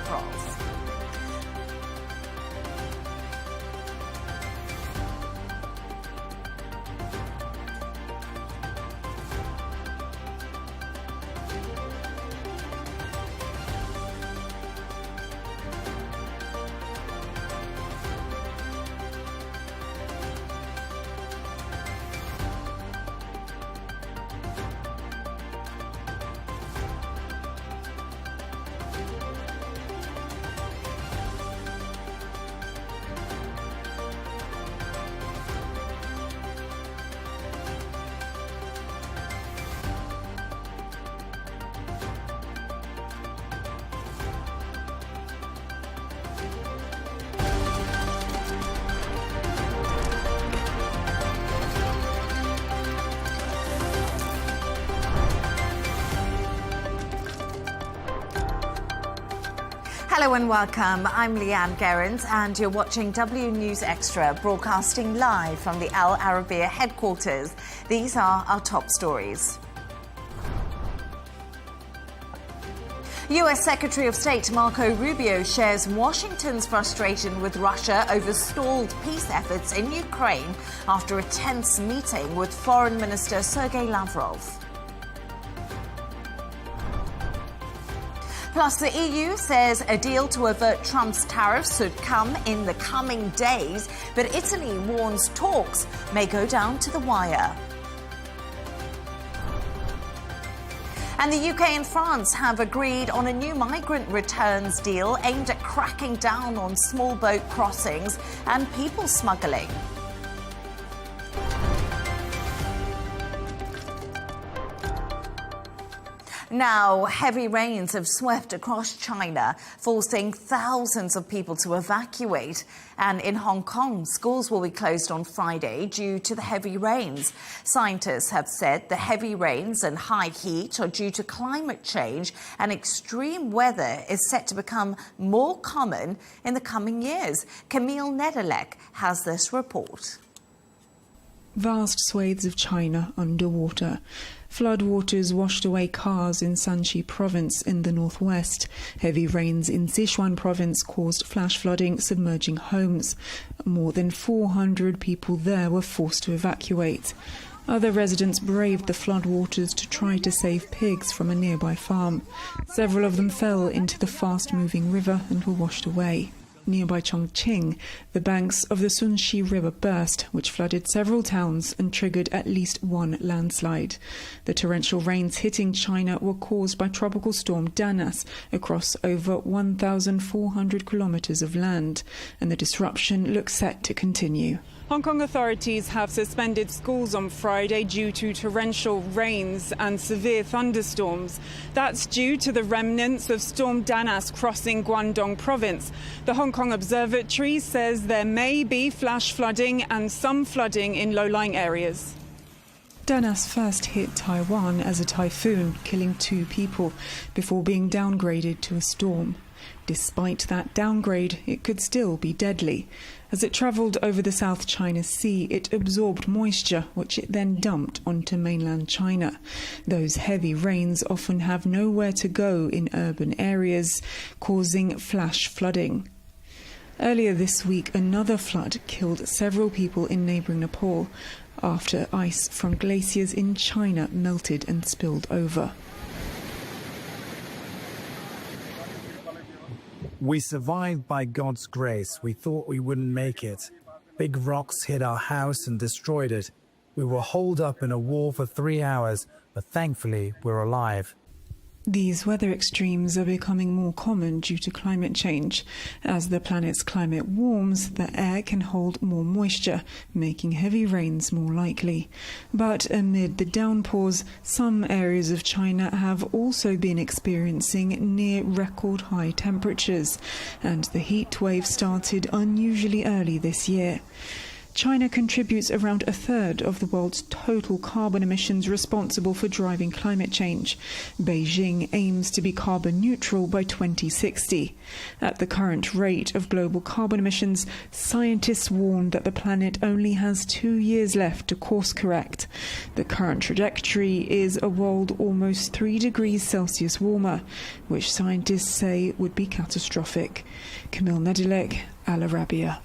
Lavrov. Hello and welcome. I'm Leigh Ann Gerrans and you're watching W News Extra, broadcasting live from the Al Arabiya headquarters. These are our top stories. US Secretary of State Marco Rubio shares Washington's frustration with Russia over stalled peace efforts in Ukraine after a tense meeting with Foreign Minister Sergei Lavrov. Plus, the EU says a deal to avert Trump's tariffs should come in the coming days, but Italy warns talks may go down to the wire. And the UK and France have agreed on a new migrant returns deal aimed at cracking down on small boat crossings and people smuggling. Now, heavy rains have swept across China, forcing thousands of people to evacuate. And in Hong Kong, schools will be closed on Friday due to the heavy rains. Scientists have said the heavy rains and high heat are due to climate change, and extreme weather is set to become more common in the coming years. Camille Nedelec has this report. Vast swathes of China underwater. Floodwaters washed away cars in Shanxi province in the northwest. Heavy rains in Sichuan province caused flash flooding, submerging homes. More than 400 people there were forced to evacuate. Other residents braved the floodwaters to try to save pigs from a nearby farm. Several of them fell into the fast-moving river and were washed away. Nearby Chongqing, the banks of the Sunxi River burst, which flooded several towns and triggered at least one landslide. The torrential rains hitting China were caused by tropical storm Danas across over 1,400 kilometres of land, and the disruption looks set to continue. Hong Kong authorities have suspended schools on Friday due to torrential rains and severe thunderstorms. That's due to the remnants of Storm Danas crossing Guangdong province. The Hong Kong Observatory says there may be flash flooding and some flooding in low-lying areas. Danas first hit Taiwan as a typhoon, killing 2 people, before being downgraded to a storm. Despite that downgrade, it could still be deadly. As it travelled over the South China Sea, it absorbed moisture, which it then dumped onto mainland China. Those heavy rains often have nowhere to go in urban areas, causing flash flooding. Earlier this week, another flood killed several people in neighbouring Nepal after ice from glaciers in China melted and spilled over. We survived by God's grace. We thought we wouldn't make it. Big rocks hit our house and destroyed it. We were holed up in a wall for 3 hours, but thankfully we're alive. These weather extremes are becoming more common due to climate change. As the planet's climate warms, the air can hold more moisture, making heavy rains more likely. But amid the downpours, some areas of China have also been experiencing near record high temperatures, and the heat wave started unusually early this year. China contributes around a third of the world's total carbon emissions responsible for driving climate change. Beijing aims to be carbon neutral by 2060. At the current rate of global carbon emissions, scientists warn that the planet only has 2 years left to course correct. The current trajectory is a world almost 3 degrees Celsius warmer, which scientists say would be catastrophic. Camille Nedilek, Al Arabiya.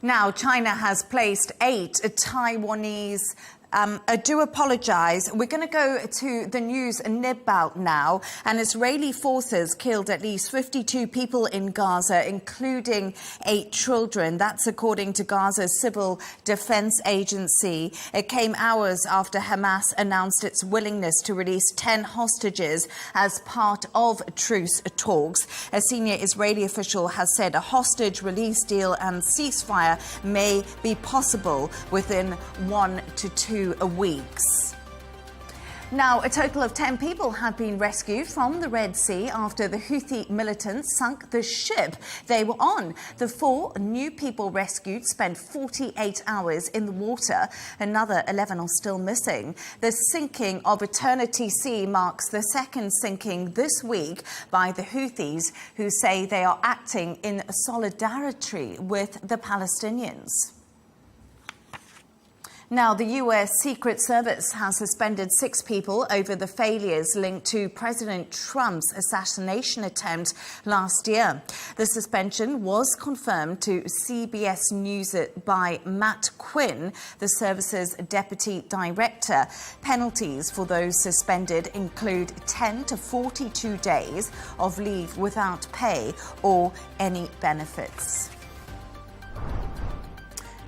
Now, China has placed 8 Taiwanese. I do apologise. We're going to go to the news nib-out now. And Israeli forces killed at least 52 people in Gaza, including 8 children. That's according to Gaza's Civil Defence Agency. It came hours after Hamas announced its willingness to release 10 hostages as part of truce talks. A senior Israeli official has said a hostage release deal and ceasefire may be possible within 1 to 2 weeks. Now, a total of 10 people have been rescued from the Red Sea after the Houthi militants sunk the ship they were on. The 4 new people rescued spent 48 hours in the water. Another 11 are still missing. The sinking of Eternity Sea marks the second sinking this week by the Houthis, who say they are acting in solidarity with the Palestinians. Now, the US Secret Service has suspended 6 people over the failures linked to President Trump's assassination attempt last year. The suspension was confirmed to CBS News by Matt Quinn, the service's deputy director. Penalties for those suspended include 10 to 42 days of leave without pay or any benefits.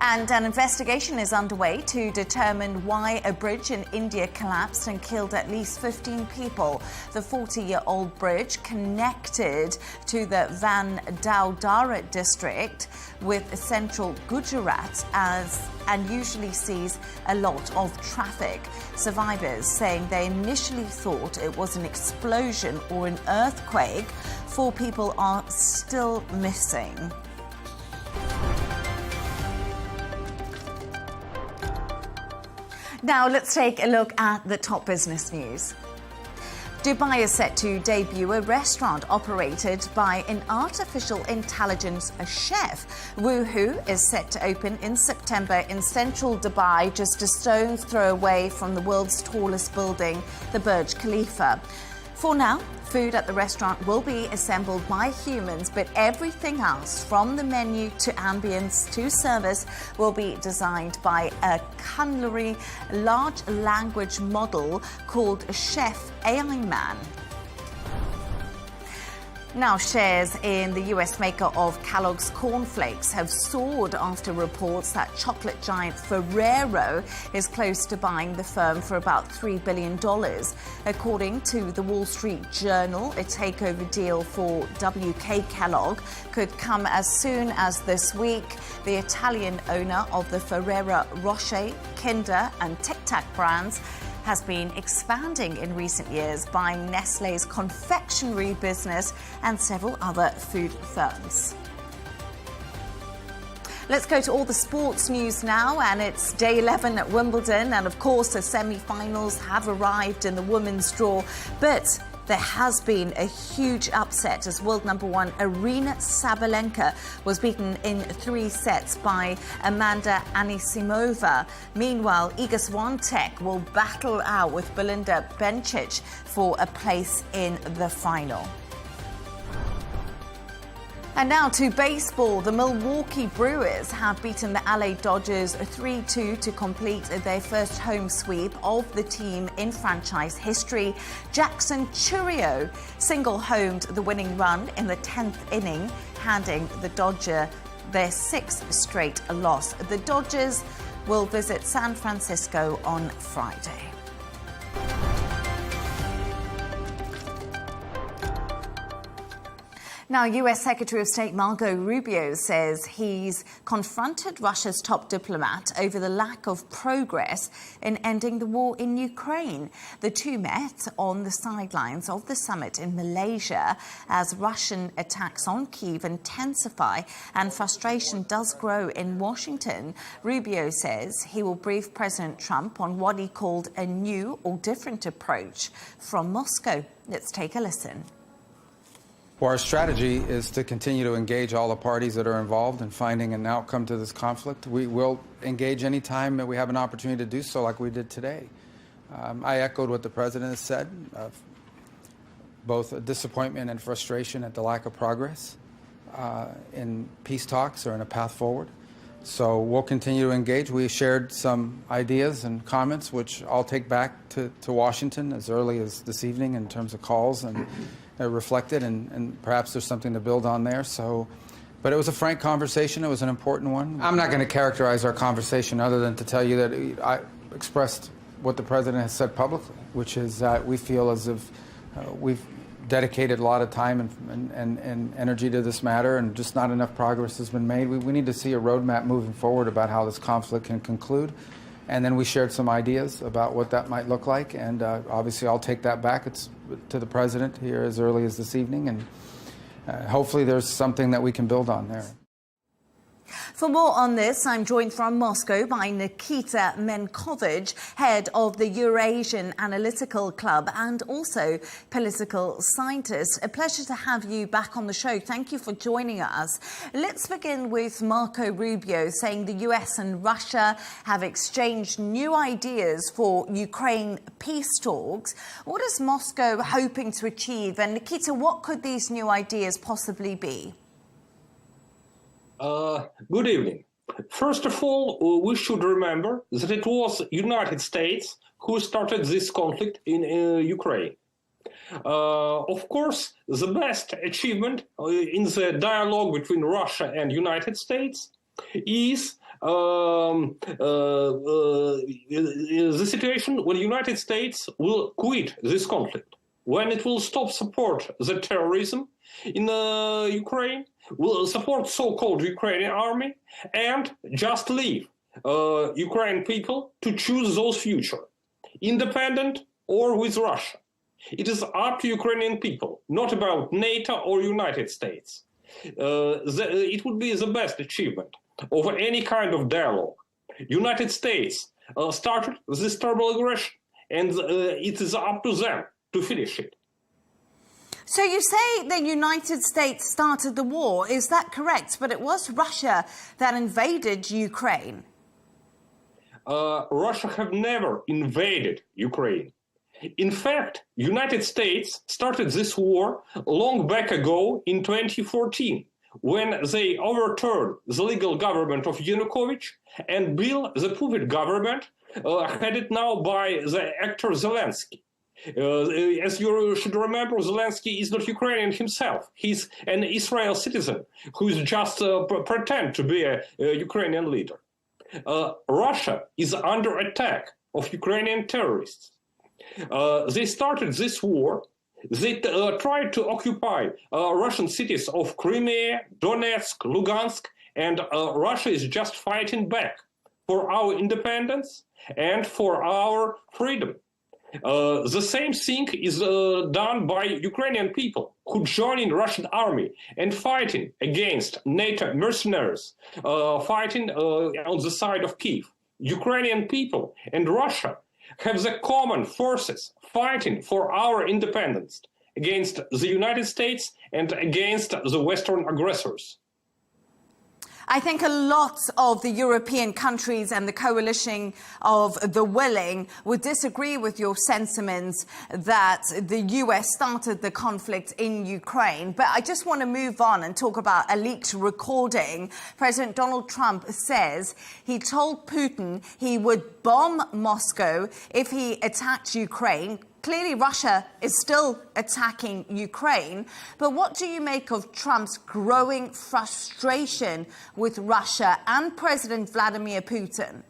And an investigation is underway to determine why a bridge in India collapsed and killed at least 15 people. The 40-year-old bridge connected to the Vandodara district with central Gujarat and usually sees a lot of traffic. Survivors saying they initially thought it was an explosion or an earthquake. 4 people are still missing. Now let's take a look at the top business news. Dubai is set to debut a restaurant operated by an artificial intelligence chef. Woohoo is set to open in September in central Dubai, just a stone's throw away from the world's tallest building, the Burj Khalifa. For now, food at the restaurant will be assembled by humans, but everything else, from the menu to ambience to service, will be designed by a culinary large language model called Chef AI Man. Now, shares in the US maker of Kellogg's cornflakes have soared after reports that chocolate giant Ferrero is close to buying the firm for about $3 billion. According to the Wall Street Journal, a takeover deal for WK Kellogg could come as soon as this week. The Italian owner of the Ferrero Rocher, Kinder and Tic Tac brands has been expanding in recent years, buying Nestlé's confectionery business and several other food firms. Let's go to all the sports news now, and it's day 11 at Wimbledon, and of course the semi-finals have arrived in the women's draw, but there has been a huge upset as world number 1 Aryna Sabalenka was beaten in 3 sets by Amanda Anisimova. Meanwhile, Iga Swiatek will battle out with Belinda Bencic for a place in the final. And now to baseball. The Milwaukee Brewers have beaten the LA Dodgers 3-2 to complete their first home sweep of the team in franchise history. Jackson Chourio single-homed the winning run in the 10th inning, handing the Dodger their 6th straight loss. The Dodgers will visit San Francisco on Friday. Now, US Secretary of State Marco Rubio says he's confronted Russia's top diplomat over the lack of progress in ending the war in Ukraine. The two met on the sidelines of the summit in Malaysia as Russian attacks on Kyiv intensify and frustration does grow in Washington. Rubio says he will brief President Trump on what he called a new or different approach from Moscow. Let's take a listen. Well, our strategy is to continue to engage all the parties that are involved in finding an outcome to this conflict. We will engage any time that we have an opportunity to do so, like we did today. I echoed what the president has said, both disappointment and frustration at the lack of progress in peace talks or in a path forward. So we'll continue to engage. We shared some ideas and comments, which I'll take back to Washington as early as this evening in terms of calls and reflected, and perhaps there's something to build on there. But it was a frank conversation. It was an important one. I'm not going to characterize our conversation other than to tell you that I expressed what the president has said publicly, which is that we feel as if we've dedicated a lot of time and energy to this matter, and just not enough progress has been made. We need to see a roadmap moving forward about how this conflict can conclude. And then we shared some ideas about what that might look like, and obviously I'll take that back to the president here as early as this evening, and hopefully there's something that we can build on there. For more on this, I'm joined from Moscow by Nikita Menovage, head of the Eurasian Analytical Club and also political scientist. A pleasure to have you back on the show. Thank you for joining us. Let's begin with Marco Rubio saying the US and Russia have exchanged new ideas for Ukraine peace talks. What is Moscow hoping to achieve? And Nikita, what could these new ideas possibly be? Good evening. First of all, we should remember that it was United States who started this conflict in Ukraine. Of course, the best achievement in the dialogue between Russia and United States is the situation when the United States will quit this conflict, when it will stop support the terrorism in Ukraine, will support so-called Ukrainian army, and just leave Ukrainian people to choose those future, independent or with Russia. It is up to Ukrainian people, not about NATO or United States. It would be the best achievement of any kind of dialogue. United States started this terrible aggression, and it is up to them to finish it. So you say the United States started the war. Is that correct? But it was Russia that invaded Ukraine. Russia have never invaded Ukraine. In fact, United States started this war long back ago in 2014, when they overturned the legal government of Yanukovych and built the puppet government headed now by the actor Zelensky. As you should remember, Zelensky is not Ukrainian himself. He's an Israel citizen who is just pretend to be a Ukrainian leader. Russia is under attack of Ukrainian terrorists. They started this war. They tried to occupy Russian cities of Crimea, Donetsk, Lugansk, and Russia is just fighting back for our independence and for our freedom. The same thing is done by Ukrainian people who join in Russian army and fighting against NATO mercenaries, fighting on the side of Kyiv. Ukrainian people and Russia have the common forces fighting for our independence against the United States and against the Western aggressors. I think a lot of the European countries and the coalition of the willing would disagree with your sentiments that the US started the conflict in Ukraine. But I just want to move on and talk about a leaked recording. President Donald Trump says he told Putin he would bomb Moscow if he attacked Ukraine. Clearly, Russia is still attacking Ukraine. But what do you make of Trump's growing frustration with Russia and President Vladimir Putin?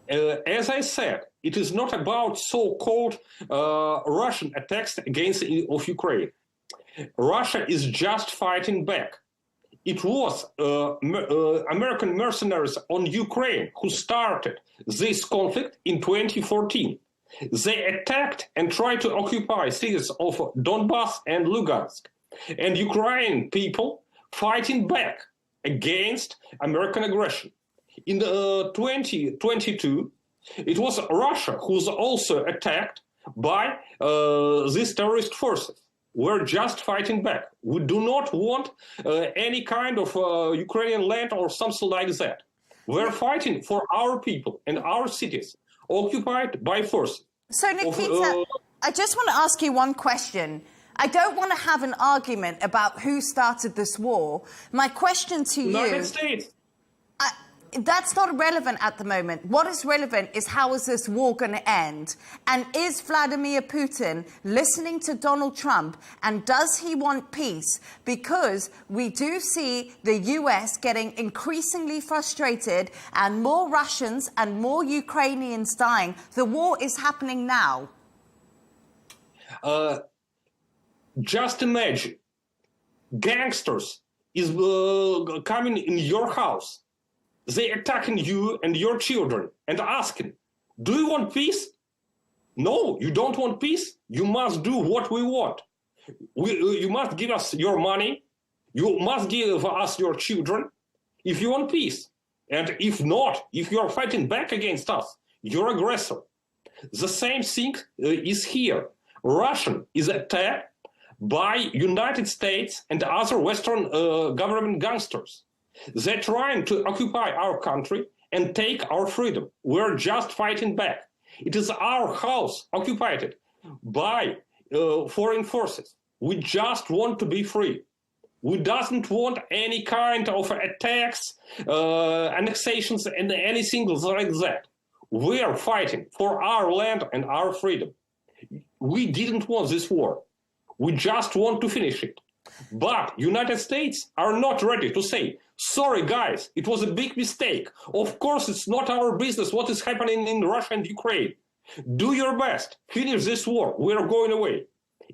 As I said, it is not about so-called Russian attacks against of Ukraine. Russia is just fighting back. It was American mercenaries on Ukraine who started this conflict in 2014. They attacked and tried to occupy cities of Donbass and Lugansk, and Ukrainian people fighting back against American aggression. In 2022, it was Russia who was also attacked by these terrorist forces. We're just fighting back. We do not want any kind of Ukrainian land or something like that. We're fighting for our people and our cities occupied by forces. So, Nikita, I just want to ask you one question. I don't want to have an argument about who started this war. My question to you... United States. That's not relevant at the moment. What is relevant is how is this war going to end? And is Vladimir Putin listening to Donald Trump? And does he want peace? Because we do see the US getting increasingly frustrated and more Russians and more Ukrainians dying. The war is happening now. Just imagine, gangsters is coming in your house. They attacking you and your children and asking, do you want peace? No, you don't want peace? You must do what we want. You must give us your money. You must give us your children if you want peace. And if not, if you are fighting back against us, you're aggressor. The same thing is here. Russia is attacked by United States and other Western government gangsters. They're trying to occupy our country and take our freedom. We're just fighting back. It is our house occupied by foreign forces. We just want to be free. We doesn't want any kind of attacks, annexations, and anything like that. We are fighting for our land and our freedom. We didn't want this war. We just want to finish it. But United States are not ready to say, sorry, guys, it was a big mistake. Of course, it's not our business what is happening in Russia and Ukraine. Do your best. Finish this war. We're going away.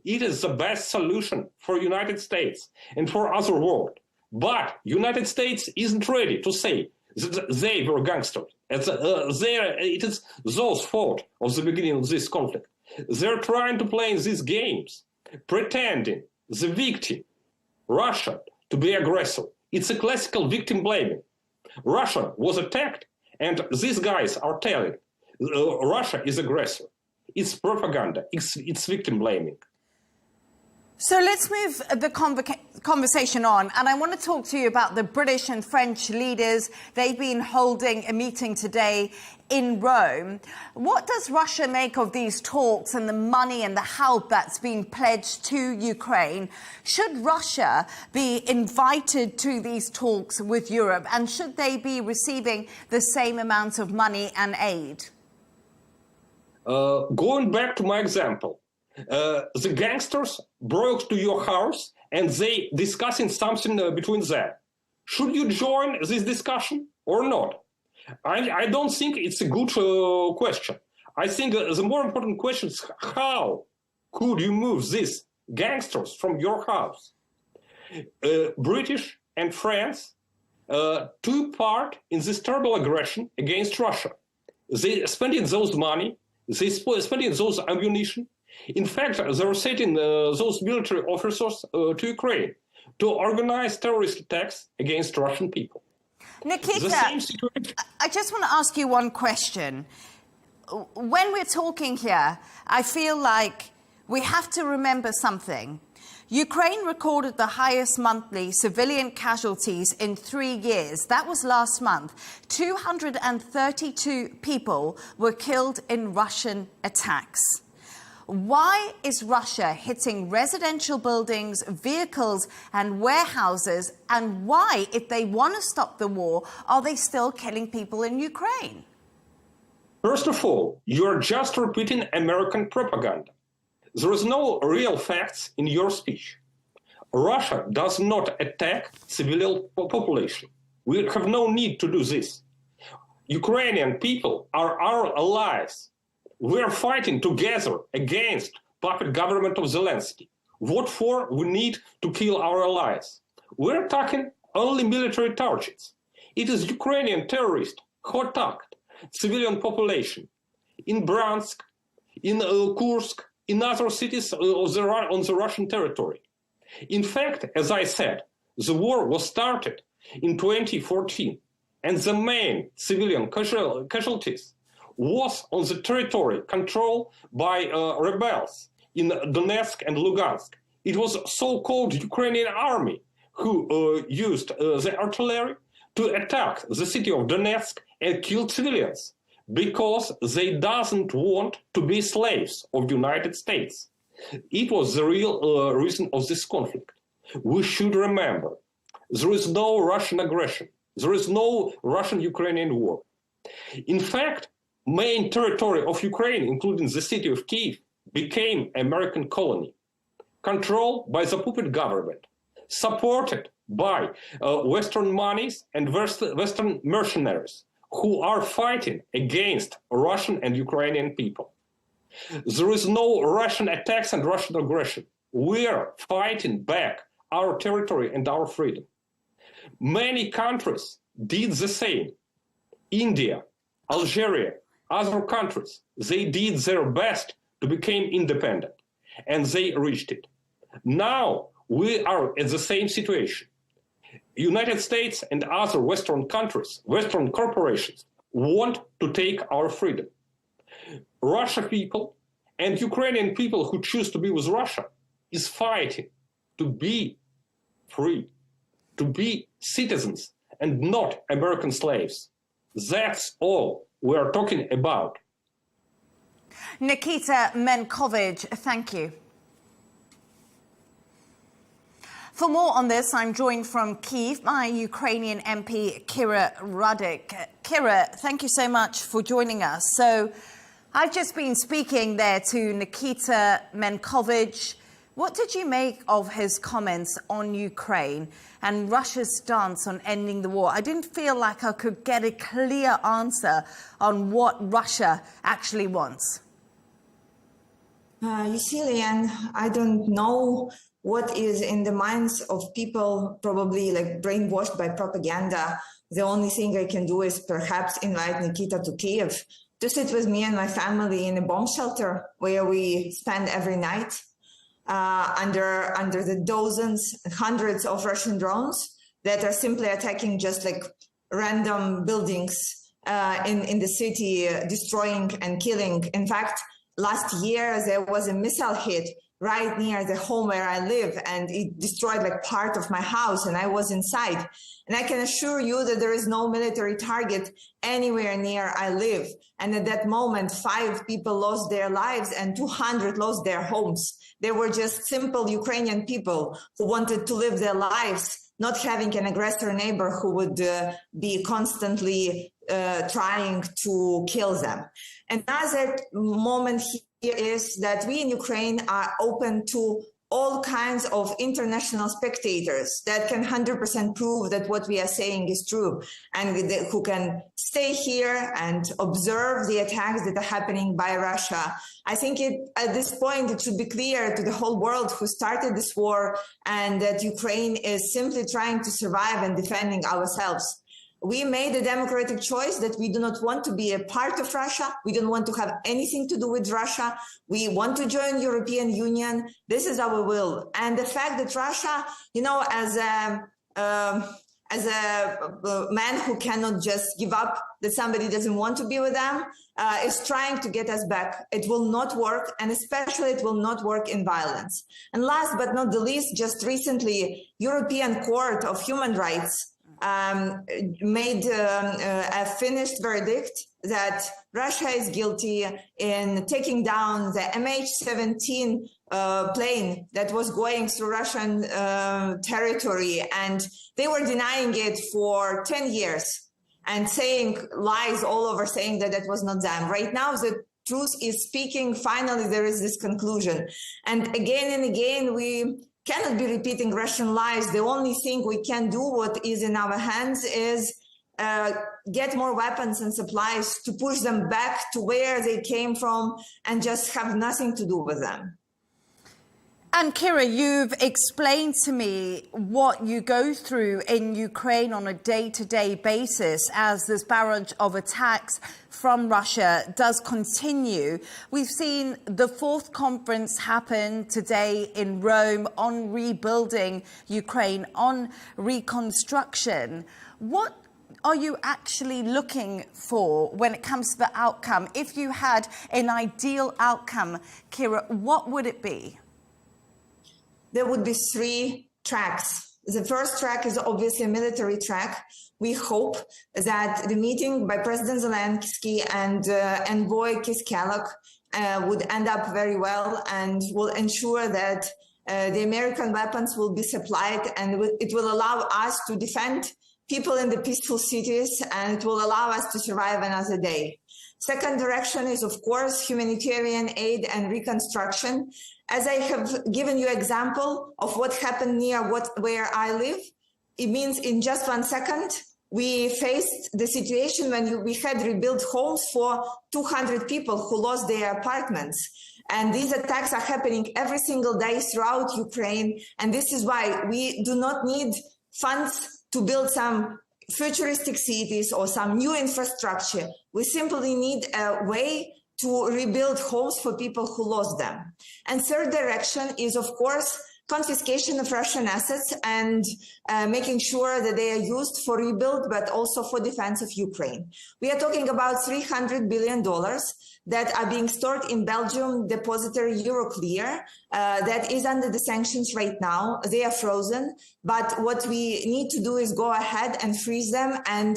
It is the best solution for United States and for other world. But United States isn't ready to say that they were gangsters. It is those fault of the beginning of this conflict. They're trying to play these games, pretending the victim, Russia, to be aggressor. It's a classical victim blaming. Russia was attacked, and these guys are telling Russia is aggressor. It's propaganda. It's victim blaming. So let's move the conversation on, and I want to talk to you about the British and French leaders. They've been holding a meeting today in Rome. What does Russia make of these talks and the money and the help that's been pledged to Ukraine? Should Russia be invited to these talks with Europe, and should they be receiving the same amount of money and aid? Going back to my example, the gangsters broke to your house and they discussing something between them. Should you join this discussion or not? I don't think it's a good question. I think the more important question is how could you move these gangsters from your house? British and France took part in this terrible aggression against Russia. They spending those money, they spending those ammunition. In fact, they were sending those military officers to Ukraine to organize terrorist attacks against Russian people. Nikita, I just want to ask you one question. When we're talking here, I feel like we have to remember something. Ukraine recorded the highest monthly civilian casualties in 3 years. That was last month. 232 people were killed in Russian attacks. Why is Russia hitting residential buildings, vehicles and warehouses? And why, if they want to stop the war, are they still killing people in Ukraine? First of all, you're just repeating American propaganda. There is no real facts in your speech. Russia does not attack civilian population. We have no need to do this. Ukrainian people are our allies. We are fighting together against puppet government of Zelensky. What for we need to kill our allies? We're attacking only military targets. It is Ukrainian terrorists who attacked civilian population in Bryansk, in Kursk, in other cities on the Russian territory. In fact, as I said, the war was started in 2014, and the main civilian casualties was on the territory controlled by rebels in Donetsk and Lugansk. It was so-called Ukrainian army who used the artillery to attack the city of Donetsk and kill civilians because they doesn't want to be slaves of the United States. It was the real reason of this conflict. We should remember, there is no Russian aggression. There is no Russian-Ukrainian war. In fact, main territory of Ukraine, including the city of Kyiv, became American colony, controlled by the puppet government, supported by Western monies and Western mercenaries who are fighting against Russian and Ukrainian people. There is no Russian attacks and Russian aggression. We are fighting back our territory and our freedom. Many countries did the same. India, Algeria, other countries, they did their best to become independent, and they reached it. Now we are in the same situation. United States and other Western countries, Western corporations, want to take our freedom. Russian people and Ukrainian people who choose to be with Russia is fighting to be free, to be citizens and not American slaves. That's all we are talking about. Nikita Menovage, thank you. For more on this, I'm joined from Kyiv by Ukrainian MP Kira Radik. Kira, thank you so much for joining us. So I've just been speaking there to Nikita Menovage. What did you make of his comments on Ukraine and Russia's stance on ending the war? I didn't feel like I could get a clear answer on what Russia actually wants. You see, Leigh Ann, I don't know what is in the minds of people probably like brainwashed by propaganda. The only thing I can do is perhaps invite Nikita to Kyiv to sit with me and my family in a bomb shelter where we spend every night under the dozens, hundreds of Russian drones that are simply attacking just like random buildings in the city, destroying and killing. In fact, last year there was a missile hit right near the home where I live, and it destroyed like part of my house, and I was inside. And I can assure you that there is no military target anywhere near I live. And at that moment, 5 people lost their lives and 200 lost their homes. They were just simple Ukrainian people who wanted to live their lives, not having an aggressor neighbor who would be constantly trying to kill them. Another moment here is that we in Ukraine are open to all kinds of international spectators that can 100% prove that what we are saying is true, and who can stay here and observe the attacks that are happening by Russia. I think at this point it should be clear to the whole world who started this war, and that Ukraine is simply trying to survive and defending ourselves. We made a democratic choice that we do not want to be a part of Russia. We don't want to have anything to do with Russia. We want to join European Union. This is our will. And the fact that Russia, you know, as a man who cannot just give up, that somebody doesn't want to be with them, is trying to get us back. It will not work, and especially it will not work in violence. And last but not the least, just recently, European Court of Human Rights made a finished verdict that Russia is guilty in taking down the MH17 plane that was going through Russian territory, and they were denying it for 10 years and saying lies all over, saying that that was not them. Right now, the truth is speaking. Finally, there is this conclusion. And again, we cannot be repeating Russian lies. The only thing we can do, what is in our hands, is get more weapons and supplies to push them back to where they came from and just have nothing to do with them. And Kira, you've explained to me what you go through in Ukraine on a day-to-day basis as this barrage of attacks from Russia does continue. We've seen the fourth conference happen today in Rome on rebuilding Ukraine, on reconstruction. What are you actually looking for when it comes to the outcome? If you had an ideal outcome, Kira, what would it be? There would be three tracks. The first track is obviously a military track. We hope that the meeting by President Zelensky and envoy Kiskelok would end up very well and will ensure that the American weapons will be supplied, and it will allow us to defend people in the peaceful cities, and it will allow us to survive another day. Second direction is, of course, humanitarian aid and reconstruction. As I have given you example of what happened near where I live, it means in just 1 second, we faced the situation when we had rebuilt homes for 200 people who lost their apartments. And these attacks are happening every single day throughout Ukraine. And this is why we do not need funds to build some futuristic cities or some new infrastructure. We simply need a way to rebuild homes for people who lost them. And third direction is, of course, confiscation of Russian assets and making sure that they are used for rebuild, but also for defense of Ukraine. We are talking about $300 billion that are being stored in Belgium depository Euroclear that is under the sanctions right now. They are frozen, but what we need to do is go ahead and freeze them and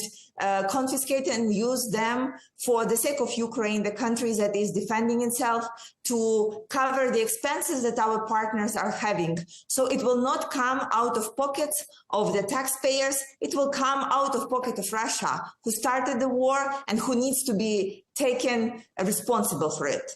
confiscate and use them for the sake of Ukraine, the country that is defending itself, to cover the expenses that our partners are having. So it will not come out of pockets of the taxpayers. It will come out of pocket of Russia, who started the war and who needs to be taken responsible for it.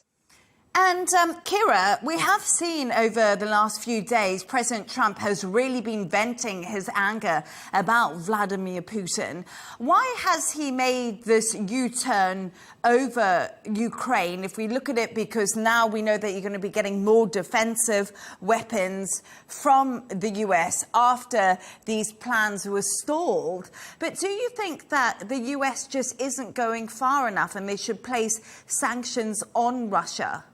And Kira, we have seen over the last few days, President Trump has really been venting his anger about Vladimir Putin. Why has he made this U-turn over Ukraine? If we look at it, because now we know that you're going to be getting more defensive weapons from the US after these plans were stalled. But do you think that the US just isn't going far enough and they should place sanctions on Russia?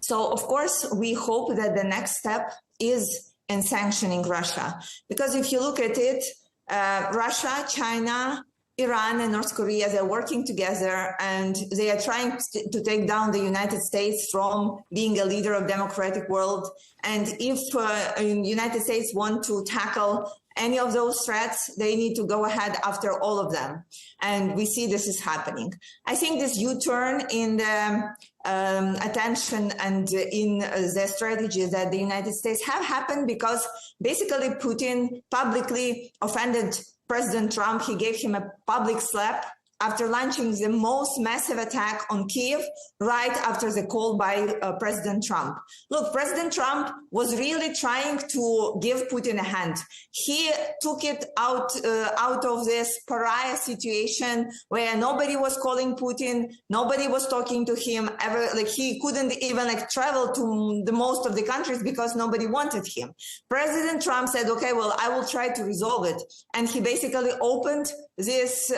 So, of course, we hope that the next step is in sanctioning Russia. Because if you look at it, Russia, China, Iran and North Korea, they're working together and they are trying to take down the United States from being a leader of democratic world. And if the United States want to tackle any of those threats, they need to go ahead after all of them. And we see this is happening. I think this U-turn in the attention and in the strategy that the United States have happened because basically Putin publicly offended President Trump. He gave him a public slap after launching the most massive attack on Kyiv right after the call by President Trump. Look, President Trump was really trying to give Putin a hand. He took it out of this pariah situation where nobody was calling Putin, nobody was talking to him ever. Like he couldn't even travel to the most of the countries because nobody wanted him. President Trump said, okay, well, I will try to resolve it. And he basically opened this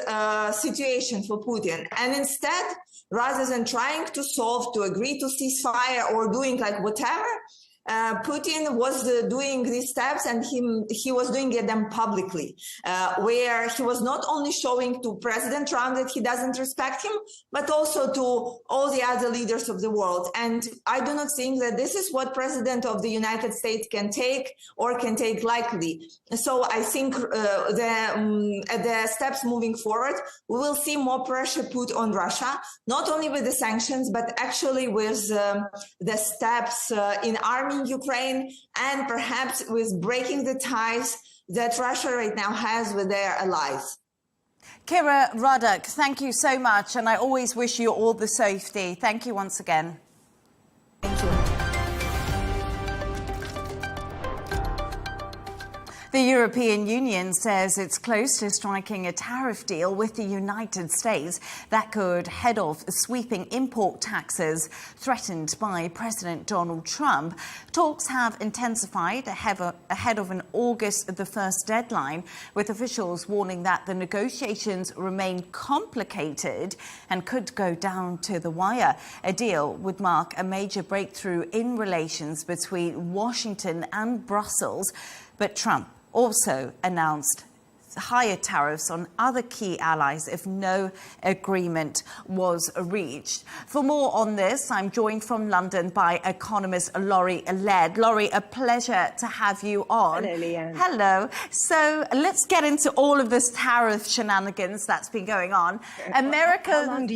situation for Putin. And instead, rather than trying to solve, to agree to ceasefire or doing like whatever, Putin was doing these steps and he was doing them publicly, where he was not only showing to President Trump that he doesn't respect him, but also to all the other leaders of the world. And I do not think that this is what President of the United States can take or can take lightly. So I think the steps moving forward, we will see more pressure put on Russia, not only with the sanctions, but actually with the steps in arming Ukraine and perhaps with breaking the ties that Russia right now has with their allies. Kira, Radik, thank you so much, and I always wish you all the safety. Thank you once again. Thank you. The European Union says it's close to striking a tariff deal with the United States that could head off sweeping import taxes threatened by President Donald Trump. Talks have intensified ahead of an August the 1st deadline, with officials warning that the negotiations remain complicated and could go down to the wire. A deal would mark a major breakthrough in relations between Washington and Brussels, but Trump also announced higher tariffs on other key allies if no agreement was reached. For more on this, I'm joined from London by economist Laurie Laird. Laurie, a pleasure to have you on. Hello, Leigh Ann. Hello. So let's get into all of this tariff shenanigans that's been going on. America. How long do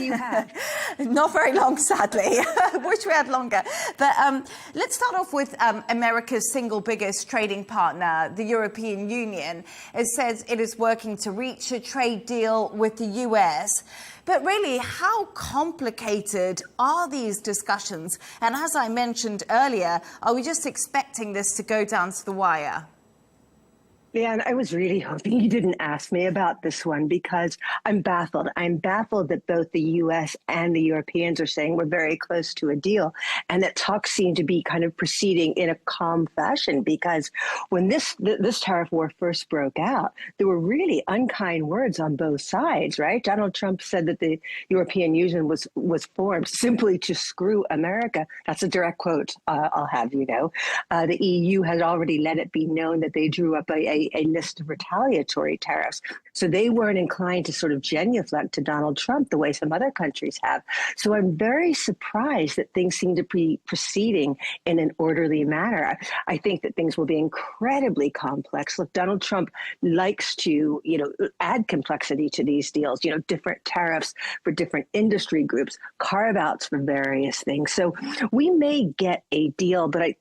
you have? Not very long, sadly. Wish we had longer. But let's start off with America's single biggest trading partner, the European Union. It says it is working to reach a trade deal with the US. But really, how complicated are these discussions? And as I mentioned earlier, are we just expecting this to go down to the wire? Leanne, I was really hoping you didn't ask me about this one because I'm baffled. I'm baffled that both the U.S. and the Europeans are saying we're very close to a deal, and that talks seem to be kind of proceeding in a calm fashion, because when this tariff war first broke out, there were really unkind words on both sides, right? Donald Trump said that the European Union was formed simply to screw America. That's a direct quote, I'll have you know. The EU has already let it be known that they drew up a list of retaliatory tariffs. So they weren't inclined to sort of genuflect to Donald Trump the way some other countries have. So I'm very surprised that things seem to be proceeding in an orderly manner. I think that things will be incredibly complex. Look, Donald Trump likes to, add complexity to these deals, different tariffs for different industry groups, carve-outs for various things. So we may get a deal, but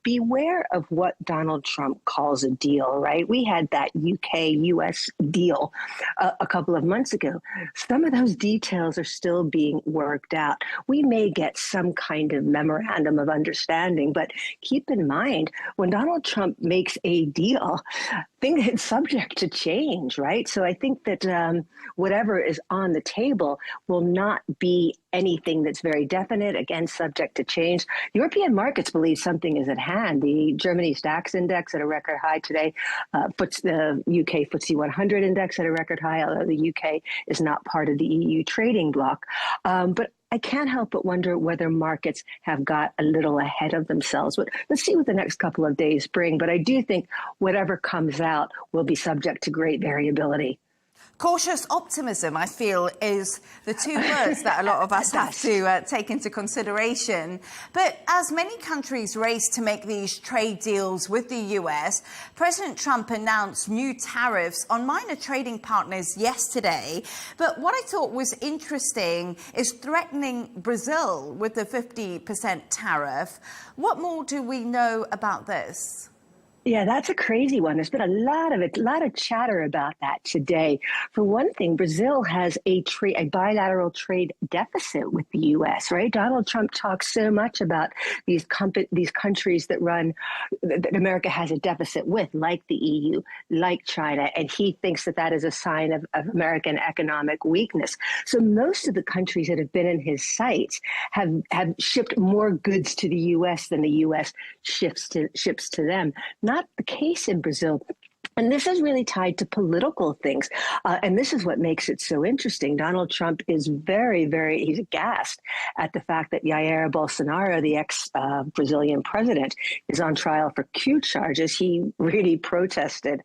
beware of what Donald Trump calls a deal, right? We had that UK-US deal a couple of months ago. Some of those details are still being worked out. We may get some kind of memorandum of understanding, but keep in mind, when Donald Trump makes a deal, things are subject to change, right? So I think that whatever is on the table will not be anything that's very definite, again, subject to change. European markets believe something is at hand. The Germany's DAX index at a record high today, the UK FTSE 100 index at a record high, although the UK is not part of the EU trading bloc. But I can't help but wonder whether markets have got a little ahead of themselves. But let's see what the next couple of days bring. But I do think whatever comes out will be subject to great variability. Cautious optimism, I feel, is the two words that a lot of us have to take into consideration. But as many countries race to make these trade deals with the US, President Trump announced new tariffs on minor trading partners yesterday. But what I thought was interesting is threatening Brazil with the 50% tariff. What more do we know about this? Yeah, that's a crazy one. There's been a lot of chatter about that today. For one thing, Brazil has a bilateral trade deficit with the U.S., right? Donald Trump talks so much about these countries that America has a deficit with, like the EU, like China, and he thinks that is a sign of American economic weakness. So most of the countries that have been in his sights have shipped more goods to the U.S. than the U.S. ships to them. Not the case in Brazil. And this is really tied to political things. And this is what makes it so interesting. Donald Trump is he's aghast at the fact that Jair Bolsonaro, the ex-Brazilian president, is on trial for coup charges. He really protested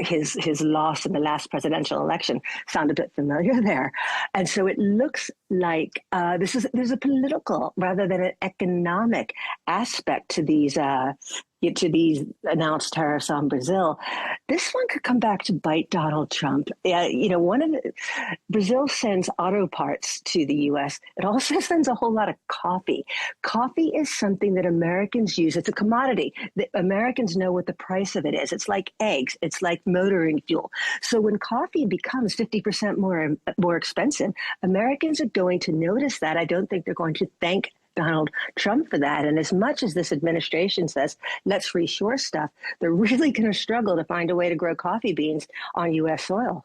his loss in the last presidential election. Sound a bit familiar there. And so it looks like there's a political rather than an economic aspect to these announced tariffs on Brazil. This one could come back to bite Donald Trump. Brazil sends auto parts to the U.S. It also sends a whole lot of coffee. Coffee is something that Americans use. It's a commodity. The Americans know what the price of it is. It's like eggs. It's like motoring fuel. So when coffee becomes 50% more expensive, Americans are going to notice that. I don't think they're going to thank Donald Trump for that. And as much as this administration says, let's reshore stuff, they're really going to struggle to find a way to grow coffee beans on U.S. soil.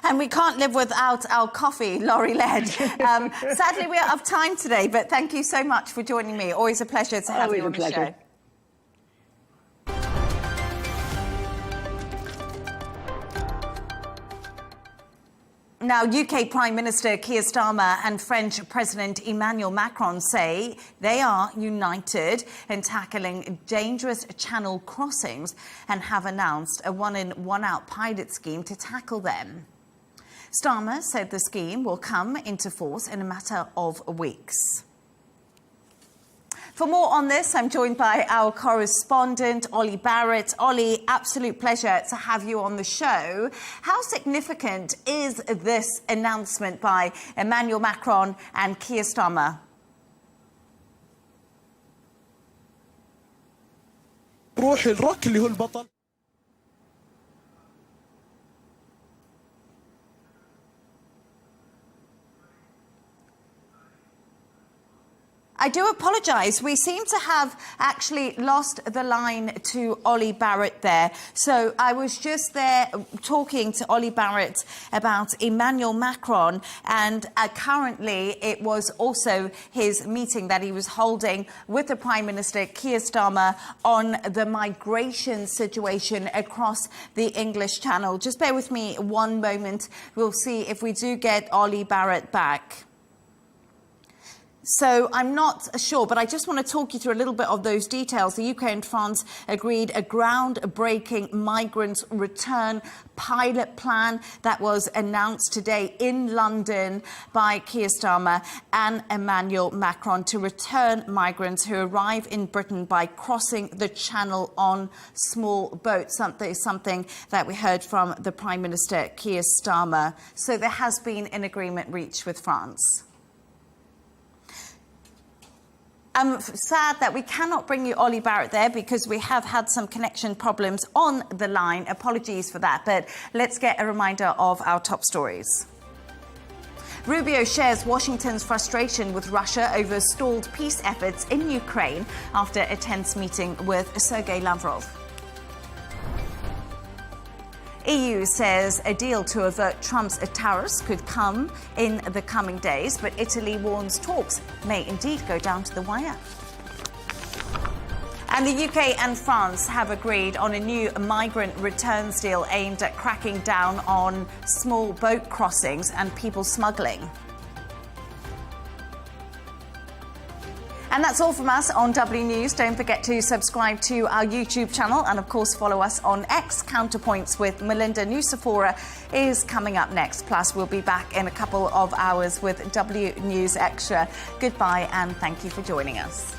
And we can't live without our coffee, Laurie Led. Sadly, we're out of time today, but thank you so much for joining me. Always a pleasure to have you on the show. Now, UK Prime Minister Keir Starmer and French President Emmanuel Macron say they are united in tackling dangerous channel crossings and have announced a one-in, one-out pilot scheme to tackle them. Starmer said the scheme will come into force in a matter of weeks. For more on this, I'm joined by our correspondent, Ollie Barrett. Ollie, absolute pleasure to have you on the show. How significant is this announcement by Emmanuel Macron and Keir Starmer? I do apologise. We seem to have actually lost the line to Ollie Barrett there. So I was just there talking to Ollie Barrett about Emmanuel Macron, and currently it was also his meeting that he was holding with the Prime Minister Keir Starmer on the migration situation across the English Channel. Just bear with me one moment. We'll see if we do get Ollie Barrett back. So I'm not sure, but I just want to talk you through a little bit of those details. The UK and France agreed a groundbreaking migrant return pilot plan that was announced today in London by Keir Starmer and Emmanuel Macron to return migrants who arrive in Britain by crossing the Channel on small boats, something that we heard from the Prime Minister Keir Starmer. So there has been an agreement reached with France. I'm sad that we cannot bring you Ollie Barrett there because we have had some connection problems on the line. Apologies for that, but let's get a reminder of our top stories. Rubio shares Washington's frustration with Russia over stalled peace efforts in Ukraine after a tense meeting with Sergei Lavrov. EU says a deal to avert Trump's tariffs could come in the coming days, but Italy warns talks may indeed go down to the wire. And the UK and France have agreed on a new migrant returns deal aimed at cracking down on small boat crossings and people smuggling. And that's all from us on W News. Don't forget to subscribe to our YouTube channel and, of course, follow us on X. Counterpoints with Melinda Nucifora is coming up next. Plus, we'll be back in a couple of hours with W News Extra. Goodbye and thank you for joining us.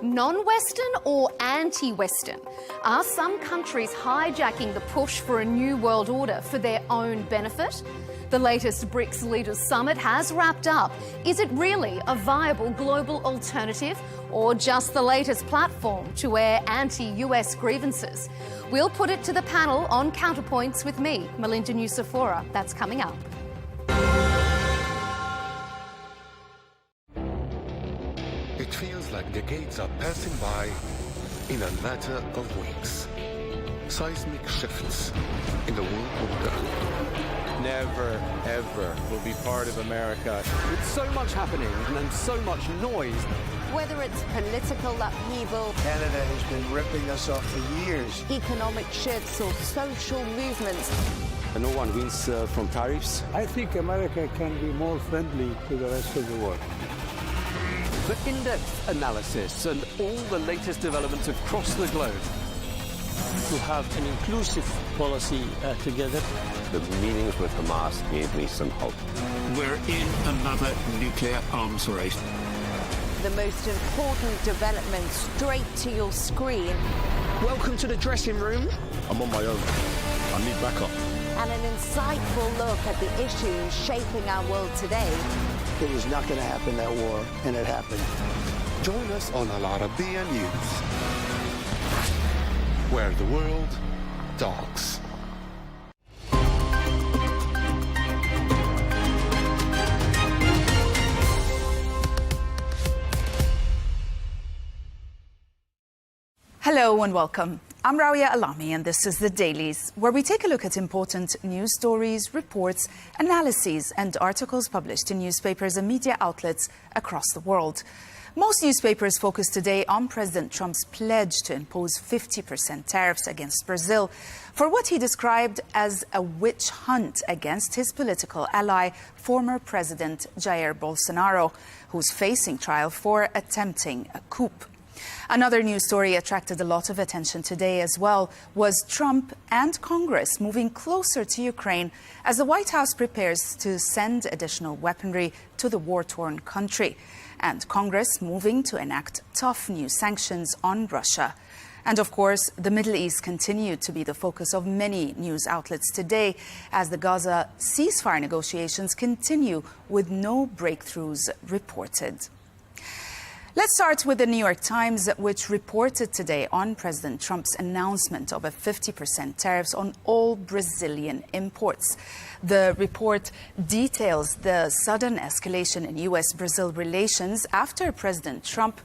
Non-Western or anti-Western? Are some countries hijacking the push for a new world order for their own benefit? The latest BRICS Leaders Summit has wrapped up. Is it really a viable global alternative or just the latest platform to air anti-US grievances? We'll put it to the panel on Counterpoints with me, Melinda Nucifora. That's coming up. It feels like decades are passing by in a matter of weeks. Seismic shifts in the world order. Never, ever will be part of America. With so much happening and so much noise. Whether it's political upheaval, Canada has been ripping us off for years. Economic shifts or social movements. And no one wins from tariffs. I think America can be more friendly to the rest of the world. The in-depth analysis and all the latest developments across the globe. To have an inclusive policy together. The meetings with Hamas gave me some hope. We're in another nuclear arms race. The most important development straight to your screen. Welcome to the dressing room. I'm on my own. I need backup. And an insightful look at the issues shaping our world today. it was not going to happen, that war, and it happened. Join us on Arabiya News, where the world talks. Hello and welcome. I'm Radia Alami and this is the Dailies, where we take a look at important news stories, reports, analyses and articles published in newspapers and media outlets across the world. Most newspapers focus today on President Trump's pledge to impose 50% tariffs against Brazil for what he described as a witch hunt against his political ally, former President Jair Bolsonaro, who's facing trial for attempting a coup. Another news story attracted a lot of attention today as well was Trump and Congress moving closer to Ukraine as the White House prepares to send additional weaponry to the war-torn country, and Congress moving to enact tough new sanctions on Russia. And of course, the Middle East continued to be the focus of many news outlets today as the Gaza ceasefire negotiations continue with no breakthroughs reported. Let's start with the New York Times, which reported today on President Trump's announcement of a 50% tariffs on all Brazilian imports. The report details the sudden escalation in U.S.-Brazil relations after President Trump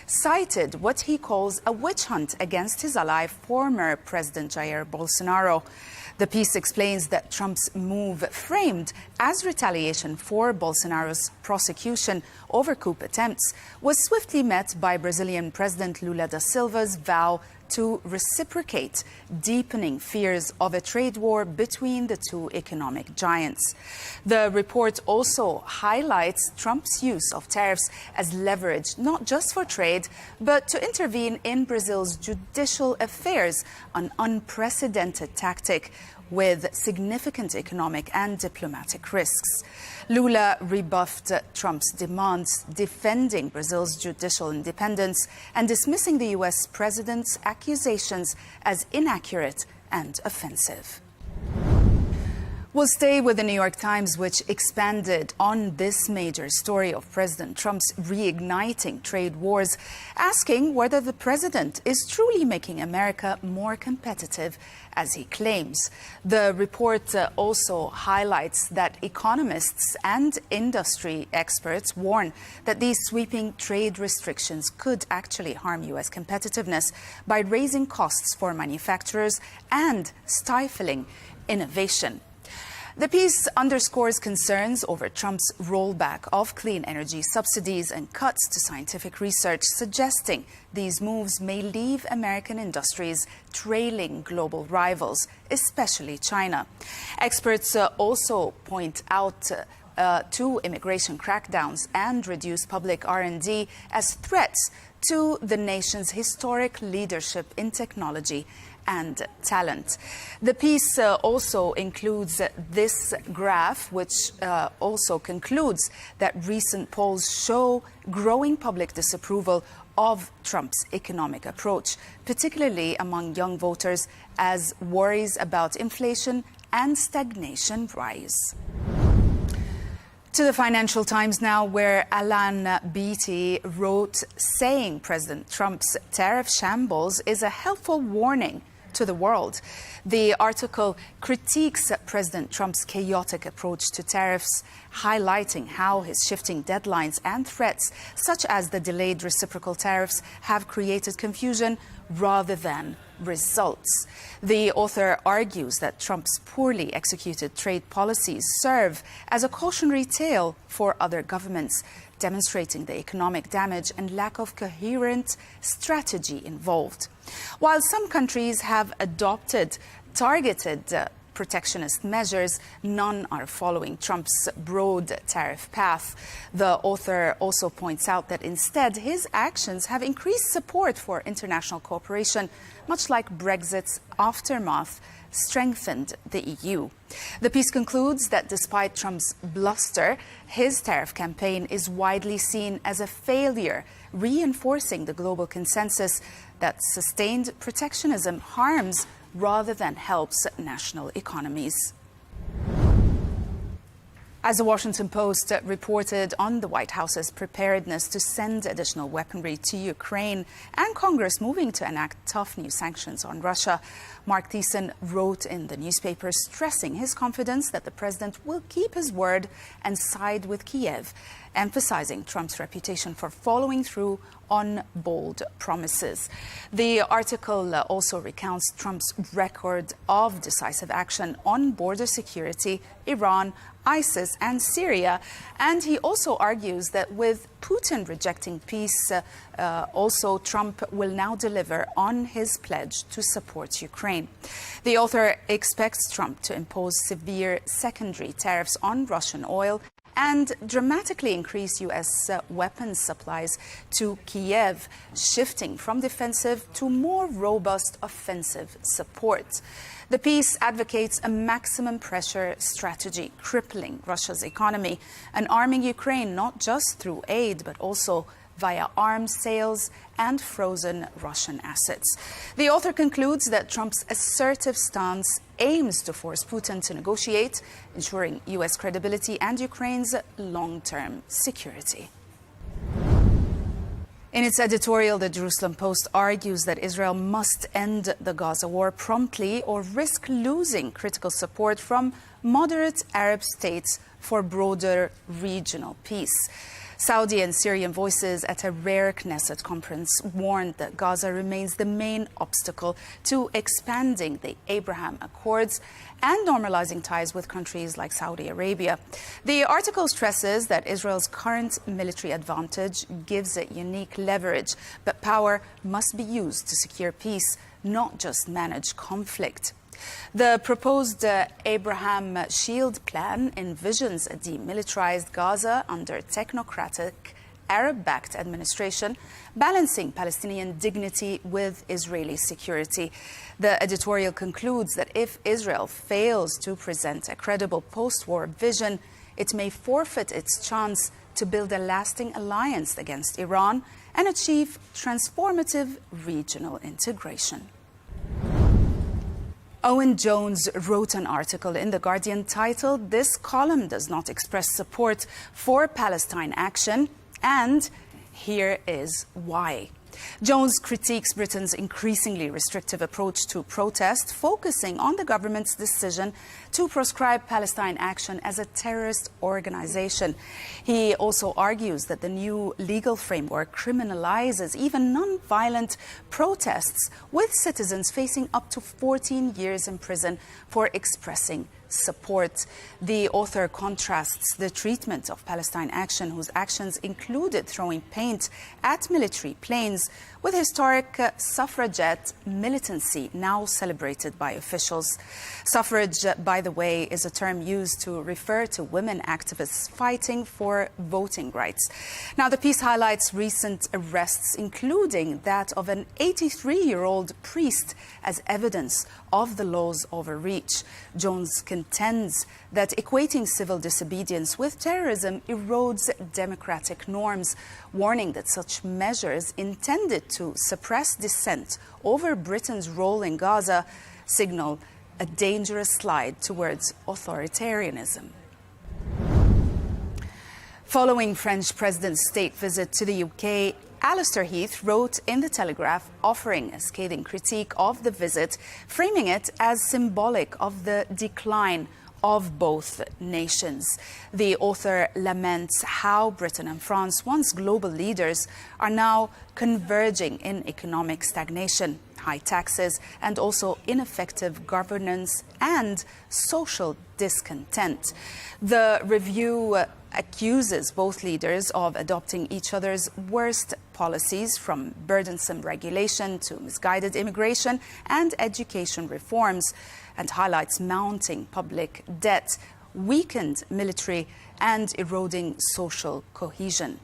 cited what he calls a witch hunt against his ally, former President Jair Bolsonaro. The piece explains that Trump's move, framed as retaliation for Bolsonaro's prosecution over coup attempts, was swiftly met by Brazilian President Lula da Silva's vow to reciprocate, deepening fears of a trade war between the two economic giants. The report also highlights Trump's use of tariffs as leverage, not just for trade, but to intervene in Brazil's judicial affairs, an unprecedented tactic with significant economic and diplomatic risks. Lula rebuffed Trump's demands, defending Brazil's judicial independence and dismissing the U.S. president's accusations as inaccurate and offensive. We'll stay with the New York Times, which expanded on this major story of President Trump's reigniting trade wars, asking whether the president is truly making America more competitive, as he claims. The report also highlights that economists and industry experts warn that these sweeping trade restrictions could actually harm U.S. competitiveness by raising costs for manufacturers and stifling innovation. The piece underscores concerns over Trump's rollback of clean energy subsidies and cuts to scientific research, suggesting these moves may leave American industries trailing global rivals, especially China. Experts also point out to immigration crackdowns and reduced public R&D as threats to the nation's historic leadership in technology and talent. The piece also includes this graph, which also concludes that recent polls show growing public disapproval of Trump's economic approach, particularly among young voters, as worries about inflation and stagnation rise. To the Financial Times now, where Alan Beatty wrote saying President Trump's tariff shambles is a helpful warning to the world. The article critiques President Trump's chaotic approach to tariffs, highlighting how his shifting deadlines and threats, such as the delayed reciprocal tariffs, have created confusion rather than results. The author argues that Trump's poorly executed trade policies serve as a cautionary tale for other governments, demonstrating the economic damage and lack of coherent strategy involved. While some countries have adopted targeted protectionist measures, none are following Trump's broad tariff path. The author also points out that instead his actions have increased support for international cooperation, much like Brexit's aftermath strengthened the EU. The piece concludes that despite Trump's bluster, his tariff campaign is widely seen as a failure, reinforcing the global consensus that sustained protectionism harms – rather than helps national economies. As the Washington Post reported on the White House's preparedness to send additional weaponry to Ukraine and Congress moving to enact tough new sanctions on Russia, Mark Thiessen wrote in the newspaper stressing his confidence that the president will keep his word and side with Kiev, emphasizing Trump's reputation for following through on bold promises. The article also recounts Trump's record of decisive action on border security, Iran, ISIS and Syria. And he also argues that with Putin rejecting peace, also Trump will now deliver on his pledge to support Ukraine. The author expects Trump to impose severe secondary tariffs on Russian oil and dramatically increase U.S. weapons supplies to Kiev, shifting from defensive to more robust offensive support. The piece advocates a maximum pressure strategy, crippling Russia's economy and arming Ukraine not just through aid, but also via arms sales and frozen Russian assets. The author concludes that Trump's assertive stance aims to force Putin to negotiate, ensuring U.S. credibility and Ukraine's long-term security. In its editorial, the Jerusalem Post argues that Israel must end the Gaza war promptly or risk losing critical support from moderate Arab states for broader regional peace. Saudi and Syrian voices at a rare Knesset conference warned that Gaza remains the main obstacle to expanding the Abraham Accords and normalizing ties with countries like Saudi Arabia. The article stresses that Israel's current military advantage gives it unique leverage, but power must be used to secure peace, not just manage conflict. The proposed Abraham Shield plan envisions a demilitarized Gaza under technocratic, Arab-backed administration, balancing Palestinian dignity with Israeli security. The editorial concludes that if Israel fails to present a credible post-war vision, it may forfeit its chance to build a lasting alliance against Iran and achieve transformative regional integration. Owen Jones wrote an article in The Guardian titled, "This column does not express support for Palestine action, and here is why." Jones critiques Britain's increasingly restrictive approach to protest, focusing on the government's decision to proscribe Palestine Action as a terrorist organization. He also argues that the new legal framework criminalizes even non-violent protests, with citizens facing up to 14 years in prison for expressing support. The author contrasts the treatment of Palestine Action, whose actions included throwing paint at military planes, with historic suffragette militancy now celebrated by officials. Suffrage, by the way, is a term used to refer to women activists fighting for voting rights. Now, the piece highlights recent arrests, including that of an 83-year-old priest, as evidence of the law's overreach. Jones contends that equating civil disobedience with terrorism erodes democratic norms, warning that such measures intended to suppress dissent over Britain's role in Gaza signal a dangerous slide towards authoritarianism. Following French President's state visit to the UK, Alistair Heath wrote in The Telegraph, offering a scathing critique of the visit, framing it as symbolic of the decline of both nations. The author laments how Britain and France, once global leaders, are now converging in economic stagnation, high taxes, and also ineffective governance and social discontent. The review accuses both leaders of adopting each other's worst policies, from burdensome regulation to misguided immigration and education reforms, and highlights mounting public debt, weakened military, and eroding social cohesion.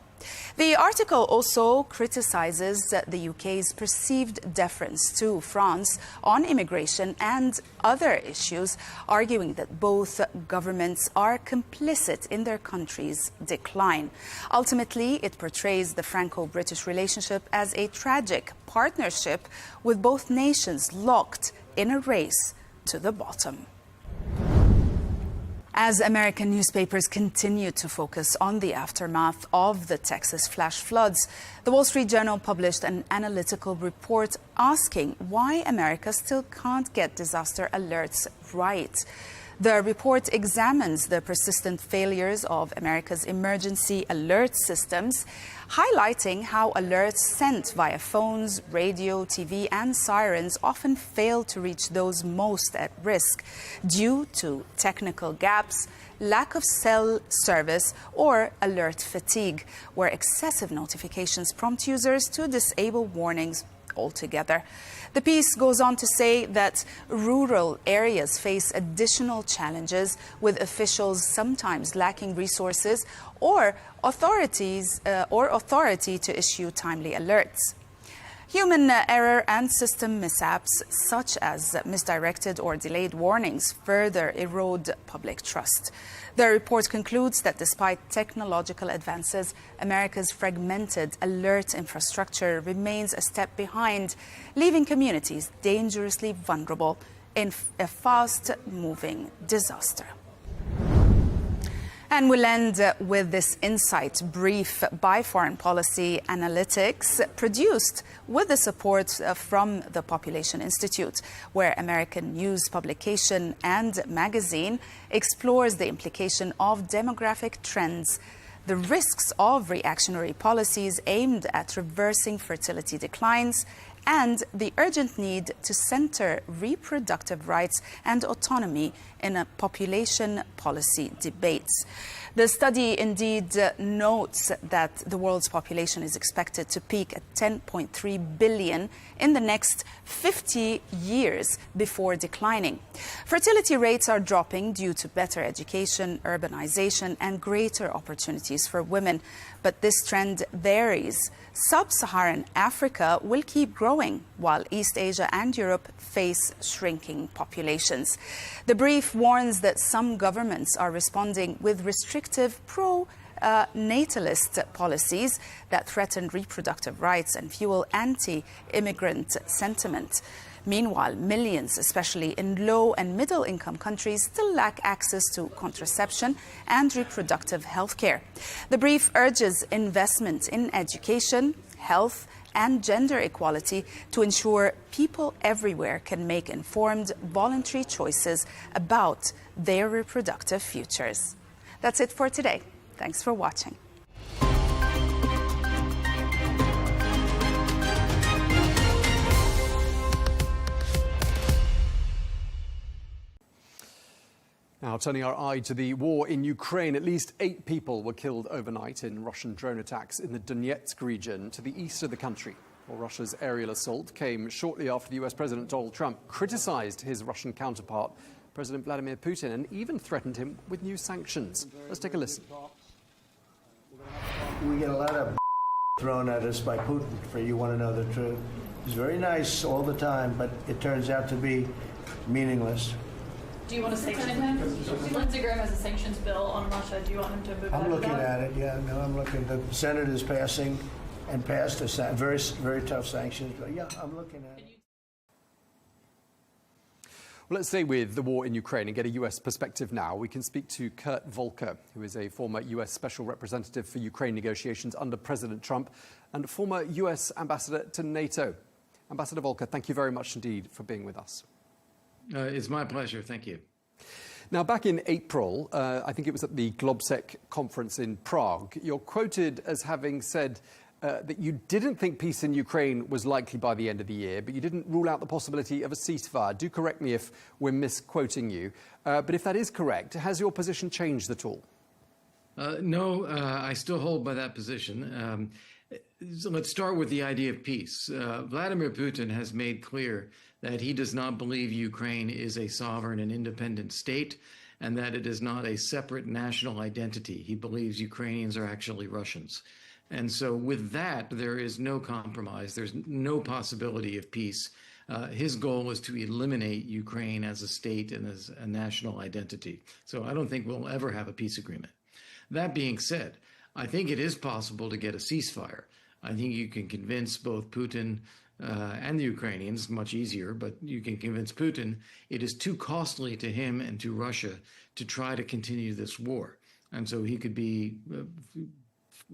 The article also criticizes the UK's perceived deference to France on immigration and other issues, arguing that both governments are complicit in their country's decline. Ultimately, it portrays the Franco-British relationship as a tragic partnership, with both nations locked in a race to the bottom. As American newspapers continue to focus on the aftermath of the Texas flash floods, the Wall Street Journal published an analytical report asking why America still can't get disaster alerts right. The report examines the persistent failures of America's emergency alert systems, highlighting how alerts sent via phones, radio, TV, and sirens often fail to reach those most at risk due to technical gaps, lack of cell service, or alert fatigue, where excessive notifications prompt users to disable warnings altogether. The piece goes on to say that rural areas face additional challenges, with officials sometimes lacking resources or authority to issue timely alerts. Human error and system mishaps, such as misdirected or delayed warnings, further erode public trust. The report concludes that despite technological advances, America's fragmented alert infrastructure remains a step behind, leaving communities dangerously vulnerable in a fast-moving disaster. And we'll end with this insight brief by Foreign Policy Analytics, produced with the support from the Population Institute, where American news publication and magazine explores the implication of demographic trends, the risks of reactionary policies aimed at reversing fertility declines, and the urgent need to center reproductive rights and autonomy in a population policy debates. The study indeed notes that the world's population is expected to peak at 10.3 billion in the next 50 years before declining. Fertility rates are dropping due to better education, urbanization, and greater opportunities for women. But this trend varies. Sub-Saharan Africa will keep growing, while East Asia and Europe face shrinking populations. The brief warns that some governments are responding with restrictive pro-natalist policies that threaten reproductive rights and fuel anti-immigrant sentiment. Meanwhile, millions, especially in low and middle income countries, still lack access to contraception and reproductive health care. The brief urges investment in education, health, and gender equality to ensure people everywhere can make informed, voluntary choices about their reproductive futures. That's it for today. Thanks for watching. Now, turning our eye to the war in Ukraine, at least 8 people were killed overnight in Russian drone attacks in the Donetsk region to the east of the country. Well, Russia's aerial assault came shortly after the US President Donald Trump criticized his Russian counterpart, President Vladimir Putin, and even threatened him with new sanctions. Let's take a listen. We get a lot of thrown at us by Putin, for you want to know the truth. He's very nice all the time, but it turns out to be meaningless. Do you want to sanction him? Lindsey Graham has a sanctions bill on Russia. Do you want him to move I'm looking at it, yeah. No, I'm looking. The Senate is passing and passed a very, very tough sanctions. But yeah, I'm looking at it. Well, let's stay with the war in Ukraine and get a US perspective now. We can speak to Kurt Volker, who is a former US Special Representative for Ukraine negotiations under President Trump and former US Ambassador to NATO. Ambassador Volker, thank you very much indeed for being with us. It's my pleasure. Thank you. Now, back in April, I think it was at the Globsec conference in Prague, you're quoted as having said that you didn't think peace in Ukraine was likely by the end of the year, but you didn't rule out the possibility of a ceasefire. Do correct me if we're misquoting you. But if that is correct, has your position changed at all? No, I still hold by that position. So let's start with the idea of peace. Vladimir Putin has made clear that he does not believe Ukraine is a sovereign and independent state, and that it is not a separate national identity. He believes Ukrainians are actually Russians. And so with that, there is no compromise. There's no possibility of peace. His goal is to eliminate Ukraine as a state and as a national identity. So I don't think we'll ever have a peace agreement. That being said, I think it is possible to get a ceasefire. I think you can convince both Putin and the Ukrainians, much easier, but you can convince Putin it is too costly to him and to Russia to try to continue this war. And so he could be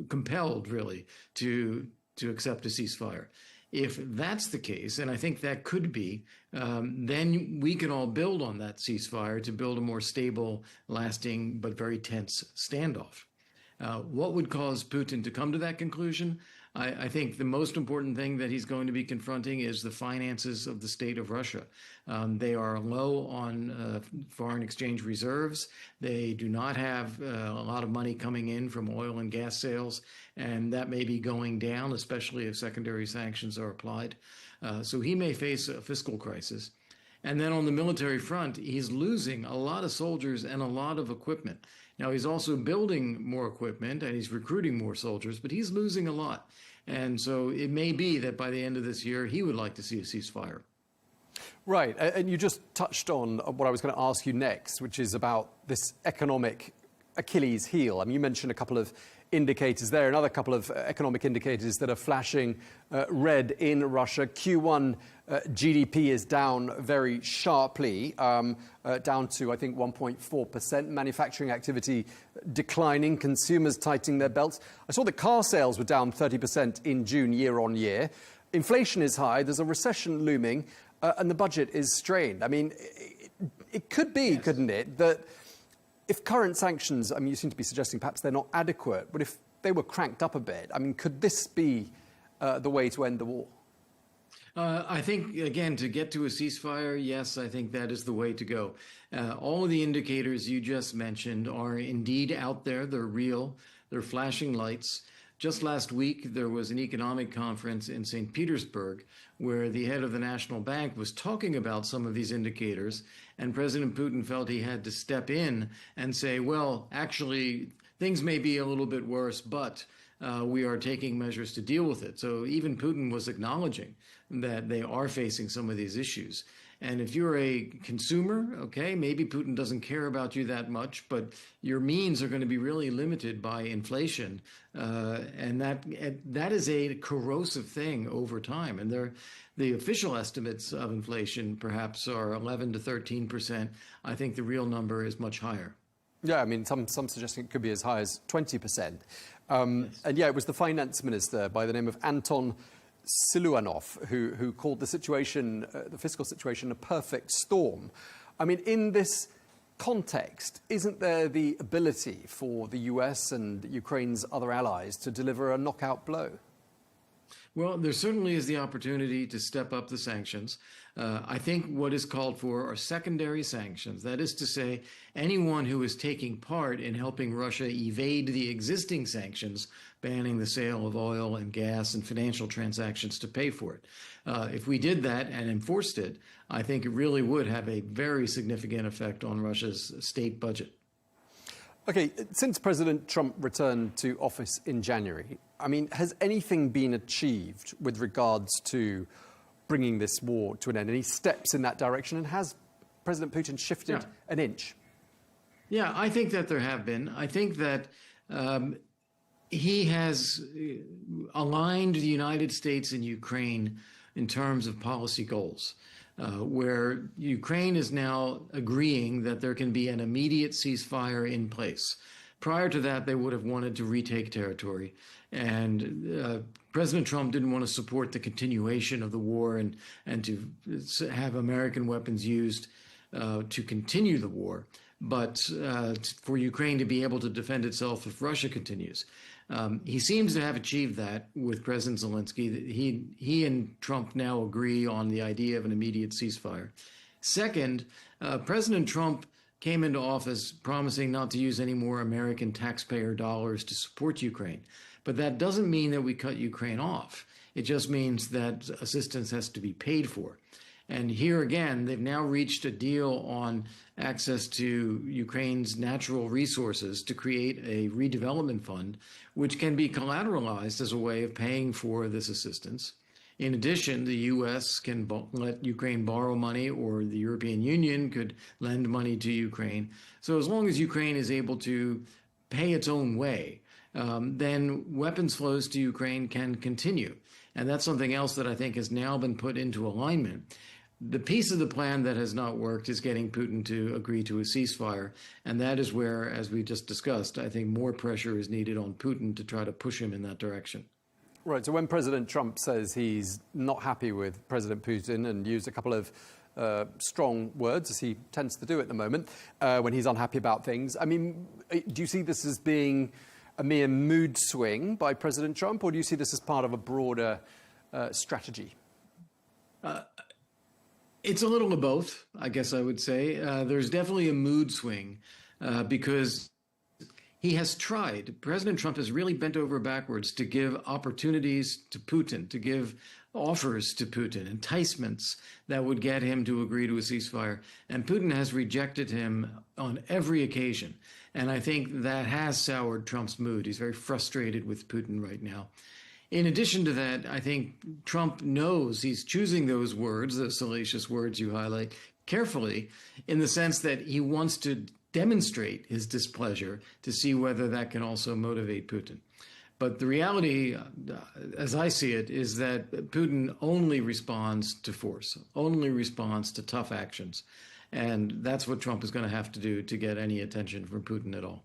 compelled, really, to accept a ceasefire. If that's the case, and I think that could be, then we can all build on that ceasefire to build a more stable, lasting, but very tense standoff. What would cause Putin to come to that conclusion? I think the most important thing that he's going to be confronting is the finances of the state of Russia. They are low on foreign exchange reserves. They do not have a lot of money coming in from oil and gas sales, and that may be going down, especially if secondary sanctions are applied. So he may face a fiscal crisis. And then on the military front, he's losing a lot of soldiers and a lot of equipment. Now, he's also building more equipment and he's recruiting more soldiers, but he's losing a lot. And so it may be that by the end of this year, he would like to see a ceasefire. Right. And you just touched on what I was going to ask you next, which is about this economic Achilles heel. I mean, you mentioned a couple of indicators there, another couple of economic indicators that are flashing red in Russia. Q1 GDP is down very sharply, down to, I think, 1.4%. Manufacturing activity declining, consumers tightening their belts. I saw that car sales were down 30% in June year on year. Inflation is high, there's a recession looming, and the budget is strained. I mean, it could be, yes, couldn't it, that if current sanctions, I mean, you seem to be suggesting perhaps they're not adequate, but if they were cranked up a bit, I mean, could this be the way to end the war? I think, again, to get to a ceasefire, yes, I think that is the way to go. All of the indicators you just mentioned are indeed out there. They're real. They're flashing lights. Just last week, there was an economic conference in St. Petersburg where the head of the National Bank was talking about some of these indicators, and President Putin felt he had to step in and say, well, actually, things may be a little bit worse, but we are taking measures to deal with it. So even Putin was acknowledging that they are facing some of these issues. And if you're a consumer, okay, maybe Putin doesn't care about you that much, but your means are going to be really limited by inflation. And that is a corrosive thing over time. And the official estimates of inflation perhaps are 11 to 13%. I think the real number is much higher. Yeah, I mean, some suggesting it could be as high as 20%. Yes. And yeah, it was the finance minister by the name of Anton Siluanov who called the situation, the fiscal situation, a perfect storm. I mean, in this context, isn't there the ability for the US and Ukraine's other allies to deliver a knockout blow? Well, there certainly is the opportunity to step up the sanctions. I think what is called for are secondary sanctions. That is to say, anyone who is taking part in helping Russia evade the existing sanctions, banning the sale of oil and gas and financial transactions to pay for it. If we did that and enforced it, I think it really would have a very significant effect on Russia's state budget. Okay, since President Trump returned to office in January, I mean, has anything been achieved with regards to bringing this war to an end? Any steps in that direction? And has President Putin shifted an inch? Yeah, I think that there have been. I think that he has aligned the United States and Ukraine in terms of policy goals, where Ukraine is now agreeing that there can be an immediate ceasefire in place. Prior to that, they would have wanted to retake territory. And President Trump didn't want to support the continuation of the war and to have American weapons used to continue the war, but for Ukraine to be able to defend itself if Russia continues. He seems to have achieved that with President Zelensky. He and Trump now agree on the idea of an immediate ceasefire. Second, President Trump came into office promising not to use any more American taxpayer dollars to support Ukraine. But that doesn't mean that we cut Ukraine off. It just means that assistance has to be paid for. And here again, they've now reached a deal on access to Ukraine's natural resources to create a redevelopment fund, which can be collateralized as a way of paying for this assistance. In addition, the U.S. can let Ukraine borrow money, or the European Union could lend money to Ukraine. So as long as Ukraine is able to pay its own way, then weapons flows to Ukraine can continue. And that's something else that I think has now been put into alignment. The piece of the plan that has not worked is getting Putin to agree to a ceasefire. And that is where, as we just discussed, I think more pressure is needed on Putin to try to push him in that direction. Right, so when President Trump says he's not happy with President Putin and used a couple of strong words, as he tends to do at the moment, when he's unhappy about things, I mean, do you see this as being a mere mood swing by President Trump, or do you see this as part of a broader strategy? It's a little of both, I guess I would say. There's definitely a mood swing because he has tried. President Trump has really bent over backwards to give opportunities to Putin, to give offers to Putin, enticements that would get him to agree to a ceasefire. And Putin has rejected him on every occasion. And I think that has soured Trump's mood. He's very frustrated with Putin right now. In addition to that, I think Trump knows he's choosing those words, those salacious words you highlight, carefully, in the sense that he wants to demonstrate his displeasure to see whether that can also motivate Putin. But the reality, as I see it, is that Putin only responds to force, only responds to tough actions. And that's what Trump is going to have to do to get any attention from Putin at all.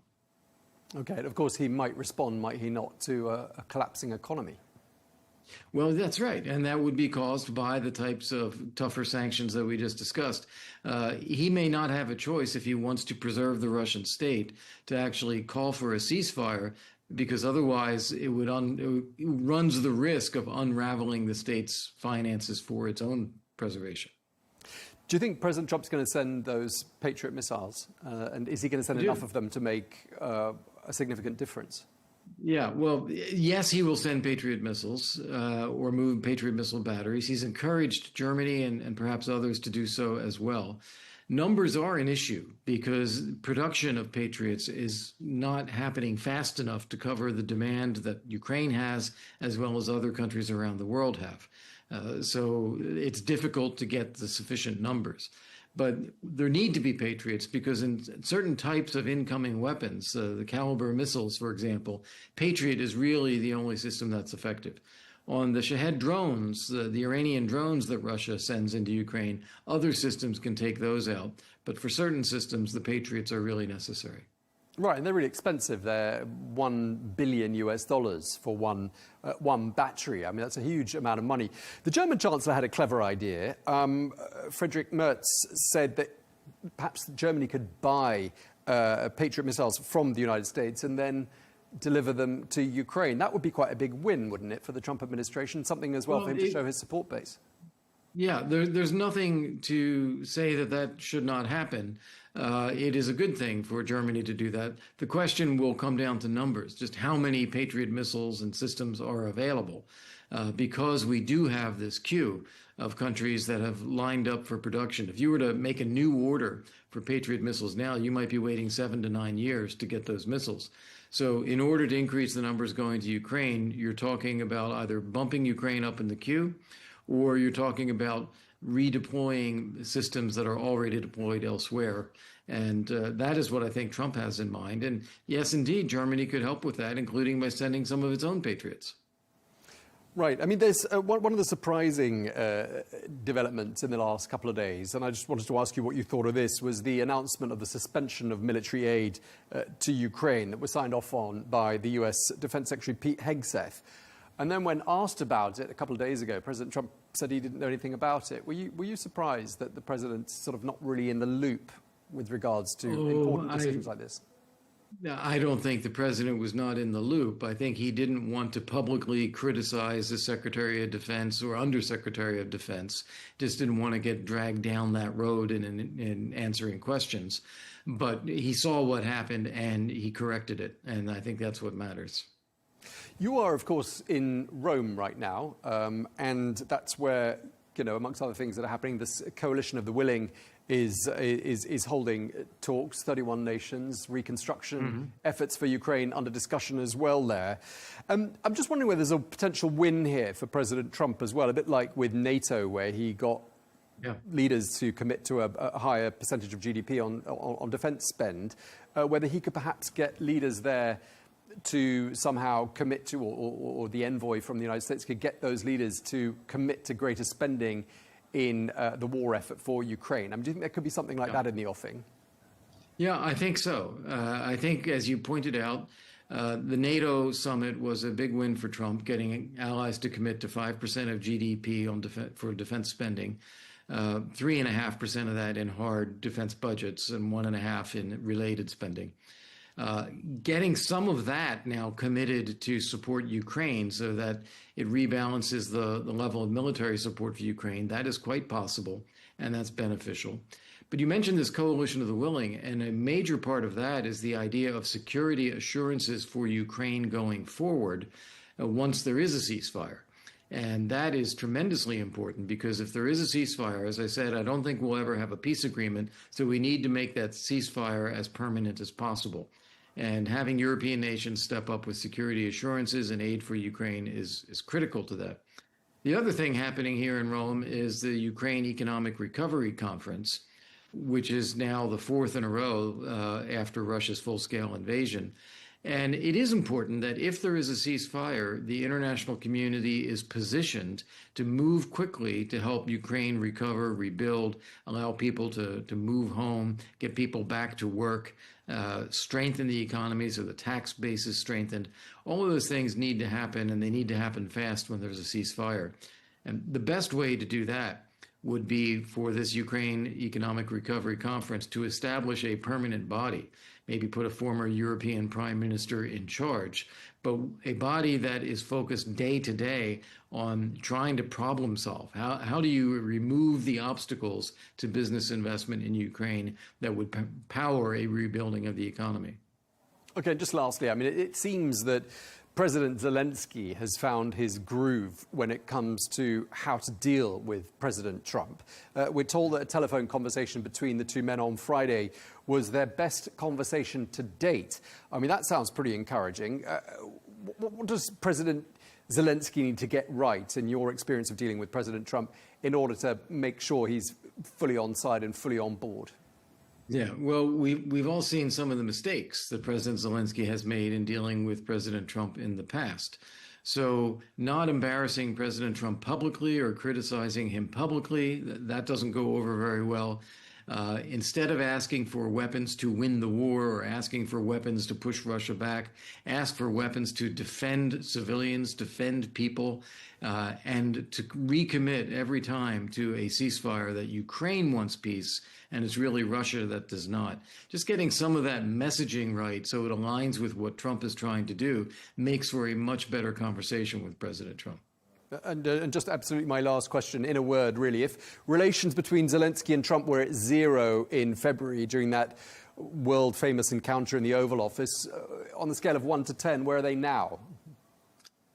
Okay, and of course he might respond, might he not, to a collapsing economy? Well, that's right. And that would be caused by the types of tougher sanctions that we just discussed. He may not have a choice if he wants to preserve the Russian state to actually call for a ceasefire, because otherwise it runs the risk of unraveling the state's finances for its own preservation. Do you think President Trump's going to send those Patriot missiles? And is he going to send enough of them to make a significant difference? Yeah, well, yes, he will send Patriot missiles or move Patriot missile batteries. He's encouraged Germany and perhaps others to do so as well. Numbers are an issue because production of Patriots is not happening fast enough to cover the demand that Ukraine has, as well as other countries around the world have. So it's difficult to get the sufficient numbers. But there need to be Patriots because in certain types of incoming weapons, the caliber missiles, for example, Patriot is really the only system that's effective. On the Shahed drones, the Iranian drones that Russia sends into Ukraine, other systems can take those out. But for certain systems, the Patriots are really necessary. Right, and they're really expensive. They're $1 billion for one battery. I mean, that's a huge amount of money. The German Chancellor had a clever idea. Friedrich Merz said that perhaps Germany could buy Patriot missiles from the United States and then deliver them to Ukraine. That would be quite a big win, wouldn't it, for the Trump administration? Something as well for him to show his support base. Yeah, there's nothing to say that should not happen. It is a good thing for Germany to do that. The question will come down to numbers, just how many Patriot missiles and systems are available. Because we do have this queue of countries that have lined up for production. If you were to make a new order for Patriot missiles now, you might be waiting 7 to 9 years to get those missiles. So in order to increase the numbers going to Ukraine, you're talking about either bumping Ukraine up in the queue, or you're talking about redeploying systems that are already deployed elsewhere. And that is what I think Trump has in mind. And yes, indeed, Germany could help with that, including by sending some of its own Patriots. Right. I mean, there's one of the surprising developments in the last couple of days, and I just wanted to ask you what you thought of this, was the announcement of the suspension of military aid to Ukraine that was signed off on by the US Defense Secretary Pete Hegseth. And then when asked about it a couple of days ago, President Trump said he didn't know anything about it. Were you surprised that the president's sort of not really in the loop with regards to important decisions like this? I don't think the president was not in the loop. I think he didn't want to publicly criticize the Secretary of Defense or Undersecretary of Defense. Just didn't want to get dragged down that road in answering questions. But he saw what happened and he corrected it. And I think that's what matters. You are, of course, in Rome right now, and that's where, you know, amongst other things that are happening, this coalition of the willing is holding talks, 31 nations, reconstruction efforts for Ukraine under discussion as well there. I'm just wondering whether there's a potential win here for President Trump as well, a bit like with NATO, where he got leaders to commit to a higher percentage of GDP on defence spend, whether he could perhaps get leaders there to somehow commit to, or the envoy from the United States could get those leaders to commit to greater spending in the war effort for Ukraine? I mean, do you think there could be something like that in the offing? Yeah, I think so. I think, as you pointed out, the NATO summit was a big win for Trump, getting allies to commit to 5% of GDP for defense spending, 3.5% of that in hard defense budgets, and 1.5% in related spending. Getting some of that now committed to support Ukraine so that it rebalances the level of military support for Ukraine, that is quite possible, and that's beneficial. But you mentioned this coalition of the willing, and a major part of that is the idea of security assurances for Ukraine going forward once there is a ceasefire. And that is tremendously important, because if there is a ceasefire, as I said, I don't think we'll ever have a peace agreement, so we need to make that ceasefire as permanent as possible. And having European nations step up with security assurances and aid for Ukraine is critical to that. The other thing happening here in Rome is the Ukraine Economic Recovery Conference, which is now the fourth in a row after Russia's full-scale invasion. And it is important that if there is a ceasefire, the international community is positioned to move quickly to help Ukraine recover, rebuild, allow people to move home, get people back to work, strengthen the economy so the tax base is strengthened. All of those things need to happen, and they need to happen fast when there's a ceasefire. And the best way to do that would be for this Ukraine Economic Recovery Conference to establish a permanent body, maybe put a former European prime minister in charge, but a body that is focused day to day on trying to problem solve. How do you remove the obstacles to business investment in Ukraine that would power a rebuilding of the economy? Okay, just lastly, I mean, it seems that President Zelensky has found his groove when it comes to how to deal with President Trump. We're told that a telephone conversation between the two men on Friday was their best conversation to date. I mean, that sounds pretty encouraging. What does President Zelensky need to get right, in your experience of dealing with President Trump, in order to make sure he's fully on side and fully on board? Yeah, well, we've all seen some of the mistakes that President Zelensky has made in dealing with President Trump in the past. So not embarrassing President Trump publicly or criticizing him publicly, that doesn't go over very well. Instead of asking for weapons to win the war or asking for weapons to push Russia back, ask for weapons to defend civilians, defend people, and to recommit every time to a ceasefire that Ukraine wants peace, and it's really Russia that does not. Just getting some of that messaging right so it aligns with what Trump is trying to do makes for a much better conversation with President Trump. And just absolutely my last question, in a word, really. If relations between Zelensky and Trump were at zero in February during that world-famous encounter in the Oval Office, on the scale of 1 to 10, where are they now?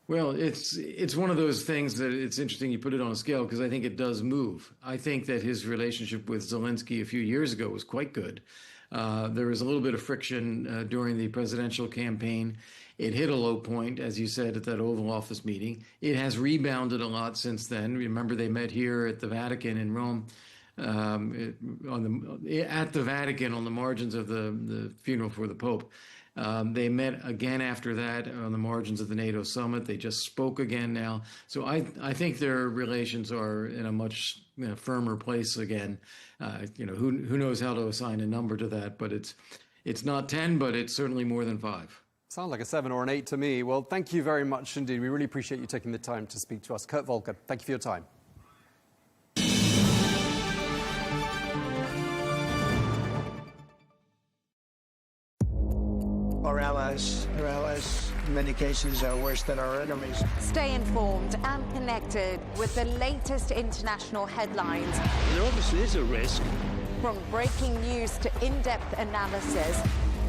Well, it's one of those things that it's interesting you put it on a scale, because I think it does move. I think that his relationship with Zelensky a few years ago was quite good. There was a little bit of friction during the presidential campaign. It hit a low point, as you said, at that Oval Office meeting. It has rebounded a lot since then. Remember, they met here at the Vatican in Rome, at the Vatican on the margins of the funeral for the Pope. They met again after that on the margins of the NATO summit. They just spoke again now. So I think their relations are in a much firmer place again. Who knows how to assign a number to that, but it's not 10, but it's certainly more than 5. Sounds like a 7 or an 8 to me. Well, thank you very much indeed. We really appreciate you taking the time to speak to us. Kurt Volker, thank you for your time. Our allies, in many cases, are worse than our enemies. Stay informed and connected with the latest international headlines. There obviously is a risk. From breaking news to in-depth analysis,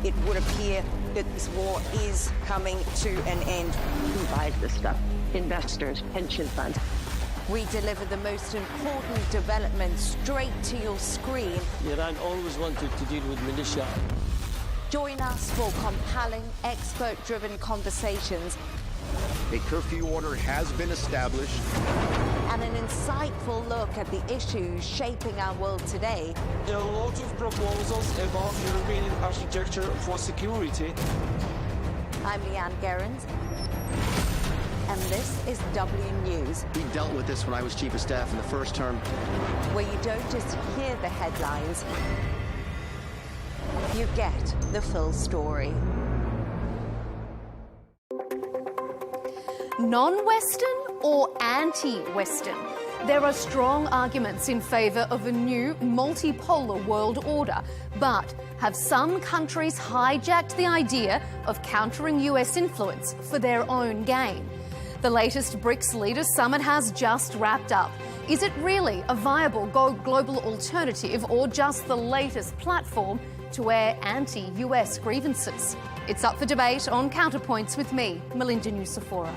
it would appear that this war is coming to an end. Who buys this stuff? Investors, pension funds. We deliver the most important developments straight to your screen. Iran always wanted to deal with militia. Join us for compelling, expert-driven conversations. A curfew order has been established. And an insightful look at the issues shaping our world today. There are a lot of proposals about European architecture for security. I'm Leigh Ann Gerrans, and this is W News. We dealt with this when I was Chief of Staff in the first term. Where you don't just hear the headlines, you get the full story. Non-Western or anti-Western? There are strong arguments in favour of a new multipolar world order, but have some countries hijacked the idea of countering US influence for their own gain? The latest BRICS Leaders Summit has just wrapped up. Is it really a viable global alternative or just the latest platform to air anti-US grievances? It's up for debate on Counterpoints with me, Melinda Nucifora.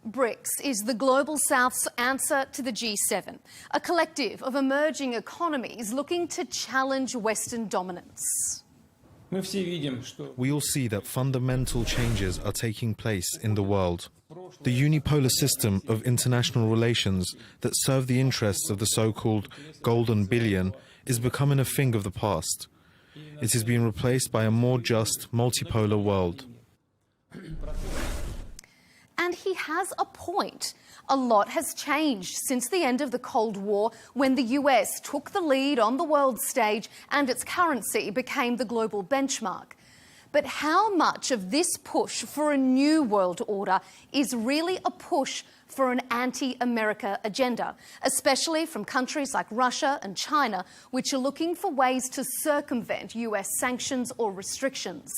BRICS is the Global South's answer to the G7, a collective of emerging economies looking to challenge Western dominance. We all see that fundamental changes are taking place in the world. The unipolar system of international relations that serve the interests of the so-called golden billion is becoming a thing of the past. It is being replaced by a more just, multipolar world. And he has a point. A lot has changed since the end of the Cold War, when the US took the lead on the world stage and its currency became the global benchmark. But how much of this push for a new world order is really a push for an anti-America agenda, especially from countries like Russia and China, which are looking for ways to circumvent US sanctions or restrictions?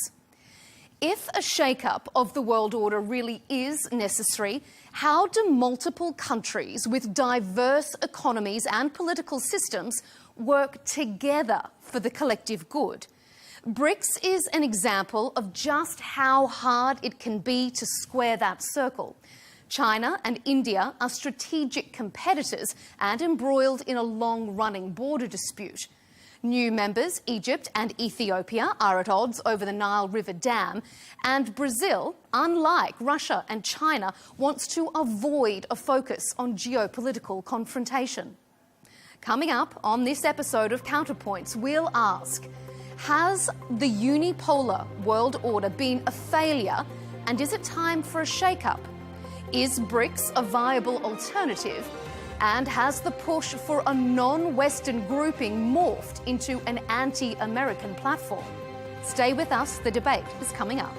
If a shake-up of the world order really is necessary, how do multiple countries with diverse economies and political systems work together for the collective good? BRICS is an example of just how hard it can be to square that circle. China and India are strategic competitors and embroiled in a long-running border dispute. New members, Egypt and Ethiopia, are at odds over the Nile River Dam, and Brazil, unlike Russia and China, wants to avoid a focus on geopolitical confrontation. Coming up on this episode of Counterpoints, we'll ask, has the unipolar world order been a failure, and is it time for a shake-up? Is BRICS a viable alternative? And has the push for a non-Western grouping morphed into an anti-American platform? Stay with us, the debate is coming up.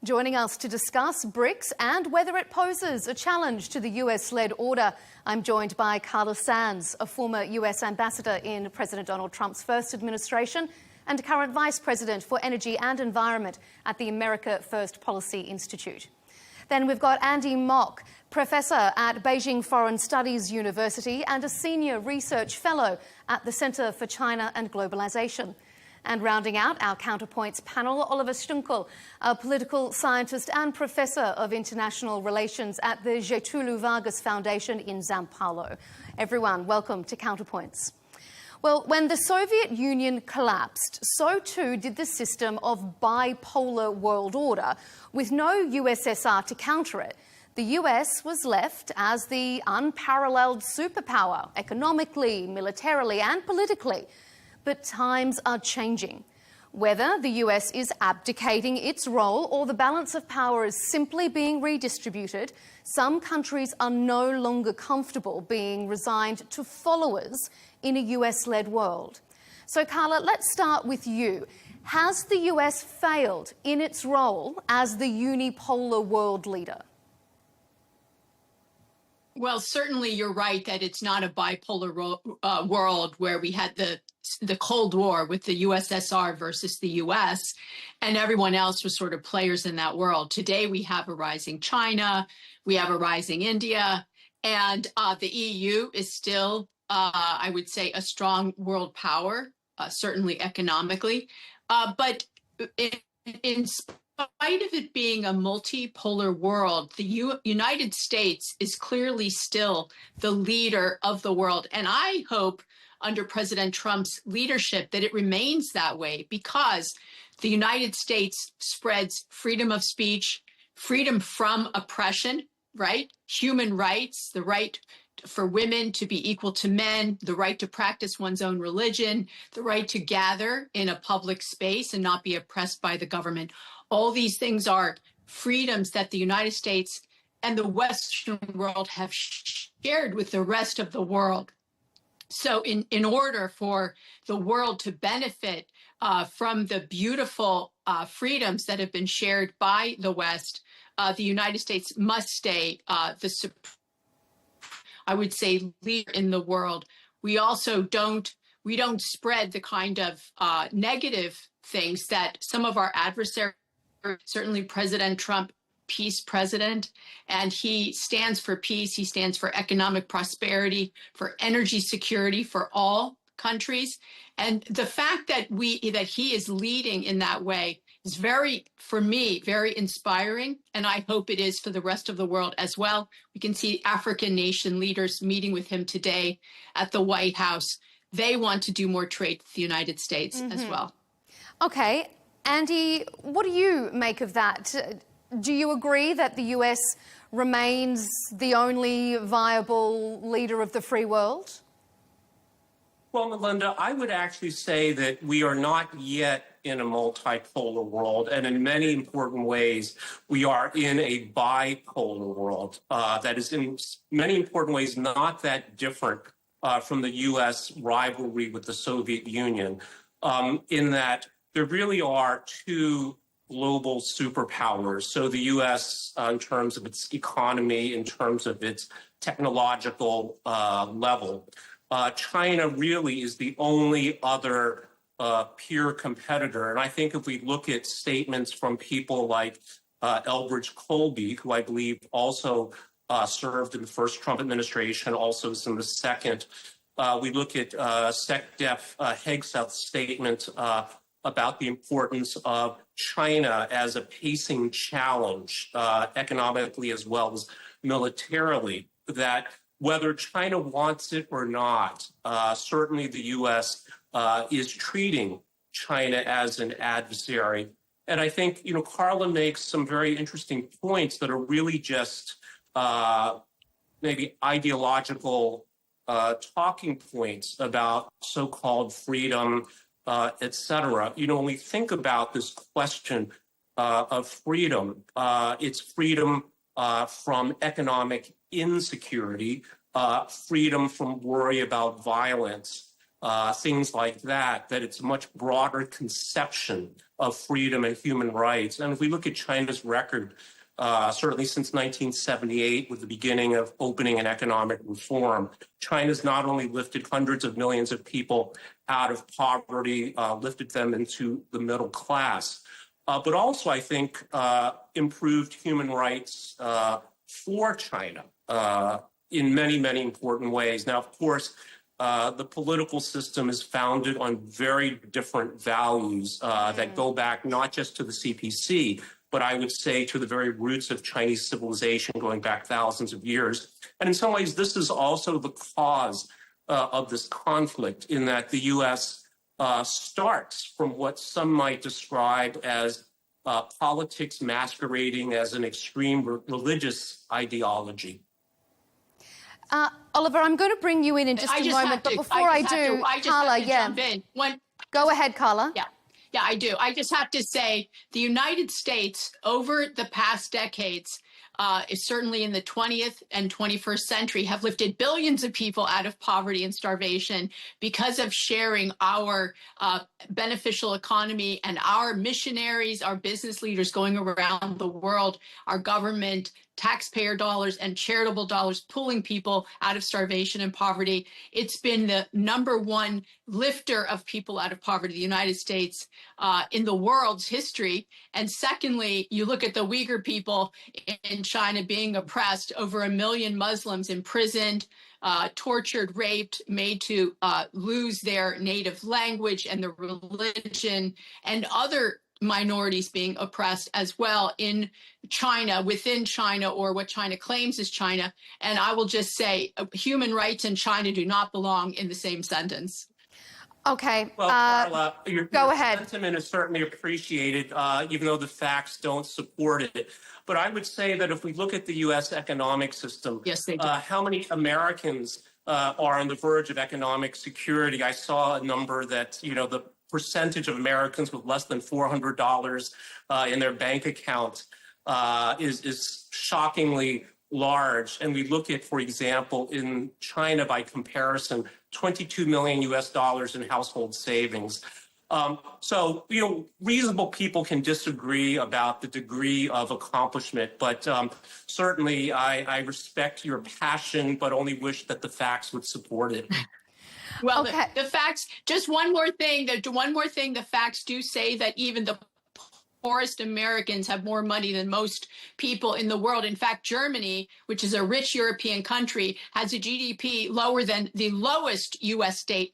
Joining us to discuss BRICS and whether it poses a challenge to the US-led order, I'm joined by Carla Sands, a former US ambassador in President Donald Trump's first administration and current Vice President for Energy and Environment at the America First Policy Institute. Then we've got Andy Mock, Professor at Beijing Foreign Studies University and a Senior Research Fellow at the Centre for China and Globalisation. And rounding out our Counterpoints panel, Oliver Stunkel, a political scientist and Professor of International Relations at the Getúlio Vargas Foundation in São Paulo. Everyone, welcome to Counterpoints. Well, when the Soviet Union collapsed, so too did the system of bipolar world order. With no USSR to counter it, the US was left as the unparalleled superpower, economically, militarily and politically. But times are changing. Whether the US is abdicating its role or the balance of power is simply being redistributed, some countries are no longer comfortable being resigned to followers in a US-led world. So, Carla, let's start with you. Has the US failed in its role as the unipolar world leader? Well, certainly you're right that it's not a bipolar world where we had the Cold War with the USSR versus the US, and everyone else was sort of players in that world. Today we have a rising China, we have a rising India, and the EU is still, I would say, a strong world power, certainly economically. But in spite of it being a multipolar world, the United States is clearly still the leader of the world. And I hope under President Trump's leadership that it remains that way, because the United States spreads freedom of speech, freedom from oppression, right? Human rights, the right for women to be equal to men, the right to practice one's own religion, the right to gather in a public space and not be oppressed by the government. All these things are freedoms that the United States and the Western world have shared with the rest of the world. So in order for the world to benefit from the beautiful freedoms that have been shared by the West, the United States must stay I would say, leader in the world. We also don't spread the kind of negative things that some of our adversaries, certainly President Trump, peace president, and he stands for peace. He stands for economic prosperity, for energy security for all countries. And the fact that he is leading in that way is for me, very inspiring. And I hope it is for the rest of the world as well. We can see African nation leaders meeting with him today at the White House. They want to do more trade with the United States as well. Okay. Andy, what do you make of that? Do you agree that the US remains the only viable leader of the free world? Well, Melinda, I would actually say that we are not yet in a multipolar world, and in many important ways, we are in a bipolar world that is in many important ways not that different from the U.S. rivalry with the Soviet Union, in that there really are two global superpowers. So the U.S., in terms of its economy, in terms of its technological level, China really is the only other peer competitor. And I think if we look at statements from people like Elbridge Colby, who I believe also served in the first Trump administration, also was in the second, we look at SecDef Hegseth's statement about the importance of China as a pacing challenge, economically as well as militarily, that whether China wants it or not, certainly the U.S. Is treating China as an adversary. And I think, Carla makes some very interesting points that are really just maybe ideological talking points about so-called freedom, et cetera. When we think about this question of freedom, it's freedom from economic insecurity, freedom from worry about violence, things like that it's a much broader conception of freedom and human rights. And if we look at China's record, certainly since 1978, with the beginning of opening and economic reform, China's not only lifted hundreds of millions of people out of poverty, lifted them into the middle class, but also, I think, improved human rights for China in many, many important ways. Now, of course, the political system is founded on very different values that go back not just to the CPC, but I would say to the very roots of Chinese civilization going back thousands of years. And in some ways, this is also the cause of this conflict, in that the U.S. Starts from what some might describe as politics masquerading as an extreme religious ideology. Oliver, I'm going to bring you in just a moment, but before I do, Carla, go ahead, Carla. Yeah, I do. I just have to say the United States over the past decades, certainly in the 20th and 21st century, have lifted billions of people out of poverty and starvation because of sharing our beneficial economy, and our missionaries, our business leaders going around the world, our government, taxpayer dollars and charitable dollars pulling people out of starvation and poverty. It's been the #1 lifter of people out of poverty, the United States, in the world's history. And secondly, you look at the Uyghur people in China being oppressed, over 1 million Muslims imprisoned, tortured, raped, made to lose their native language and their religion, and other minorities being oppressed as well in China, within China, or what China claims is China. And I will just say human rights and China do not belong in the same sentence. Okay. Well, Carla, your sentiment is certainly appreciated, even though the facts don't support it. But I would say that if we look at the U.S. economic system, yes, they do. How many Americans are on the verge of economic security? I saw a number that, the percentage of Americans with less than $400 in their bank account is shockingly large. And we look at, for example, in China, by comparison, $22 million in household savings. So, reasonable people can disagree about the degree of accomplishment, but certainly I respect your passion, but only wish that the facts would support it. Well, the facts, just one more thing, the facts do say that even the poorest Americans have more money than most people in the world. In fact, Germany, which is a rich European country, has a GDP lower than the lowest U.S. state.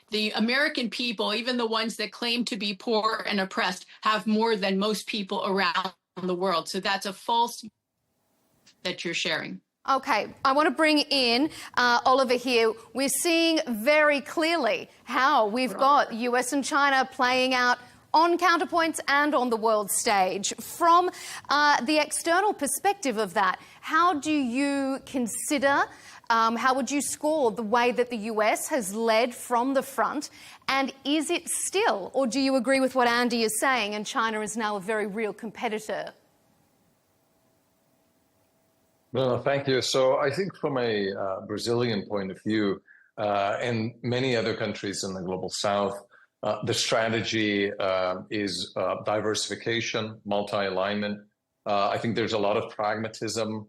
The American people, even the ones that claim to be poor and oppressed, have more than most people around the world. So that's a false that you're sharing. Okay, I want to bring in Oliver here. We're seeing very clearly how we've got US and China playing out on Counterpoints and on the world stage. From the external perspective of that, how do you consider, how would you score the way that the US has led from the front? And is it still, or do you agree with what Andy is saying, and China is now a very real competitor? No, thank you. So I think from a Brazilian point of view, and many other countries in the global south, the strategy is diversification, multi-alignment. I think there's a lot of pragmatism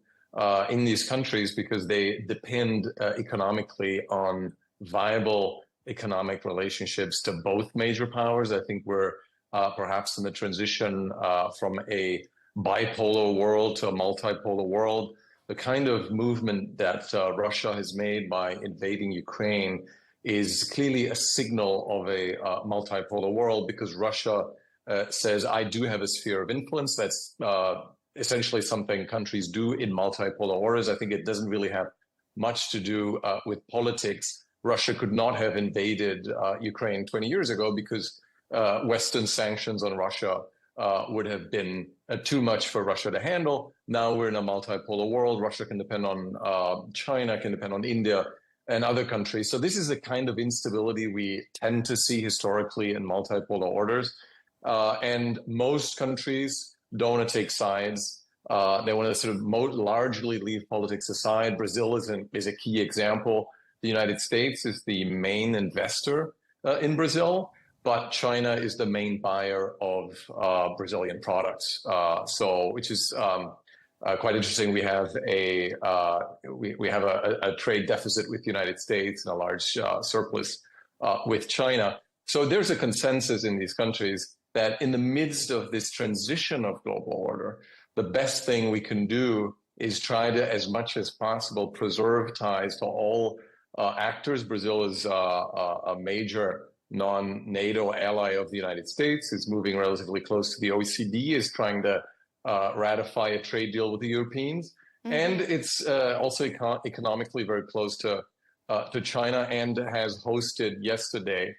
in these countries because they depend economically on viable economic relationships to both major powers. I think we're perhaps in the transition from a bipolar world to a multipolar world. The kind of movement that Russia has made by invading Ukraine is clearly a signal of a multipolar world, because Russia says, I do have a sphere of influence. That's essentially something countries do in multipolar orders. I think it doesn't really have much to do with politics. Russia could not have invaded Ukraine 20 years ago because Western sanctions on Russia would have been too much for Russia to handle. Now we're in a multipolar world. Russia can depend on China, can depend on India and other countries. So this is the kind of instability we tend to see historically in multipolar orders. And most countries don't want to take sides. They want to sort of largely leave politics aside. Brazil is a key example. The United States is the main investor in Brazil, but China is the main buyer of Brazilian products. Which is quite interesting. We have a trade deficit with the United States and a large surplus with China. So there's a consensus in these countries that in the midst of this transition of global order, the best thing we can do is try to, as much as possible, preserve ties to all actors. Brazil is a major non-NATO ally of the United States, is moving relatively close to the OECD, is trying to ratify a trade deal with the Europeans. Mm-hmm. And it's also economically very close to China, and has hosted yesterday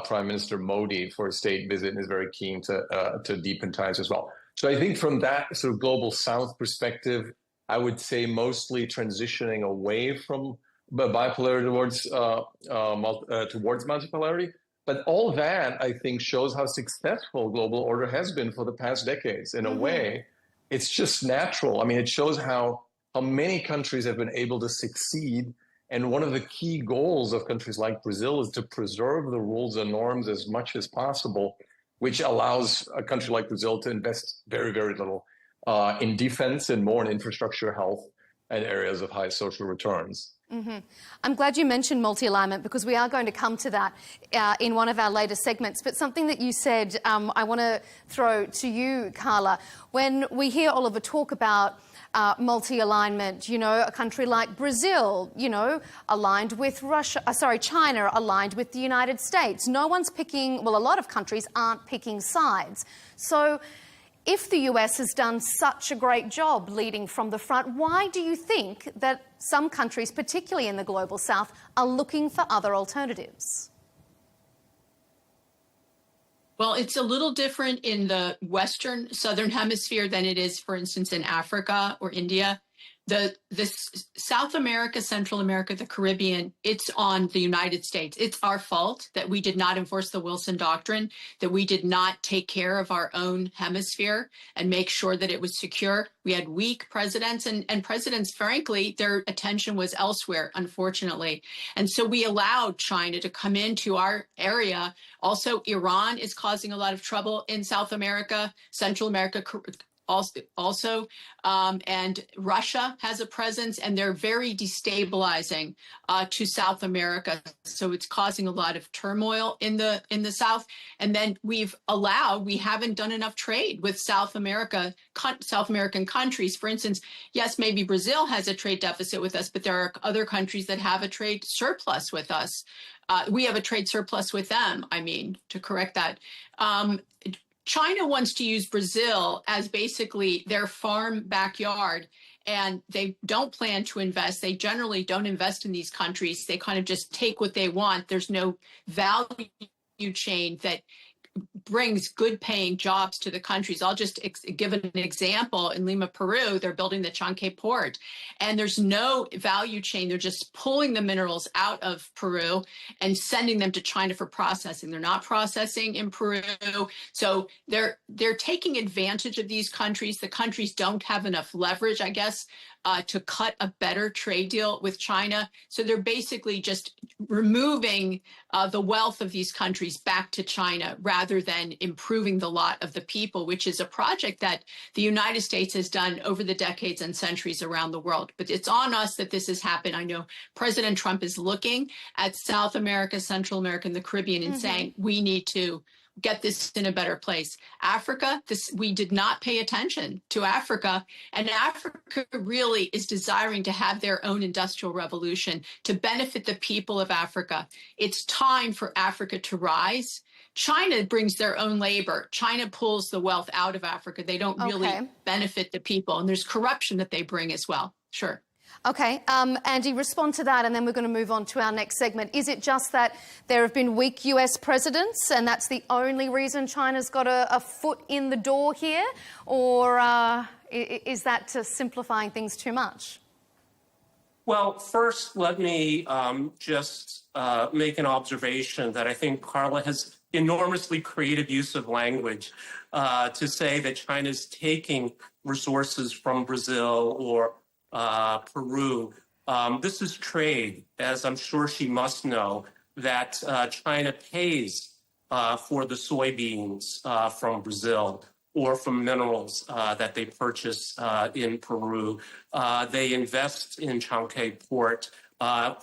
Prime Minister Modi for a state visit, and is very keen to deepen ties as well. So I think from that sort of global South perspective, I would say mostly transitioning away from bipolarity towards multipolarity. But all that, I think, shows how successful global order has been for the past decades. In a way, it's just natural. I mean, it shows how many countries have been able to succeed. And one of the key goals of countries like Brazil is to preserve the rules and norms as much as possible, which allows a country like Brazil to invest very, very little in defense and more in infrastructure, health, and areas of high social returns. Mm-hmm. I'm glad you mentioned multi-alignment, because we are going to come to that in one of our later segments. But something that you said, I want to throw to you, Carla. When we hear Oliver talk about multi-alignment. You know, a country like Brazil, you know, aligned with China, aligned with the United States. No one's picking, well, a lot of countries aren't picking sides. So if the US has done such a great job leading from the front, why do you think that some countries, particularly in the global south, are looking for other alternatives? Well, it's a little different in the Western Southern Hemisphere than it is, for instance, in Africa or India. The South America, Central America, the Caribbean, it's on the United States. It's our fault that we did not enforce the Wilson Doctrine, that we did not take care of our own hemisphere and make sure that it was secure. We had weak presidents, and presidents, frankly, their attention was elsewhere, unfortunately. And so we allowed China to come into our area. Also, Iran is causing a lot of trouble in South America, Central America, also, and Russia has a presence, and they're very destabilizing to South America. So it's causing a lot of turmoil in the South. And then we haven't done enough trade with South American countries. For instance, yes, maybe Brazil has a trade deficit with us, but there are other countries that have a trade surplus with us. We have a trade surplus with them, to correct that. China wants to use Brazil as basically their farm backyard, and they don't plan to invest. They generally don't invest in these countries. They kind of just take what they want. There's no value chain that brings good paying jobs to the countries. I'll just give an example. In Lima, Peru, they're building the Chanque port, and there's no value chain. They're just pulling the minerals out of Peru and sending them to China for processing. They're not processing in Peru. So they're taking advantage of these countries. The countries don't have enough leverage, I guess, to cut a better trade deal with China. So they're basically just removing the wealth of these countries back to China rather than improving the lot of the people, which is a project that the United States has done over the decades and centuries around the world. But it's on us that this has happened. I know President Trump is looking at South America, Central America, and the Caribbean and saying, we need to get this in a better place. Africa, we did not pay attention to Africa, and Africa really is desiring to have their own industrial revolution to benefit the people of Africa. It's time for Africa to rise. China brings their own labor. China pulls the wealth out of Africa. They don't really benefit the people, and there's corruption that they bring as well. Sure. Okay, Andy, respond to that, and then we're going to move on to our next segment. Is it just that there have been weak US presidents, and that's the only reason China's got a foot in the door here? Or is that simplifying things too much? Well, first, let me just make an observation that I think Carla has enormously creative use of language to say that China's taking resources from Brazil or Peru. This is trade, as I'm sure she must know, that China pays for the soybeans from Brazil or from minerals that they purchase in Peru. They invest in Chanque port,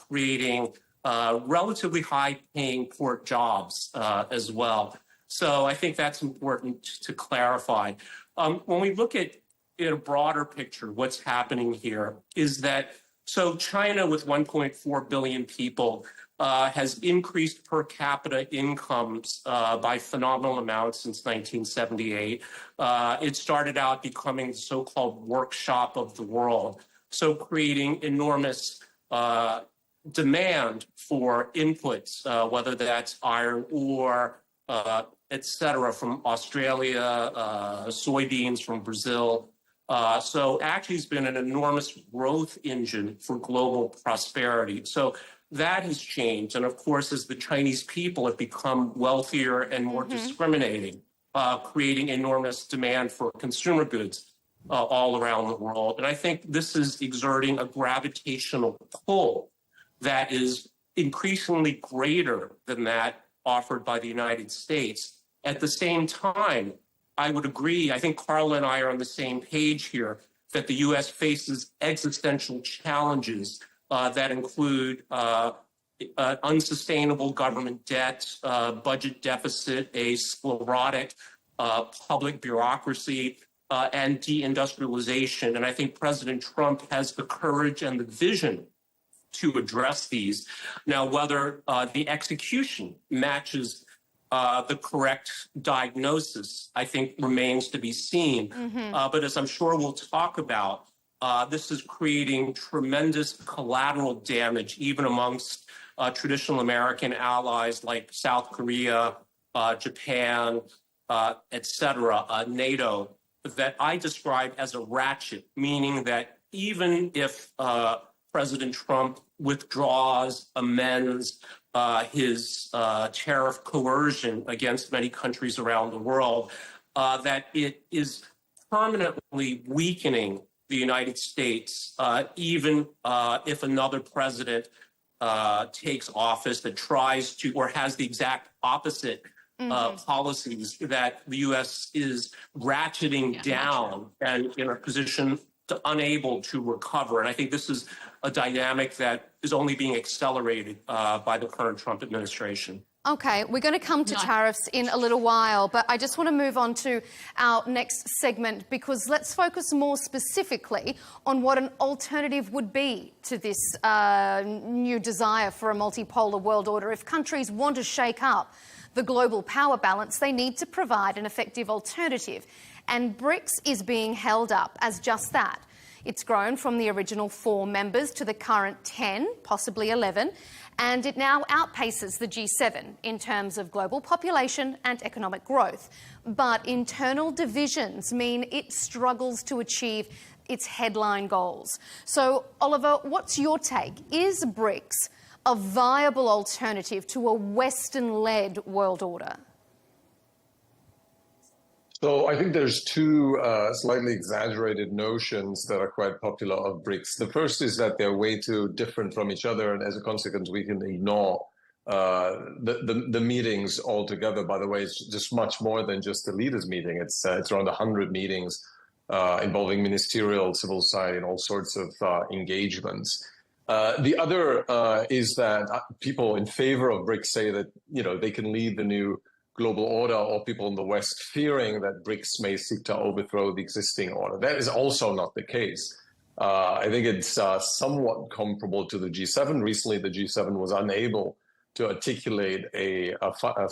creating relatively high-paying port jobs as well. So I think that's important to clarify. When we look at in a broader picture, what's happening here is that, so China with 1.4 billion people has increased per capita incomes by phenomenal amounts since 1978. It started out becoming the so-called workshop of the world, so creating enormous demand for inputs, whether that's iron ore, et cetera, from Australia, soybeans from Brazil. So actually it's been an enormous growth engine for global prosperity. So that has changed. And of course, as the Chinese people have become wealthier and more discriminating, creating enormous demand for consumer goods all around the world. And I think this is exerting a gravitational pull that is increasingly greater than that offered by the United States. At the same time, I would agree, I think Carla and I are on the same page here, that the U.S. faces existential challenges that include unsustainable government debt, budget deficit, a sclerotic public bureaucracy, and deindustrialization. And I think President Trump has the courage and the vision to address these. Now, whether the execution matches the correct diagnosis, I think remains to be seen. But as I'm sure we'll talk about, this is creating tremendous collateral damage, even amongst traditional American allies like South Korea, Japan, et cetera, NATO, that I describe as a ratchet, meaning that even if President Trump withdraws, amends his tariff coercion against many countries around the world, that it is permanently weakening the United States, even if another president takes office that tries to or has the exact opposite policies, that the U.S. is ratcheting down and in a position to unable to recover. And I think this is a dynamic that is only being accelerated by the current Trump administration. Okay, we're going to come to tariffs in a little while, but I just want to move on to our next segment, because let's focus more specifically on what an alternative would be to this new desire for a multipolar world order. If countries want to shake up the global power balance, they need to provide an effective alternative. And BRICS is being held up as just that. It's grown from the original 4 members to the current 10, possibly 11, and it now outpaces the G7 in terms of global population and economic growth. But internal divisions mean it struggles to achieve its headline goals. So, Oliver, what's your take? Is BRICS a viable alternative to a Western-led world order? So I think there's 2 slightly exaggerated notions that are quite popular of BRICS. The first is that they're way too different from each other, and as a consequence, we can ignore the meetings altogether. By the way, it's just much more than just a leaders meeting. It's around 100 meetings involving ministerial, civil society, and all sorts of engagements. The other is that people in favor of BRICS say that, you know, they can lead the new global order, or people in the West fearing that BRICS may seek to overthrow the existing order. That is also not the case. I think it's somewhat comparable to the G7. Recently, the G7 was unable to articulate a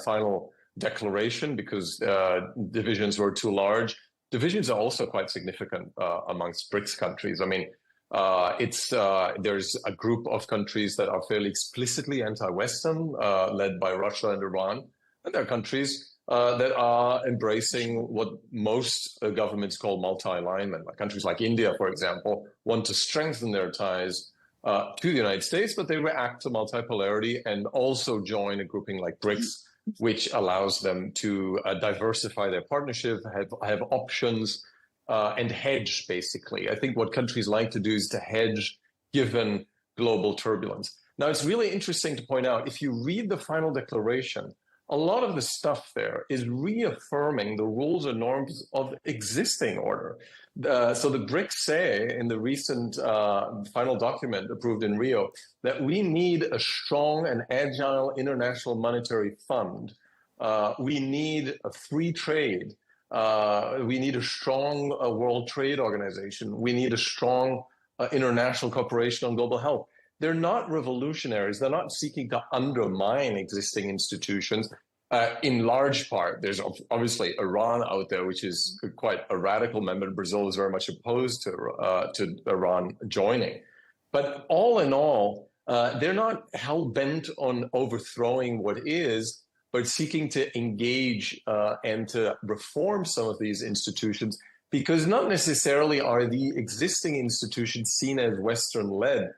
final declaration because divisions were too large. Divisions are also quite significant amongst BRICS countries. I mean, there's a group of countries that are fairly explicitly anti-Western, led by Russia and Iran. And there are countries that are embracing what most governments call multi-alignment. Like countries like India, for example, want to strengthen their ties to the United States, but they react to multipolarity and also join a grouping like BRICS, which allows them to diversify their partnership, have options, and hedge, basically. I think what countries like to do is to hedge given global turbulence. Now, it's really interesting to point out, if you read the final declaration, a lot of the stuff there is reaffirming the rules and norms of existing order. So the BRICS say in the recent final document approved in Rio that we need a strong and agile international monetary fund. We need a free trade. We need a strong World Trade Organization. We need a strong international cooperation on global health. They're not revolutionaries. They're not seeking to undermine existing institutions. In large part, there's obviously Iran out there, which is quite a radical member. Brazil is very much opposed to Iran joining. But all in all, they're not hell-bent on overthrowing what is, but seeking to engage and to reform some of these institutions, because not necessarily are the existing institutions seen as Western-led.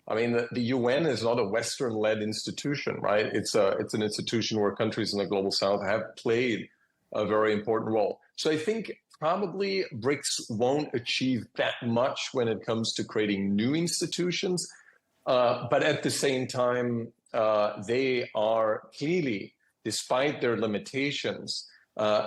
I mean, the UN is not a Western-led institution, right? It's an institution where countries in the global South have played a very important role. So I think probably BRICS won't achieve that much when it comes to creating new institutions, but at the same time, they are clearly, despite their limitations,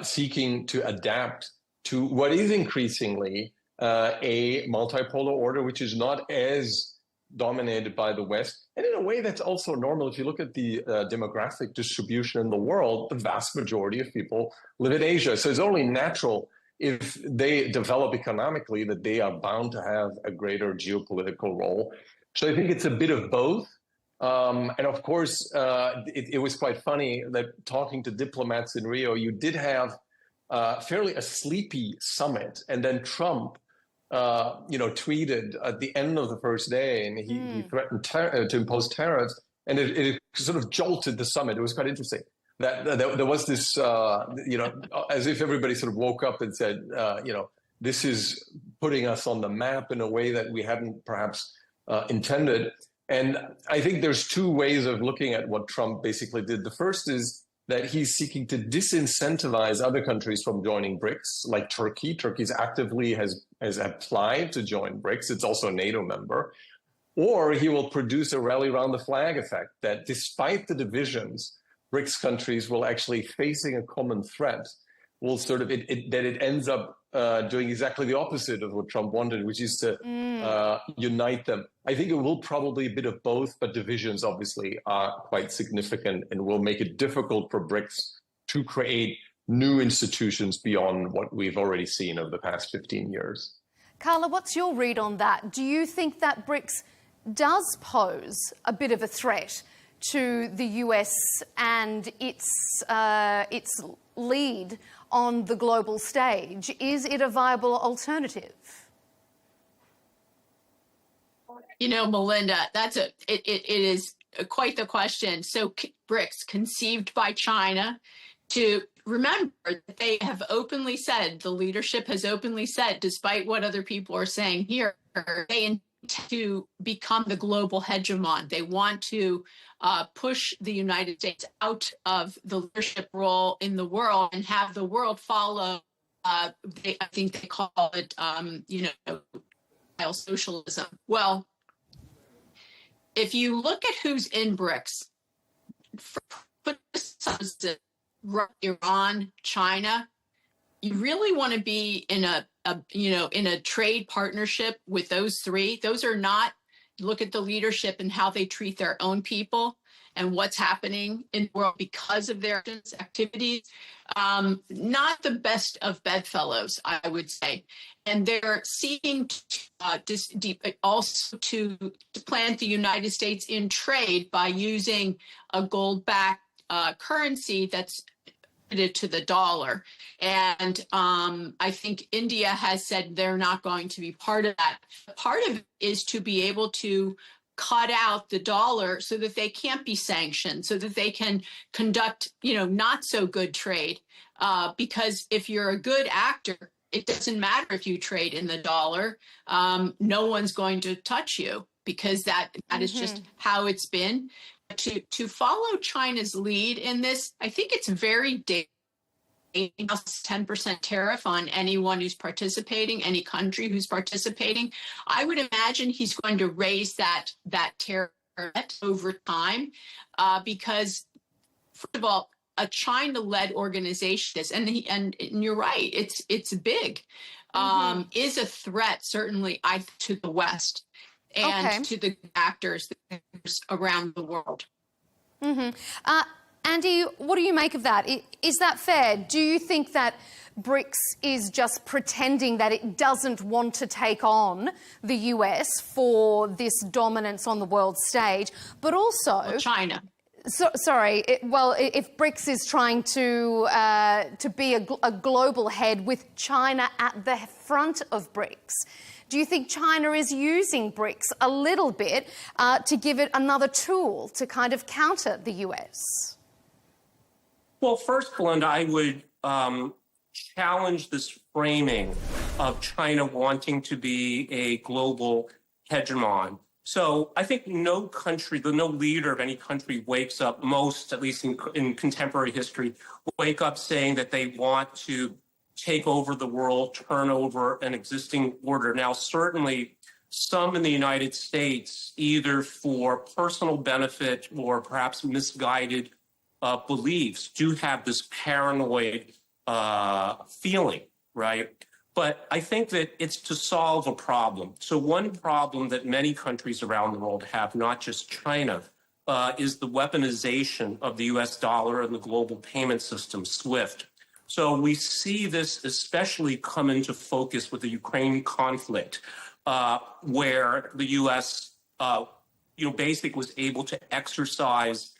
seeking to adapt to what is increasingly a multipolar order, which is not as dominated by the West, and in a way that's also normal. If you look at the demographic distribution in the world, the vast majority of people live in Asia. So it's only natural if they develop economically, that they are bound to have a greater geopolitical role. So I think it's a bit of both. And of course, it was quite funny that talking to diplomats in Rio, you did have fairly a sleepy summit, and then Trump, tweeted at the end of the first day, and he threatened to impose tariffs, and it sort of jolted the summit. It was quite interesting that there was this, as if everybody sort of woke up and said, this is putting us on the map in a way that we hadn't perhaps intended. And I think there's two ways of looking at what Trump basically did. The first is that he's seeking to disincentivize other countries from joining BRICS, like Turkey. Turkey's actively has applied to join BRICS. It's also a NATO member. Or he will produce a rally around the flag effect, that despite the divisions, BRICS countries will actually facing a common threat, will sort of, that it ends up doing exactly the opposite of what Trump wanted, which is to unite them. I think it will probably a bit of both, but divisions obviously are quite significant and will make it difficult for BRICS to create new institutions beyond what we've already seen over the past 15 years. Carla, what's your read on that? Do you think that BRICS does pose a bit of a threat to the US and its lead on the global stage? Is it a viable alternative? Melinda, it is quite the question. So BRICS, conceived by China, to remember that they have openly said, the leadership has openly said, despite what other people are saying here, they intend to become the global hegemon. They want to push the United States out of the leadership role in the world and have the world follow. I think they call it, socialism. Well, if you look at who's in BRICS, Iran, China, you really want to be in a trade partnership with those three. Those are not, look at the leadership and how they treat their own people and what's happening in the world because of their activities. Not the best of bedfellows, I would say. And they're seeking also to plant the United States in trade by using a gold-backed currency that's to the dollar. And I think India has said they're not going to be part of that. Part of it is to be able to cut out the dollar so that they can't be sanctioned, so that they can conduct, not so good trade. Because if you're a good actor, it doesn't matter if you trade in the dollar. No one's going to touch you because that is just how it's been. To follow China's lead in this, I think it's very dangerous. 10% tariff on anyone who's participating, any country who's participating. I would imagine he's going to raise that tariff over time because, first of all, a China-led organization is, and you're right, it's big, is a threat certainly to the West and to the actors around the world. Andy, what do you make of that? Is that fair? Do you think that BRICS is just pretending that it doesn't want to take on the US for this dominance on the world stage, but also China? If BRICS is trying to be a global head with China at the front of BRICS, do you think China is using BRICS a little bit to give it another tool to kind of counter the US? Well, first, Melinda, I would challenge this framing of China wanting to be a global hegemon. So I think no leader of any country wakes up, at least in contemporary history, wake up saying that they want to take over the world, turn over an existing order. Now, certainly some in the United States, either for personal benefit or perhaps misguided beliefs, do have this paranoid feeling, right? But I think that it's to solve a problem. So one problem that many countries around the world have, not just China, is the weaponization of the US dollar and the global payment system, SWIFT. So we see this especially come into focus with the Ukraine conflict, where the U.S. Basically was able to exercise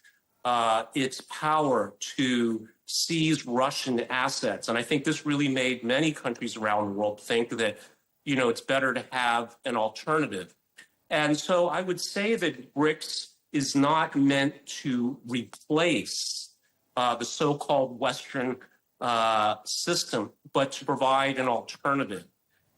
its power to seize Russian assets. And I think this really made many countries around the world think that, it's better to have an alternative. And so I would say that BRICS is not meant to replace the so-called Western system, but to provide an alternative.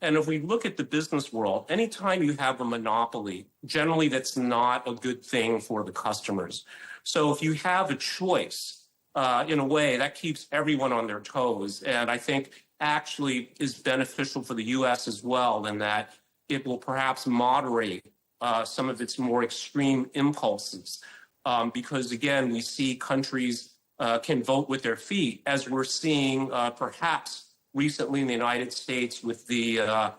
And if we look at the business world, anytime you have a monopoly, generally that's not a good thing for the customers. So if you have a choice, in a way, that keeps everyone on their toes. And I think actually is beneficial for the U.S. as well, in that it will perhaps moderate some of its more extreme impulses. Because again, we see countries can vote with their feet, as we're seeing perhaps recently in the United States with the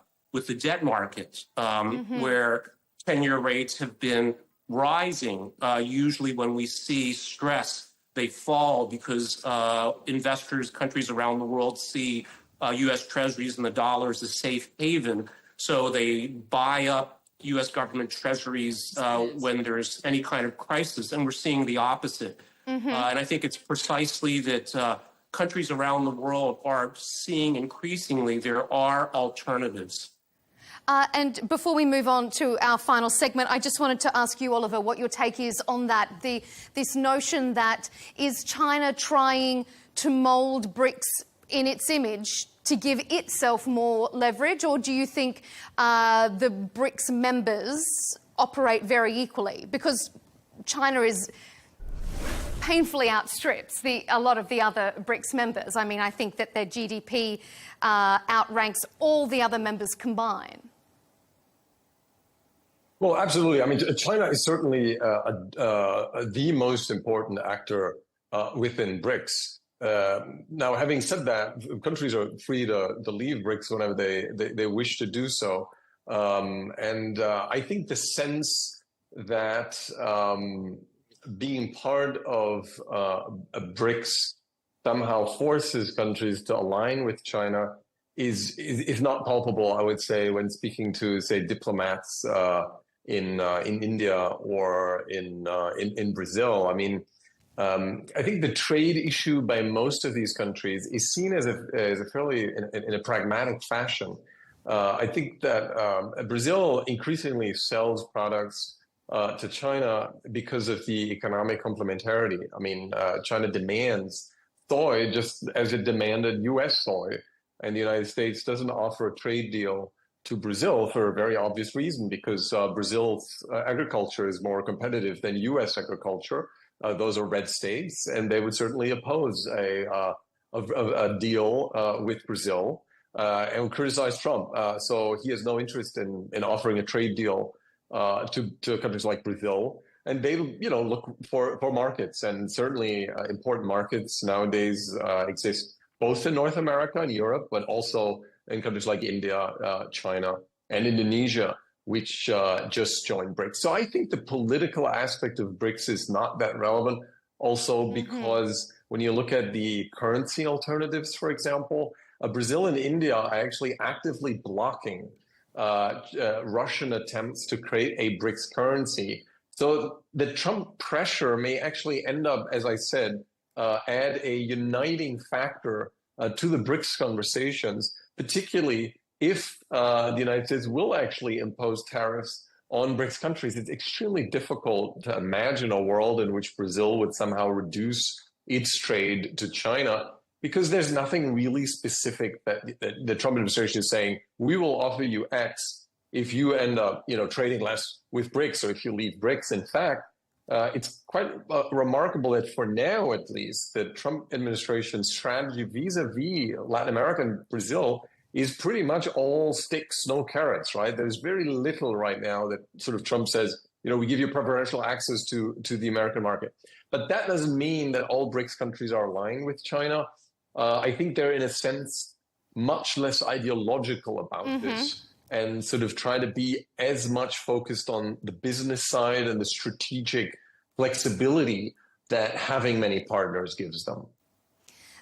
debt market, where 10-year rates have been rising. Usually when we see stress, they fall because investors, countries around the world see U.S. treasuries and the dollar as a safe haven. So they buy up U.S. government treasuries when there's any kind of crisis. And we're seeing the opposite. And I think it's precisely that countries around the world are seeing increasingly there are alternatives. And before we move on to our final segment, I just wanted to ask you, Oliver, what your take is on that, this notion that is China trying to mould BRICS in its image to give itself more leverage, or do you think the BRICS members operate very equally? Because China is painfully outstrips a lot of the other BRICS members. I mean, I think that their GDP outranks all the other members combined. Well, absolutely. I mean, China is certainly the most important actor within BRICS. Now, having said that, countries are free to leave BRICS whenever they wish to do so. And I think the sense that being part of BRICS somehow forces countries to align with China is not palpable, I would say, when speaking to, say, diplomats in India or in Brazil. I mean, I think the trade issue by most of these countries is seen as a fairly in a pragmatic fashion. I think that Brazil increasingly sells products to China because of the economic complementarity. I mean, China demands soy just as it demanded U.S. soy, and the United States doesn't offer a trade deal to Brazil for a very obvious reason, because Brazil's agriculture is more competitive than U.S. agriculture. Those are red states, and they would certainly oppose a deal with Brazil and would criticize Trump. So he has no interest in offering a trade deal to countries like Brazil, and they look for markets, and certainly important markets nowadays exist both in North America and Europe, but also in countries like India, China, and Indonesia, which just joined BRICS. So I think the political aspect of BRICS is not that relevant. Also, because when you look at the currency alternatives, for example, Brazil and India are actually actively blocking Russian attempts to create a BRICS currency. So the Trump pressure may actually end up, as I said, add a uniting factor to the BRICS conversations, particularly if the United States will actually impose tariffs on BRICS countries. It's extremely difficult to imagine a world in which Brazil would somehow reduce its trade to China, because there's nothing really specific that the Trump administration is saying, we will offer you X if you end up trading less with BRICS, or if you leave BRICS. In fact, it's quite remarkable that for now, at least, the Trump administration's strategy vis-a-vis Latin America and Brazil is pretty much all sticks, no carrots, right? There's very little right now that sort of Trump says, we give you preferential access to the American market. But that doesn't mean that all BRICS countries are aligned with China. I think they're, in a sense, much less ideological about this, and sort of try to be as much focused on the business side and the strategic flexibility that having many partners gives them.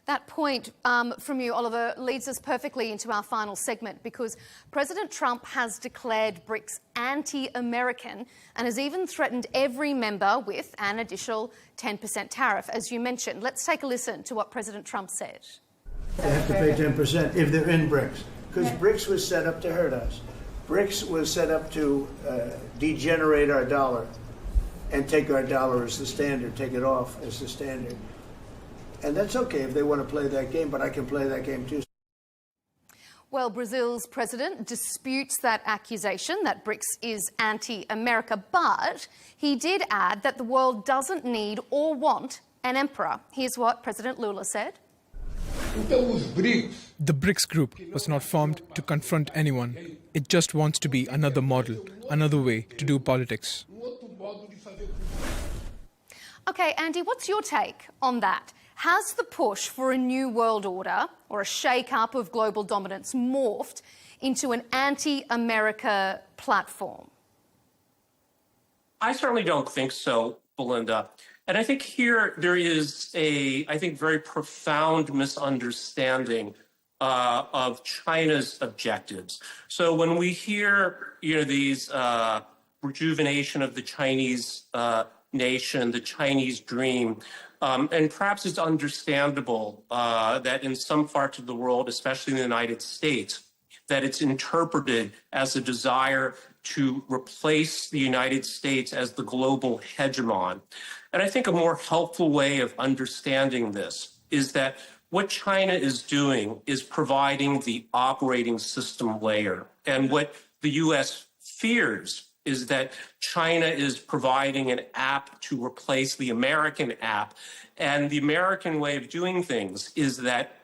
That point from you, Oliver, leads us perfectly into our final segment, because President Trump has declared BRICS anti-American and has even threatened every member with an additional 10% tariff, as you mentioned. Let's take a listen to what President Trump said. They have to pay 10% if they're in BRICS, because BRICS was set up to hurt us. BRICS was set up to degenerate our dollar and take our dollar as the standard, take it off as the standard. And that's okay if they want to play that game, but I can play that game too. Well, Brazil's president disputes that accusation that BRICS is anti-America, but he did add that the world doesn't need or want an emperor. Here's what President Lula said. The BRICS group was not formed to confront anyone. It just wants to be another model, another way to do politics. Okay, Andy, what's your take on that? Has the push for a new world order or a shake-up of global dominance morphed into an anti-America platform? I certainly don't think so, Belinda. And I think here there is a, very profound misunderstanding of China's objectives. So when we hear, these rejuvenation of the Chinese nation, the Chinese dream, and perhaps it's understandable that in some parts of the world, especially in the United States, that it's interpreted as a desire to replace the United States as the global hegemon. And I think a more helpful way of understanding this is that what China is doing is providing the operating system layer. And what the U.S. fears is that China is providing an app to replace the American app. And the American way of doing things is that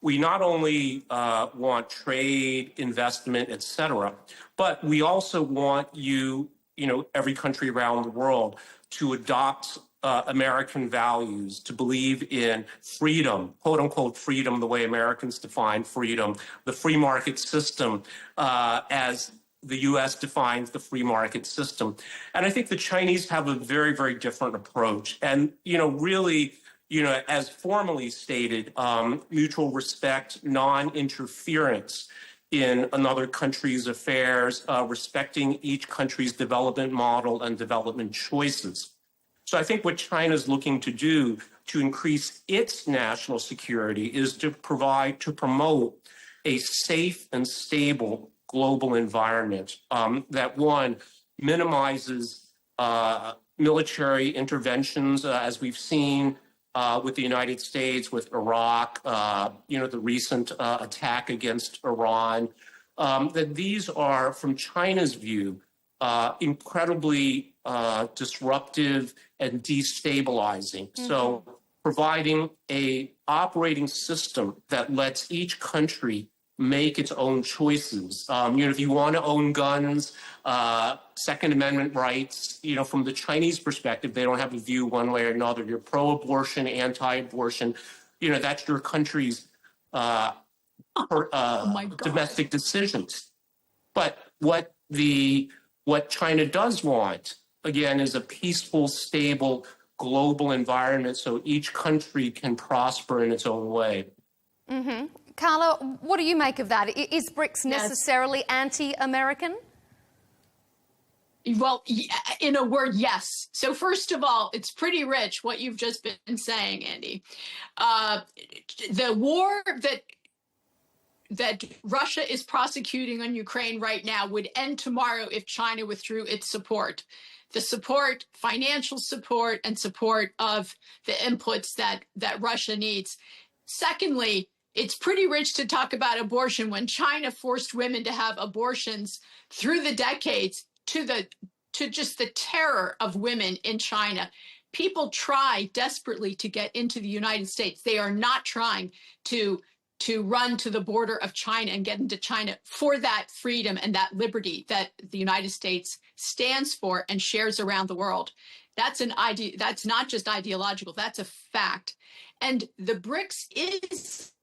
we not only want trade, investment, et cetera, but we also want every country around the world to adopt American values, to believe in freedom, quote unquote freedom, the way Americans define freedom, the free market system as the U.S. defines the free market system. And I think the Chinese have a very, very different approach. And, really, as formally stated, mutual respect, non-interference in another country's affairs, respecting each country's development model and development choices. So I think what China is looking to do to increase its national security is to promote a safe and stable global environment that, one, minimizes military interventions, as we've seen with the United States, with Iraq, the recent attack against Iran, that these are, from China's view, incredibly disruptive and destabilizing. Mm-hmm. So providing a operating system that lets each country make its own choices. If you want to own guns, Second Amendment rights, from the Chinese perspective, they don't have a view one way or another. You're pro-abortion, anti-abortion, that's your country's domestic decisions. But what China does want, again, is a peaceful, stable, global environment so each country can prosper in its own way. Mm-hmm. Carla, what do you make of that? Is BRICS necessarily anti-American? Well, in a word, yes. So first of all, it's pretty rich what you've just been saying, Andy. The war that Russia is prosecuting on Ukraine right now would end tomorrow if China withdrew its support. The support, financial support, and support of the inputs that Russia needs. Secondly, it's pretty rich to talk about abortion when China forced women to have abortions through the decades to just the terror of women in China. People try desperately to get into the United States. They are not trying to run to the border of China and get into China for that freedom and that liberty that the United States stands for and shares around the world. That's that's not just ideological, that's a fact. And the BRICS is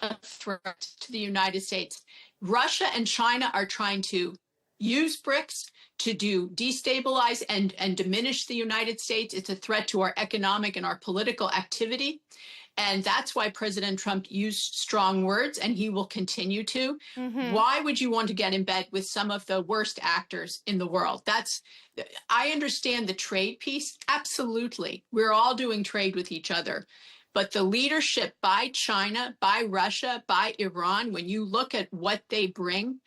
a threat to the United States. Russia and China are trying to use BRICS to destabilize and diminish the United States. It's a threat to our economic and our political activity. And that's why President Trump used strong words, and he will continue to. Why would you want to get in bed with some of the worst actors in the world? I understand the trade piece. Absolutely. We're all doing trade with each other. But the leadership by China, by Russia, by Iran, when you look at what they bring,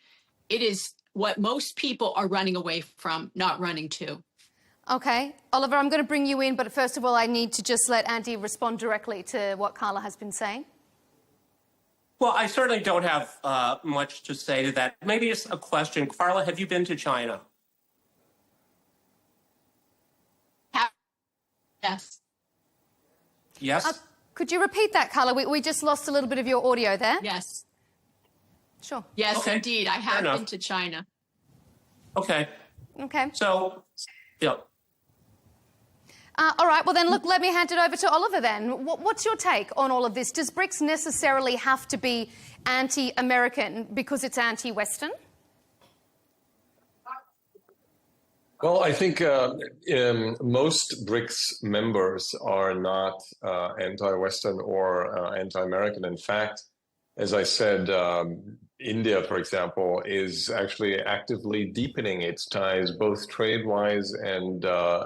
it is what most people are running away from, not running to. Okay. Oliver, I'm going to bring you in, but first of all, I need to just let Andy respond directly to what Carla has been saying. Well, I certainly don't have much to say to that. Maybe it's a question. Carla, have you been to China? Yes. Yes? Could you repeat that, Carla? We just lost a little bit of your audio there. Yes. Sure. Yes, Okay. indeed. I have enough. been to China. Okay. Okay. So, yeah. All right. Well, then, look, let me hand it over to Oliver then. What's your take on all of this? Does BRICS necessarily have to be anti-American because it's anti-Western? Well, I think most BRICS members are not anti-Western or anti-American. In fact, as I said, India, for example, is actually actively deepening its ties, both trade-wise and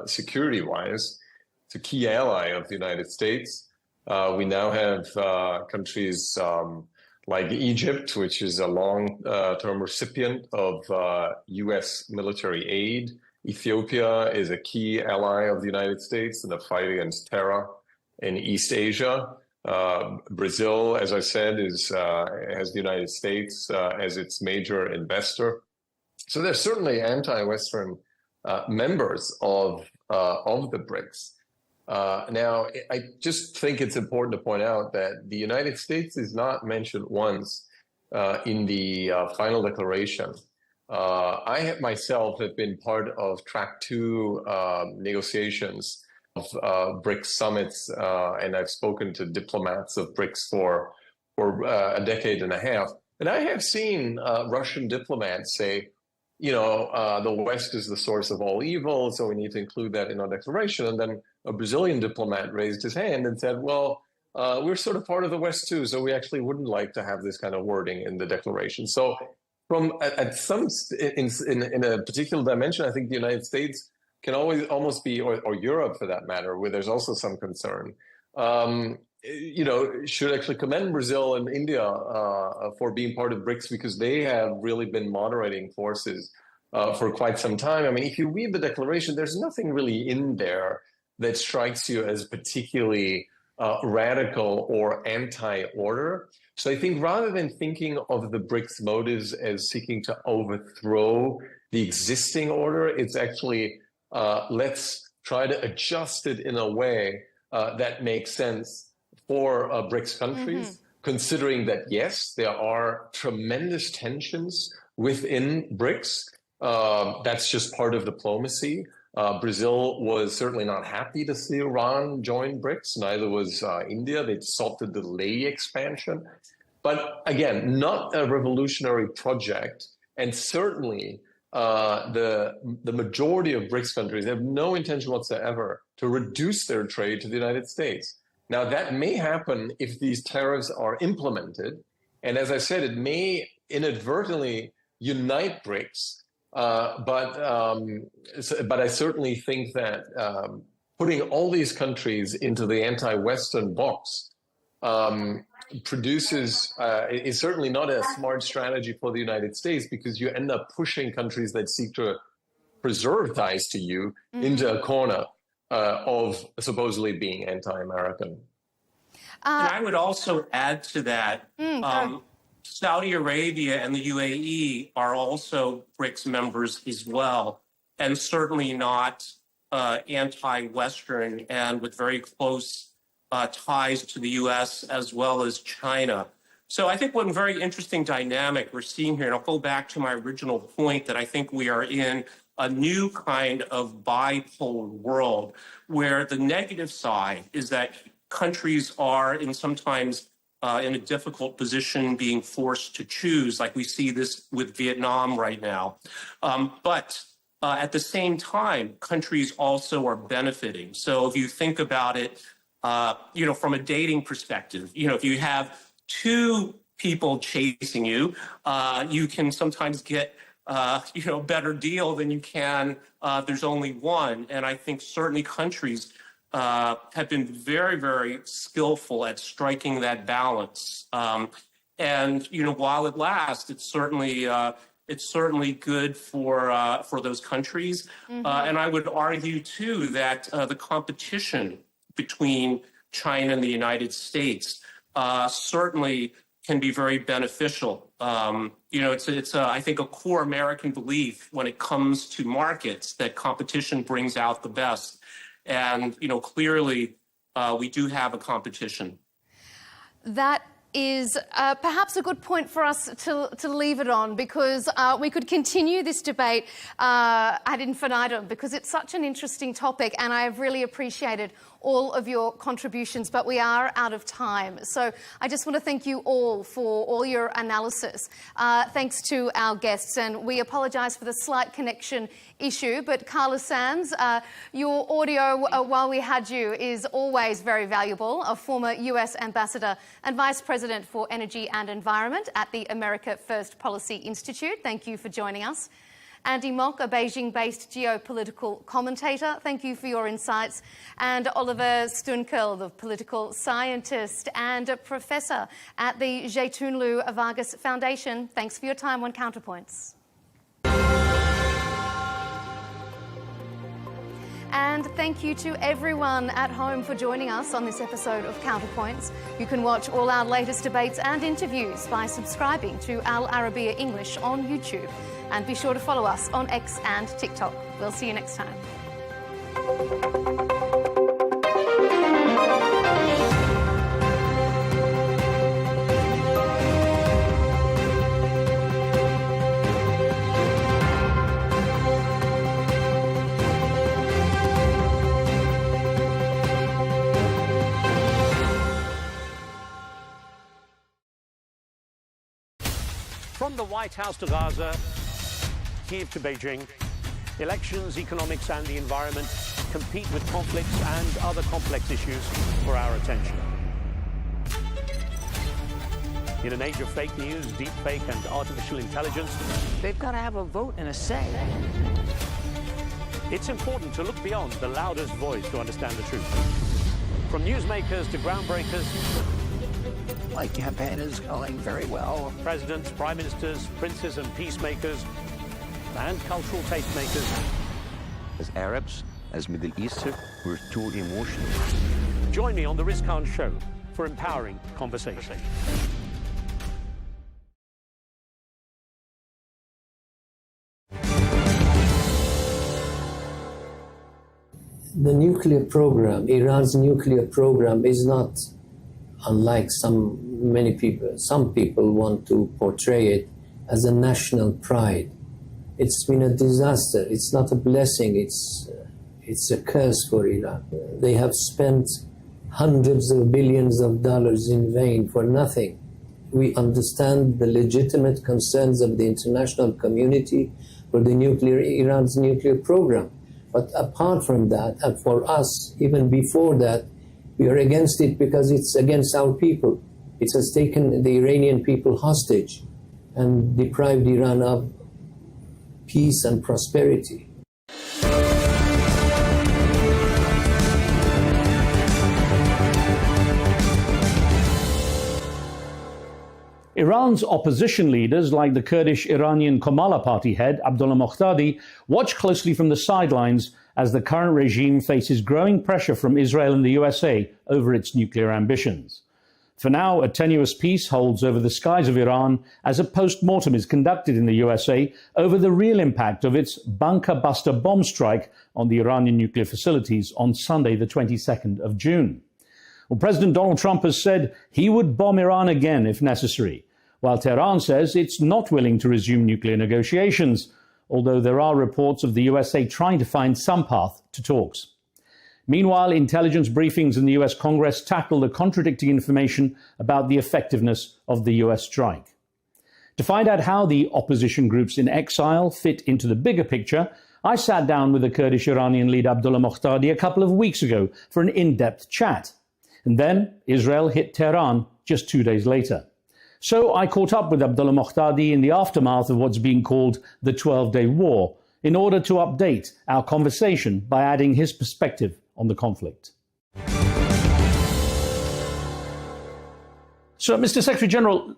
security-wise. It's a key ally of the United States. We now have countries like Egypt, which is a long-term recipient of U.S. military aid. Ethiopia is a key ally of the United States in the fight against terror in East Asia. Brazil, as I said, has the United States as its major investor. So there's certainly anti-Western members of the BRICS. Now, I just think it's important to point out that the United States is not mentioned once in the final declaration. I myself have been part of track 2 negotiations of BRICS summits, and I've spoken to diplomats of BRICS for a decade and a half. And I have seen Russian diplomats say, you know, the West is the source of all evil, so we need to include that in our declaration. And then a Brazilian diplomat raised his hand and said, well, we're sort of part of the West too, so we actually wouldn't like to have this kind of wording in the declaration. So in a particular dimension, I think the United States can almost be, or Europe for that matter, where there's also some concern, you know, should actually commend Brazil and India for being part of BRICS, because they have really been moderating forces for quite some time. I mean, if you read the declaration, there's nothing really in there that strikes you as particularly radical or anti-order. So I think rather than thinking of the BRICS motives as seeking to overthrow the existing order, it's actually let's try to adjust it in a way that makes sense for BRICS countries, considering that, yes, there are tremendous tensions within BRICS. That's just part of diplomacy. Brazil was certainly not happy to see Iran join BRICS, neither was India. They sought to delay expansion. But again, not a revolutionary project, and certainly the majority of BRICS countries have no intention whatsoever to reduce their trade to the United States. Now, that may happen if these tariffs are implemented. And as I said, it may inadvertently unite BRICS. But I certainly think that putting all these countries into the anti-Western box is certainly not a smart strategy for the United States, because you end up pushing countries that seek to preserve ties to you into a corner of supposedly being anti-American. And I would also add to that, Saudi Arabia and the UAE are also BRICS members as well, and certainly not anti-Western, and with very close ties to the U.S. as well as China. So I think one very interesting dynamic we're seeing here, and I'll go back to my original point that I think we are in a new kind of bipolar world, where the negative side is that countries are sometimes in a difficult position, being forced to choose, like we see this with Vietnam right now. But at the same time, countries also are benefiting. So if you think about it, from a dating perspective. If you have two people chasing you, you can sometimes get, a better deal than you can. There's only one. And I think certainly countries have been very, very skillful at striking that balance. And while it lasts, it's certainly good for those countries. Mm-hmm. And I would argue too that the competition between China and the United States certainly can be very beneficial. It's I think a core American belief when it comes to markets that competition brings out the best. And clearly we do have a competition. That is perhaps a good point for us to leave it on, because we could continue this debate ad infinitum, because it's such an interesting topic and I've really appreciated all of your contributions, but we are out of time. So I just want to thank you all for all your analysis. Thanks to our guests, and we apologise for the slight connection issue, but Carla Sands, your audio while we had you is always very valuable. A former US Ambassador and Vice President for Energy and Environment at the America First Policy Institute. Thank you for joining us. Andy Mock, a Beijing-based geopolitical commentator, thank you for your insights. And Oliver Stunkel, the political scientist and a professor at the Getúnio Vargas Foundation, thanks for your time on Counterpoints. And thank you to everyone at home for joining us on this episode of Counterpoints. You can watch all our latest debates and interviews by subscribing to Al Arabiya English on YouTube. And be sure to follow us on X and TikTok. We'll see you next time. From the White House to Gaza, Kiev to Beijing, elections, economics and the environment compete with conflicts and other complex issues for our attention. In an age of fake news, deep fake and artificial intelligence, they've got to have a vote and a say. It's important to look beyond the loudest voice to understand the truth. From newsmakers to groundbreakers, my campaign is going very well. Presidents, prime ministers, princes and peacemakers, and cultural tastemakers. As Arabs, as Middle Eastern, we're too emotional. Join me on the Riz Khan Show for empowering conversation. The nuclear program, Iran's nuclear program, is not unlike many people. Some people want to portray it as a national pride. It's been a disaster. It's not a blessing. It's a curse for Iran. They have spent hundreds of billions of dollars in vain for nothing. We understand the legitimate concerns of the international community for Iran's nuclear program. But apart from that, and for us, even before that, we are against it because it's against our people. It has taken the Iranian people hostage and deprived Iran of peace and prosperity. Iran's opposition leaders, like the Kurdish Iranian Kamala Party head, Abdullah Mohtadi, watch closely from the sidelines as the current regime faces growing pressure from Israel and the USA over its nuclear ambitions. For now, a tenuous peace holds over the skies of Iran as a post-mortem is conducted in the USA over the real impact of its bunker-buster bomb strike on the Iranian nuclear facilities on Sunday, the 22nd of June. Well, President Donald Trump has said he would bomb Iran again if necessary, while Tehran says it's not willing to resume nuclear negotiations, although there are reports of the USA trying to find some path to talks. Meanwhile, intelligence briefings in the US Congress tackle the contradicting information about the effectiveness of the US strike. To find out how the opposition groups in exile fit into the bigger picture, I sat down with the Kurdish Iranian leader Abdullah Mohtadi a couple of weeks ago for an in-depth chat. And then Israel hit Tehran just 2 days later. So I caught up with Abdullah Muqtadi in the aftermath of what's being called the 12-day war in order to update our conversation by adding his perspective on the conflict. So, Mr. Secretary General,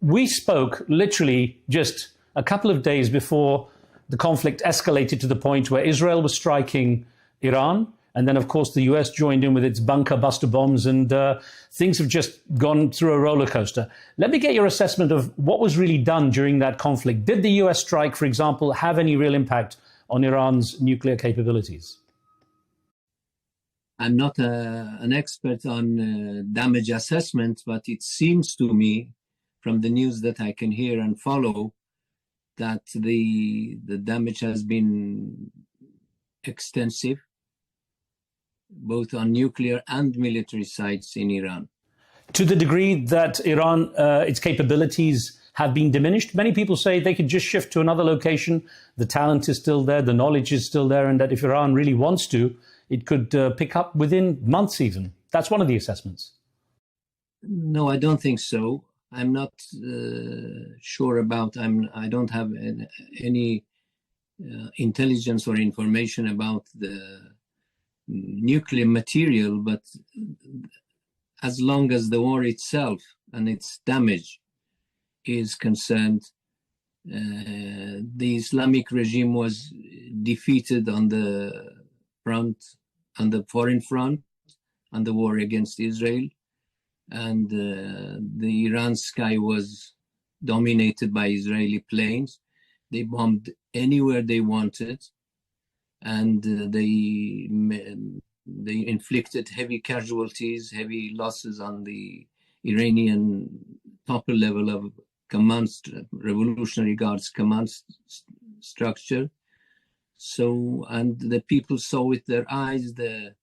we spoke literally just a couple of days before the conflict escalated to the point where Israel was striking Iran. And then, of course, the US joined in with its bunker buster bombs, and things have just gone through a roller coaster. Let me get your assessment of what was really done during that conflict. Did the US strike, for example, have any real impact on Iran's nuclear capabilities? I'm not an expert on damage assessment, but it seems to me, from the news that I can hear and follow, that the damage has been extensive, both on nuclear and military sites in Iran. To the degree that Iran, its capabilities have been diminished, many people say they could just shift to another location. The talent is still there, the knowledge is still there, and that if Iran really wants to, it could pick up within months even. That's one of the assessments. No, I don't think so. I'm not sure about, I don't have any intelligence or information about the nuclear material, but as long as the war itself and its damage is concerned, the Islamic regime was defeated on the front, on the foreign front, on the war against Israel, and the Iran sky was dominated by Israeli planes. They bombed anywhere they wanted, and they inflicted heavy casualties, heavy losses on the Iranian top level of command, Revolutionary Guards command structure. So, and the people saw with their eyes the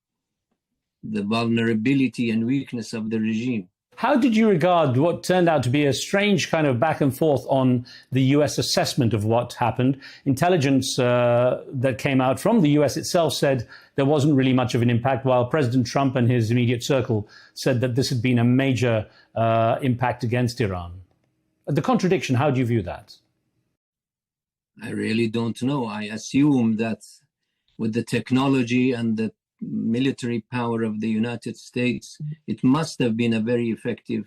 vulnerability and weakness of the regime. How did you regard what turned out to be a strange kind of back and forth on the US assessment of what happened? Intelligence that came out from the US itself said there wasn't really much of an impact, while President Trump and his immediate circle said that this had been a major impact against Iran. The contradiction, how do you view that? I really don't know. I assume that with the technology and the military power of the United States, it must have been a very effective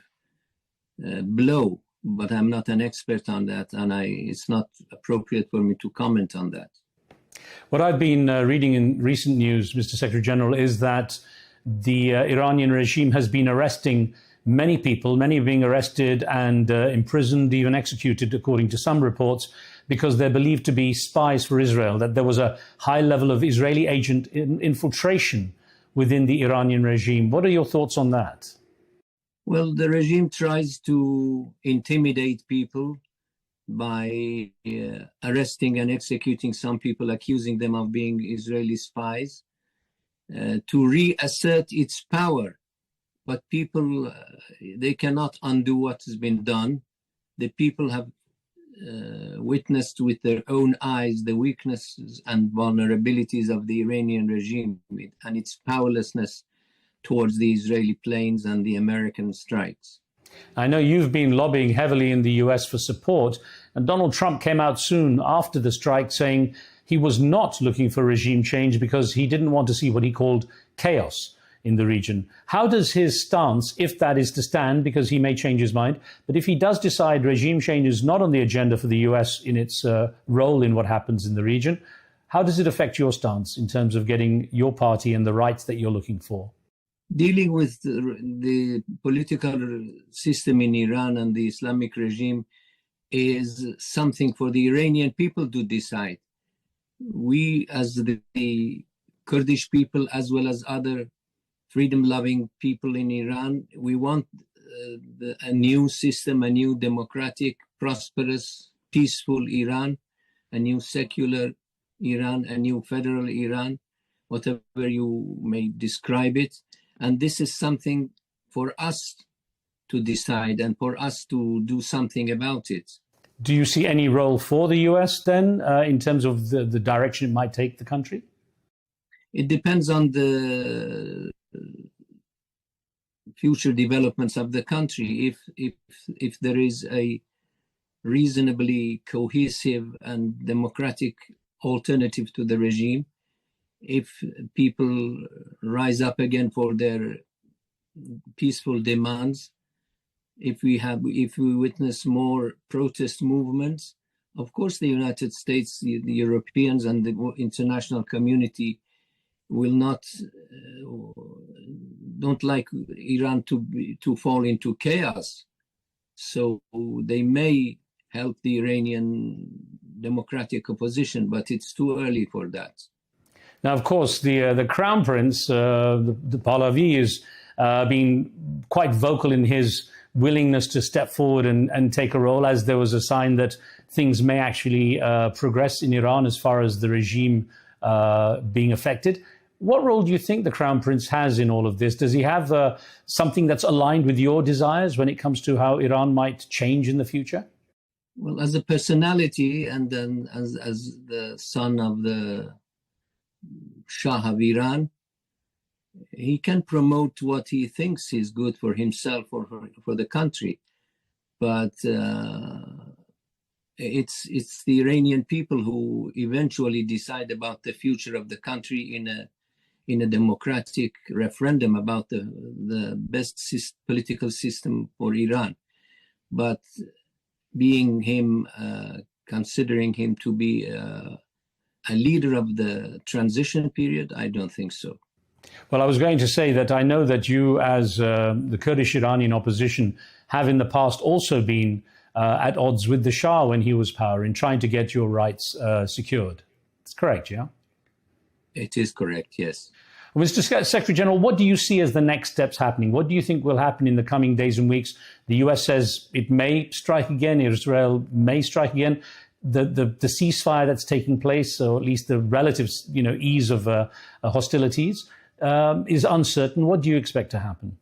blow, but I'm not an expert on that, and it's not appropriate for me to comment on that. What I've been reading in recent news, Mr. Secretary General, is that the Iranian regime has been arresting many people, many being arrested and imprisoned, even executed, according to some reports, because they're believed to be spies for Israel, that there was a high level of Israeli agent infiltration within the Iranian regime. What are your thoughts on that? Well, the regime tries to intimidate people by arresting and executing some people, accusing them of being Israeli spies, to reassert its power. But people, they cannot undo what has been done. The people have witnessed with their own eyes the weaknesses and vulnerabilities of the Iranian regime and its powerlessness towards the Israeli planes and the American strikes. I know you've been lobbying heavily in the US for support, and Donald Trump came out soon after the strike saying he was not looking for regime change because he didn't want to see what he called chaos in the region. How does his stance, if that is to stand, because he may change his mind, but if he does decide regime change is not on the agenda for the US in its role in what happens in the region, how does it affect your stance in terms of getting your party and the rights that you're looking for? Dealing with the political system in Iran and the Islamic regime is something for the Iranian people to decide. We, as the Kurdish people, as well as other freedom-loving people in Iran, we want a new system, a new democratic, prosperous, peaceful Iran, a new secular Iran, a new federal Iran, whatever you may describe it. And this is something for us to decide and for us to do something about it. Do you see any role for the US then in terms of the direction it might take the country? It depends on the future developments of the country if there is a reasonably cohesive and democratic alternative to the regime, if people rise up again for their peaceful demands, if we witness more protest movements, of course the United States, the Europeans and the international community don't like Iran to fall into chaos. So they may help the Iranian democratic opposition, but it's too early for that. Now, of course, the Crown Prince, the Pahlavi, has been quite vocal in his willingness to step forward and take a role, as there was a sign that things may actually progress in Iran as far as the regime being affected. What role do you think the Crown Prince has in all of this? Does he have something that's aligned with your desires when it comes to how Iran might change in the future? Well, as a personality and then as the son of the Shah of Iran, he can promote what he thinks is good for himself or for the country. But it's the Iranian people who eventually decide about the future of the country in a democratic referendum about the best political system for Iran. But considering him to be a leader of the transition period, I don't think so. Well, I was going to say that I know that you, as the Kurdish Iranian opposition, have in the past also been at odds with the Shah when he was power in trying to get your rights secured. It's correct, yeah? It is correct, yes. Mr. Secretary General, what do you see as the next steps happening? What do you think will happen in the coming days and weeks? The US says it may strike again, Israel may strike again. The ceasefire that's taking place, or at least the relative ease of hostilities, is uncertain. What do you expect to happen?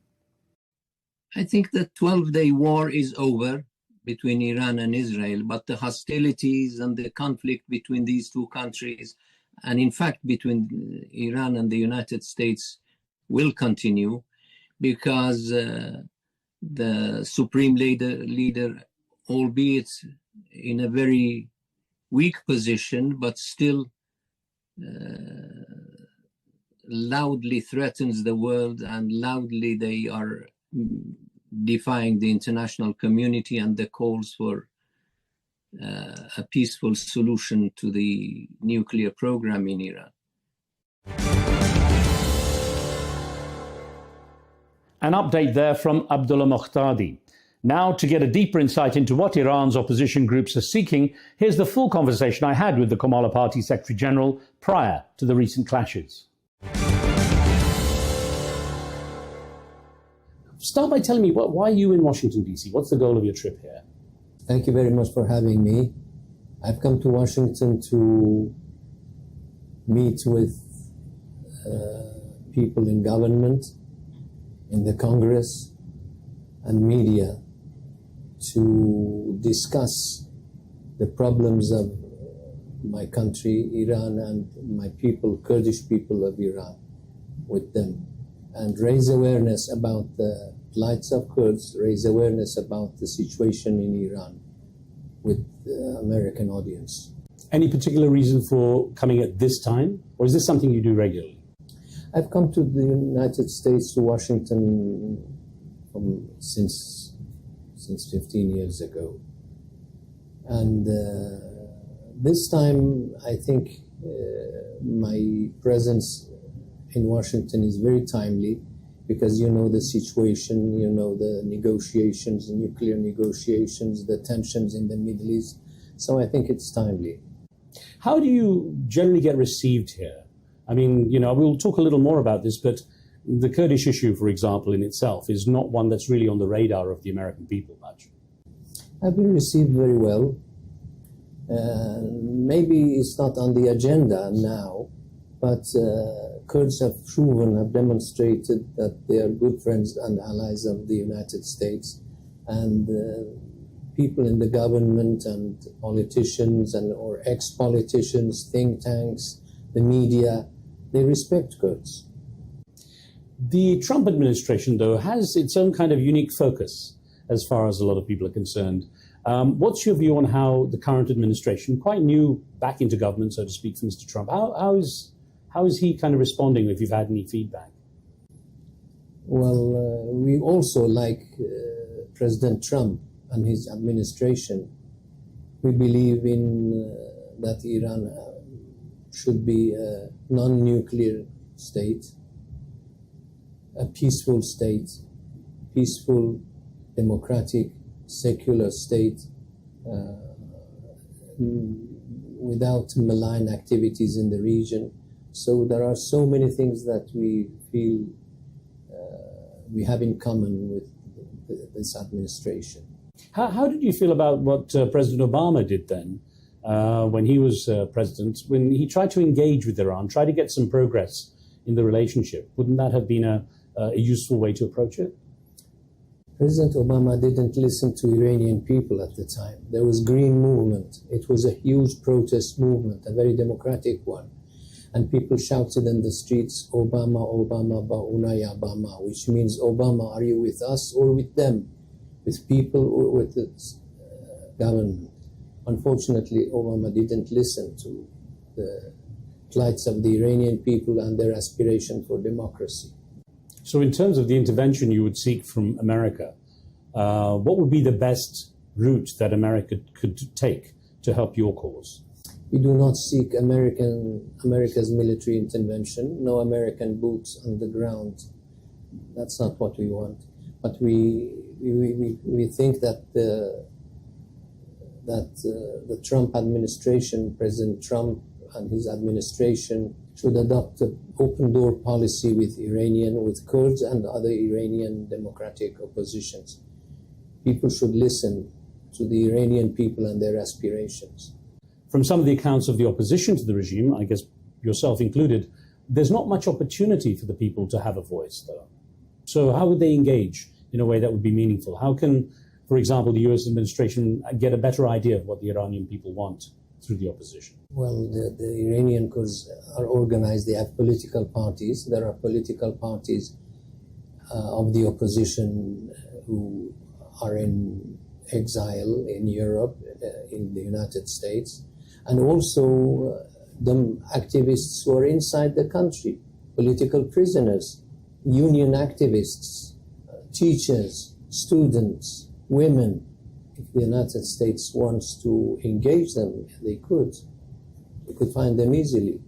I think the 12-day war is over between Iran and Israel, but the hostilities and the conflict between these two countries, and in fact between Iran and the United States, will continue because the supreme leader, albeit in a very weak position, but still loudly threatens the world, and loudly they are defying the international community and the calls for a peaceful solution to the nuclear program in Iran. An update there from Abdullah Mokhtadi. Now, to get a deeper insight into what Iran's opposition groups are seeking, here's the full conversation I had with the Kamala Party Secretary General prior to the recent clashes. Start by telling me, why are you in Washington, D.C.? What's the goal of your trip here? Thank you very much for having me. I've come to Washington to meet with people in government, in the Congress, and media to discuss the problems of my country, Iran, and my people, Kurdish people of Iran, with them, and raise awareness about the plights of Kurds, raise awareness about the situation in Iran with the American audience. Any particular reason for coming at this time, or is this something you do regularly? I've come to the United States, to Washington, since 15 years ago. And this time, I think my presence in Washington is very timely, because you know the situation, you know the negotiations, the nuclear negotiations, the tensions in the Middle East. So I think it's timely. How do you generally get received here? I mean, we'll talk a little more about this, but the Kurdish issue, for example, in itself is not one that's really on the radar of the American people much. I've been received very well. Maybe it's not on the agenda now, but Kurds have demonstrated that they are good friends and allies of the United States. And people in the government and politicians or ex-politicians, think tanks, the media, they respect Kurds. The Trump administration, though, has its own kind of unique focus as far as a lot of people are concerned. What's your view on how the current administration, quite new back into government, so to speak, for Mr. Trump, how is he kind of responding, if you've had any feedback? Well, we also, like President Trump and his administration, we believe in that Iran should be a non-nuclear state, a peaceful state, peaceful, democratic, secular state, without malign activities in the region. So there are so many things that we feel we have in common with this administration. How did you feel about what President Obama did then, when he was president, when he tried to engage with Iran, try to get some progress in the relationship? Wouldn't that have been a useful way to approach it? President Obama didn't listen to Iranian people at the time. There was Green Movement. It was a huge protest movement, a very democratic one. And people shouted in the streets, Obama, Obama, Ba'unaya Obama, which means, Obama, are you with us or with them? With people or with the government? Unfortunately, Obama didn't listen to the plights of the Iranian people and their aspiration for democracy. So in terms of the intervention you would seek from America, what would be the best route that America could take to help your cause? We do not seek America's military intervention, no American boots on the ground. That's not what we want. But we think that the Trump administration, President Trump and his administration, should adopt an open door policy with Kurds and other Iranian democratic oppositions. People should listen to the Iranian people and their aspirations. From some of the accounts of the opposition to the regime, I guess yourself included, there's not much opportunity for the people to have a voice, though. So how would they engage in a way that would be meaningful? How can, for example, the US administration get a better idea of what the Iranian people want through the opposition? Well, the Iranian Kurds are organized. They have political parties. There are political parties of the opposition who are in exile in Europe, in the United States, and also the activists who are inside the country, political prisoners, union activists, teachers, students, women. If the United States wants to engage them, they could. They could find them easily.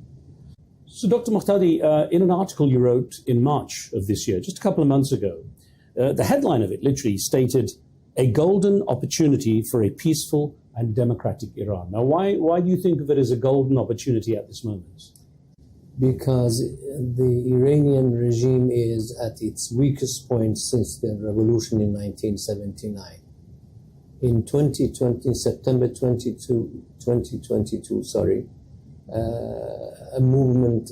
So, Dr. Muhtadi, in an article you wrote in March of this year, just a couple of months ago, the headline of it literally stated, "A golden opportunity for a peaceful and democratic Iran." Now, why do you think of it as a golden opportunity at this moment? Because the Iranian regime is at its weakest point since the revolution in 1979. In 2020, September 2022,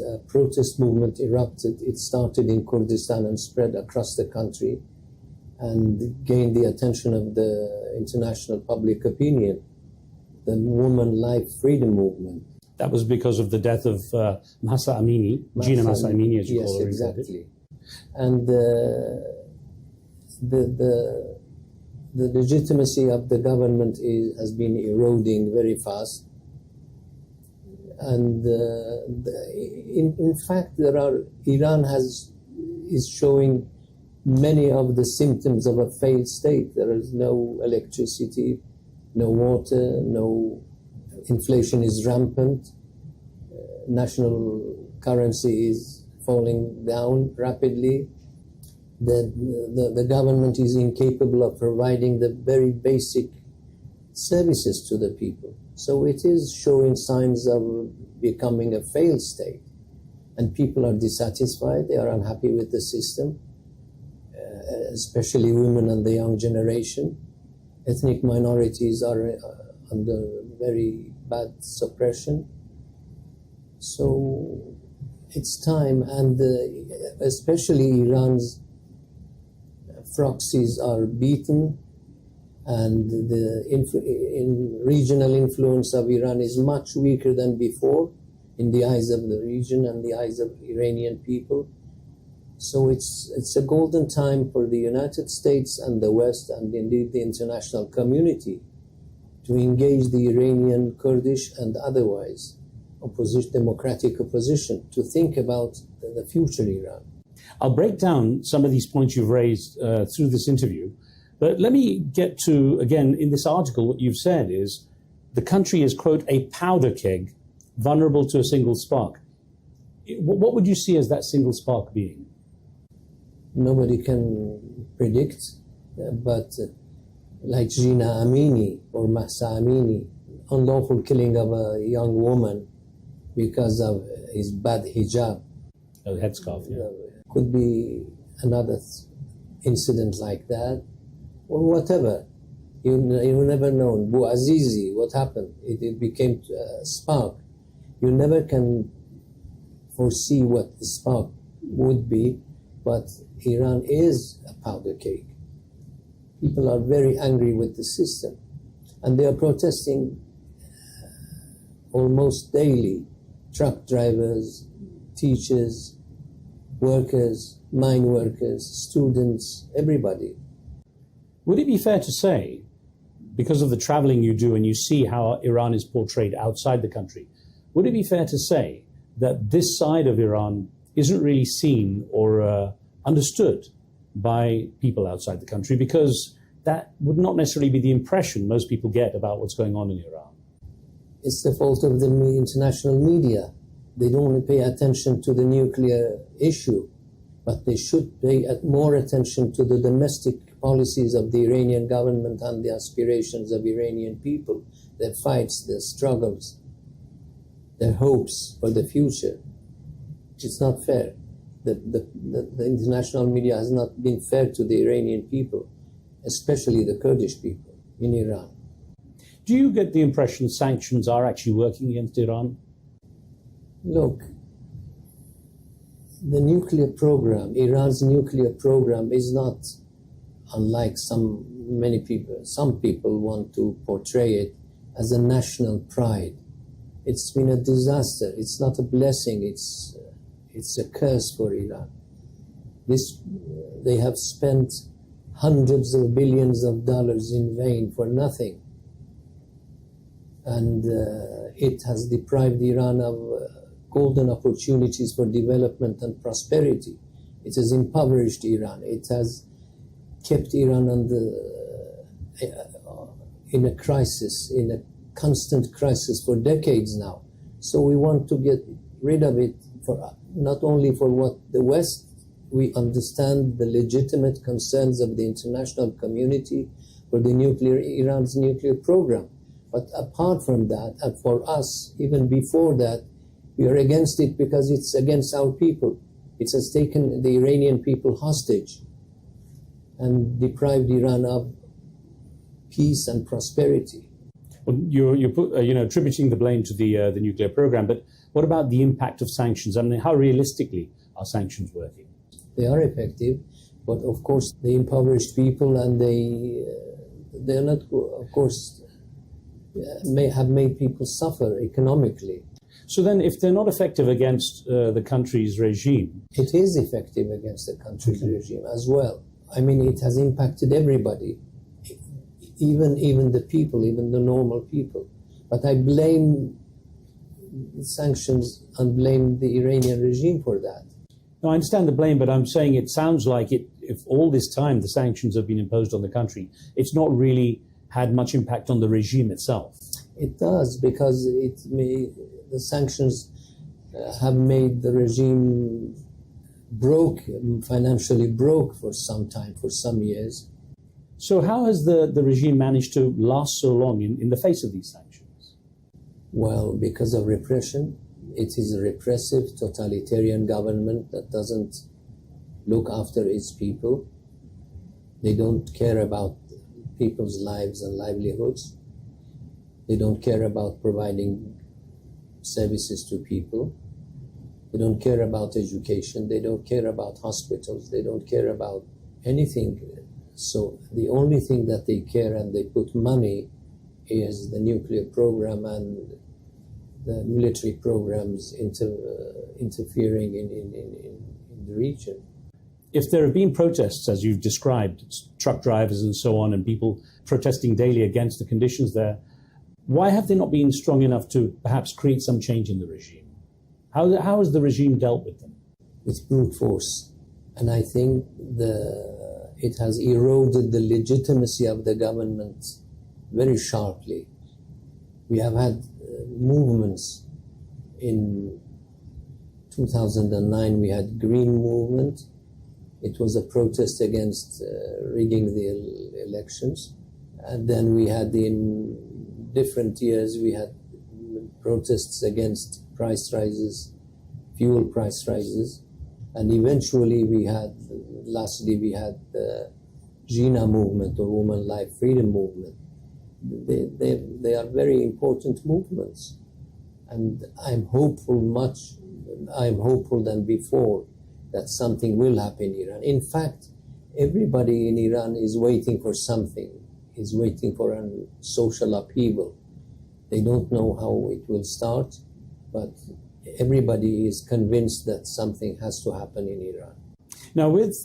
a protest movement erupted. It started in Kurdistan and spread across the country and gained the attention of the international public opinion, the Women Life Freedom Movement. That was because of the death of Mahsa Amini, Gina Mahsa Amini, as you call her. Yes, exactly. And the legitimacy of the government has been eroding very fast. And in fact, Iran is showing many of the symptoms of a failed state. There is no electricity, no water, no inflation is rampant. National currency is falling down rapidly. The government is incapable of providing the very basic services to the people. So it is showing signs of becoming a failed state. And people are dissatisfied, they are unhappy with the system, especially women and the young generation. Ethnic minorities are under very bad suppression. So it's time, and especially Iran's proxies are beaten, and the regional influence of Iran is much weaker than before in the eyes of the region and the eyes of Iranian people. So it's a golden time for the United States and the West, and indeed the international community, to engage the Iranian, Kurdish, and otherwise democratic opposition to think about the future Iran. I'll break down some of these points you've raised through this interview, but let me get to, again, in this article, what you've said is the country is, quote, a powder keg, vulnerable to a single spark. What would you see as that single spark being? Nobody can predict, but like Gina Amini or Mahsa Amini, unlawful killing of a young woman because of his bad hijab. Oh, headscarf, yeah. Could be another incident like that, or whatever. You never know. Bouazizi, what happened? It became a spark. You never can foresee what the spark would be, but Iran is a powder keg. People are very angry with the system, and they are protesting almost daily. Truck drivers, teachers, workers, mine workers, students, everybody. Would it be fair to say, because of the traveling you do and you see how Iran is portrayed outside the country, would it be fair to say that this side of Iran isn't really seen or understood by people outside the country, because that would not necessarily be the impression most people get about what's going on in Iran? It's the fault of the international media. They don't pay attention to the nuclear issue, but they should pay more attention to the domestic policies of the Iranian government and the aspirations of Iranian people, their fights, their struggles, their hopes for the future. It's not fair. The international media has not been fair to the Iranian people, especially the Kurdish people in Iran. Do you get the impression sanctions are actually working against Iran? Look, the nuclear program, Iran's nuclear program, is not unlike many people. Some people want to portray it as a national pride. It's been a disaster. It's not a blessing. It's a curse for Iran. They have spent hundreds of billions of dollars in vain for nothing. And it has deprived Iran of golden opportunities for development and prosperity. It has impoverished Iran. It has kept Iran in a crisis, in a constant crisis for decades now. So we want to get rid of it, for not only for what the West, we understand the legitimate concerns of the international community for Iran's nuclear program. But apart from that, and for us, even before that, we are against it because it's against our people. It has taken the Iranian people hostage and deprived Iran of peace and prosperity. Well, you're attributing the blame to the nuclear program, but what about the impact of sanctions? I mean, how realistically are sanctions working? They are effective, but of course, the impoverished people, and they're not, of course, may have made people suffer economically. So then, if they're not effective against the country's regime... It is effective against the country's regime as well. I mean, it has impacted everybody, even the people, even the normal people. But I blame sanctions and blame the Iranian regime for that. No, I understand the blame, but I'm saying it sounds like if all this time the sanctions have been imposed on the country, it's not really had much impact on the regime itself. It does, because the sanctions have made the regime financially broke for some time, for some years. So how has the regime managed to last so long in the face of these sanctions? Well, because of repression. It is a repressive, totalitarian government that doesn't look after its people. They don't care about people's lives and livelihoods. They don't care about providing services to people. They don't care about education. They don't care about hospitals. They don't care about anything. So the only thing that they care and they put money is the nuclear program and the military programs interfering in the region. if there have been protests, as you've described, truck drivers and so on, and people protesting daily against the conditions there, why have they not been strong enough to perhaps create some change in the regime? How has the regime dealt with them? With brute force. And I think it has eroded the legitimacy of the government very sharply. We have had movements. In 2009, we had Green Movement. It was a protest against rigging the elections. And then we had, in different years, we had protests against price rises, fuel price rises. And eventually lastly we had the Jina movement, or Women Life Freedom movement. They are very important movements. And I'm hopeful than before that something will happen in Iran. In fact, everybody in Iran is waiting for something, is waiting for a social upheaval. They don't know how it will start, but everybody is convinced that something has to happen in Iran. Now, with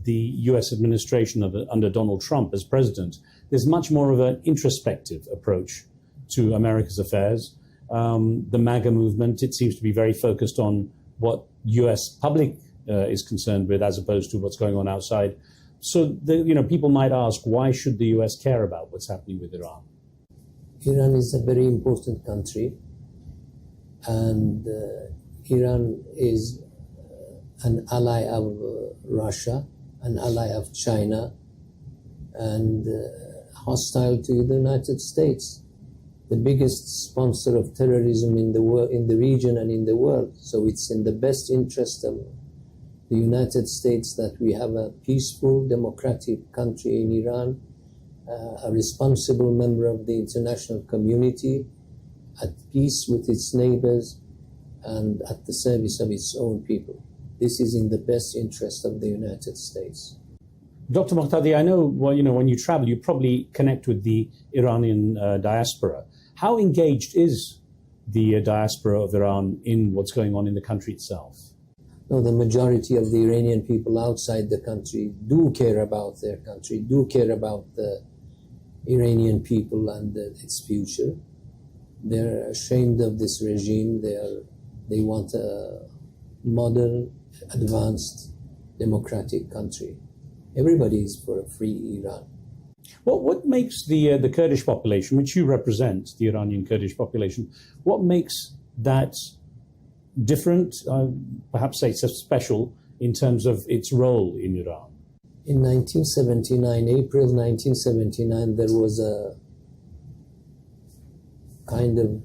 the US administration under Donald Trump as president, there's much more of an introspective approach to America's affairs. The MAGA movement, it seems to be very focused on what US public is concerned with, as opposed to what's going on outside. So, people might ask, why should the US care about what's happening with Iran? Iran is a very important country, and Iran is an ally of Russia, an ally of China, and hostile to the United States, the biggest sponsor of terrorism in the region and in the world. So it's in the best interest of the United States that we have a peaceful, democratic country in Iran, a responsible member of the international community, at peace with its neighbors, and at the service of its own people. This is in the best interest of the United States. Dr. Mohtadi, I know, when you travel, you probably connect with the Iranian diaspora. How engaged is the diaspora of Iran in what's going on in the country itself? No, the majority of the Iranian people outside the country do care about their country, do care about the Iranian people and its future. They're ashamed of this regime. They want a modern, advanced, democratic country. Everybody is for a free Iran. What makes the Kurdish population, which you represent, the Iranian Kurdish population, what makes that different, perhaps say it's special in terms of its role in Iran? In 1979, April 1979, there was a kind of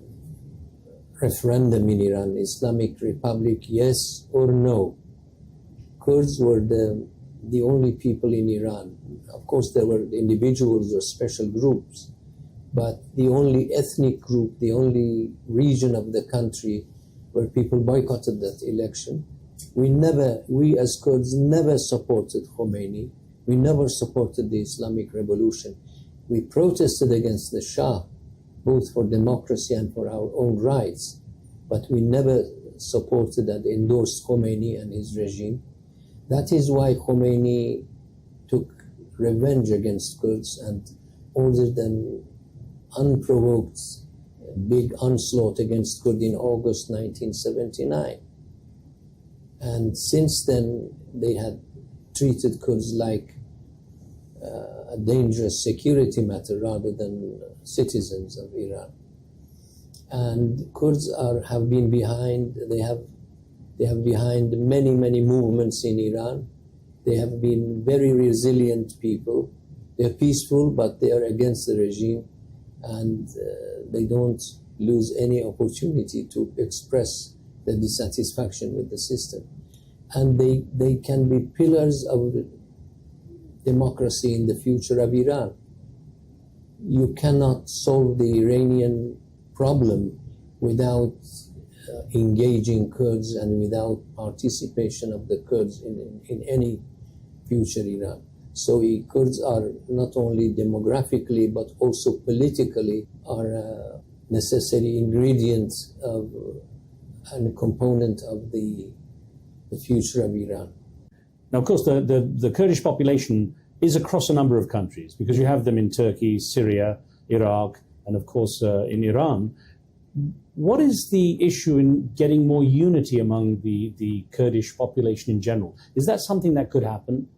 referendum in Iran, Islamic Republic, yes or no. Kurds were the only people in Iran. Of course, there were individuals or special groups, but the only ethnic group, the only region of the country where people boycotted that election. We as Kurds never supported Khomeini. We never supported the Islamic Revolution. We protested against the Shah, both for democracy and for our own rights, but we never supported and endorsed Khomeini and his regime. That is why Khomeini took revenge against Kurds and ordered an unprovoked big onslaught against Kurds in August 1979. And since then, they had treated Kurds like a dangerous security matter rather than citizens of Iran. And Kurds have been behind, they have behind many movements in Iran. They have been very resilient people. They're peaceful, but they are against the regime, and they don't lose any opportunity to express their dissatisfaction with the system. And they can be pillars of democracy in the future of Iran. You cannot solve the Iranian problem without engaging Kurds and without participation of the Kurds in any future Iran. So Kurds are not only demographically but also politically are a necessary ingredient and a component of the future of Iran. Now, of course, the Kurdish population is across a number of countries, because you have them in Turkey, Syria, Iraq, and of course in Iran. What is the issue in getting more unity among the Kurdish population in general? Is that something that could happen?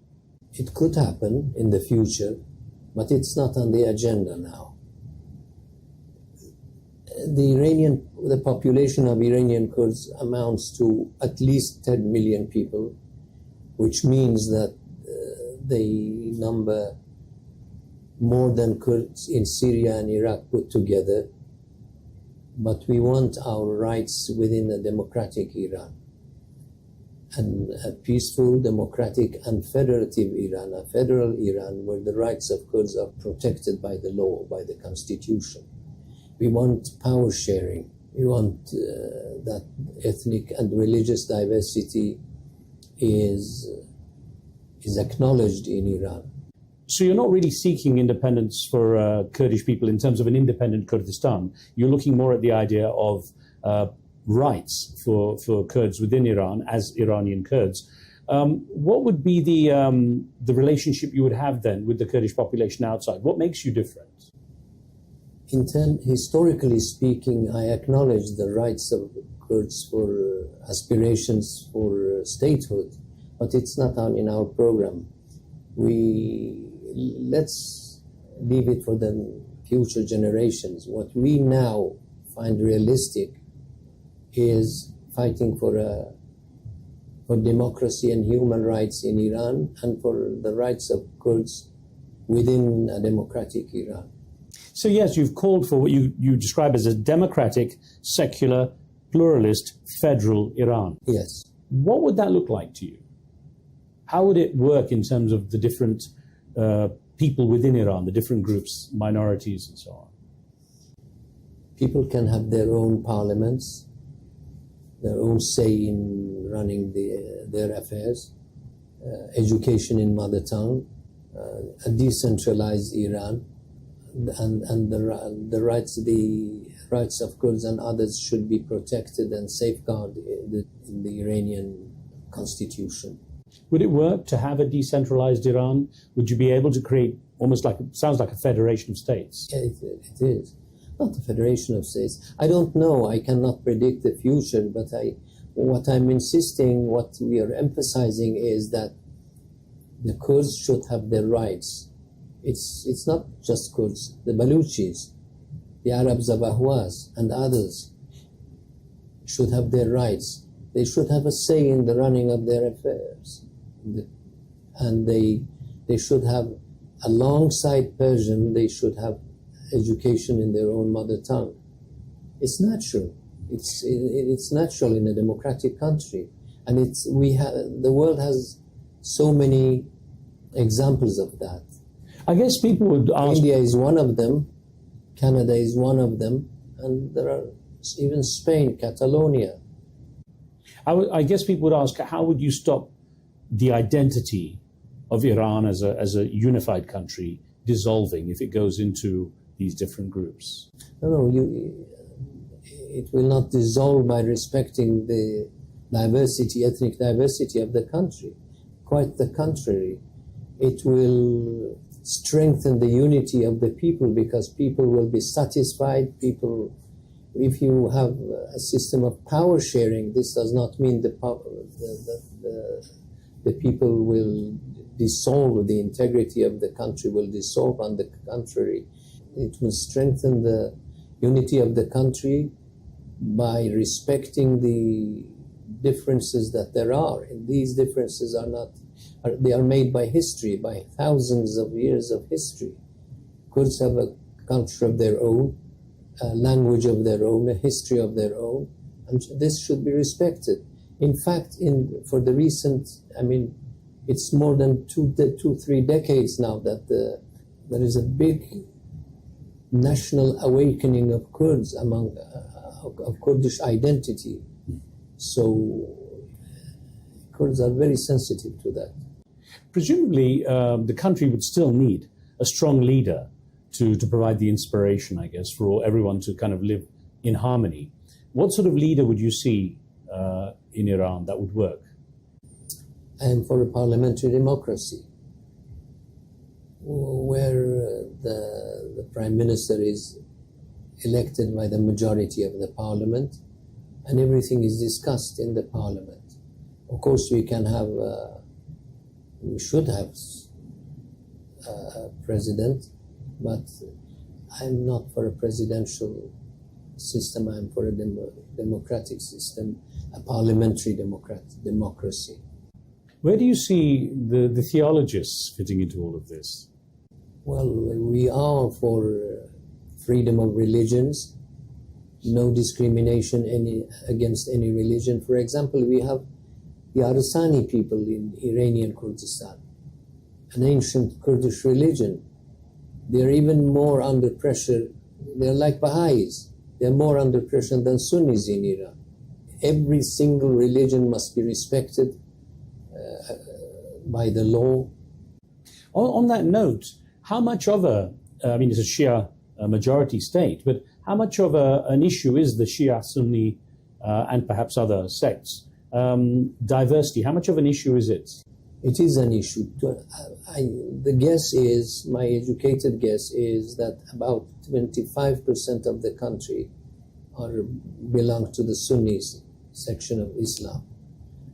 It could happen in the future, but it's not on the agenda now. The population of Iranian Kurds amounts to at least 10 million people, which means that they number more than Kurds in Syria and Iraq put together. But we want our rights within a democratic Iran, and a peaceful, democratic, and federative Iran, a federal Iran where the rights of Kurds are protected by the law, by the constitution. We want power sharing. We want that ethnic and religious diversity is acknowledged in Iran. So you're not really seeking independence for Kurdish people in terms of an independent Kurdistan. You're looking more at the idea of rights for Kurds within Iran as Iranian Kurds. What would be the relationship you would have then with the Kurdish population outside? What makes you different? Historically speaking, I acknowledge the rights of Kurds for aspirations for statehood, but it's not in our program. Let's leave it for the future generations. What we now find realistic is fighting for democracy and human rights in Iran, and for the rights of Kurds within a democratic Iran. So yes, you've called for what you describe as a democratic, secular, pluralist, federal Iran. Yes. What would that look like to you? How would it work in terms of the different people within Iran, the different groups, minorities, and so on? People can have their own parliaments, their own say in running their affairs, education in mother tongue, a decentralized Iran, and the rights of Kurds and others should be protected and safeguarded in the Iranian constitution. Would it work to have a decentralized Iran? Would you be able to create almost like, sounds like a federation of states? Yeah, it is. Not a federation of states. I don't know. I cannot predict the future, but what I'm insisting, what we are emphasizing is that the Kurds should have their rights. It's not just Kurds, the Baluchis, the Arabs of Ahwaz, and others should have their rights. They should have a say in the running of their affairs. And they should have, alongside Persian, they should have education in their own mother tongue. It's natural. It's natural in a democratic country. And the world has so many examples of that. I guess people would ask... India is one of them, Canada is one of them, and there are even Spain, Catalonia. I guess people would ask, how would you stop the identity of Iran as a unified country dissolving if it goes into these different groups? No, it will not dissolve by respecting the diversity, ethnic diversity of the country. Quite the contrary. It will strengthen the unity of the people, because people will be satisfied. If you have a system of power sharing, this does not mean the people will dissolve, the integrity of the country will dissolve. On the contrary, it will strengthen the unity of the country by respecting the differences that there are. And these differences they are made by history, by thousands of years of history. Kurds have a culture of their own, a language of their own, a history of their own, and this should be respected. In fact, for the recent, it's more than 2-3 decades now that there is a big national awakening of Kurds of Kurdish identity. So Kurds are very sensitive to that. Presumably, the country would still need a strong leader to provide the inspiration, I guess, for everyone to kind of live in harmony. What sort of leader would you see in Iran that would work? I am for a parliamentary democracy, where the Prime Minister is elected by the majority of the Parliament, and everything is discussed in the Parliament. Of course, we should have a president, but I'm not for a presidential system. I'm for a democratic system, a parliamentary democracy. Where do you see the theologists fitting into all of this? Well, we are for freedom of religions, no discrimination against any religion. For example, we have the Arasani people in Iranian Kurdistan, an ancient Kurdish religion. They're even more under pressure. They're like Baha'is. They're more under pressure than Sunnis in Iran. Every single religion must be respected by the law. On that note, how much of it's a Shia majority state, but how much of an issue is the Shia, Sunni, and perhaps other sects? Diversity, how much of an issue is it? It is an issue. The guess is, my educated guess is that about 25% of the country belong to the Sunni section of Islam.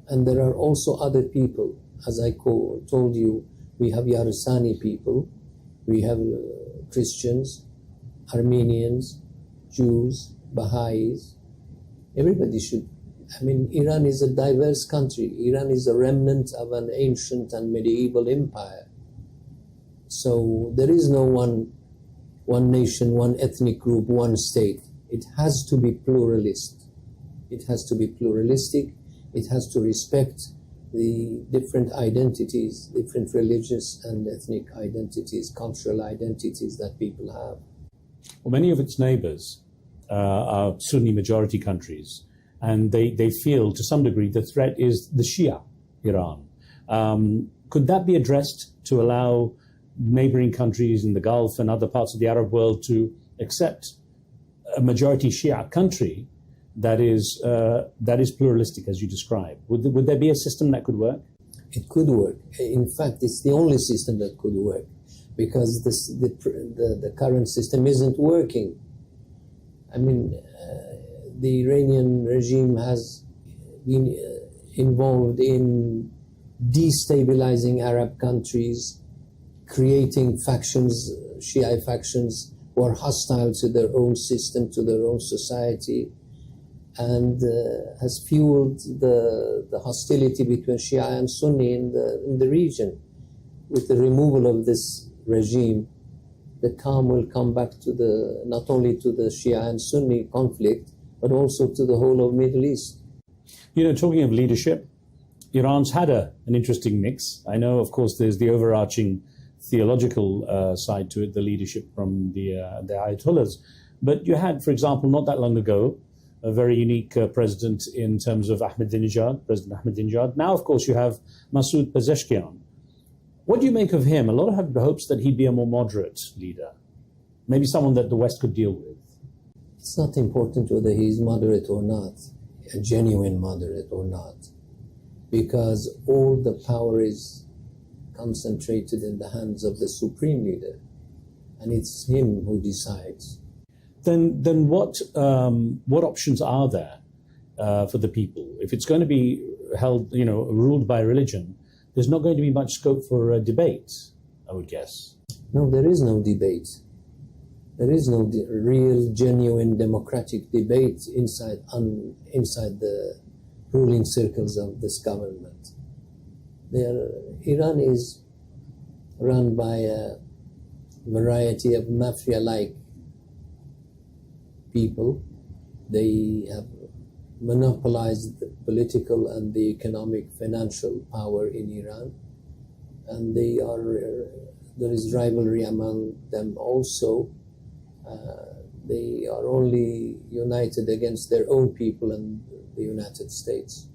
And there are also other people, as I told you, we have Yarasani people, we have Christians, Armenians, Jews, Baha'is. Everybody should. Iran is a diverse country. Iran is a remnant of an ancient and medieval empire. So there is no one nation, one ethnic group, one state. It has to be pluralist. It has to be pluralistic. It has to respect the different identities, different religious and ethnic identities, cultural identities that people have. Well, many of its neighbors are Sunni majority countries, and they feel to some degree the threat is the Shia Iran. Could that be addressed to allow neighboring countries in the Gulf and other parts of the Arab world to accept a majority Shia country that is pluralistic, as you describe? Would there be a system that could work? It could work. In fact, it's the only system that could work, because the current system isn't working. The Iranian regime has been involved in destabilizing Arab countries, creating factions, Shia factions, who are hostile to their own system, to their own society, and has fueled the hostility between Shia and Sunni in the region. With the removal of this regime, the calm will come back to not only to the Shia and Sunni conflict, but also to the whole of Middle East. Talking of leadership, Iran's had an interesting mix. I know, of course, there's the overarching theological side to it, the leadership from the Ayatollahs. But you had, for example, not that long ago, a very unique president in terms of President Ahmadinejad. Now, of course, you have Masoud Pezeshkian. What do you make of him? A lot have hopes that he'd be a more moderate leader, maybe someone that the West could deal with. It's not important whether he's moderate or not, a genuine moderate or not, because all the power is concentrated in the hands of the supreme leader, and it's him who decides. Then what options are there for the people? If it's going to be held, ruled by religion, there's not going to be much scope for debate, I would guess. No, there is no debate. There is no real, genuine democratic debate inside the ruling circles of this government. Iran is run by a variety of mafia-like people. They have monopolized the political and the economic, financial power in Iran, and there is rivalry among them also. They are only united against their own people and the United States.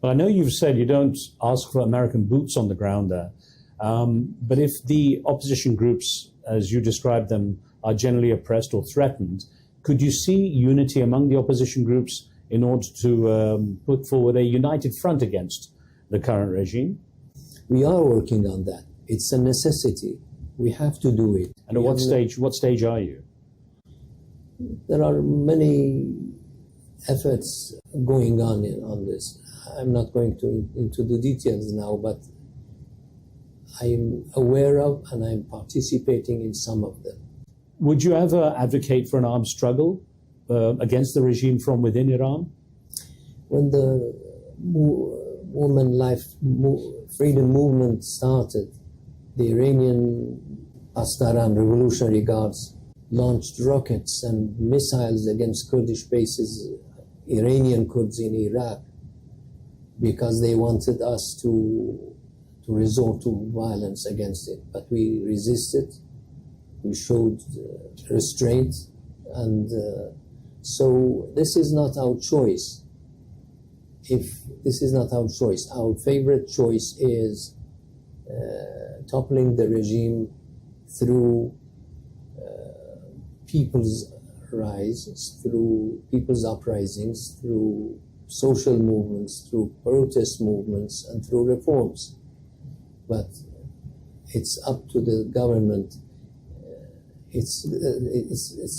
Well, I know you've said you don't ask for American boots on the ground there, but if the opposition groups, as you describe them, are generally oppressed or threatened, could you see unity among the opposition groups in order to put forward a united front against the current regime? We are working on that. It's a necessity. We have to do it. And at what stage are you? There are many efforts going on this. I'm not going into the details now, but I'm aware of and I'm participating in some of them. Would you ever advocate for an armed struggle against the regime from within Iran? When the woman life freedom movement started, the Iranian Pastaran Revolutionary Guards launched rockets and missiles against Kurdish bases, Iranian Kurds in Iraq, because they wanted us to resort to violence against it. But we resisted. We showed restraint, and so this is not our choice. If this is not our choice, our favorite choice is toppling the regime through people's rise, through people's uprisings, through social movements, through protest movements, and through reforms. But it's up to the government. It's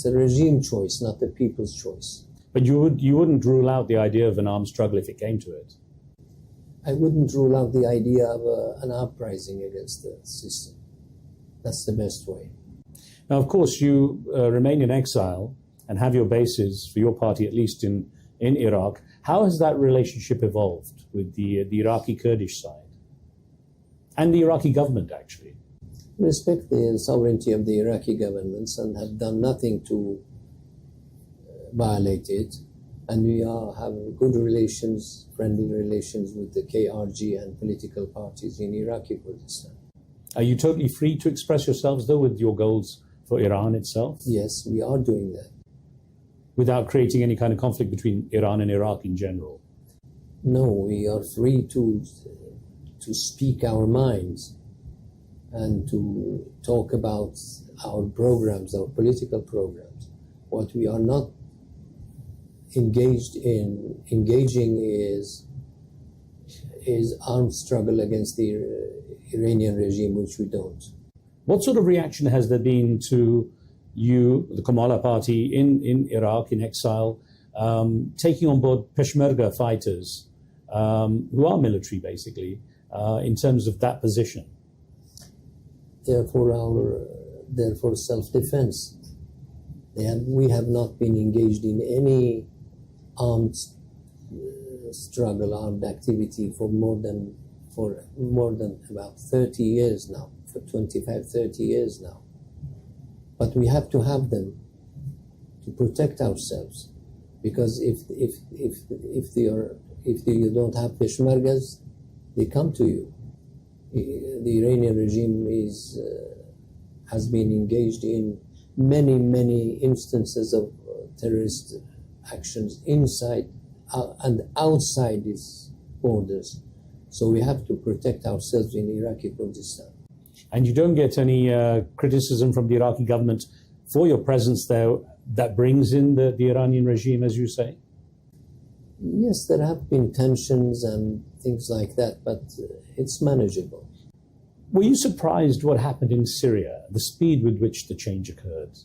a regime choice, not the people's choice. But you wouldn't rule out the idea of an armed struggle if it came to it? I wouldn't rule out the idea of an uprising against the system. That's the best way. Now, of course, you remain in exile and have your bases for your party, at least in Iraq. How has that relationship evolved with the Iraqi Kurdish side and the Iraqi government, actually? We respect the sovereignty of the Iraqi governments and have done nothing to violate it. And we have good relations, friendly relations with the KRG and political parties in Iraqi Kurdistan. Are you totally free to express yourselves, though, with your goals for Iran itself? Yes, we are doing that. Without creating any kind of conflict between Iran and Iraq in general? No, we are free to speak our minds and to talk about our programs, our political programs. What we are not engaging is armed struggle against the Iranian regime, which we don't. What sort of reaction has there been to you, the Kamala party in Iraq, in exile, taking on board Peshmerga fighters who are military, basically, in terms of that position? Therefore self-defense. We have not been engaged in any armed struggle, armed activity for more than about 30 years now, for 25, 30 years now. But we have to have them to protect ourselves, because if you don't have Peshmergas, they come to you. The Iranian regime has been engaged in many instances of terrorist actions inside and outside its borders. So we have to protect ourselves in Iraqi Kurdistan. And you don't get any criticism from the Iraqi government for your presence there that brings in the Iranian regime, as you say? Yes, there have been tensions and things like that, but it's manageable. Were you surprised what happened in Syria, the speed with which the change occurred?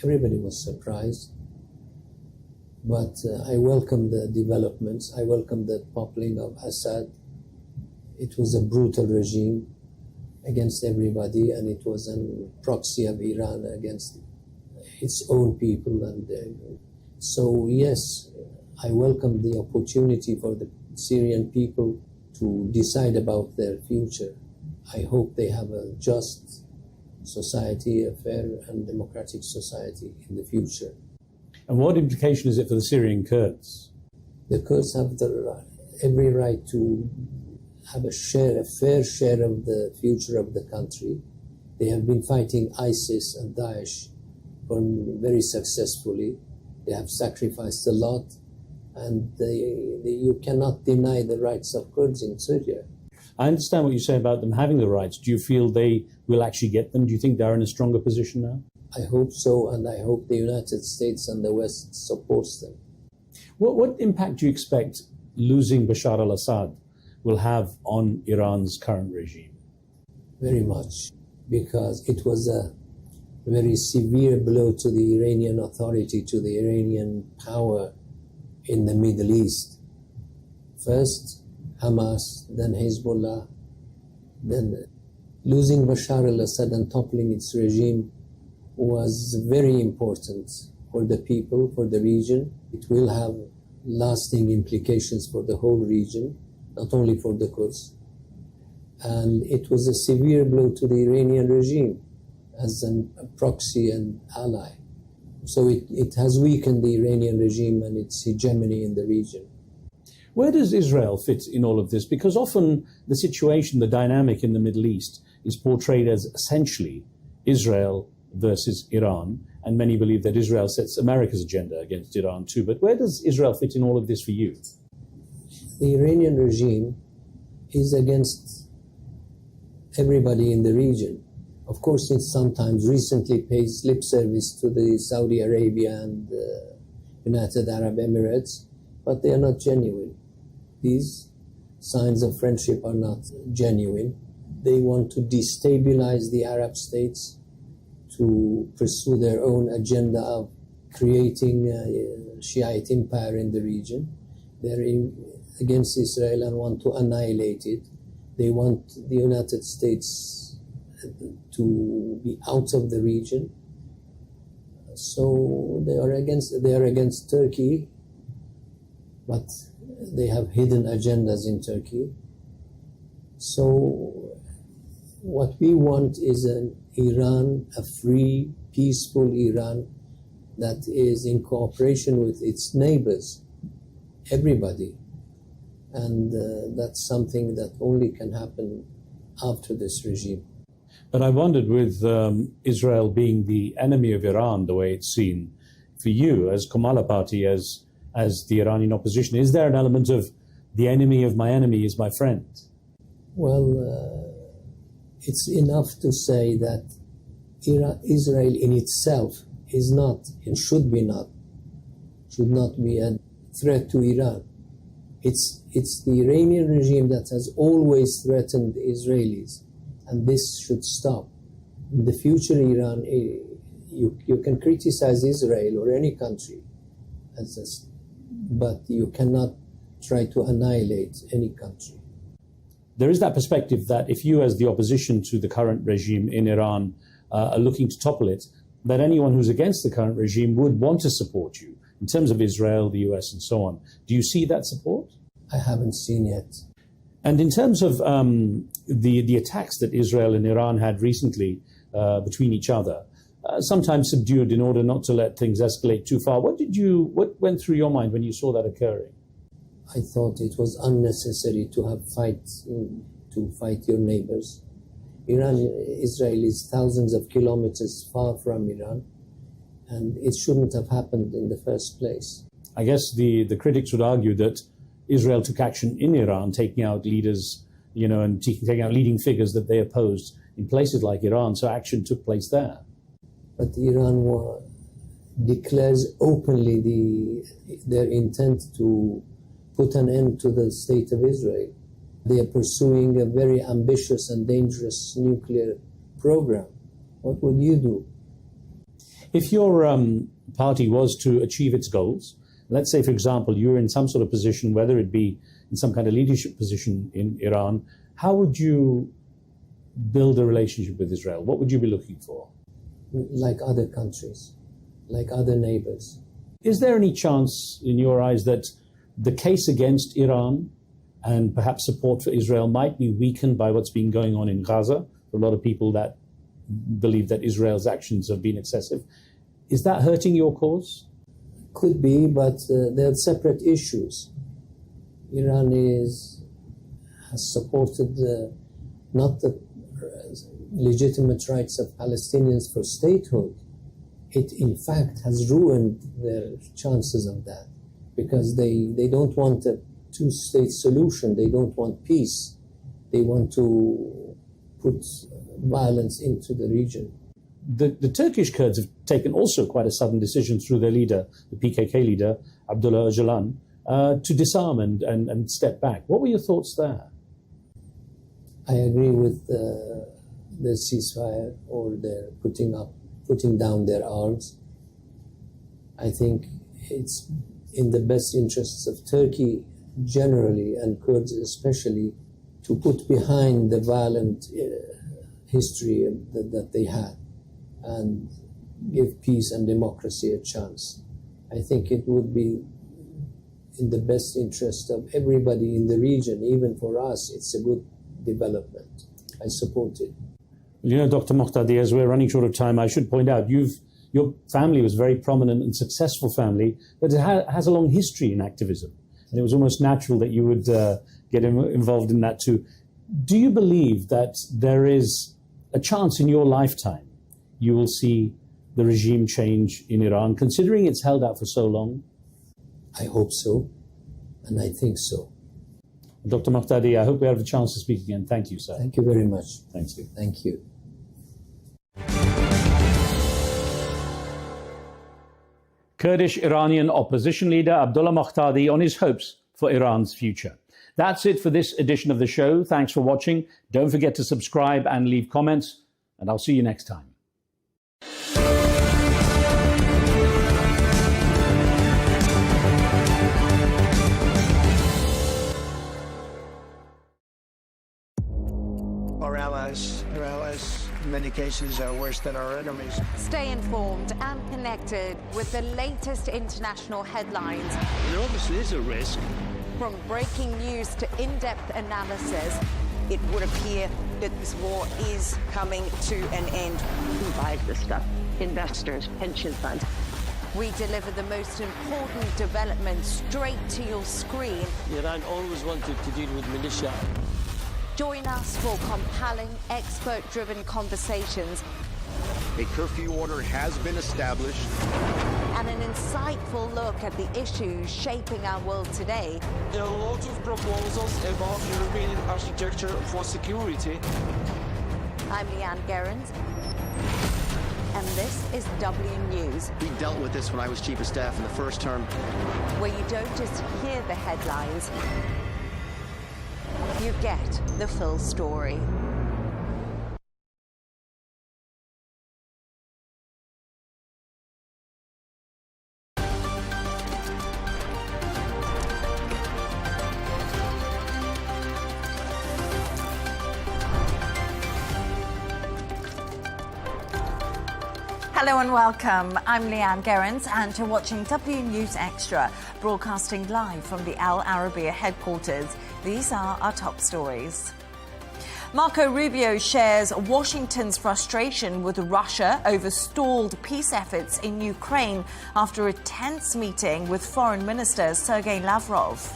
Everybody was surprised. But I welcome the developments. I welcome the toppling of Assad. It was a brutal regime against everybody, and it was a proxy of Iran against its own people. And so, yes, I welcome the opportunity for the Syrian people to decide about their future. I hope they have a just society, a fair and democratic society in the future. And what implication is it for the Syrian Kurds? The Kurds have every right to have a fair share of the future of the country. They have been fighting ISIS and Daesh very successfully. They have sacrificed a lot, and you cannot deny the rights of Kurds in Syria. I understand what you say about them having the rights. Do you feel they will actually get them? Do you think they're in a stronger position now? I hope so, and I hope the United States and the West supports them. What impact do you expect losing Bashar al-Assad will have on Iran's current regime? Very much, because it was a very severe blow to the Iranian authority, to the Iranian power in the Middle East. First Hamas, then Hezbollah, then losing Bashar al-Assad and toppling its regime was very important for the people, for the region. It will have lasting implications for the whole region, not only for the Kurds. And it was a severe blow to the Iranian regime as a proxy and ally. So it has weakened the Iranian regime and its hegemony in the region. Where does Israel fit in all of this? Because often the situation, the dynamic in the Middle East is portrayed as essentially Israel versus Iran, and many believe that Israel sets America's agenda against Iran too. But where does Israel fit in all of this for you? The Iranian regime is against everybody in the region. Of course, it sometimes recently pays lip service to the Saudi Arabia and United Arab Emirates, but they are not genuine. These signs of friendship are not genuine. They want to destabilize the Arab states to pursue their own agenda of creating a Shiite empire in the region. They're against Israel and want to annihilate it. They want the United States to be out of the region. So they are against Turkey, but they have hidden agendas in Turkey. So what we want is an Iran, a free, peaceful Iran that is in cooperation with its neighbors, everybody. And that's something that only can happen after this regime. But I wondered, with Israel being the enemy of Iran, the way it's seen, for you as Kamala Party, as the Iranian opposition, is there an element of the enemy of my enemy is my friend? Well, it's enough to say that Israel in itself is not and should not be a threat to Iran. It's the Iranian regime that has always threatened the Israelis, and this should stop. In the future, Iran, you can criticize Israel or any country, but you cannot try to annihilate any country. There is that perspective that if you, as the opposition to the current regime in Iran, are looking to topple it, that anyone who's against the current regime would want to support you in terms of Israel, the US, and so on. Do you see that support? I haven't seen yet. And in terms of the attacks that Israel and Iran had recently between each other, sometimes subdued in order not to let things escalate too far, what went through your mind when you saw that occurring? I thought it was unnecessary to have fight your neighbors. Israel is thousands of kilometers far from Iran, and it shouldn't have happened in the first place. I guess the critics would argue that Israel took action in Iran, taking out leaders, and taking out leading figures that they opposed in places like Iran, so action took place there. But Iran declares openly their intent to put an end to the state of Israel. They are pursuing a very ambitious and dangerous nuclear program. What would you do? If your party was to achieve its goals, let's say, for example, you're in some sort of position, whether it be in some kind of leadership position in Iran, how would you build a relationship with Israel? What would you be looking for? Like other countries, like other neighbors. Is there any chance, in your eyes, that the case against Iran and perhaps support for Israel might be weakened by what's been going on in Gaza? For a lot of people that believe that Israel's actions have been excessive. Is that hurting your cause? Could be, but they're separate issues. Iran has supported not the legitimate rights of Palestinians for statehood. It, in fact, has ruined their chances of that, because they don't want a two-state solution. They don't want peace. They want to put violence into the region. The Turkish Kurds have taken also quite a sudden decision through their leader, the PKK leader, Abdullah Öcalan, to disarm and step back. What were your thoughts there? I agree with the ceasefire or their putting down their arms. I think it's in the best interests of Turkey generally and Kurds especially to put behind the violent history that they had and give peace and democracy a chance. I think it would be in the best interest of everybody in the region. Even for us, it's a good development. I support it. You know, Dr. Mohtadi, as we're running short of time, I should point out your family was a very prominent and successful family, but it has a long history in activism. And it was almost natural that you would get involved in that too. Do you believe that there is a chance in your lifetime you will see the regime change in Iran, considering it's held out for so long? I hope so, and I think so. Dr. Mohtadi, I hope we have a chance to speak again. Thank you, sir. Thank you very much. Thank you. Thank you. Kurdish Iranian opposition leader Abdullah Mohtadi on his hopes for Iran's future. That's it for this edition of the show. Thanks for watching. Don't forget to subscribe and leave comments, and I'll see you next time. Our allies in many cases are worse than our enemies. Stay informed and connected with the latest international headlines. There obviously is a risk. From breaking news to in-depth analysis, it would appear that this war is coming to an end. Who buys this stuff? Investors, pension funds. We deliver the most important developments straight to your screen. Iran always wanted to deal with militia. Join us for compelling, expert-driven conversations. A curfew order has been established. And an insightful look at the issues shaping our world today. There are lots of proposals about European architecture for security. I'm Leigh Ann Gerrans, and this is W News. We dealt with this when I was chief of staff in the first term. Where you don't just hear the headlines, you get the full story. Hello and welcome. I'm Leigh Ann Gerrans and you're watching W News Extra, broadcasting live from the Al Arabiya headquarters. These are our top stories. Marco Rubio shares Washington's frustration with Russia over stalled peace efforts in Ukraine after a tense meeting with Foreign Minister Sergei Lavrov.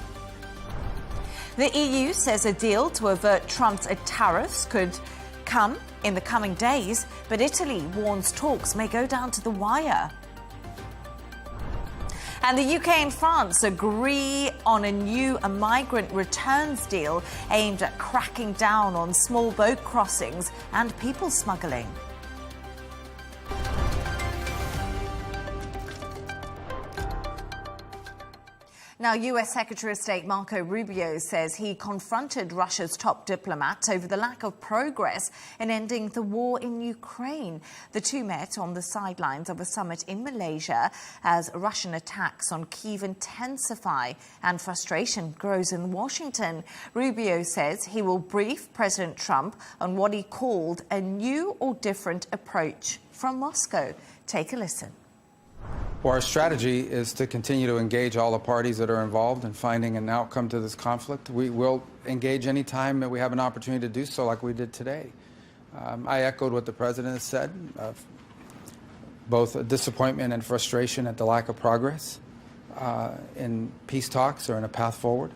The EU says a deal to avert Trump's tariffs could come in the coming days, but Italy warns talks may go down to the wire. And the UK and France agree on a new migrant returns deal aimed at cracking down on small boat crossings and people smuggling. Now, US Secretary of State Marco Rubio says he confronted Russia's top diplomat over the lack of progress in ending the war in Ukraine. The two met on the sidelines of a summit in Malaysia as Russian attacks on Kyiv intensify and frustration grows in Washington. Rubio says he will brief President Trump on what he called a new or different approach from Moscow. Take a listen. Well, our strategy is to continue to engage all the parties that are involved in finding an outcome to this conflict. We will engage any time that we have an opportunity to do so, like we did today. I echoed what the President has said, both disappointment and frustration at the lack of progress in peace talks or in a path forward.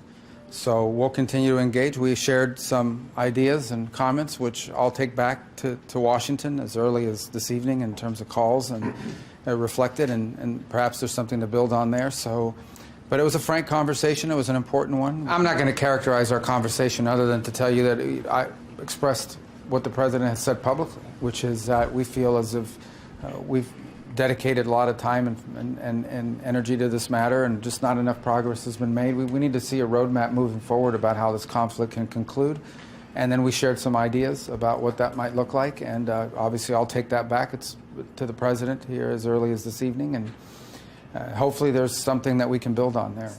So we'll continue to engage. We shared some ideas and comments, which I'll take back to Washington as early as this evening in terms of calls and reflected, and perhaps there's something to build on there. So, but it was a frank conversation. It was an important one. I'm not going to characterize our conversation other than to tell you that I expressed what the President has said publicly, which is that we feel as if we've dedicated a lot of time and energy to this matter, and just not enough progress has been made. We need to see a roadmap moving forward about how this conflict can conclude. And then we shared some ideas about what that might look like, and obviously I'll take that back to the president here as early as this evening, and hopefully there's something that we can build on there.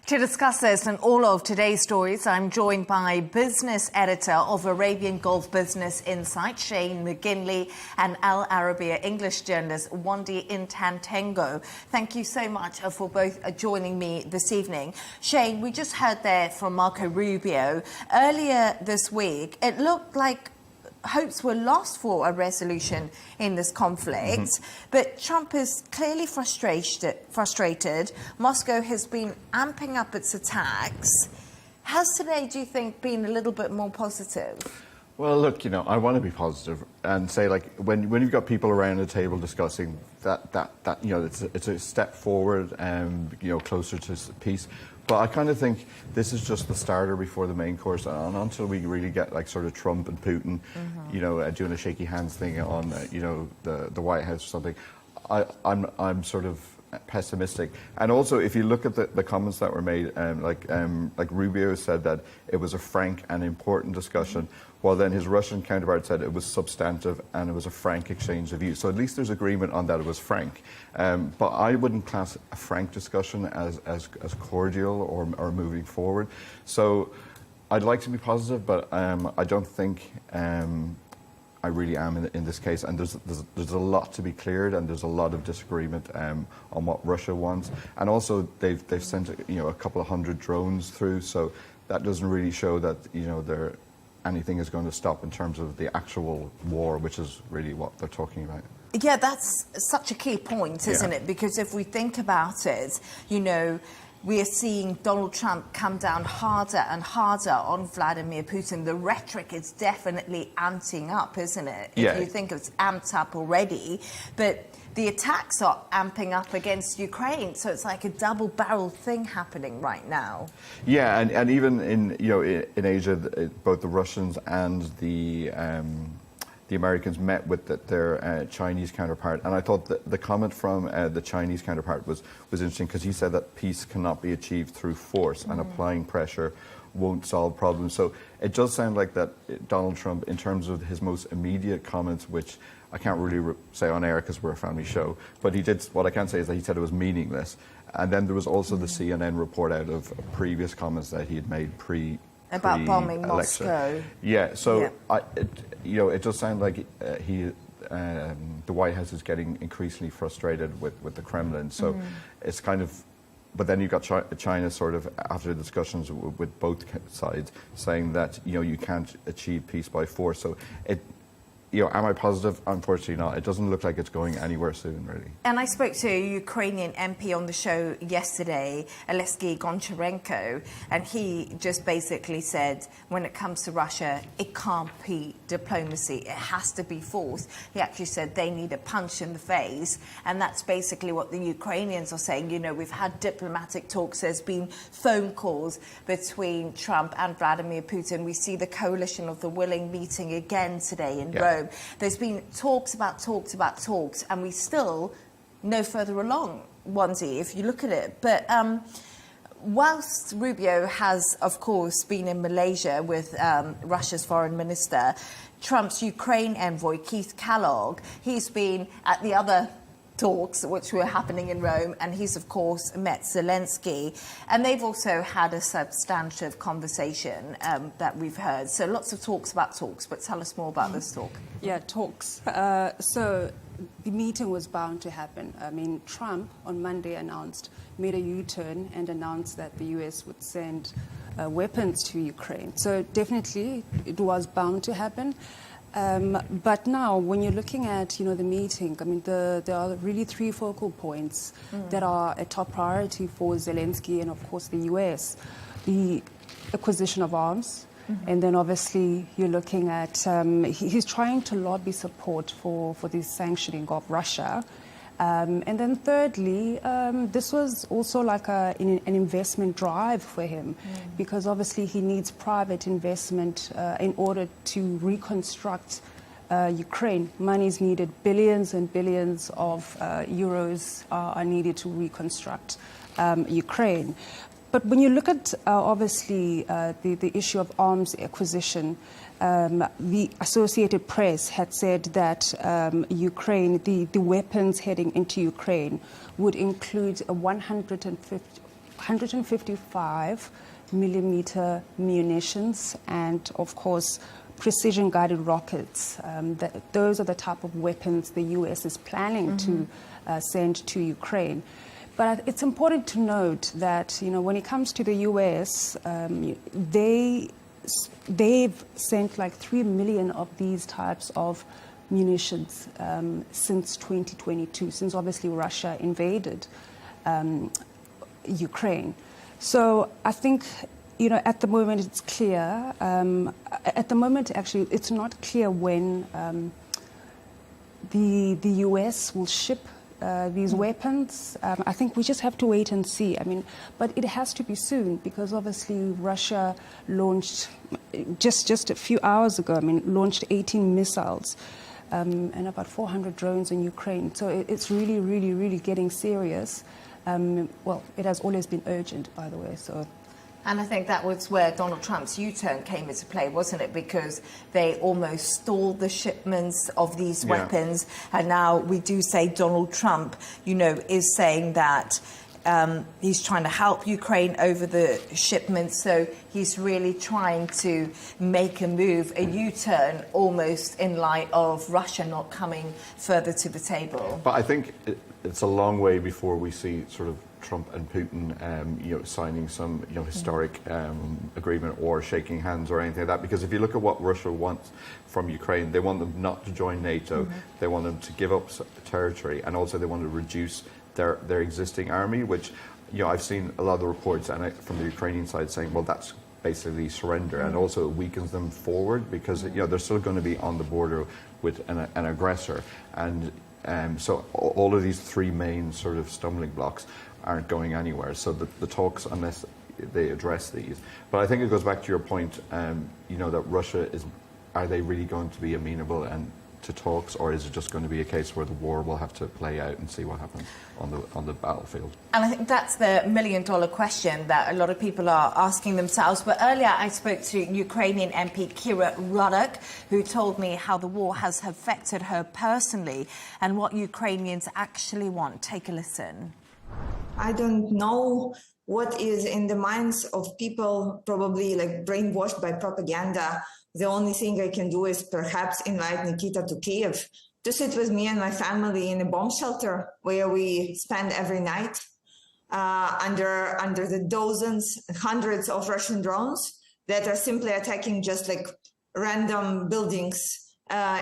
To discuss this and all of today's stories, I'm joined by business editor of Arabian Gulf Business Insight, Shane McGinley, and Al Arabiya English journalist, Wandi Intantengo. Thank you so much for both joining me this evening. Shane, we just heard there from Marco Rubio. Earlier this week, it looked like hopes were lost for a resolution in this conflict, but Trump is clearly frustrated. Moscow has been amping up its attacks. Has today, do you think, been a little bit more positive? Well, look, I want to be positive and say, like, when you've got people around a table discussing that it's a step forward and closer to peace. But I kind of think this is just the starter before the main course, and until we really get like sort of Trump and Putin, doing a shaky hands thing on the White House or something, I'm sort of pessimistic. And also, if you look at the comments that were made, like Rubio said that it was a frank and important discussion, while then his Russian counterpart said it was substantive and it was a frank exchange of views. So at least there's agreement on that it was frank. But I wouldn't class a frank discussion as cordial or moving forward. So I'd like to be positive, but I don't think I really am in this case. And there's a lot to be cleared, and there's a lot of disagreement on what Russia wants. And also they've sent a couple of hundred drones through, so that doesn't really show that anything is going to stop in terms of the actual war, which is really what they're talking about. Yeah, that's such a key point, isn't it? Because if we think about it, we are seeing Donald Trump come down harder and harder on Vladimir Putin. The rhetoric is definitely amping up, isn't it? Yeah. If you think it's amped up already. But the attacks are amping up against Ukraine, so it's like a double-barreled thing happening right now. Yeah, and even in Asia, both the Russians and the Americans met with their Chinese counterpart, and I thought that the comment from the Chinese counterpart was interesting, because he said that peace cannot be achieved through force, and applying pressure won't solve problems. So it does sound like that Donald Trump, in terms of his most immediate comments, which I can't really say on air because we're a family show, but he did. What I can say is that he said it was meaningless. And then there was also the CNN report out of previous comments that he had made about bombing Moscow. Yeah, so it does sound like the White House is getting increasingly frustrated with the Kremlin. So it's kind of, but then you've got China sort of, after the discussions with both sides, saying that you can't achieve peace by force. So am I positive? Unfortunately not. It doesn't look like it's going anywhere soon, really. And I spoke to a Ukrainian MP on the show yesterday, Oleksiy Goncharenko, and he just basically said, when it comes to Russia, it can't be diplomacy. It has to be force. He actually said they need a punch in the face, and that's basically what the Ukrainians are saying. We've had diplomatic talks. There's been phone calls between Trump and Vladimir Putin. We see the coalition of the willing meeting again today in Rome. There's been talks, and we still no further along, Wandi, if you look at it. But whilst Rubio has, of course, been in Malaysia with Russia's foreign minister, Trump's Ukraine envoy, Keith Kellogg, he's been at the other talks which were happening in Rome, and he's of course met Zelensky, and they've also had a substantive conversation that we've heard. So lots of talks, but tell us more about this talk. Yeah, talks. So the meeting was bound to happen. I mean, Trump on Monday made a U-turn and announced that the US would send weapons to Ukraine. So definitely it was bound to happen. But now, when you're looking at, the meeting, I mean, there are really three focal points that are a top priority for Zelensky and, of course, the US. The acquisition of arms, and then obviously you're looking at, he's trying to lobby support for the sanctioning of Russia. And then thirdly, this was also like an investment drive for him, because obviously he needs private investment in order to reconstruct Ukraine. Money is needed, billions and billions of euros are needed to reconstruct Ukraine. But when you look at, obviously, the issue of arms acquisition, the Associated Press had said that Ukraine, the weapons heading into Ukraine would include a 155 millimeter munitions and, of course, precision-guided rockets. Those are the type of weapons the U.S. is planning to send to Ukraine. But it's important to note that, when it comes to the U.S., they've sent like 3 million of these types of munitions since 2022, since obviously Russia invaded Ukraine. So I think, at the moment it's clear. At the moment, actually, it's not clear when the U.S. will ship these weapons. I think we just have to wait and see. But it has to be soon, because obviously Russia launched just a few hours ago. Launched 18 missiles and about 400 drones in Ukraine. So it's really, really, really getting serious. Well, it has always been urgent, by the way. So. And I think that was where Donald Trump's U-turn came into play, wasn't it? Because they almost stalled the shipments of these weapons. And now we do say Donald Trump, is saying that he's trying to help Ukraine over the shipments. So he's really trying to make a move, a U-turn, almost in light of Russia not coming further to the table. But I think it's a long way before we see sort of Trump and Putin, signing some, historic agreement or shaking hands or anything like that. Because if you look at what Russia wants from Ukraine, they want them not to join NATO. They want them to give up territory, and also they want to reduce their existing army. Which, I've seen a lot of the reports from the Ukrainian side saying, well, that's basically surrender, and also it weakens them forward because they're still going to be on the border with an aggressor, and so all of these three main sort of stumbling blocks aren't going anywhere. So the talks, unless they address these. But I think it goes back to your point, that Russia are they really going to be amenable to talks, or is it just going to be a case where the war will have to play out and see what happens on the battlefield? And I think that's the million-dollar question that a lot of people are asking themselves. But earlier I spoke to Ukrainian MP Kira Radik, who told me how the war has affected her personally and what Ukrainians actually want. Take a listen. I don't know what is in the minds of people, probably like brainwashed by propaganda. The only thing I can do is perhaps invite Nikita to Kiev to sit with me and my family in a bomb shelter where we spend every night under the dozens, hundreds of Russian drones that are simply attacking just like random buildings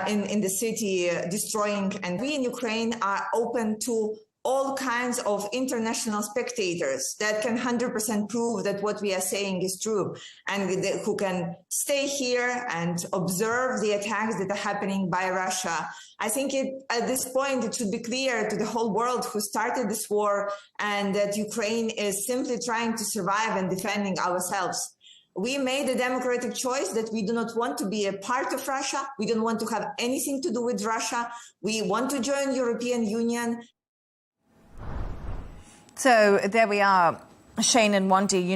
in the city, destroying. And we in Ukraine are open to all kinds of international spectators that can 100% prove that what we are saying is true, and who can stay here and observe the attacks that are happening by Russia. I think at this point it should be clear to the whole world who started this war, and that Ukraine is simply trying to survive and defending ourselves. We made a democratic choice that we do not want to be a part of Russia. We don't want to have anything to do with Russia. We want to join European Union. So there we are, Shane and Wendy,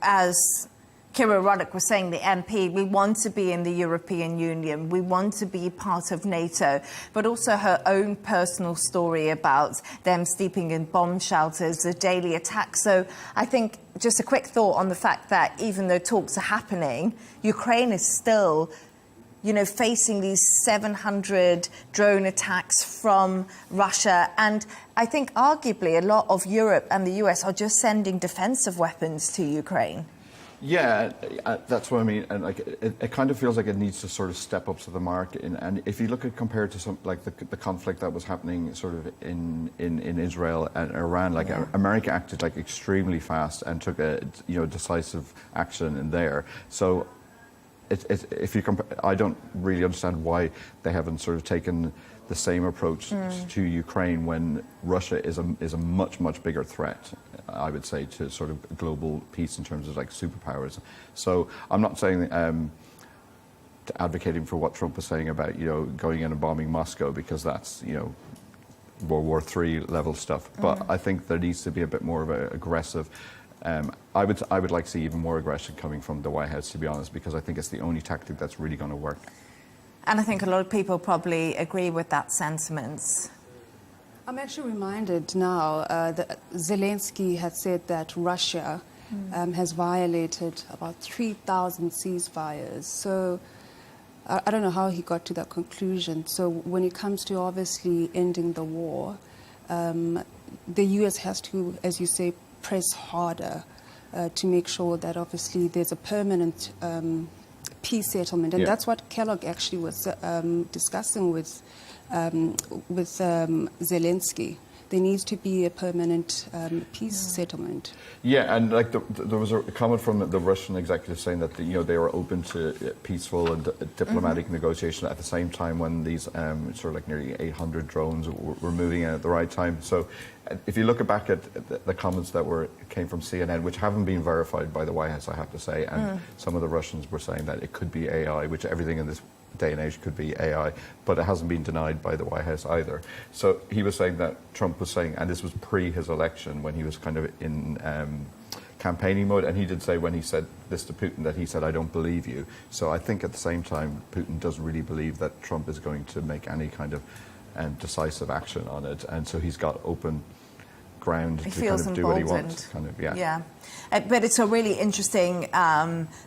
as Kira Radik was saying, the MP, we want to be in the European Union, we want to be part of NATO, but also her own personal story about them sleeping in bomb shelters, the daily attacks. So I think just a quick thought on the fact that even though talks are happening, Ukraine is still facing these 700 drone attacks from Russia. And I think arguably a lot of Europe and the US are just sending defensive weapons to Ukraine. Yeah, that's what I mean. And it kind of feels like it needs to sort of step up to the mark. And if you look at compared to some like the conflict that was happening sort of in Israel and Iran, America acted like extremely fast and took a decisive action in there. So if you compare, I don't really understand why they haven't sort of taken the same approach to Ukraine when Russia is a much bigger threat, I would say, to sort of global peace in terms of like superpowers. So I'm not saying advocating for what Trump was saying about going in and bombing Moscow, because that's World War III level stuff. But I think there needs to be a bit more of an aggressive I would like to see even more aggression coming from the White House, to be honest, because I think it's the only tactic that's really going to work. And I think a lot of people probably agree with that sentiment. I'm actually reminded now that Zelensky had said that Russia has violated about 3,000 ceasefires. So I don't know how he got to that conclusion. So when it comes to obviously ending the war, the US has to, as you say, press harder to make sure that obviously there's a permanent peace settlement. And that's what Kellogg actually was discussing with Zelensky. There needs to be a permanent peace settlement. Yeah, and like there was a comment from the Russian executive saying that they were open to peaceful and diplomatic negotiation at the same time when these sort of like nearly 800 drones were moving in at the right time. So if you look back at the comments that came from CNN, which haven't been verified by the White House, I have to say, and some of the Russians were saying that it could be AI, which everything in this day and age could be AI, but it hasn't been denied by the White House either. So he was saying that Trump was saying, and this was pre his election when he was kind of in campaigning mode, and he did say when he said this to Putin that he said, "I don't believe you." So I think at the same time, Putin doesn't really believe that Trump is going to make any kind of decisive action on it, and so he's got open ground to kind of do what he wants. Kind of, yeah. But it's a really interesting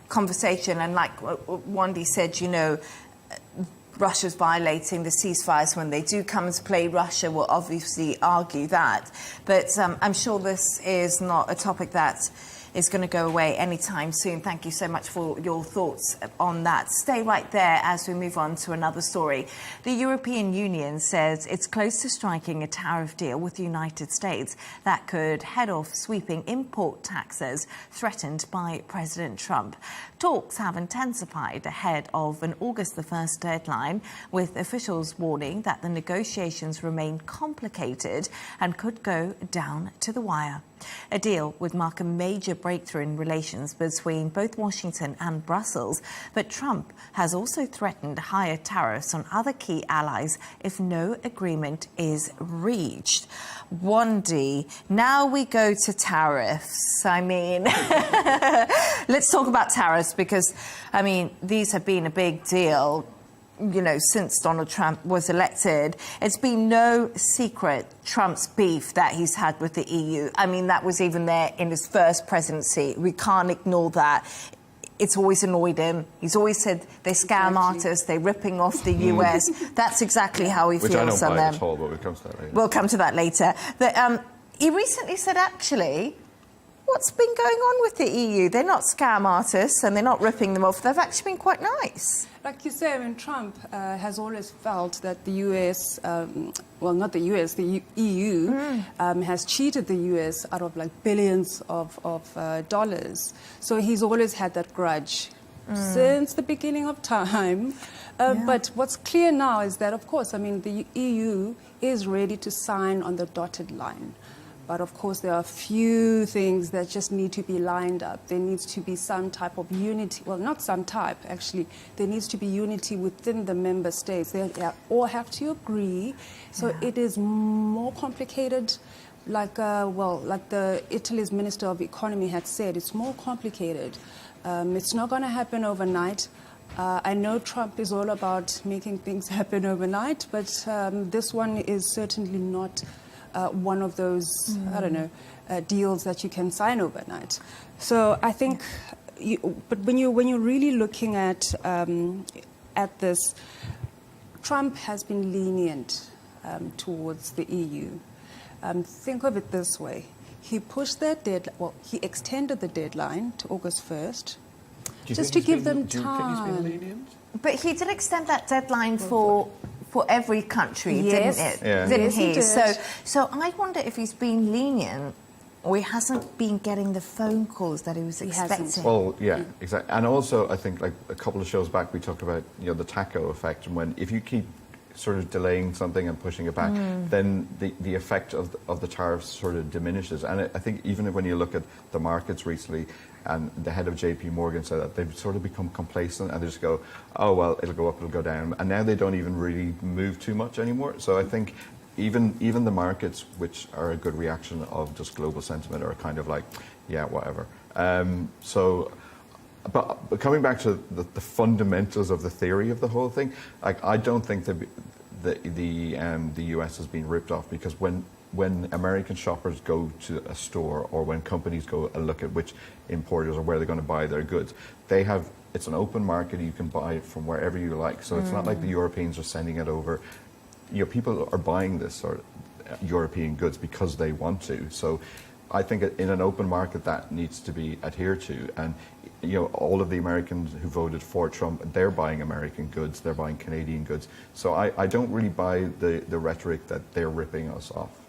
conversation, and like Wandy said, Russia's violating the ceasefires. When they do come into play, Russia will obviously argue that. But I'm sure this is not a topic that is going to go away anytime soon. Thank you so much for your thoughts on that. Stay right there as we move on to another story. The European Union says it's close to striking a tariff deal with the United States that could head off sweeping import taxes threatened by President Trump. Talks have intensified ahead of an August the 1st deadline, with officials warning that the negotiations remain complicated and could go down to the wire. A deal would mark a major breakthrough in relations between both Washington and Brussels, but Trump has also threatened higher tariffs on other key allies if no agreement is reached. Wandy, now we go to tariffs. I mean, let's talk about tariffs because, I mean, these have been a big deal. Since Donald Trump was elected. It's been no secret, Trump's beef that he's had with the EU. I mean, that was even there in his first presidency. We can't ignore that. It's always annoyed him. He's always said they're scam artists, they're ripping off the US. That's exactly how he feels on them. Which I don't buy at all, but we'll come to that later. We'll come to that later. But he recently said, actually, what's been going on with the EU? They're not scam artists and they're not ripping them off. They've actually been quite nice. Like you say, I mean, Trump has always felt that the US, well, not the US, the EU has cheated the US out of like billions of dollars. So he's always had that grudge since the beginning of time. But what's clear now is that, of course, I mean, the EU is ready to sign on the dotted line. But of course, there are a few things that just need to be lined up. There needs to be some type of unity. Well, not some type, actually. There needs to be unity within the member states. They all have to agree. So it is more complicated. Like, like the Italy's Minister of Economy had said, it's more complicated. It's not going to happen overnight. I know Trump is all about making things happen overnight, but this one is certainly not one of those, I don't know, deals that you can sign overnight. So I think, but when you're really looking at this, Trump has been lenient towards the EU. Think of it this way: he pushed that deadline. Well, he extended the deadline to August 1st, just to give them time. Do you think he's been lenient? But he did extend that deadline for every country, Yes. didn't it? Yeah. Didn't Yes, he he? did. So I wonder if he's been lenient or he hasn't been getting the phone calls that he was expecting. Well, yeah, exactly. And also, I think, like a couple of shows back, we talked about the taco effect, and if you keep sort of delaying something and pushing it back, then the effect of the tariffs sort of diminishes. And I think even when you look at the markets recently, and the head of JP Morgan said that they've sort of become complacent and they just go, oh, well, it'll go up, it'll go down. And now they don't even really move too much anymore. So I think even the markets, which are a good reaction of just global sentiment, are kind of like, yeah, whatever. But coming back to the fundamentals of the theory of the whole thing, like I don't think that the US has been ripped off, because when American shoppers go to a store, or when companies go and look at which importers or where they're going to buy their goods, it's an open market. You can buy it from wherever you like. So it's not like the Europeans are sending it over. People are buying this sort of European goods because they want to. So I think in an open market that needs to be adhered to. And all of the Americans who voted for Trump, they're buying American goods, they're buying Canadian goods. So I don't really buy the rhetoric that they're ripping us off.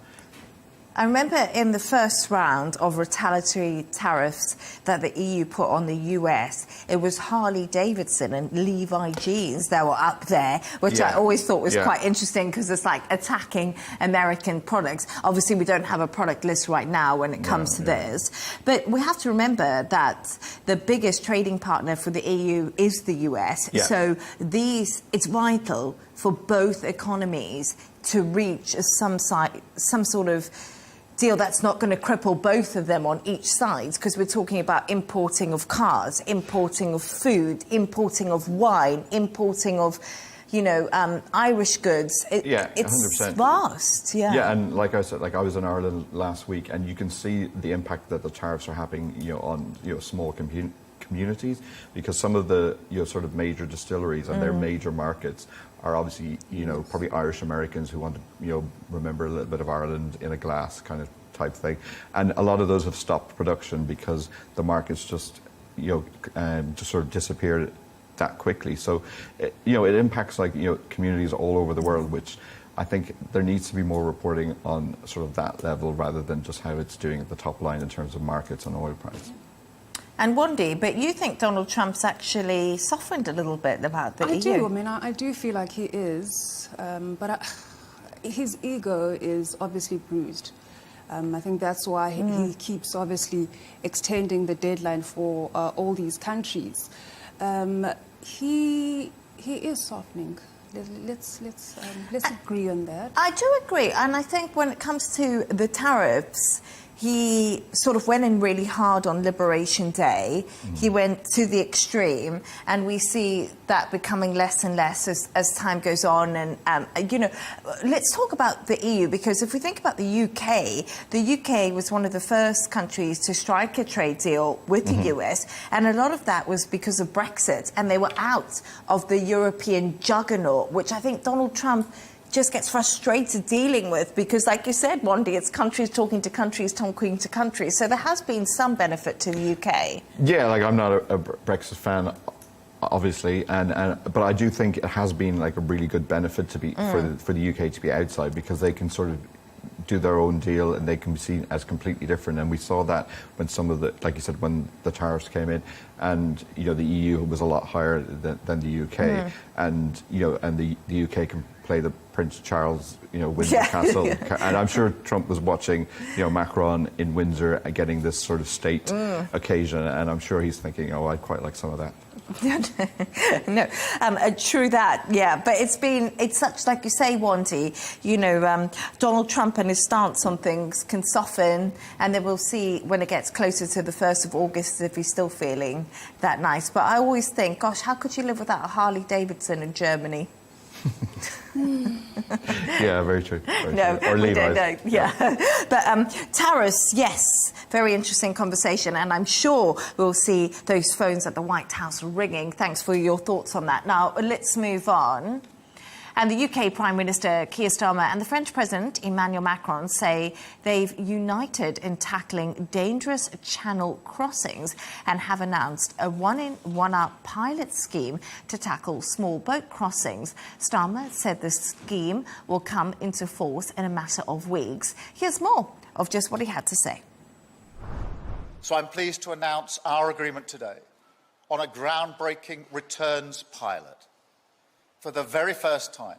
I remember in the first round of retaliatory tariffs that the EU put on the US, it was Harley Davidson and Levi jeans that were up there, which I always thought was quite interesting, because it's like attacking American products. Obviously, we don't have a product list right now when it comes to this. But we have to remember that the biggest trading partner for the EU is the US. Yeah. So it's vital for both economies to reach some sort of deal that's not going to cripple both of them on each side, because we're talking about importing of cars, importing of food, importing of wine, importing of, Irish goods. It's 100%. vast. Yeah, and like I said, I was in Ireland last week, and you can see the impact that the tariffs are having, on small communities, because some of the sort of major distilleries and their major markets are obviously, probably Irish Americans who want to, remember a little bit of Ireland in a glass kind of type thing. And a lot of those have stopped production because the markets just, just sort of disappeared that quickly. So, it impacts communities all over the world, which I think there needs to be more reporting on sort of that level rather than just how it's doing at the top line in terms of markets and oil price. And Wandi, but you think Donald Trump's actually softened a little bit about the EU? I do. I mean, I do feel like he is, but his ego is obviously bruised. I think that's why he keeps obviously extending the deadline for all these countries. He is softening. Let's agree on that. I do agree, and I think when it comes to the tariffs, he sort of went in really hard on Liberation Day. He went to the extreme, and we see that becoming less and less as time goes on. And, let's talk about the EU, because if we think about the UK was one of the first countries to strike a trade deal with the US, and a lot of that was because of Brexit, and they were out of the European juggernaut, which I think Donald Trump just gets frustrated dealing with, because, like you said, Wandi, it's countries talking to countries, talking to countries. So there has been some benefit to the UK. Yeah, I'm not a Brexit fan, obviously, but I do think it has been a really good benefit to be for the UK to be outside, because they can sort of do their own deal and they can be seen as completely different. And we saw that when some of the, like you said, when the tariffs came in, and the EU was a lot higher than the UK, and the UK can play the Prince Charles, Windsor Castle, and I'm sure Trump was watching, Macron in Windsor getting this sort of state occasion, and I'm sure he's thinking, oh, I'd quite like some of that. No, true that, yeah. But it's such, like you say, Wandi, Donald Trump and his stance on things can soften, and then we'll see when it gets closer to the 1st of August if he's still feeling that nice. But I always think, gosh, how could you live without a Harley Davidson in Germany? Yeah, very true. No, or we Levi's. don't know. Yeah. But tariffs, yes, very interesting conversation, and I'm sure we'll see those phones at the White House ringing. Thanks for your thoughts on that. Now, let's move on. And the UK Prime Minister Keir Starmer and the French President Emmanuel Macron say they've united in tackling dangerous channel crossings and have announced a one-in, one-out pilot scheme to tackle small boat crossings. Starmer said the scheme will come into force in a matter of weeks. Here's more of just what he had to say. So I'm pleased to announce our agreement today on a groundbreaking returns pilot. For the very first time,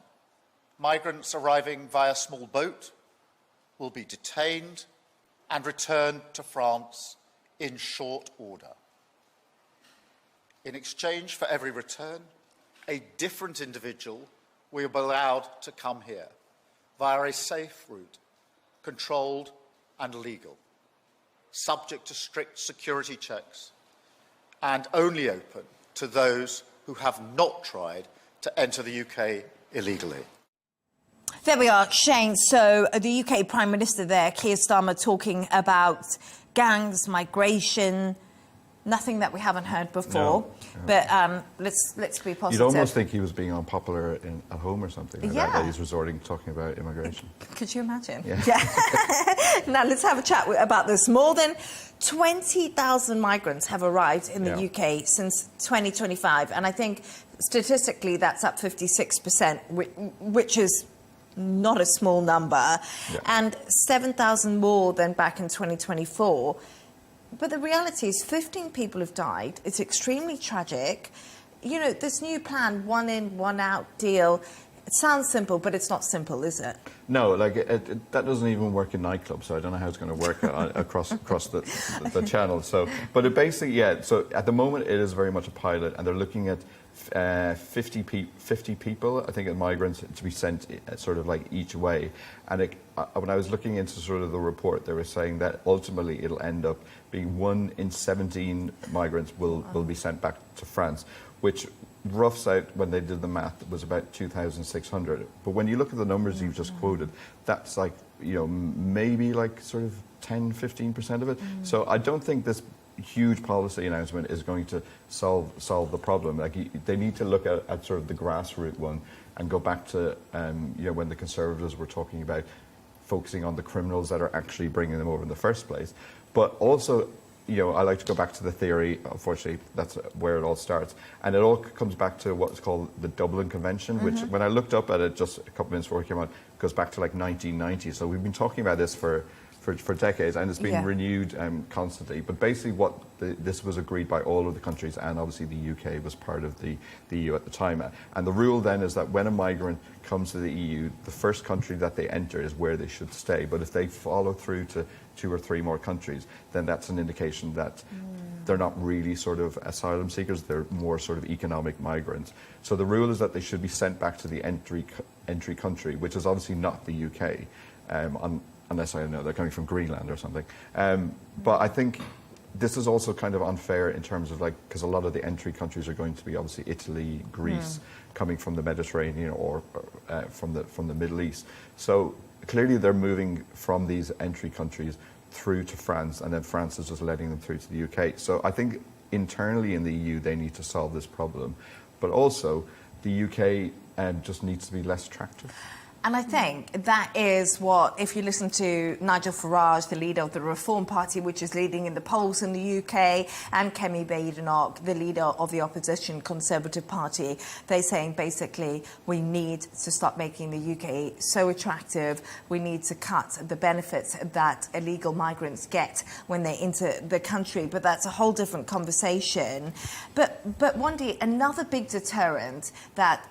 migrants arriving via small boat will be detained and returned to France in short order. In exchange for every return, a different individual will be allowed to come here via a safe route, controlled and legal. subject to strict security checks, and only open to those who have not tried to enter the UK illegally. There we are, Shane. So the UK Prime Minister there, Keir Starmer, talking about gangs, migration, nothing that we haven't heard before. No. But let's be positive. You'd almost think he was being unpopular at home or something like Yeah. that he's resorting to talking about immigration. Could you imagine? Yeah. Now let's have a chat about this. More than 20,000 migrants have arrived in the UK since 2025, and I think statistically that's up 56%, which is not a small number, and 7,000 more than back in 2024. But the reality is 15 people have died. It's extremely tragic. You know, this new plan, one in, one out deal, it sounds simple, but it's not simple, is it? No, like that doesn't even work in nightclubs, so I don't know how it's going to work across the channel. So, but it basically, so at the moment it is very much a pilot, and they're looking at 50 people, I think, migrants to be sent sort of like each way. And when I was looking into sort of the report, they were saying that ultimately it'll end up being 1 in 17 migrants will be sent back to France, which roughs out, when they did the math, it was about 2,600. But when you look at the numbers you've just quoted, that's like, you know, maybe like sort of 10-15% of it. So I don't think this huge policy announcement is going to solve the problem. Like, they need to look at sort of the grassroots one and go back to you know, when the Conservatives were talking about focusing on the criminals that are actually bringing them over in the first place. But also, you know, I like to go back to the theory. Unfortunately, that's where it all starts, and it all comes back to what's called the Dublin Convention, which, when I looked up at it just a couple of minutes before it came out, goes back to like 1990. So we've been talking about this for decades, and it's been renewed constantly. But basically this was agreed by all of the countries, and obviously the UK was part of the EU at the time. And the rule then is that when a migrant comes to the EU, the first country that they enter is where they should stay. But if they follow through to 2 or 3 more countries, then that's an indication that they're not really sort of asylum seekers, they're more sort of economic migrants. So the rule is that they should be sent back to the entry country, which is obviously not the UK, unless I know they're coming from Greenland or something. But I think this is also kind of unfair in terms of, like, because a lot of the entry countries are going to be obviously Italy, Greece, coming from the Mediterranean or from the Middle East. So clearly they're moving from these entry countries through to France, and then France is just letting them through to the UK. So I think internally in the EU they need to solve this problem, but also the UK just needs to be less attractive. And I think that is what, if you listen to Nigel Farage, the leader of the Reform Party, which is leading in the polls in the UK, and Kemi Badenoch, the leader of the opposition Conservative Party, they're saying basically we need to start making the UK so attractive. We need to cut the benefits that illegal migrants get when they enter the country. But that's a whole different conversation. But Wandi, another big deterrent that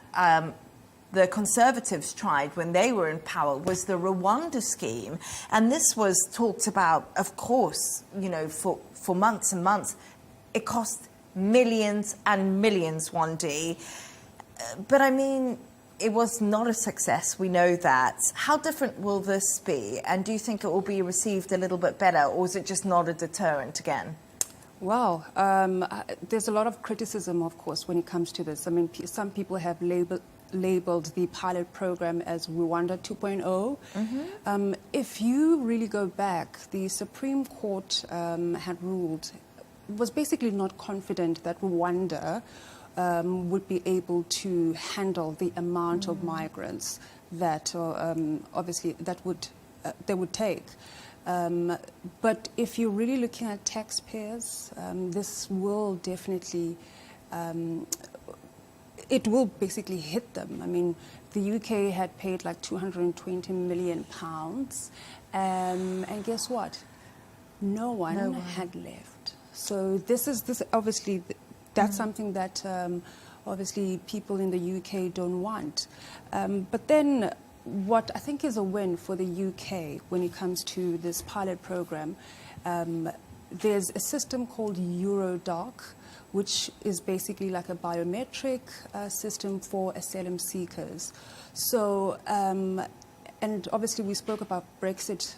the Conservatives tried when they were in power was the Rwanda scheme. And this was talked about, of course, you know, for months and months. It cost millions and millions, Wandi. But I mean, it was not a success. We know that. How different will this be? And do you think it will be received a little bit better, or is it just not a deterrent again? Well, there's a lot of criticism, of course, when it comes to this. I mean, some people have labeled the pilot program as Rwanda 2.0. If you really go back, the Supreme Court had ruled, was basically not confident that Rwanda would be able to handle the amount of migrants that obviously they would take. But if you're really looking at taxpayers, this will definitely it will basically hit them. I mean, the UK had paid like £220 million, and guess what? No one had left. So this obviously, that's something that obviously people in the UK don't want. But then what I think is a win for the UK when it comes to this pilot program, there's a system called Eurodac, which is basically like a biometric system for asylum seekers. So, and obviously we spoke about Brexit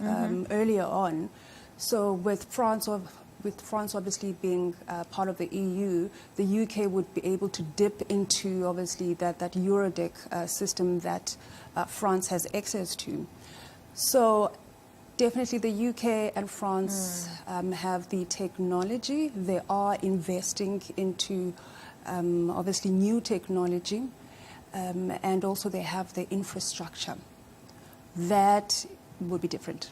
earlier on. So with France obviously being part of the EU, the UK would be able to dip into obviously that Eurodic system that France has access to. So definitely the UK and France have the technology. They are investing into obviously new technology, and also they have the infrastructure. That would be different.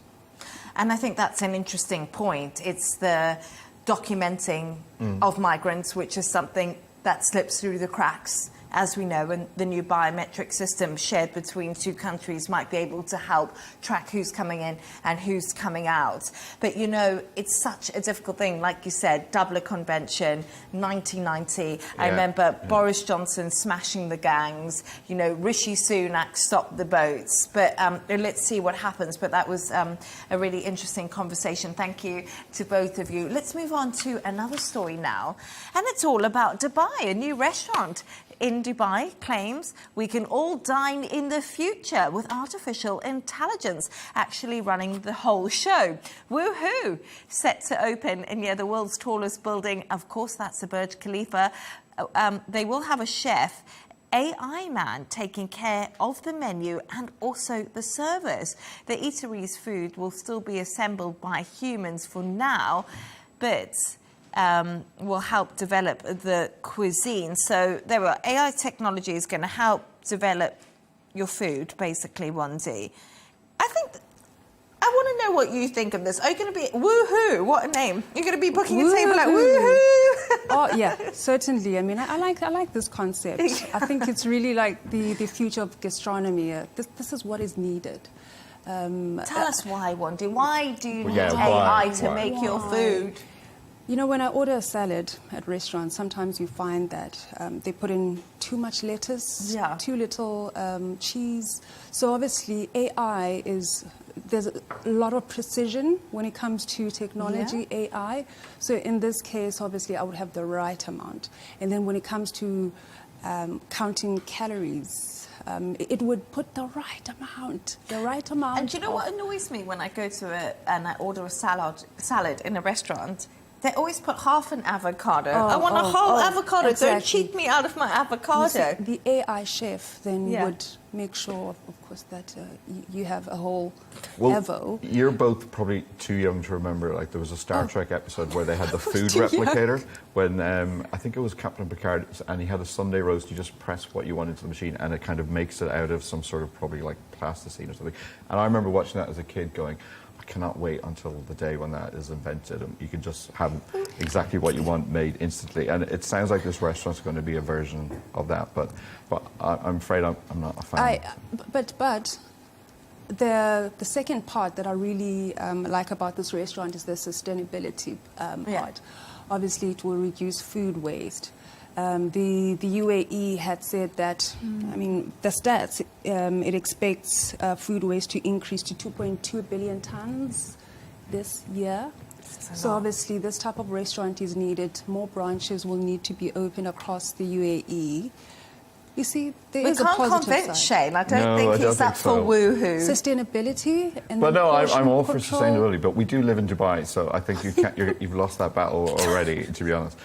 And I think that's an interesting point. It's the documenting of migrants, which is something that slips through the cracks, as we know, and the new biometric system shared between two countries might be able to help track who's coming in and who's coming out. But, you know, it's such a difficult thing. Like you said, Dublin Convention, 1990. I remember Boris Johnson smashing the gangs. You know, Rishi Sunak stopped the boats. But let's see what happens. But that was a really interesting conversation. Thank you to both of you. Let's move on to another story now. And it's all about Dubai, a new restaurant in Dubai claims we can all dine in the future with artificial intelligence actually running the whole show. Woohoo! Set to open near the world's tallest building. Of course, that's the Burj Khalifa. They will have a chef, AI man taking care of the menu and also the servers. The eatery's food will still be assembled by humans for now, but will help develop the cuisine. So there are AI technology is going to help develop your food, basically, Wandy. I want to know what you think of this. Are you going to be, woohoo, what a name. You're going to be booking a table at woohoo. Oh, yeah, certainly. I mean, I like this concept. I think it's really like the future of gastronomy. This is what is needed. Tell us why, Wandy. Why do you need AI to make your food? You know, when I order a salad at restaurants, sometimes you find that they put in too much lettuce, too little cheese. So obviously AI there's a lot of precision when it comes to technology, AI. So in this case, obviously, I would have the right amount. And then when it comes to counting calories, it would put the right amount. And do you know what annoys me when I go to and I order a salad in a restaurant? They always put half an avocado. I want a whole avocado. Exactly. Don't cheat me out of my avocado. The AI chef then would make sure, of course, that you have a whole avo. You're both probably too young to remember, like, there was a Star Trek episode where they had the food replicator when, I think it was Captain Picard, and he had a Sunday roast. You just press what you want into the machine and it kind of makes it out of some sort of probably like plasticine or something. And I remember watching that as a kid going, cannot wait until the day when that is invented and you can just have exactly what you want made instantly. And it sounds like this restaurant's going to be a version of that, but I'm afraid I'm not a fan. But the second part that I really like about this restaurant is the sustainability part. Obviously, it will reduce food waste. The UAE had said that, I mean, the stats, it expects food waste to increase to 2.2 billion tons this year. So obviously this type of restaurant is needed. More branches will need to be opened across the UAE. You see, there is a positive side. We can't convince Shane. I don't think he's up for woohoo. Sustainability. But no, I'm all for sustainability. But we do live in Dubai, so I think you've lost that battle already, to be honest.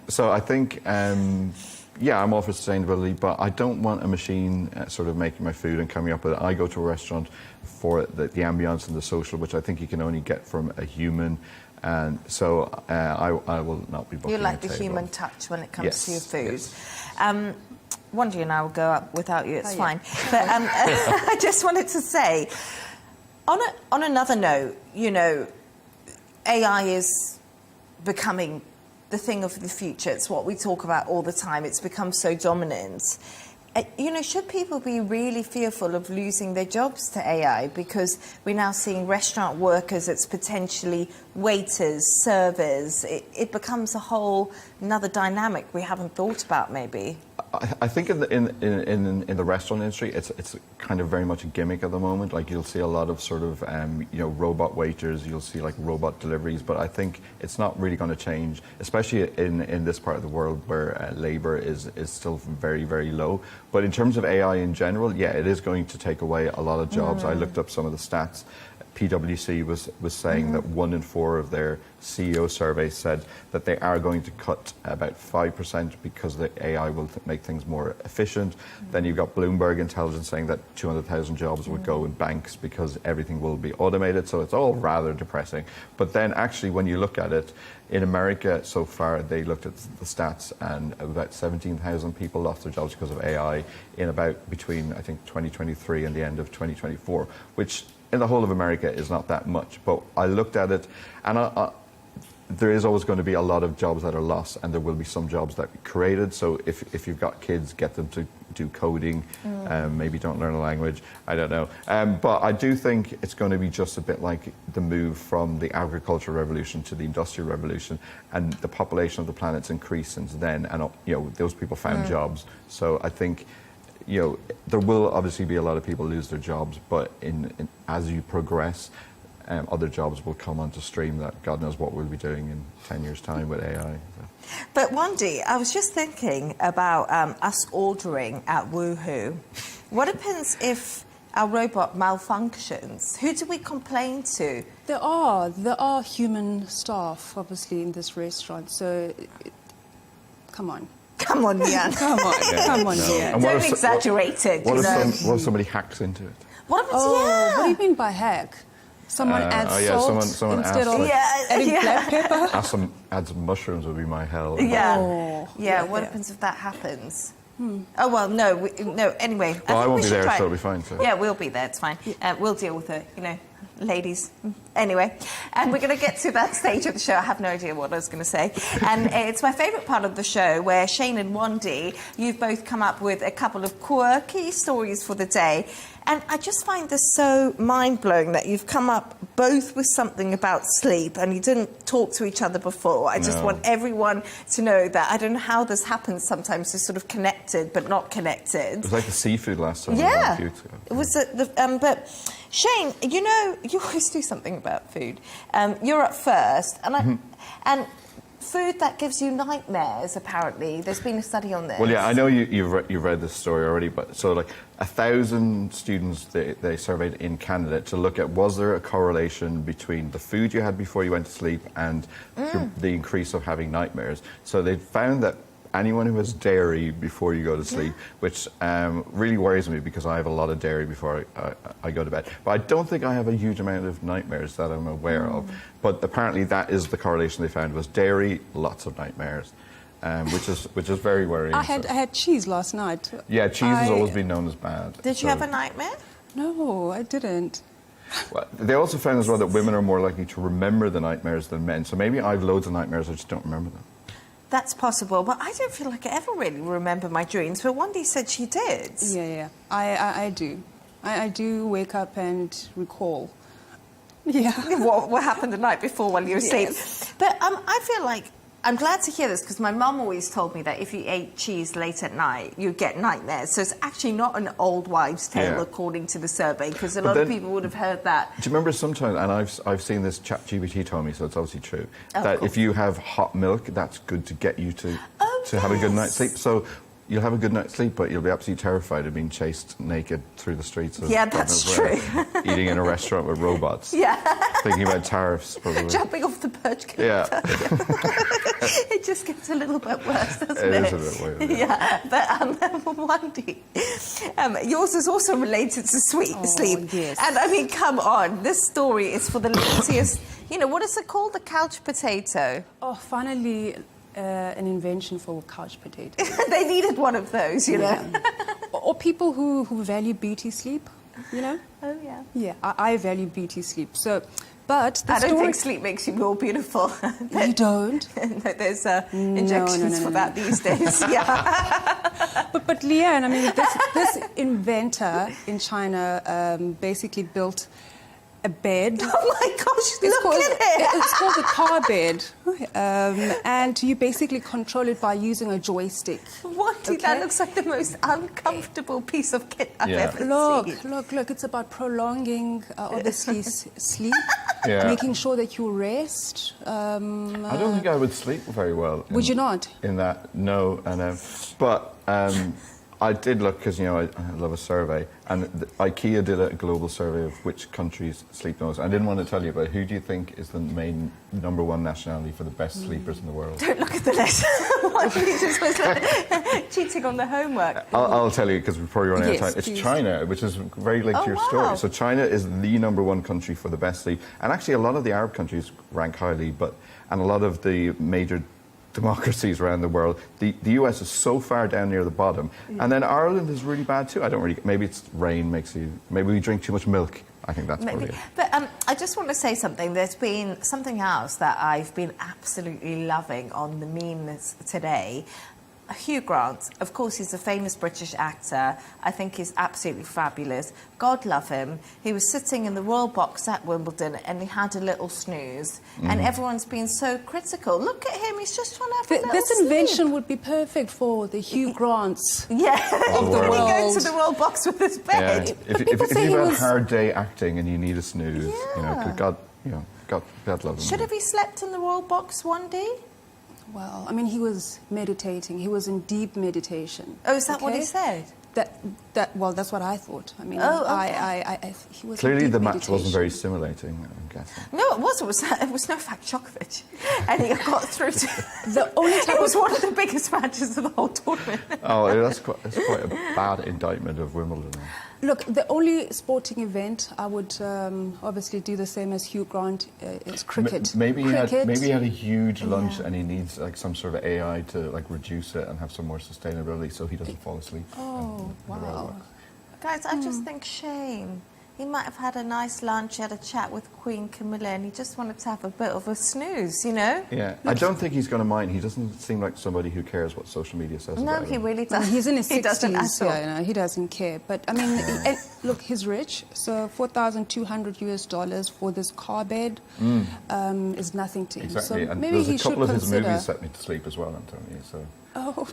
So I think, yeah, I'm all for sustainability, but I don't want a machine sort of making my food and coming up with it. I go to a restaurant for the ambience and the social, which I think you can only get from a human. And so I will not be booking You like the human touch when it comes to your food. Wonder and I will go up without you, it's fine. But I just wanted to say, on another note, you know, AI is becoming the thing of the future. It's what we talk about all the time. It's become so dominant. You know, should people be really fearful of losing their jobs to AI? Because we're now seeing restaurant workers, it's potentially waiters, servers. It becomes a whole another dynamic we haven't thought about, maybe. I think in the restaurant industry, it's kind of very much a gimmick at the moment. Like, you'll see a lot of sort of you know, robot waiters. You'll see like robot deliveries, but I think it's not really going to change, especially in this part of the world where labour is still very, very low. But in terms of AI in general, yeah, it is going to take away a lot of jobs. I looked up some of the stats. PwC was saying that 1 in 4 of their CEO surveys said that they are going to cut about 5% because the AI will make things more efficient. Then you've got Bloomberg Intelligence saying that 200,000 jobs would go in banks because everything will be automated. So it's all rather depressing. But then actually, when you look at it, in America so far, they looked at the stats and about 17,000 people lost their jobs because of AI in about between, I think, 2023 and the end of 2024, which in the whole of America is not that much. But I looked at it, and there is always going to be a lot of jobs that are lost, and there will be some jobs that are created. So if you've got kids, get them to do coding, maybe don't learn a language, I don't know. But I do think it's going to be just a bit like the move from the agricultural revolution to the industrial revolution, and the population of the planet's increased since then, and those people found jobs. So I think there will obviously be a lot of people lose their jobs, but as you progress, other jobs will come onto stream that God knows what we'll be doing in 10 years' time with AI. So. But Wendy, I was just thinking about us ordering at Woohoo. What happens if our robot malfunctions? Who do we complain to? There are human staff, obviously, in this restaurant. So, come on. Come on, Leigh Ann. Come on, Leigh Ann. Don't exaggerate it. What if somebody hacks into it? What happens? Yeah. What do you mean by hack? Someone adds salt someone instead adds, of adding black pepper? Add some mushrooms would be my hell. Yeah. What happens if that happens? Oh, well, no. Anyway. Well, I won't be there, so it'll be fine. So. Yeah, we'll be there. It's fine. We'll deal with it, ladies. Anyway, and we're going to get to that stage of the show. I have no idea what I was going to say. And it's my favourite part of the show where Shane and Wendy, you've both come up with a couple of quirky stories for the day. And I just find this so mind-blowing that you've come up both with something about sleep and you didn't talk to each other before. I just want everyone to know that I don't know how this happens sometimes. They're sort of connected but not connected. It was like the seafood last time. Yeah. It was but Shane, you always do something about food. You're up first, and food that gives you nightmares, apparently. There's been a study on this. Well, yeah, I know you've read this story already, but so like 1,000 students they surveyed in Canada to look at was there a correlation between the food you had before you went to sleep and the increase of having nightmares. So they found that anyone who has dairy before you go to sleep, which really worries me because I have a lot of dairy before I go to bed. But I don't think I have a huge amount of nightmares that I'm aware of. But apparently that is the correlation they found was dairy, lots of nightmares, which is very worrying. I had cheese last night. Yeah, cheese has always been known as bad. Did you have a nightmare? No, I didn't. Well, they also found as well that women are more likely to remember the nightmares than men. So maybe I have loads of nightmares, I just don't remember them. That's possible, but I don't feel like I ever really remember my dreams. But Wendy said she did. Yeah. I do. I do wake up and recall. Yeah. What happened the night before while you were asleep. But I feel like I'm glad to hear this because my mum always told me that if you ate cheese late at night, you get nightmares. So it's actually not an old wives' tale according to the survey because a lot of people would have heard that. Do you remember sometimes, and I've seen this ChatGPT told me, so it's obviously true, that if you have hot milk, that's good to get you to have a good night's sleep. So you'll have a good night's sleep, but you'll be absolutely terrified of being chased naked through the streets. Yeah, that's true. Eating in a restaurant with robots. Yeah. Thinking about tariffs, probably. Jumping off the perch. Yeah. It just gets a little bit worse, doesn't it? It is a bit weird. Yeah. But Wendy, yours is also related to sleep. Yes. And I mean, come on, this story is for the laziest. What is it called? The couch potato. Oh, finally. An invention for couch potato. They needed one of those, you know. Or people who value beauty sleep, Oh, yeah. Yeah, I value beauty sleep. So, but I don't think sleep makes you more beautiful. You don't? No, there's injections for that these days. Yeah. But Leigh Ann, I mean, this inventor in China basically built a bed. Oh my gosh, look at it! It's called a car bed. And you basically control it by using a joystick. Wendy, that looks like the most uncomfortable piece of kit I've ever seen. Look, it's about prolonging, obviously, sleep, making sure that you rest. I don't think I would sleep very well. Would you not? In that, no. But I did look because, you know, I love a survey, and IKEA did a global survey of which countries sleep most. I didn't want to tell you, but who do you think is the main #1 nationality for the best sleepers in the world? Don't look at the list. What, you just was like cheating on the homework. I'll tell you because we're probably running out of time. It's please. China, which is very linked to your story. So China is the #1 country for the best sleep, and actually a lot of the Arab countries rank highly, and a lot of the major democracies around the world, the US is so far down near the bottom, and then Ireland is really bad too. I don't really. Maybe it's rain makes you. Maybe we drink too much milk. I think that's probably it. But I just want to say something. There's been something else that I've been absolutely loving on the memes today. Hugh Grant, of course, he's a famous British actor. I think he's absolutely fabulous. God love him. He was sitting in the Royal Box at Wimbledon and he had a little snooze. And everyone's been so critical. Look at him, he's just trying to have a little This sleep. invention would be perfect for the Hugh Grants of the world. Can he go to the Royal Box with his bed? Yeah. If you've had a hard day acting and you need a snooze, you know, God love him. Should have he slept in the Royal Box one day? Well, I mean, he was meditating. He was in deep meditation. Oh, is that what he said? Well, that's what I thought. I mean, he was Clearly, in deep the match meditation. wasn't very stimulating, I'm guessing. No, it was. It was Novak Djokovic, and he got through to the only time. It was one of the biggest matches of the whole tournament. Oh, that's quite a bad indictment of Wimbledon. Look, the only sporting event I would obviously do the same as Hugh Grant is cricket. Maybe he had a huge lunch and he needs like some sort of AI to like reduce it and have some more sustainability so he doesn't fall asleep. Oh, wow. Guys, I just think shame. He might have had a nice lunch, he had a chat with Queen Camilla, and he just wanted to have a bit of a snooze, you know? Yeah, I don't think he's going to mind. He doesn't seem like somebody who cares what social media says about him. No, he really doesn't. He's in his 60s, he doesn't at all. Yeah, he doesn't care. But, I mean, look, he's rich, so $4,200 for this car bed is nothing to him. Exactly, So and maybe there's he a couple should of his consider... movies set me to sleep as well, Antonio, so... Oh,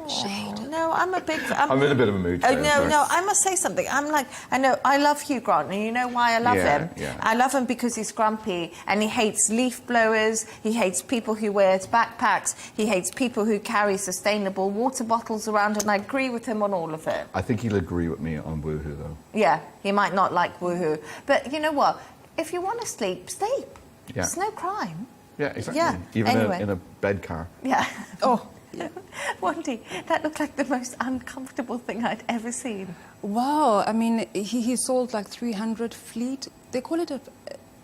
Shade. No, I'm a big... I'm in a bit of a mood today. No, I must say something. I love Hugh Grant, and you know why I love him? Yeah. I love him because he's grumpy, and he hates leaf blowers, he hates people who wear backpacks, he hates people who carry sustainable water bottles around, and I agree with him on all of it. I think he'll agree with me on Woohoo, though. Yeah, he might not like Woohoo. But you know what? If you want to sleep, sleep. Yeah. It's no crime. Yeah, exactly. Yeah. Even Anyway. in a bed car. Yeah. Oh. Wendy, that looked like the most uncomfortable thing I'd ever seen. Wow, I mean, he sold like 300 fleet. They call it a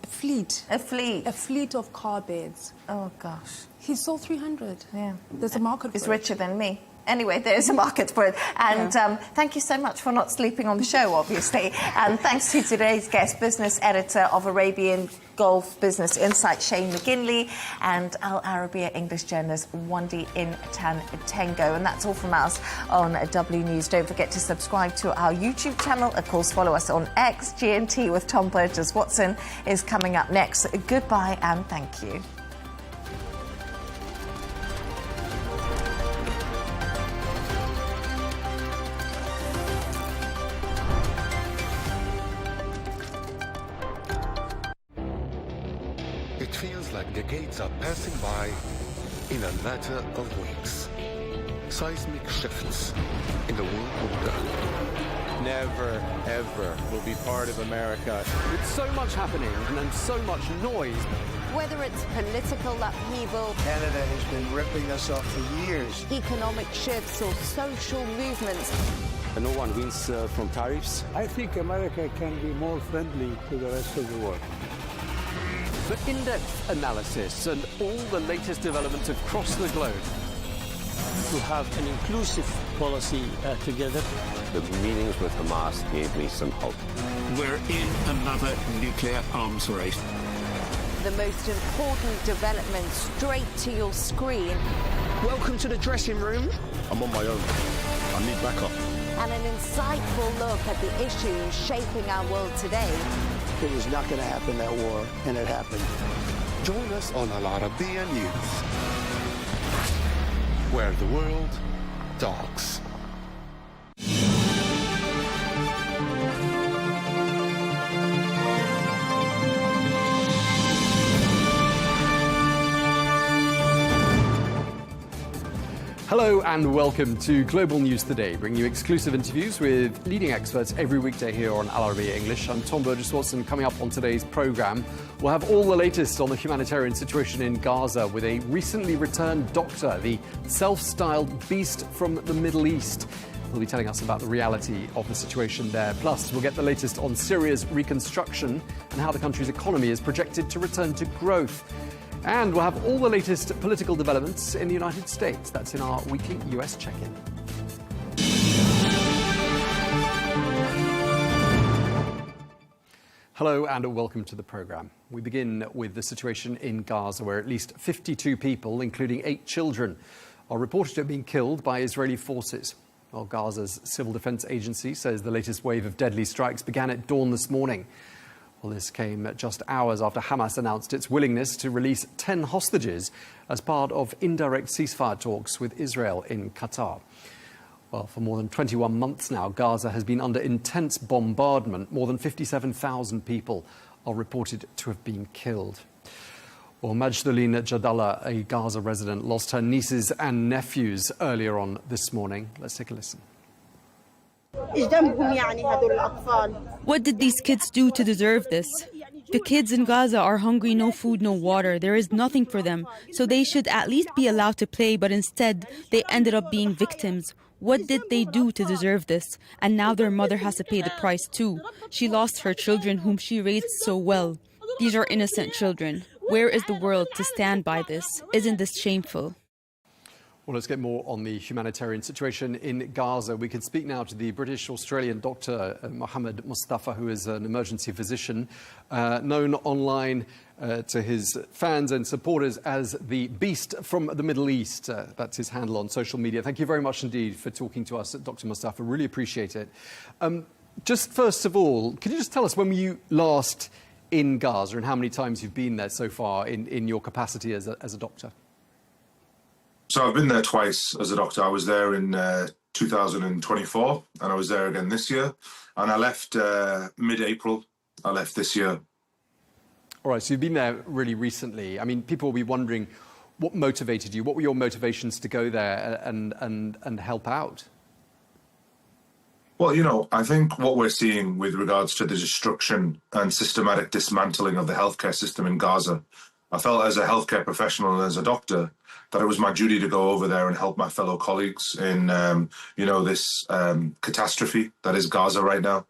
fleet. A fleet. A fleet of car beds. Oh, gosh. He sold 300. Yeah. There's a market for He's it. richer than me. Anyway, there's a market for it. And thank you so much for not sleeping on the show, obviously. And thanks to today's guest, business editor of Arabian Gulf Business Insight, Shane McGinley, and Al Arabiya English journalist, Wandi Tango. And that's all from us on W News. Don't forget to subscribe to our YouTube channel. Of course, follow us on X. GNT with Tom Burges Watson is coming up next. Goodbye and thank you. It feels like decades are passing by in a matter of weeks. Seismic shifts in the world order. Never, ever will be part of America. With so much happening and so much noise. Whether it's political upheaval, Canada has been ripping us off for years. economic shifts or social movements, And no one wins from tariffs. I think America can be more friendly to the rest of the world. For in-depth analysis and all the latest developments across the globe. To have an inclusive policy together. The meetings with Hamas gave me some hope. We're in another nuclear arms race. the most important development straight to your screen. Welcome to the dressing room. I'm on my own. I need backup. And an insightful look at the issues shaping our world today. It was not going to happen, that war, and it happened. Join us on Al Arabiya News, where the world talks. Hello Hello and welcome to Global News Today, bringing you exclusive interviews with leading experts every weekday here on Arabiya English. I'm Tom Burges Watson. Coming up on today's programme, we'll have all the latest on the humanitarian situation in Gaza with a recently returned doctor, the self-styled beast from the Middle East. He'll be telling us about the reality of the situation there. Plus, we'll get the latest on Syria's reconstruction and how the country's economy is projected to return to growth. And we'll have all the latest political developments in the United States. That's in our weekly US check-in. Hello and welcome to the programme. We begin with the situation in Gaza, where at least 52 people, including 8 children, are reported to have been killed by Israeli forces. While Gaza's civil defence agency says the latest wave of deadly strikes began at dawn this morning. Well, this came just hours after Hamas announced its willingness to release 10 hostages as part of indirect ceasefire talks with Israel in Qatar. Well, for more than 21 months now, Gaza has been under intense bombardment. More than 57,000 people are reported to have been killed. Well, Majdalin Jadallah, a Gaza resident, lost her nieces and nephews earlier on this morning. Let's take a listen. What did these kids do to deserve this? The kids in Gaza are hungry, no food, no water. There is nothing for them. So they should at least be allowed to play, but instead they ended up being victims. What did they do to deserve this? And now their mother has to pay the price too. She lost her children whom she raised so well. These are innocent children. Where is the world to stand by this? Isn't this shameful? Well, let's get more on the humanitarian situation in Gaza. We can speak now to the British-Australian doctor, Mohammed Mustafa, who is an emergency physician, known online to his fans and supporters as the Beast from the Middle East. That's his handle on social media. Thank you very much indeed for talking to us, Dr. Mustafa. Really appreciate it. Just first of all, could you just tell us when were you last in Gaza and how many times you've been there so far in your capacity as a doctor? So I've been there twice as a doctor. I was there in 2024 and I was there again this year. And I left mid-April. I left this year. All right, so you've been there really recently. I mean, people will be wondering what motivated you? What were your motivations to go there and help out? Well, you know, I think what we're seeing with regards to the destruction and systematic dismantling of the healthcare system in Gaza, I felt as a healthcare professional and as a doctor that it was my duty to go over there and help my fellow colleagues in, this catastrophe that is Gaza right now.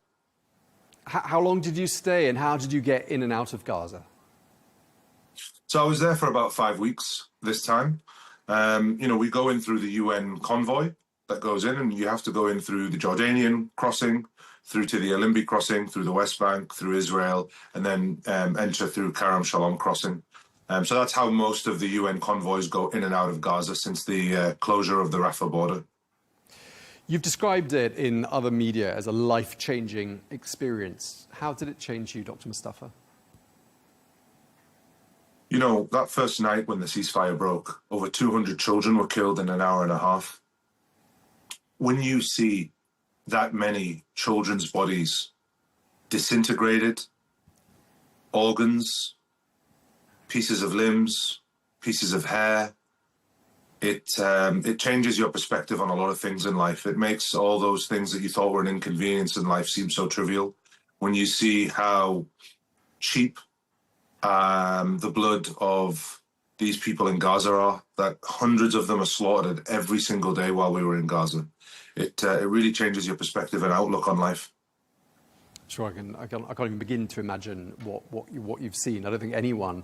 How long did you stay and how did you get in and out of Gaza? So I was there for about 5 weeks this time. We go in through the UN convoy that goes in, and you have to go in through the Jordanian crossing, through to the Alimbi crossing, through the West Bank, through Israel, and then enter through Karam Shalom crossing. So that's how most of the UN convoys go in and out of Gaza since the closure of the Rafah border. You've described it in other media as a life-changing experience. How did it change you, Dr. Mustafa? You know, that first night when the ceasefire broke, over 200 children were killed in an hour and a half. When you see that many children's bodies disintegrated, organs, pieces of limbs, pieces of hair, it changes your perspective on a lot of things in life. It makes all those things that you thought were an inconvenience in life seem so trivial. When you see how cheap the blood of these people in Gaza are, that hundreds of them are slaughtered every single day while we were in Gaza. It really changes your perspective and outlook on life. Sure, I can't even begin to imagine what you've seen. I don't think anyone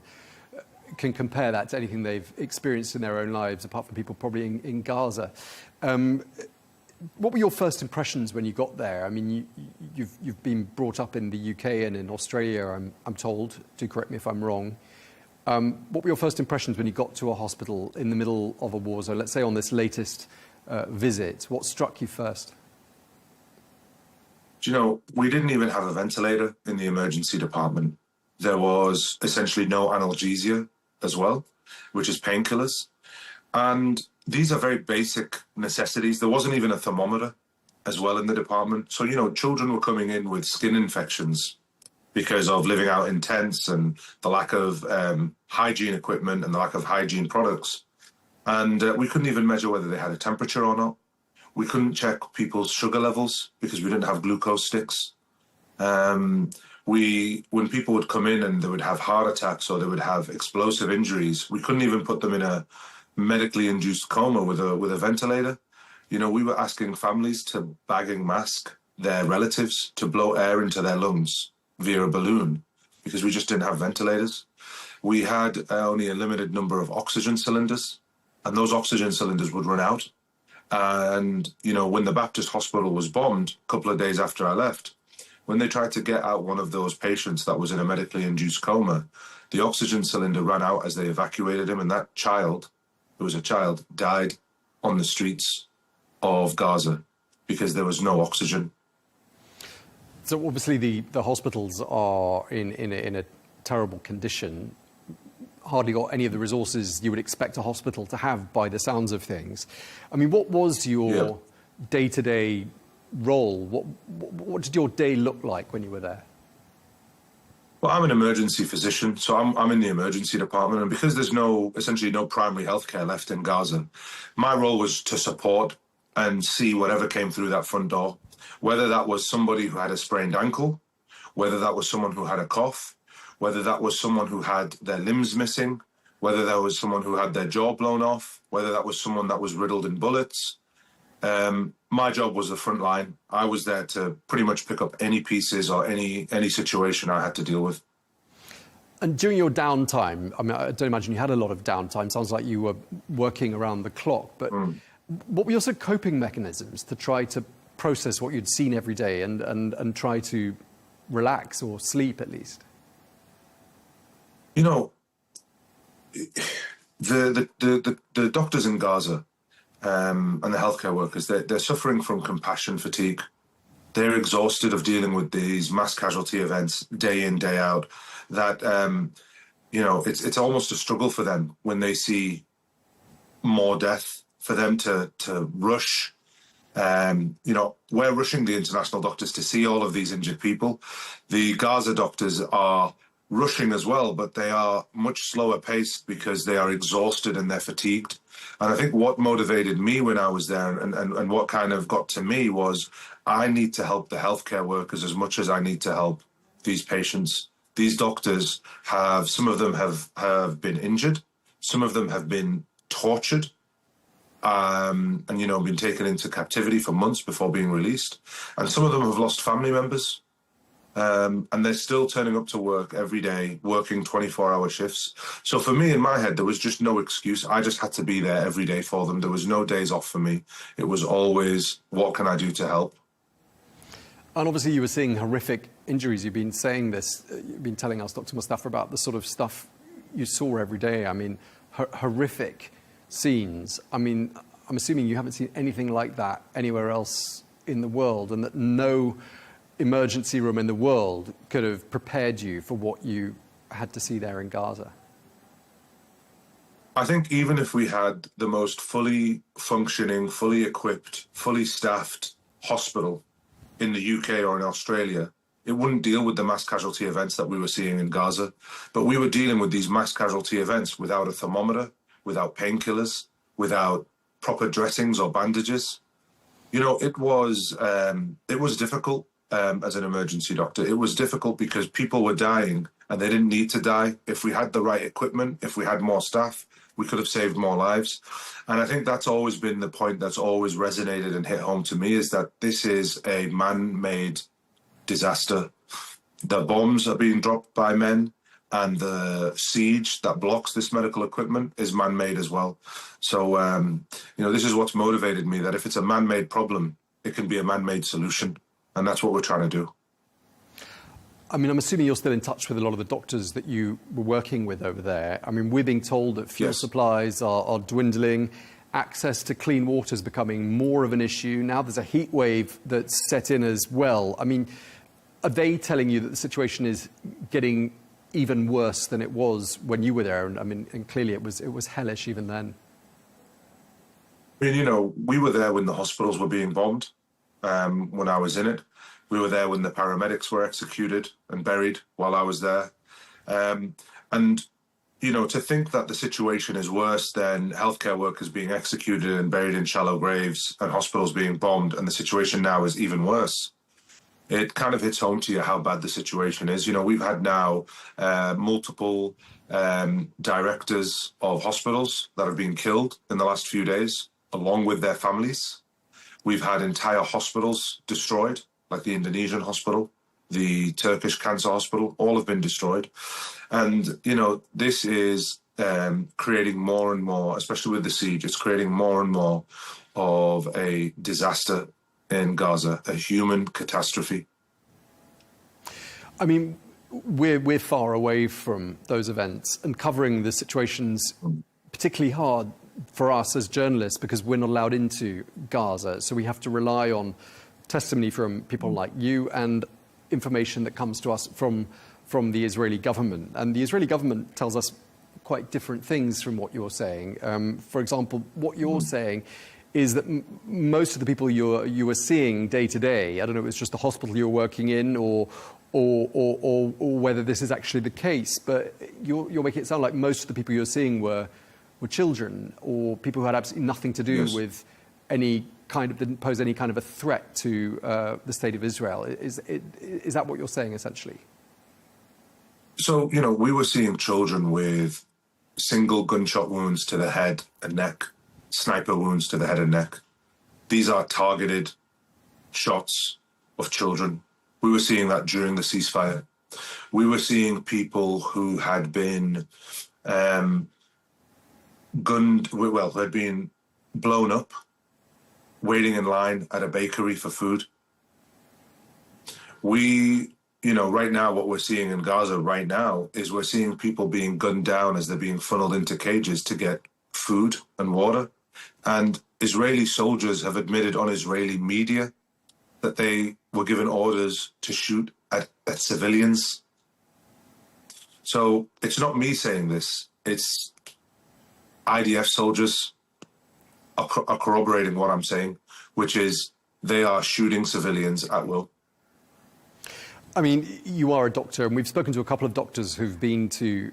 can compare that to anything they've experienced in their own lives, apart from people probably in Gaza. What were your first impressions when you got there? I mean, you've been brought up in the UK and in Australia, I'm told. Do correct me if I'm wrong. What were your first impressions when you got to a hospital in the middle of a war zone? Let's say on this latest visit, what struck you first? Do you know, we didn't even have a ventilator in the emergency department. There was essentially no analgesia as well, which is painkillers. And these are very basic necessities. There wasn't even a thermometer as well in the department. So, you know, children were coming in with skin infections because of living out in tents and the lack of hygiene equipment and the lack of hygiene products. And we couldn't even measure whether they had a temperature or not. We couldn't check people's sugar levels because we didn't have glucose sticks. When people would come in and they would have heart attacks or they would have explosive injuries, we couldn't even put them in a medically induced coma with a ventilator. You know, we were asking families to bagging mask their relatives to blow air into their lungs via a balloon because we just didn't have ventilators. We had only a limited number of oxygen cylinders, and those oxygen cylinders would run out. And, you know, when the Baptist hospital was bombed a couple of days after I left, when they tried to get out one of those patients that was in a medically induced coma, the oxygen cylinder ran out as they evacuated him, and that child, who was a child, died on the streets of Gaza because there was no oxygen. So obviously the hospitals are in a terrible condition. Hardly got any of the resources you would expect a hospital to have by the sounds of things. I mean, what was your day-to-day role? What did your day look like when you were there? Well, I'm an emergency physician, so I'm in the emergency department, and because there's essentially no primary healthcare left in Gaza, my role was to support and see whatever came through that front door, whether that was somebody who had a sprained ankle, whether that was someone who had a cough, whether that was someone who had their limbs missing, whether that was someone who had their jaw blown off, whether that was someone that was riddled in bullets. My job was the front line. I was there to pretty much pick up any pieces or any situation I had to deal with. And during your downtime, I mean, I don't imagine you had a lot of downtime. Sounds like you were working around the clock. But what were your sort of coping mechanisms to try to process what you'd seen every day and try to relax or sleep at least? You know, the doctors in Gaza and the healthcare workers, they're suffering from compassion fatigue. They're exhausted of dealing with these mass casualty events day in, day out. That, you know, it's almost a struggle for them when they see more death, for them to rush. You know, we're rushing the international doctors to see all of these injured people. The Gaza doctors are rushing as well, but they are much slower paced because they are exhausted and they're fatigued. And I think what motivated me when I was there and what kind of got to me was I need to help the healthcare workers as much as I need to help these patients. These doctors some of them have been injured. Some of them have been tortured and, you know, been taken into captivity for months before being released. And some of them have lost family members. And they're still turning up to work every day, working 24-hour shifts. So for me, in my head, there was just no excuse. I just had to be there every day for them. There was no days off for me. It was always, what can I do to help? And obviously you were seeing horrific injuries. You've been saying this, you've been telling us, Dr. Mustafa, about the sort of stuff you saw every day. I mean, horrific scenes. I mean, I'm assuming you haven't seen anything like that anywhere else in the world, and that no emergency room in the world could have prepared you for what you had to see there in Gaza. I think even if we had the most fully functioning, fully equipped, fully staffed hospital in the UK or in Australia, it wouldn't deal with the mass casualty events that we were seeing in Gaza. But we were dealing with these mass casualty events without a thermometer, without painkillers, without proper dressings or bandages. You know, it was difficult. As an emergency doctor, it was difficult because people were dying and they didn't need to die. If we had the right equipment, if we had more staff, we could have saved more lives. And I think that's always been the point that's always resonated and hit home to me, is that this is a man-made disaster. The bombs are being dropped by men, and the siege that blocks this medical equipment is man-made as well. So, you know, this is what's motivated me, that if it's a man-made problem, it can be a man-made solution. And that's what we're trying to do. I mean, I'm assuming you're still in touch with a lot of the doctors that you were working with over there. I mean, we're being told that fuel supplies are dwindling, access to clean water is becoming more of an issue. Now there's a heat wave that's set in as well. I mean, are they telling you that the situation is getting even worse than it was when you were there? And I mean, and clearly it was hellish even then. I mean, you know, we were there when the hospitals were being bombed. When I was in it. We were there when the paramedics were executed and buried while I was there. And you know, to think that the situation is worse than healthcare workers being executed and buried in shallow graves and hospitals being bombed, and the situation now is even worse, it kind of hits home to you how bad the situation is. You know, we've had now multiple directors of hospitals that have been killed in the last few days, along with their families. We've had entire hospitals destroyed, like the Indonesian hospital, the Turkish cancer hospital, all have been destroyed. And, you know, this is creating more and more, especially with the siege, it's creating more and more of a disaster in Gaza, a human catastrophe. I mean, we're far away from those events, and covering the situation's particularly hard for us as journalists because we're not allowed into Gaza. So we have to rely on testimony from people like you and information that comes to us from the Israeli government. And the Israeli government tells us quite different things from what you're saying. For example, what you're saying is that most of the people you were seeing day to day, I don't know if it's just the hospital you're working in or whether this is actually the case, but you're making it sound like most of the people you're seeing were children or people who had absolutely nothing to do with didn't pose any kind of a threat to the state of Israel. Is that what you're saying, essentially? So, you know, we were seeing children with single gunshot wounds to the head and neck, sniper wounds to the head and neck. These are targeted shots of children. We were seeing that during the ceasefire. We were seeing people who had been who had been blown up, waiting in line at a bakery for food. You know, right now, what we're seeing in Gaza right now is we're seeing people being gunned down as they're being funneled into cages to get food and water. And Israeli soldiers have admitted on Israeli media that they were given orders to shoot at civilians. So it's not me saying this. It's IDF soldiers are corroborating what I'm saying, which is they are shooting civilians at will. I mean, you are a doctor, and we've spoken to a couple of doctors who've been to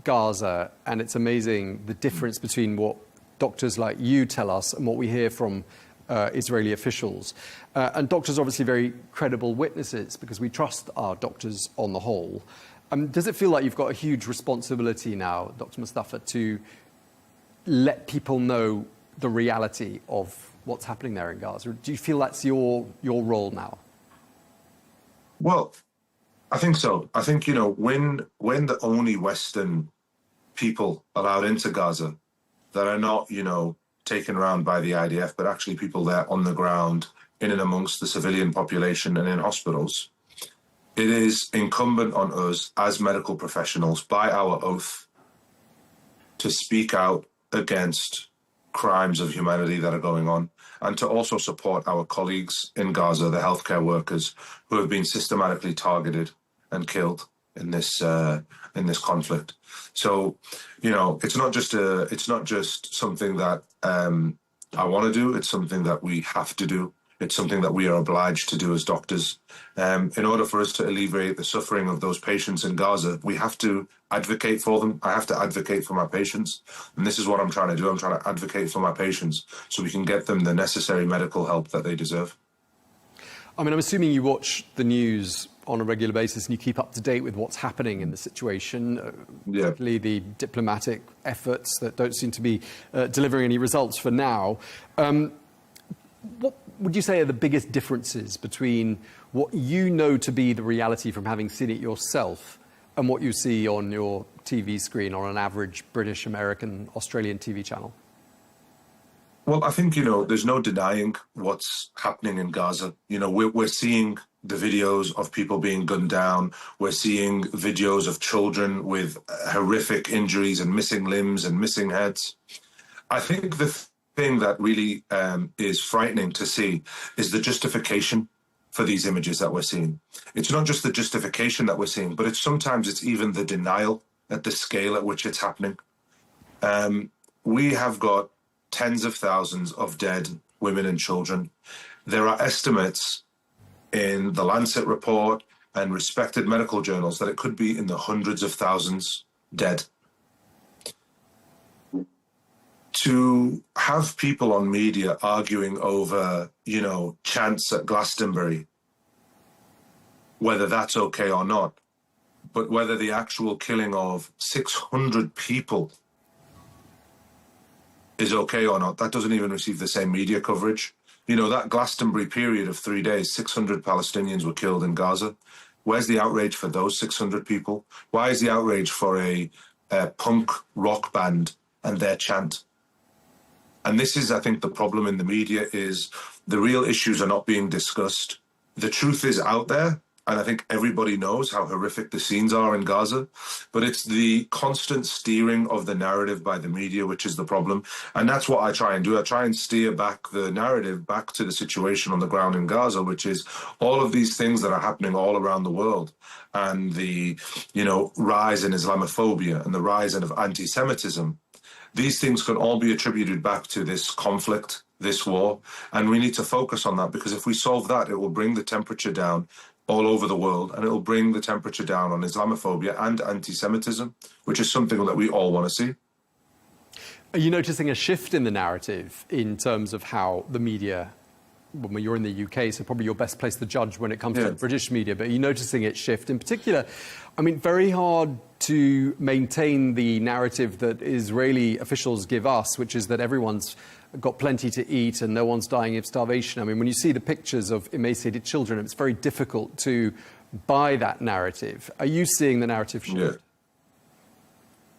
Gaza, and it's amazing the difference between what doctors like you tell us and what we hear from Israeli officials. And doctors are obviously very credible witnesses because we trust our doctors on the whole. Does it feel like you've got a huge responsibility now, Dr. Mustafa, to let people know the reality of what's happening there in Gaza? Do you feel that's your role now? Well, I think so. I think, you know, when the only Western people allowed into Gaza that are not, you know, taken around by the IDF, but actually people there on the ground, in and amongst the civilian population and in hospitals, it is incumbent on us as medical professionals, by our oath, to speak out against crimes of humanity that are going on, and to also support our colleagues in Gaza, the healthcare workers who have been systematically targeted and killed in this conflict. So, you know, it's not just something that I want to do. It's something that we have to do. It's something that we are obliged to do as doctors. In order for us to alleviate the suffering of those patients in Gaza, we have to advocate for them. I have to advocate for my patients. And this is what I'm trying to do. I'm trying to advocate for my patients so we can get them the necessary medical help that they deserve. I mean, I'm assuming you watch the news on a regular basis and you keep up to date with what's happening in the situation, particularly the diplomatic efforts that don't seem to be delivering any results for now. What would you say are the biggest differences between what you know to be the reality from having seen it yourself and what you see on your TV screen on an average British, American, Australian TV channel? Well, I think, you know, there's no denying what's happening in Gaza. You know, we're seeing the videos of people being gunned down. We're seeing videos of children with horrific injuries and missing limbs and missing heads. I think the thing that really is frightening to see is the justification for these images that we're seeing. It's not just the justification that we're seeing, but sometimes it's even the denial at the scale at which it's happening. We have got tens of thousands of dead women and children. There are estimates in the Lancet report and respected medical journals that it could be in the hundreds of thousands dead. to have people on media arguing over, you know, chants at Glastonbury, whether that's okay or not, but whether the actual killing of 600 people is okay or not, that doesn't even receive the same media coverage. You know, that Glastonbury period of 3 days, 600 Palestinians were killed in Gaza. Where's the outrage for those 600 people? Why is the outrage for a punk rock band and their chant? And this is, I think, the problem in the media is the real issues are not being discussed. The truth is out there, and I think everybody knows how horrific the scenes are in Gaza, but it's the constant steering of the narrative by the media which is the problem. And that's what I try and do. I try and steer back the narrative back to the situation on the ground in Gaza, which is all of these things that are happening all around the world, and the, you know, rise in Islamophobia and the rise of anti-Semitism. These things can all be attributed back to this conflict, this war, and we need to focus on that, because if we solve that, it will bring the temperature down all over the world, and it will bring the temperature down on Islamophobia and anti-Semitism, which is something that we all want to see. Are you noticing a shift in the narrative in terms of how the media, well, you're in the UK, so probably you're best placed to judge when it comes to the British media, but are you noticing it shift? In particular, I mean, very hard to maintain the narrative that Israeli officials give us, which is that everyone's got plenty to eat and no one's dying of starvation. I mean, when you see the pictures of emaciated children, it's very difficult to buy that narrative. Are you seeing the narrative shift? Yeah.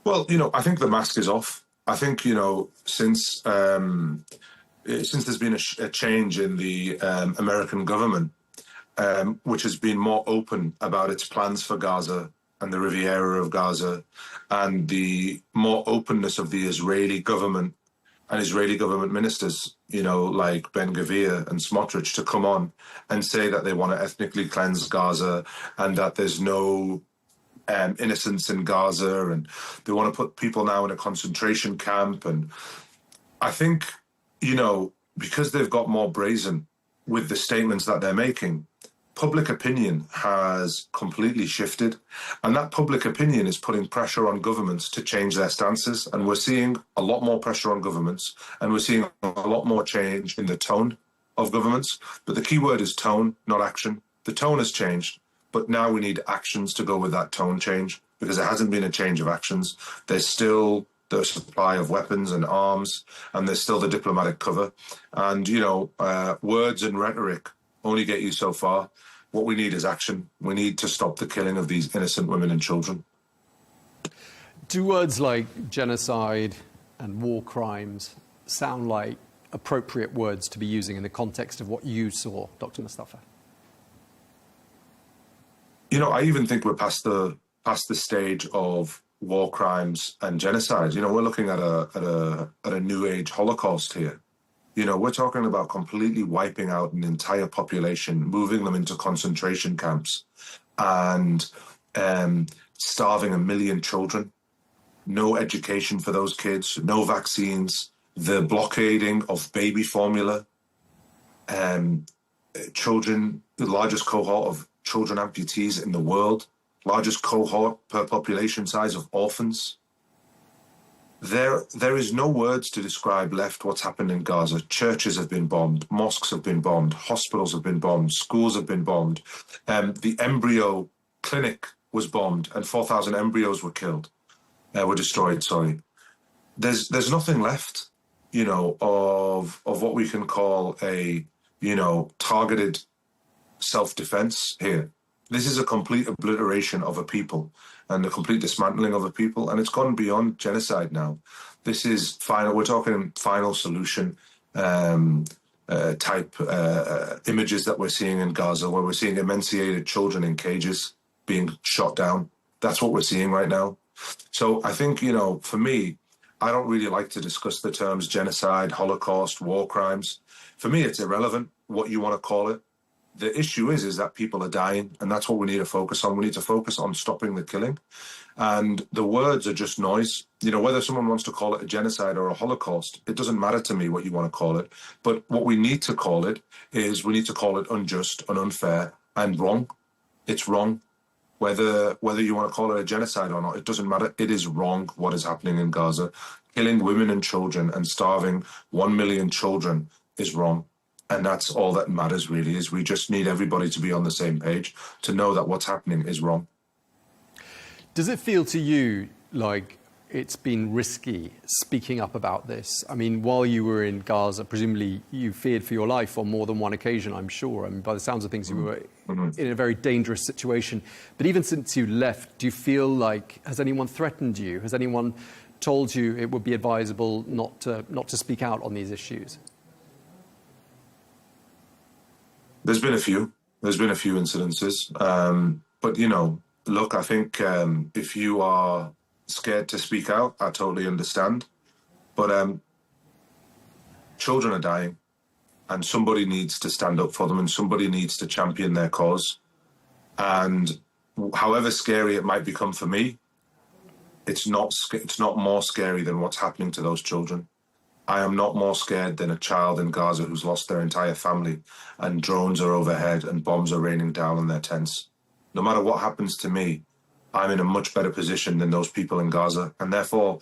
Well, you know, I think the mask is off. I think, you know, since there's been a change in the American government, which has been more open about its plans for Gaza and the Riviera of Gaza, and the more openness of the Israeli government and Israeli government ministers, you know, like Ben-Gvir and Smotrich, to come on and say that they want to ethnically cleanse Gaza and that there's no innocence in Gaza, and they want to put people now in a concentration camp. And I think, you know, because they've got more brazen with the statements that they're making, public opinion has completely shifted, and that public opinion is putting pressure on governments to change their stances. And we're seeing a lot more pressure on governments, and we're seeing a lot more change in the tone of governments. But the key word is tone, not action. The tone has changed, but now we need actions to go with that tone change, because there hasn't been a change of actions. There's still the supply of weapons and arms, and there's still the diplomatic cover. And, you know, words and rhetoric only get you so far. What we need is action. We need to stop the killing of these innocent women and children. Do words like genocide and war crimes sound like appropriate words to be using in the context of what you saw, Dr. Mustafa? You know, I even think we're past the stage of war crimes and genocide. You know, we're looking at a new age Holocaust here. You know, we're talking about completely wiping out an entire population, moving them into concentration camps, and starving 1 million children. No education for those kids, no vaccines, the blockading of baby formula, children, the largest cohort of children amputees in the world, largest cohort per population size of orphans. There is no words to describe left what's happened in Gaza. Churches have been bombed, mosques have been bombed, hospitals have been bombed, schools have been bombed. The embryo clinic was bombed, and 4,000 embryos were destroyed. Sorry. There's nothing left, you know, of what we can call a, you know, targeted self-defense here. This is a complete obliteration of a people and a complete dismantling of a people, and it's gone beyond genocide now. This is final. We're talking final solution type images that we're seeing in Gaza, where we're seeing emaciated children in cages being shot down. That's what we're seeing right now. So I think, you know, for me, I don't really like to discuss the terms genocide, Holocaust, war crimes. For me, it's irrelevant what you want to call it. The issue is that people are dying, and that's what we need to focus on. We need to focus on stopping the killing. And the words are just noise. You know, whether someone wants to call it a genocide or a Holocaust, it doesn't matter to me what you want to call it. But what we need to call it is, we need to call it unjust and unfair and wrong. It's wrong. Whether you want to call it a genocide or not, it doesn't matter. It is wrong what is happening in Gaza. killing women and children and starving 1 million children is wrong. And that's all that matters, really, is we just need everybody to be on the same page, to know that what's happening is wrong. Does it feel to you like it's been risky speaking up about this? I mean, while you were in Gaza, presumably you feared for your life on more than one occasion, I'm sure. I mean, by the sounds of things, you were in a very dangerous situation. But even since you left, do you feel like, has anyone threatened you? Has anyone told you it would be advisable not to speak out on these issues? There's been a few. There's been a few incidences. But, you know, look, I think if you are scared to speak out, I totally understand. But children are dying, and somebody needs to stand up for them, and somebody needs to champion their cause. And however scary it might become for me, it's not more scary than what's happening to those children. I am not more scared than a child in Gaza who's lost their entire family and drones are overhead and bombs are raining down on their tents. No matter what happens to me, I'm in a much better position than those people in Gaza. And therefore,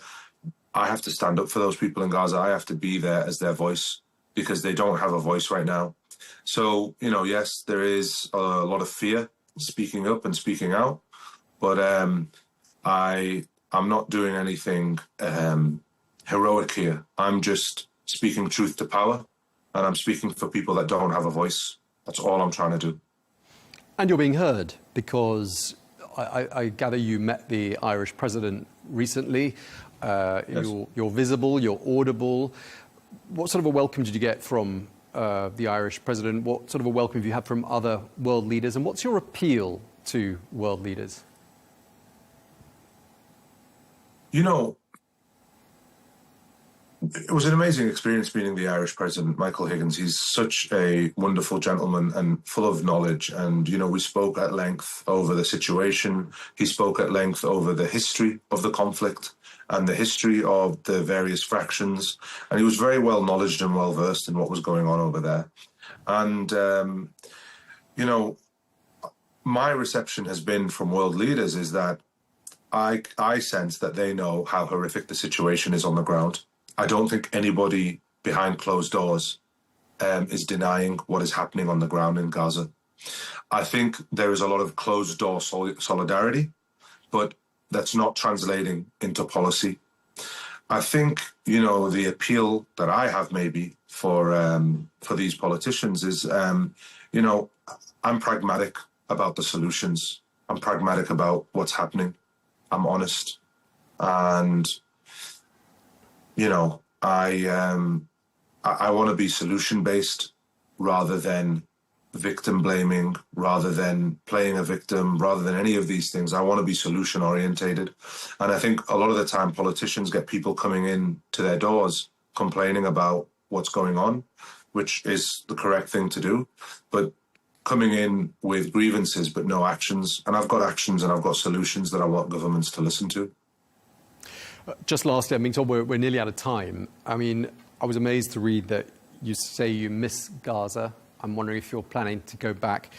I have to stand up for those people in Gaza. I have to be there as their voice because they don't have a voice right now. So, you know, yes, there is a lot of fear speaking up and speaking out. But I'm not doing anything heroic here. I'm just speaking truth to power, and I'm speaking for people that don't have a voice. That's all I'm trying to do. And you're being heard, because I gather you met the Irish president recently. Yes. You're visible, you're audible. What sort of a welcome did you get from the Irish president? What sort of a welcome have you had from other world leaders? And what's your appeal to world leaders? You know, it was an amazing experience meeting the Irish president, Michael Higgins. He's such a wonderful gentleman and full of knowledge. And, you know, we spoke at length over the situation. He spoke at length over the history of the conflict and the history of the various fractions. And he was very well knowledgeable and well versed in what was going on over there. And, you know, my reception has been from world leaders is that I sense that they know how horrific the situation is on the ground. I don't think anybody behind closed doors is denying what is happening on the ground in Gaza. I think there is a lot of closed door solidarity, but that's not translating into policy. I think, you know, the appeal that I have maybe for these politicians is, you know, I'm pragmatic about the solutions. I'm pragmatic about what's happening. I'm honest. And you know, I want to be solution-based rather than victim-blaming, rather than playing a victim, rather than any of these things. I want to be solution-orientated. And I think a lot of the time politicians get people coming in to their doors complaining about what's going on, which is the correct thing to do. But coming in with grievances but no actions. And I've got actions and I've got solutions that I want governments to listen to. Just lastly, I mean, Tom, we're nearly out of time. I mean, I was amazed to read that you say you miss Gaza. I'm wondering if you're planning to go back.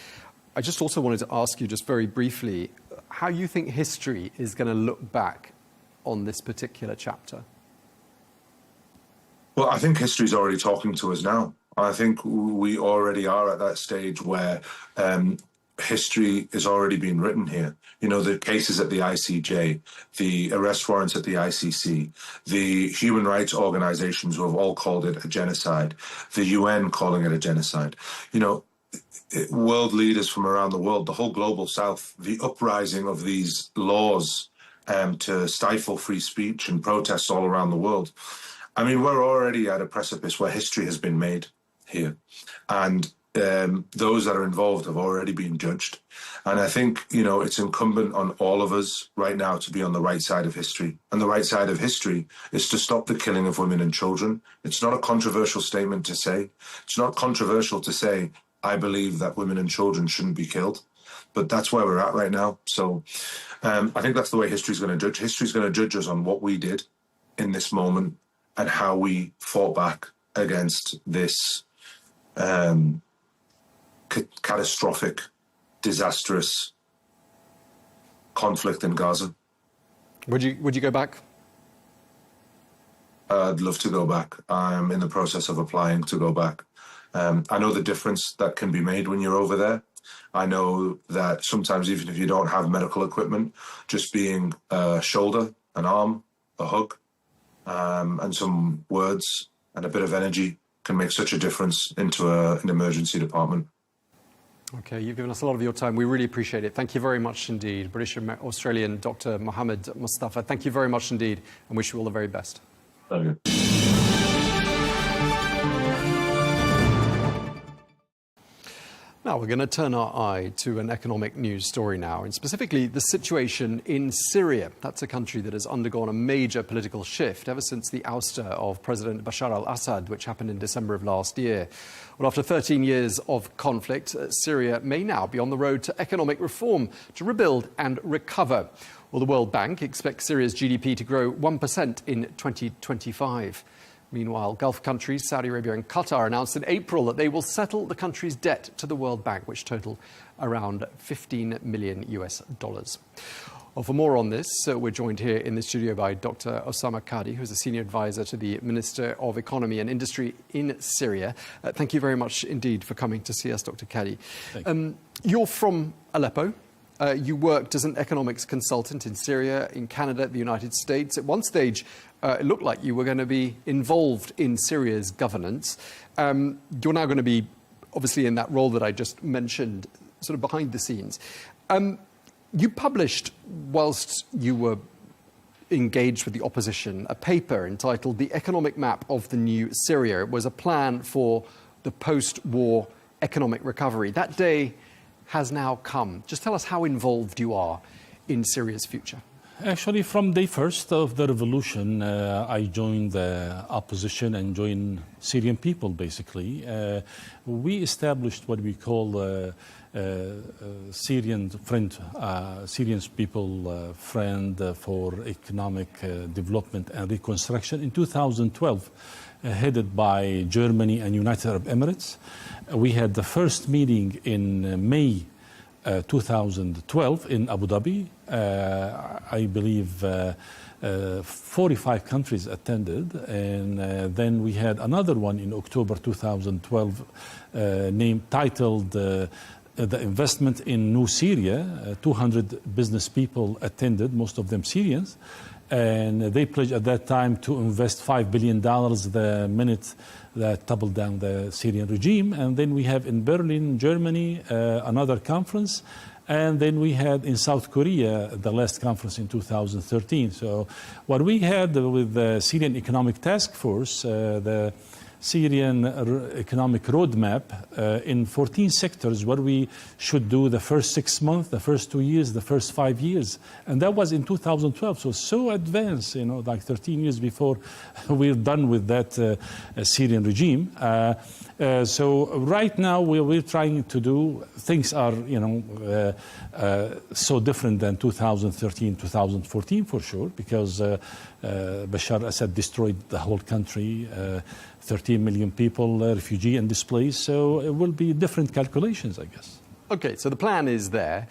I just also wanted to ask you just very briefly how you think history is going to look back on this particular chapter. Well, I think history's already talking to us now. I think we already are at that stage where history is already being written here. You know, the cases at the ICJ, the arrest warrants at the ICC, the human rights organizations who have all called it a genocide, the UN calling it a genocide. You know, world leaders from around the world, the whole global south, the uprising of these laws to stifle free speech and protests all around the world. I mean, we're already at a precipice where history has been made here. And those that are involved have already been judged. And I think, you know, it's incumbent on all of us right now to be on the right side of history. And the right side of history is to stop the killing of women and children. It's not a controversial statement to say. It's not controversial to say, I believe that women and children shouldn't be killed. But that's where we're at right now. So I think that's the way history's going to judge. History's going to judge us on what we did in this moment and how we fought back against this catastrophic, disastrous conflict in Gaza. Would you go back? I'd love to go back. I'm in the process of applying to go back. I know the difference that can be made when you're over there. I know that sometimes even if you don't have medical equipment, just being a shoulder, an arm, a hug, and some words and a bit of energy can make such a difference into an emergency department. Okay, you've given us a lot of your time. We really appreciate it. Thank you very much indeed. British Australian Dr. Mohammed Mustafa, thank you very much indeed, and wish you all the very best. Thank you. Now we're going to turn our eye to an economic news story now, and specifically the situation in Syria. That's a country that has undergone a major political shift ever since the ouster of President Bashar al-Assad, which happened in December of last year. Well, after 13 years of conflict, Syria may now be on the road to economic reform to rebuild and recover. Well, the World Bank expects Syria's GDP to grow 1% in 2025. Meanwhile, Gulf countries, Saudi Arabia and Qatar, announced in April that they will settle the country's debt to the World Bank, which total around $15 million. Well, for more on this, we're joined here in the studio by Dr. Osama Kadi, who's a senior advisor to the Minister of Economy and Industry in Syria. Thank you very much indeed for coming to see us, Dr. Kadi. You're from Aleppo. You worked as an economics consultant in Syria, in Canada, the United States. At one stage, it looked like you were going to be involved in Syria's governance. You're now going to be, obviously, in that role that I just mentioned, sort of behind the scenes. You published, whilst you were engaged with the opposition, a paper entitled The Economic Map of the New Syria. It was a plan for the post-war economic recovery. That day has now come. Just tell us how involved you are in Syria's future. Actually, from day first of the revolution, I joined the opposition and joined Syrian people, basically. We established what we call Syrian friend, Syrian people friend for economic development and reconstruction in 2012, headed by Germany and United Arab Emirates. We had the first meeting in May 2012 in Abu Dhabi. I believe 45 countries attended, and then we had another one in October 2012 titled the investment in New Syria. 200 business people attended, most of them Syrians, and they pledged at that time to invest $5 billion the minute that toppled down the Syrian regime. And then we have in Berlin, Germany, another conference. And then we had in South Korea the last conference in 2013. So what we had with the Syrian Economic Task Force, the Syrian economic roadmap in 14 sectors, what we should do the first 6 months, the first 2 years, the first 5 years. And that was in 2012, so advanced, you know, like 13 years before we're done with that Syrian regime. So right now we're trying to do, things are, you know, so different than 2013, 2014 for sure, because Bashar al-Assad destroyed the whole country, 13 million people, refugee and displaced, so it will be different calculations, I guess. Okay, so the plan is there.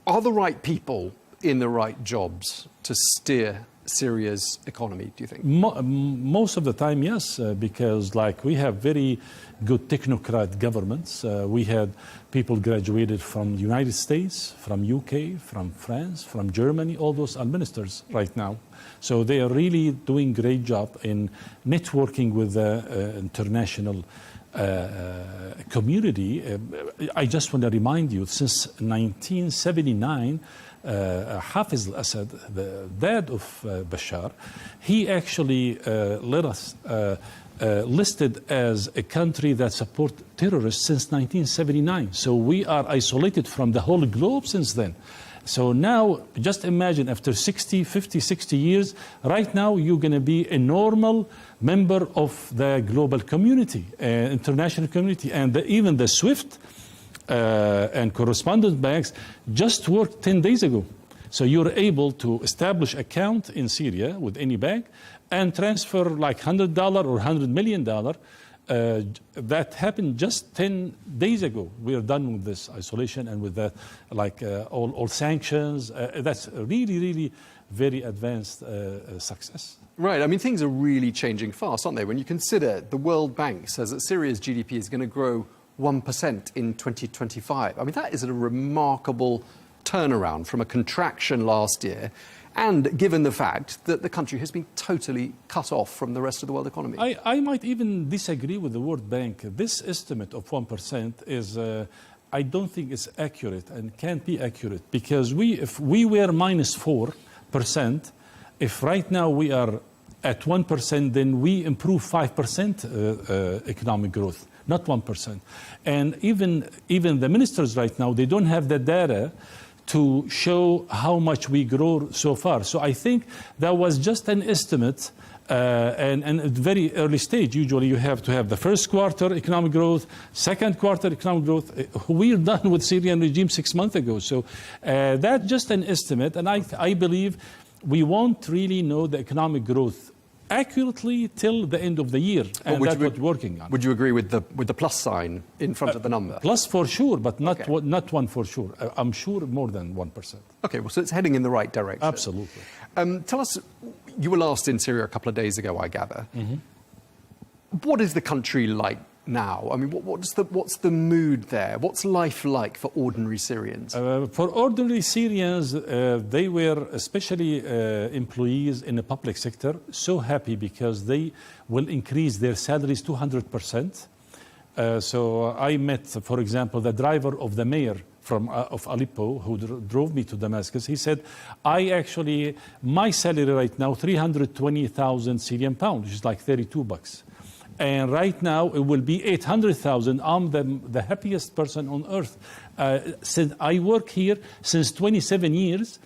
Are the right people in the right jobs to steer Syria's economy, do you think? Most of the time, yes, because like we have very good technocrat governments. We had people graduated from the United States, from UK, from France, from Germany. All those are ministers right now. So they are really doing a great job in networking with the international community. I just want to remind you, since 1979, Hafiz al-Assad, the dad of Bashar, he actually let us listed as a country that support terrorists since 1979. So we are isolated from the whole globe since then. So now, just imagine after 50, 60 years, right now you're going to be a normal member of the global community, international community, and even the SWIFT and correspondent banks just worked 10 days ago. So you're able to establish account in Syria with any bank and transfer like $100 or $100 million. That happened just 10 days ago. We are done with this isolation and with that, like all sanctions. That's really, really very advanced success. Right, I mean, things are really changing fast, aren't they? When you consider the World Bank says that Syria's GDP is going to grow 1% in 2025. I mean, that is a remarkable turnaround from a contraction last year, and given the fact that the country has been totally cut off from the rest of the world economy. I might even disagree with the World Bank. This estimate of 1% is, I don't think it's accurate and can't be accurate, because if we were minus 4%, if right now we are at 1%, then we improve 5% economic growth, not 1%. And even the ministers right now, they don't have the data to show how much we grow so far. So I think that was just an estimate, and at very early stage. Usually you have to have the first quarter economic growth, second quarter economic growth. We're done with Syrian regime 6 months ago. So that's just an estimate, and I believe we won't really know the economic growth accurately till the end of the year, and that's what we're working on. Would you agree with the plus sign in front of the number? Plus for sure, but not one for sure. I'm sure more than 1%. Okay, well, so it's heading in the right direction. Absolutely. Tell us, you were last in Syria a couple of days ago, I gather. Mm-hmm. What is the country like now? I mean, what's the mood there? What's life like for ordinary Syrians? For ordinary Syrians, they were, especially employees in the public sector, so happy because they will increase their salaries 200%. So I met, for example, the driver of the mayor of Aleppo, who drove me to Damascus. He said, my salary right now, 320,000 Syrian pounds, which is like $32. And right now it will be 800,000. I'm the happiest person on earth. Since I work here since 27 years,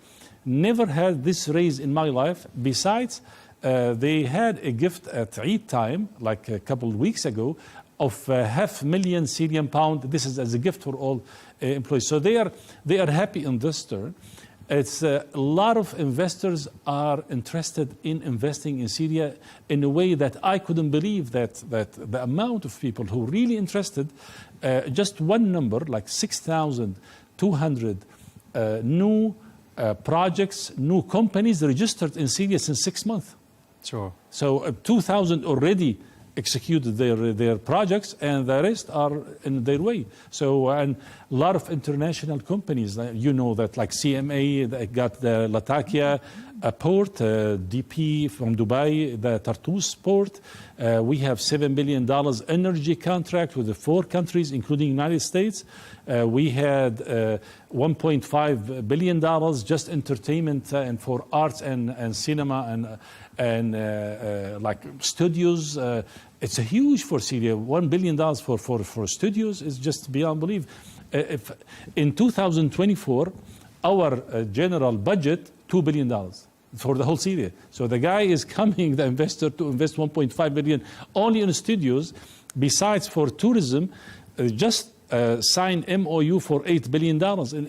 never had this raise in my life. Besides, they had a gift at Eid time, like a couple of weeks ago, of 500,000 Syrian pound. This is as a gift for all employees. So they are happy in this turn. It's a lot of investors are interested in investing in Syria in a way that I couldn't believe that the amount of people who are really interested, just one number, like 6,200 new projects, new companies registered in Syria since 6 months. Sure. So 2,000 already executed their projects, and the rest are in their way. So, and a lot of international companies, you know that, like CMA, they got the Latakia port, DP from Dubai, the Tartus port. We have $7 billion energy contract with the 4 countries, including United States. We had $1.5 billion just entertainment and for arts and cinema and like studios. It's a huge for Syria. $1 billion for studios is just beyond belief. If in 2024, our general budget, $2 billion for the whole Syria. So the guy is coming, the investor, to invest $1.5 billion only in studios. Besides, for tourism, just signed MOU for $8 billion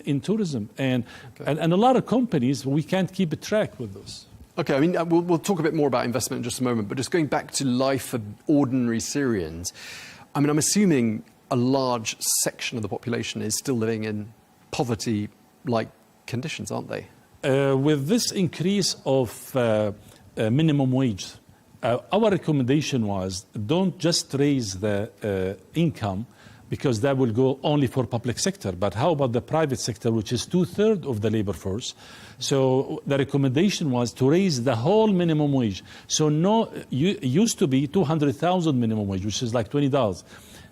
in tourism. And a lot of companies, we can't keep a track with those. Okay, I mean, we'll talk a bit more about investment in just a moment, but just going back to life for ordinary Syrians, I mean, I'm assuming a large section of the population is still living in poverty-like conditions, aren't they? With this increase of minimum wage, our recommendation was don't just raise the income, because that will go only for public sector. But how about the private sector, which is 2/3 of the labor force? So the recommendation was to raise the whole minimum wage. So used to be 200,000 minimum wage, which is like $20.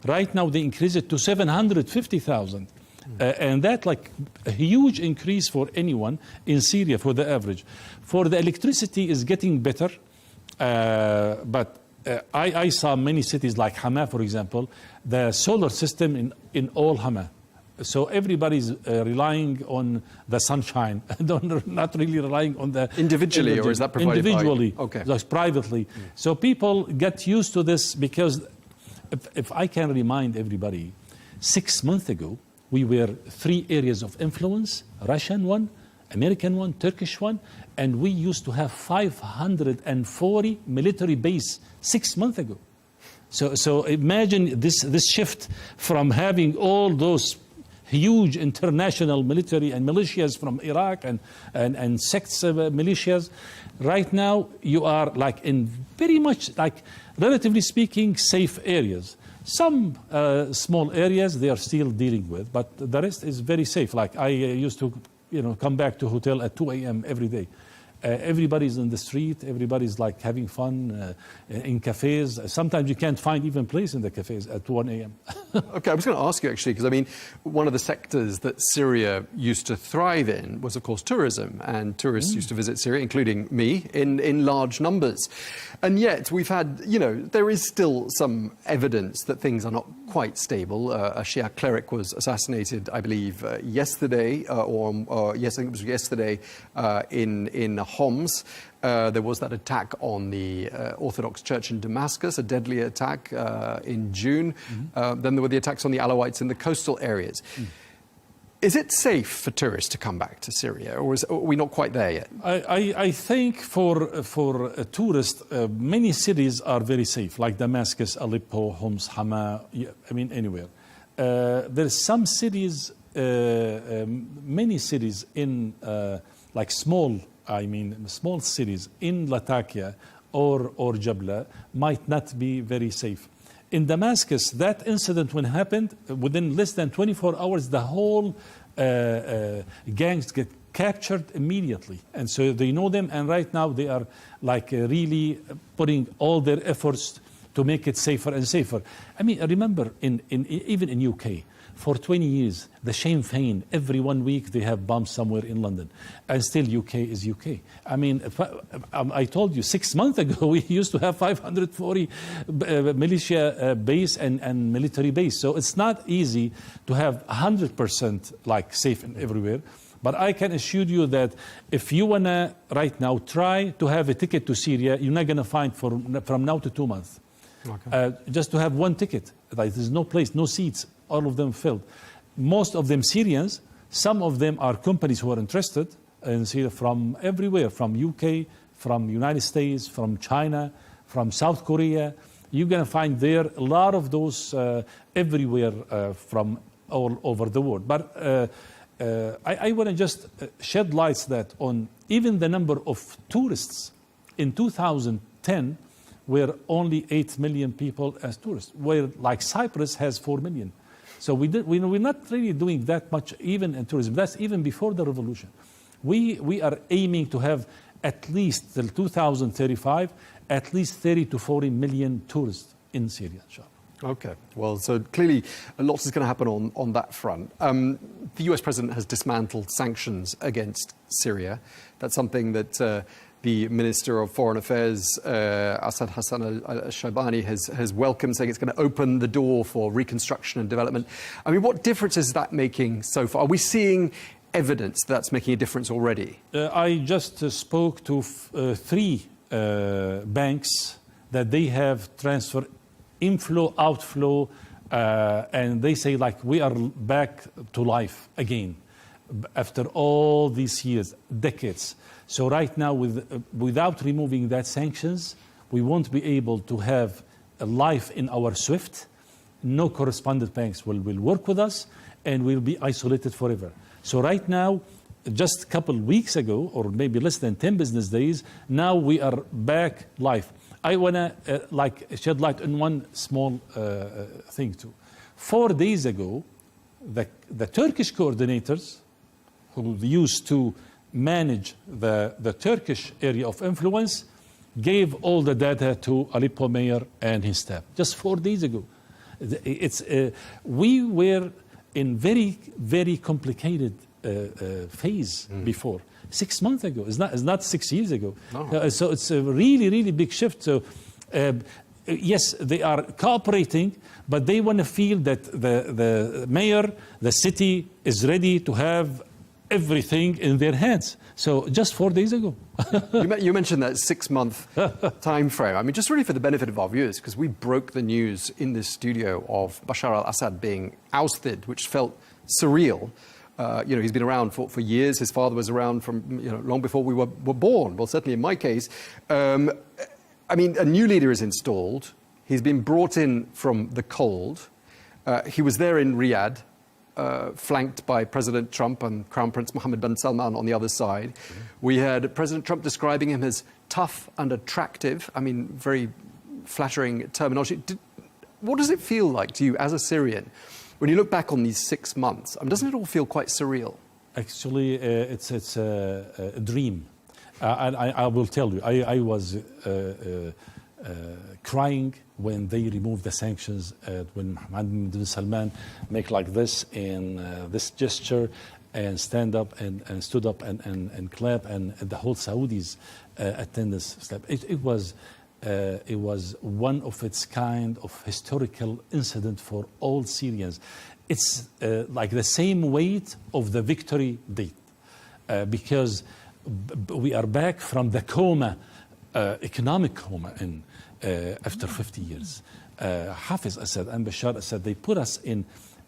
Right now they increase it to 750,000. And that like a huge increase for anyone in Syria for the average. For the electricity is getting better, but I saw many cities like Hama, for example, the solar system in all Hama. So everybody's relying on the sunshine, not really relying on the... Individually, or is that provided individually, by... Okay. Like privately. So people get used to this because if I can remind everybody, 6 months ago, we were 3 areas of influence, Russian one, American one, Turkish one, and we used to have 540 military base 6 months ago. So imagine this shift from having all those huge international military and militias from Iraq and sects of militias. Right now, you are like in very much like, relatively speaking, safe areas. Some small areas they are still dealing with, but the rest is very safe. Like I used to, come back to hotel at 2 a.m. every day. Everybody's in the street. Everybody's like having fun in cafes. Sometimes you can't find even place in the cafes at 1 a.m. Okay, I was going to ask you actually, because I mean, one of the sectors that Syria used to thrive in was, of course, tourism, and tourists used to visit Syria, including me, in large numbers. And yet we've had, there is still some evidence that things are not quite stable. A Shia cleric was assassinated, I believe, yesterday, yes, I think it was yesterday, in Homs. There was that attack on the Orthodox Church in Damascus, a deadly attack in June. Then there were the attacks on the Alawites in the coastal areas. Is it safe for tourists to come back to Syria, or are we not quite there yet? I think for tourists, many cities are very safe, like Damascus, Aleppo, Homs, Hama, anywhere. There's some cities, many cities in like small cities in Latakia or Jabla might not be very safe. In Damascus, that incident when happened, within less than 24 hours, the whole gangs get captured immediately. And so they know them, and right now they are like really putting all their efforts to make it safer and safer. Remember, even in UK, for 20 years, the Sinn Féin, every 1 week they have bombs somewhere in London. And still UK is UK. I told you 6 months ago, we used to have 540 militia base and military base. So it's not easy to have 100% like safe and everywhere. But I can assure you that if you want to right now try to have a ticket to Syria, you're not going to find from now to 2 months. Okay. Just to have one ticket. Like, there's no place, no seats. All of them filled. Most of them Syrians. Some of them are companies who are interested in Syria from everywhere, from UK, from United States, from China, from South Korea. You're going to find there a lot of those everywhere from all over the world. But I want to just shed lights that on even the number of tourists in 2010 were only 8 million people as tourists, where like Cyprus has 4 million. So we're not really doing that much even in tourism. That's even before the revolution. We are aiming to have at least till 2035, at least 30 to 40 million tourists in Syria, inshallah. Okay, well, so clearly a lot is going to happen on that front. The US president has dismantled sanctions against Syria. That's something that the Minister of Foreign Affairs, Assad Hassan al-Shaibani, has welcomed, saying it's going to open the door for reconstruction and development. What difference is that making so far? Are we seeing evidence that's making a difference already? I just spoke to 3 banks that they have transferred inflow, outflow, and they say like we are back to life again after all these years, decades. So right now, without removing that sanctions, we won't be able to have a life in our SWIFT. No correspondent banks will work with us, and we'll be isolated forever. So right now, just a couple of weeks ago, or maybe less than 10 business days, now we are back live. I want to shed light on one small thing too. 4 days ago, the Turkish coordinators who used to manage the Turkish area of influence gave all the data to Aleppo mayor and his staff just 4 days ago. We were in very, very complicated phase before. 6 months ago. It's not 6 years ago. No. So it's a really, really big shift. So yes, they are cooperating, but they want to feel that the mayor, the city is ready to have everything in their hands. So just 4 days ago. You mentioned that 6-month time frame. Just really for the benefit of our viewers, because we broke the news in this studio of Bashar al-Assad being ousted, which felt surreal. He's been around for years. His father was around from long before we were born. Well, certainly in my case. A new leader is installed. He's been brought in from the cold. He was there in Riyadh flanked by President Trump and Crown Prince Mohammed bin Salman on the other side. We heard President Trump describing him as tough and attractive. I mean, very flattering terminology. What does it feel like to you as a Syrian when you look back on these 6 months? I mean, doesn't it all feel quite surreal? Actually, it's a dream. I will tell you, I was crying when they removed the sanctions, when Mohammed bin Salman make like this and this gesture and stand up and stood up and clap, and the whole Saudis attendance step. It was one of its kind of historical incident for all Syrians. It's like the same weight of the victory date, because we are back from the coma, economic coma, after 50 years. Hafiz Assad and Bashar Assad, they put us in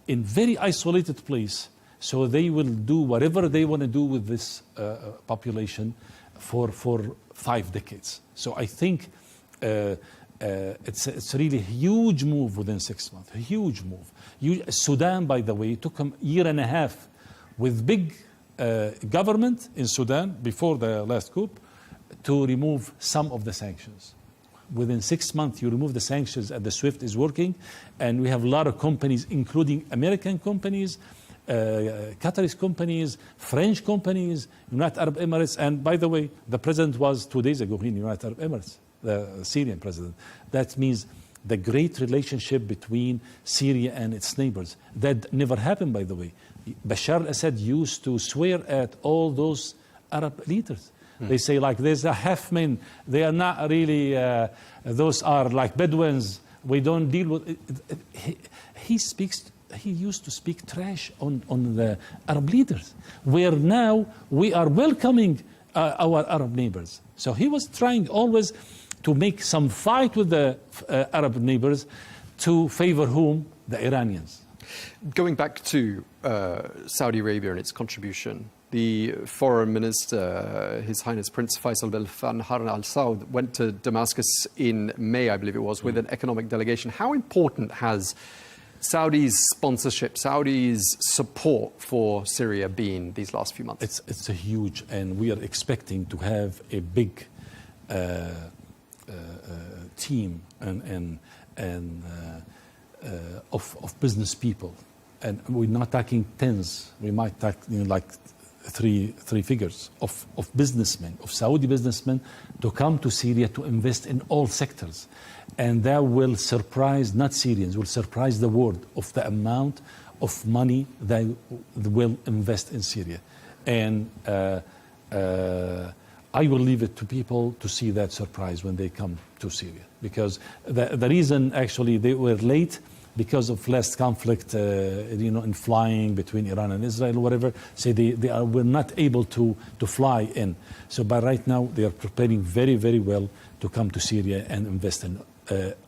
very isolated place, so they will do whatever they want to do with this population for 5 decades. So I think it's really a huge move within 6 months, a huge move. Sudan, by the way, took them 1.5 years with big government in Sudan before the last coup to remove some of the sanctions. Within 6 months, you remove the sanctions and the SWIFT is working. And we have a lot of companies, including American companies, Qatari companies, French companies, United Arab Emirates. And by the way, the president was 2 days ago in United Arab Emirates, the Syrian president. That means the great relationship between Syria and its neighbors. That never happened, by the way. Bashar al-Assad used to swear at all those Arab leaders. They say, like, there's a half-men. They are not really, those are like Bedouins. We don't deal with it. He used to speak trash on the Arab leaders, where now we are welcoming our Arab neighbors. So he was trying always to make some fight with the Arab neighbors to favor whom? The Iranians. Going back to Saudi Arabia and its contribution, the foreign minister, His Highness Prince Faisal bin Farhan Al Saud, went to Damascus in May, I believe it was, with an economic delegation. How important has Saudi's sponsorship, Saudi's support for Syria been these last few months? It's a huge, and we are expecting to have a big team of business people, and we're not talking tens. We might talk like three figures of businessmen, of Saudi businessmen, to come to Syria to invest in all sectors, and that will surprise not Syrians, will surprise the world of the amount of money they will invest in Syria, and I will leave it to people to see that surprise when they come to Syria, because the reason actually they were late because of less conflict, in flying between Iran and Israel or whatever. Say were not able to fly in. So by right now they are preparing very, very well to come to Syria and invest in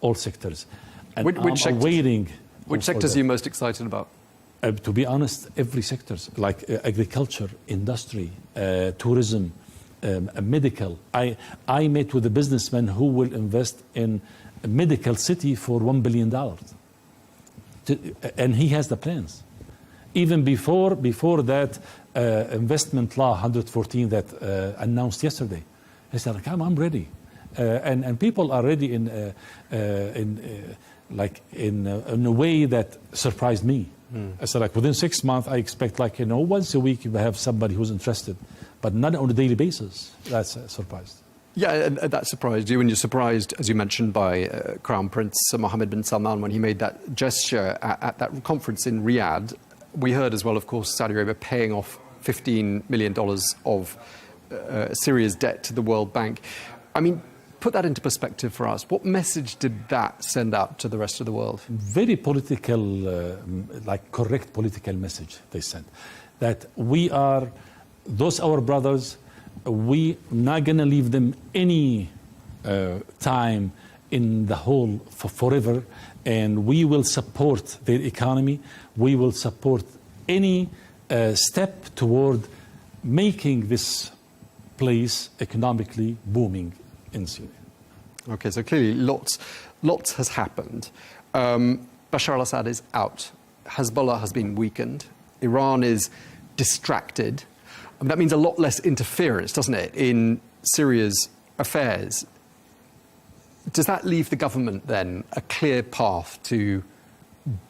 all sectors. And which sectors are you most excited about? To be honest, every sector, like agriculture, industry, tourism, medical. I met with a businessman who will invest in a medical city for $1 billion. And he has the plans. Even before that investment law 114 that announced yesterday, he said, I'm ready. And people are ready in a way that surprised me. I said, like, within 6 months, I expect, once a week you have somebody who's interested, but not on a daily basis. That's a surprise. Yeah, and that surprised you, and you're surprised, as you mentioned, by Crown Prince Mohammed bin Salman when he made that gesture at that conference in Riyadh. We heard as well, of course, Saudi Arabia paying off $15 million of Syria's debt to the World Bank. I mean, put that into perspective for us. What message did that send out to the rest of the world? Very political, correct political message they sent. That those our brothers, we not going to leave them any time in the hole for forever, and we will support their economy. We will support any step toward making this place economically booming in Syria. Okay, so clearly lots has happened. Bashar al-Assad is out. Hezbollah has been weakened. Iran is distracted. I mean, that means a lot less interference, doesn't it, in Syria's affairs. Does that leave the government, then, a clear path to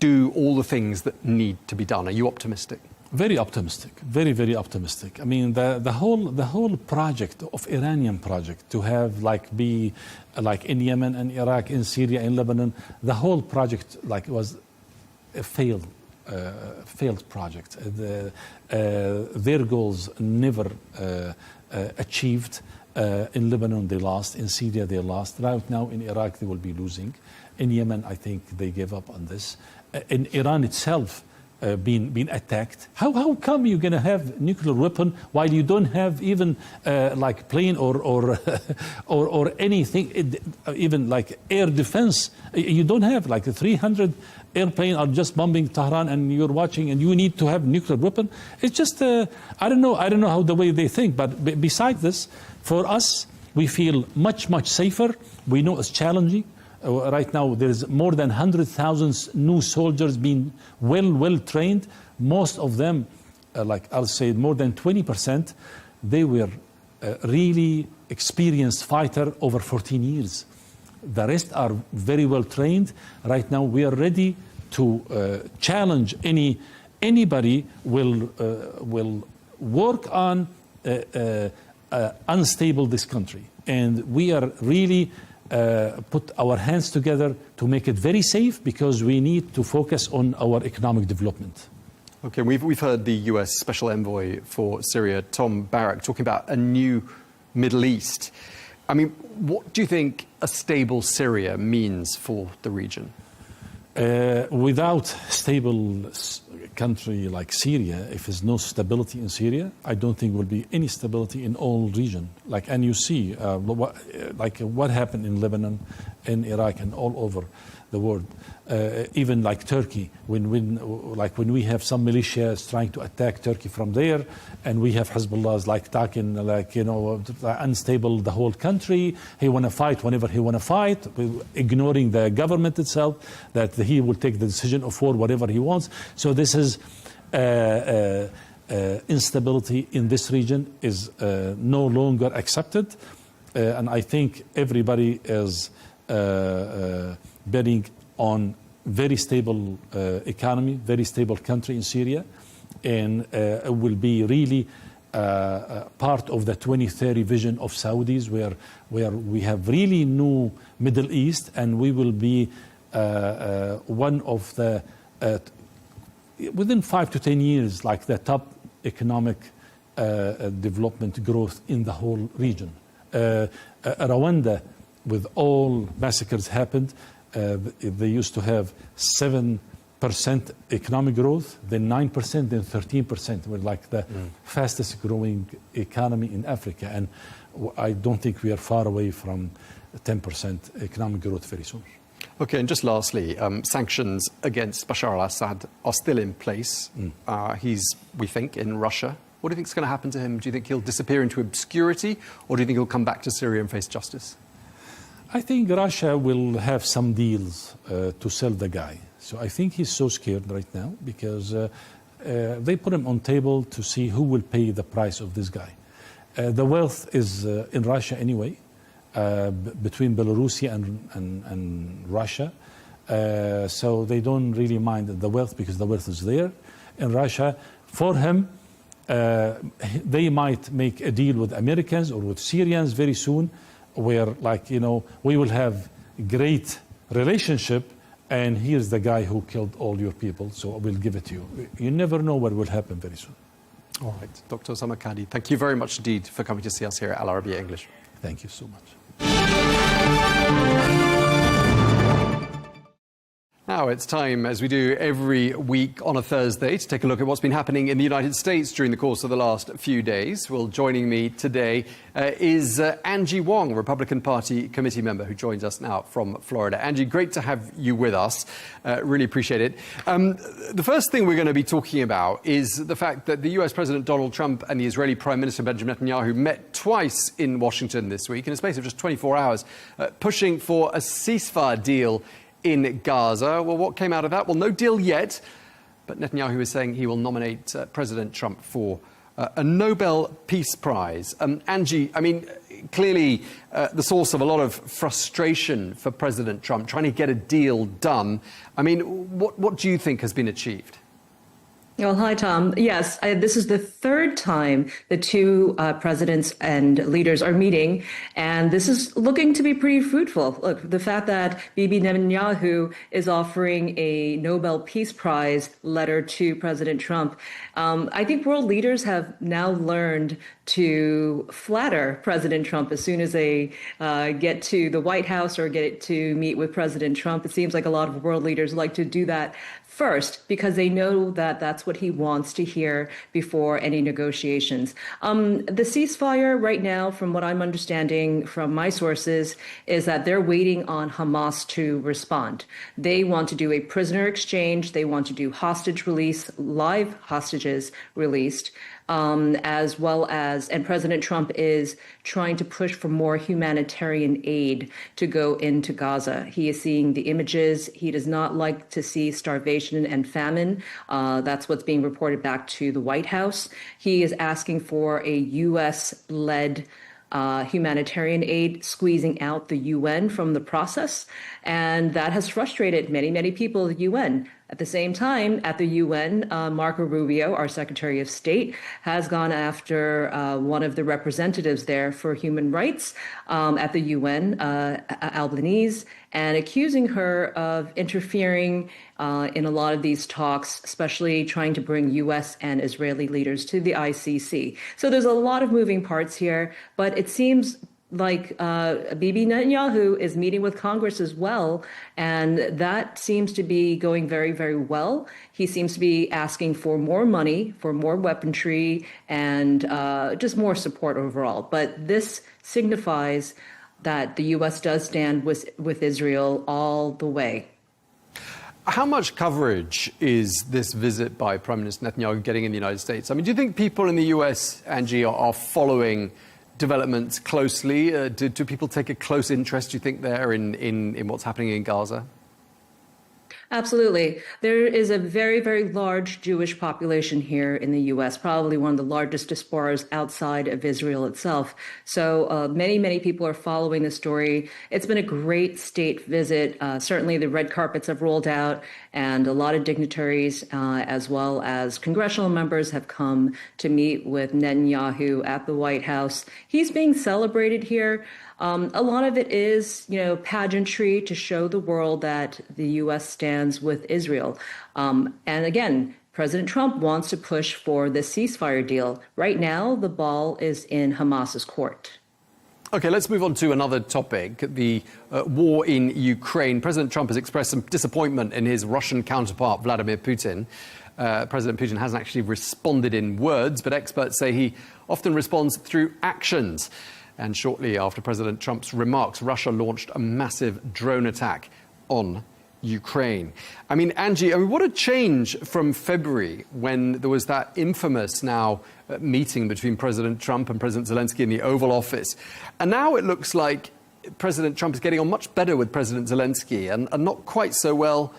do all the things that need to be done? Are you optimistic? Very optimistic, very, very optimistic. I mean, the whole project of Iranian project to have be like in Yemen and Iraq, in Syria, in Lebanon, the whole project was a failed project. Their goals never achieved. In Lebanon, they lost. In Syria, they lost. Right now, in Iraq, they will be losing. In Yemen, I think they gave up on this. In Iran itself, been attacked. How come you're going to have nuclear weapon while you don't have even plane or anything, even like air defense? You don't have 300 airplane are just bombing Tehran, and you're watching, and you need to have nuclear weapon. It's just I don't know how the way they think. But besides this, for us, we feel much safer. We know it's challenging. Right now, there's more than 100,000 new soldiers being well trained. Most of them, I'll say more than 20%, they were really experienced fighter over 14 years. The rest are very well trained. Right now, we are ready to challenge anybody will work on unstable this country, and we are really. Put our hands together to make it very safe, because we need to focus on our economic development. Okay, we've heard the US Special Envoy for Syria, Tom Burges, talking about a new Middle East. I mean, what do you think a stable Syria means for the region? Without stable country like Syria, if there's no stability in Syria, I don't think there will be any stability in all region. And you see, what happened in Lebanon, in Iraq, and all over the world. Even like Turkey, when we have some militias trying to attack Turkey from there, and we have Hezbollah's talking unstable the whole country. He want to fight whenever he want to fight, ignoring the government itself, that he will take the decision of war whatever he wants. So this is instability in this region is no longer accepted, and I think everybody is betting on very stable economy, very stable country in Syria, and it will be really part of the 2030 vision of Saudis, where we have really new Middle East, and we will be one of the within 5 to 10 years, the top economic development growth in the whole region. Rwanda, with all massacres happened, they used to have 7% economic growth, then 9%, then 13%. We're the fastest growing economy in Africa. And I don't think we are far away from 10% economic growth very soon. Okay, and just lastly, sanctions against Bashar al-Assad are still in place. He's, we think, in Russia. What do you think is going to happen to him? Do you think he'll disappear into obscurity, or do you think he'll come back to Syria and face justice? I think Russia will have some deals to sell the guy. So I think he's so scared right now, because they put him on table to see who will pay the price of this guy. The wealth is in Russia anyway, between Belarus and Russia. So they don't really mind the wealth, because the wealth is there in Russia. For him, they might make a deal with Americans or with Syrians very soon, where we will have great relationship, and here's the guy who killed all your people, so we'll give it to you. You never know what will happen very soon. All right, Dr. Osama Khadi, thank you very much indeed for coming to see us here at Arabiya English. Thank you so much. Now it's time, as we do every week on a Thursday, to take a look at what's been happening in the United States during the course of the last few days. Well, joining me today is Angie Wong, Republican Party committee member, who joins us now from Florida. Angie, great to have you with us. Really appreciate it. The first thing we're going to be talking about is the fact that the US President Donald Trump and the Israeli Prime Minister Benjamin Netanyahu met twice in Washington this week in a space of just 24 hours, pushing for a ceasefire deal in Gaza. Well, what came out of that? Well, no deal yet, But Netanyahu is saying he will nominate President Trump for a Nobel Peace Prize. Angie, I mean, clearly the source of a lot of frustration for President Trump, trying to get a deal done. I mean, what do you think has been achieved? Well, hi, Tom. Yes, this is the third time the two presidents and leaders are meeting, and this is looking to be pretty fruitful. Look, the fact that Bibi Netanyahu is offering a Nobel Peace Prize letter to President Trump, I think world leaders have now learned to flatter President Trump as soon as they get to the White House or get to meet with President Trump. It seems like a lot of world leaders like to do that first, because they know that that's what he wants to hear before any negotiations. The ceasefire right now, from what I'm understanding from my sources, is that they're waiting on Hamas to respond. They want to do a prisoner exchange. They want to do hostage release, live hostages released. As well as, and President Trump is trying to push for more humanitarian aid to go into Gaza. He is seeing the images. He does not like to see starvation and famine. That's what's being reported back to the White House. He is asking for a U.S.-led humanitarian aid, squeezing out the UN from the process. And that has frustrated many, many people at the UN. At the same time, at the UN, Marco Rubio, our Secretary of State, has gone after one of the representatives there for human rights at the UN, Albanese, and accusing her of interfering in a lot of these talks, especially trying to bring U.S. and Israeli leaders to the ICC. So there's a lot of moving parts here, but it seems like Bibi Netanyahu is meeting with Congress as well, and that seems to be going very, very well. He seems to be asking for more money, for more weaponry, and just more support overall. But this signifies that the U.S. does stand with Israel all the way. How much coverage is this visit by Prime Minister Netanyahu getting in the United States? I mean, do you think people in the U.S., Angie, are following developments closely? Do people take a close interest, do you think, there in what's happening in Gaza? Absolutely. There is a very, very large Jewish population here in the U.S., probably one of the largest diasporas outside of Israel itself. So many, many people are following the story. It's been a great state visit. Certainly the red carpets have rolled out, and a lot of dignitaries as well as congressional members have come to meet with Netanyahu at the White House. He's being celebrated here. A lot of it is, pageantry to show the world that the U.S. stands with Israel. And again, President Trump wants to push for the ceasefire deal. Right now, the ball is in Hamas's court. OK, let's move on to another topic, the war in Ukraine. President Trump has expressed some disappointment in his Russian counterpart, Vladimir Putin. President Putin hasn't actually responded in words, but experts say he often responds through actions. And shortly after President Trump's remarks, Russia launched a massive drone attack on Ukraine. I mean, Angie, what a change from February, when there was that infamous meeting between President Trump and President Zelensky in the Oval Office. And now it looks like President Trump is getting on much better with President Zelensky and not quite so well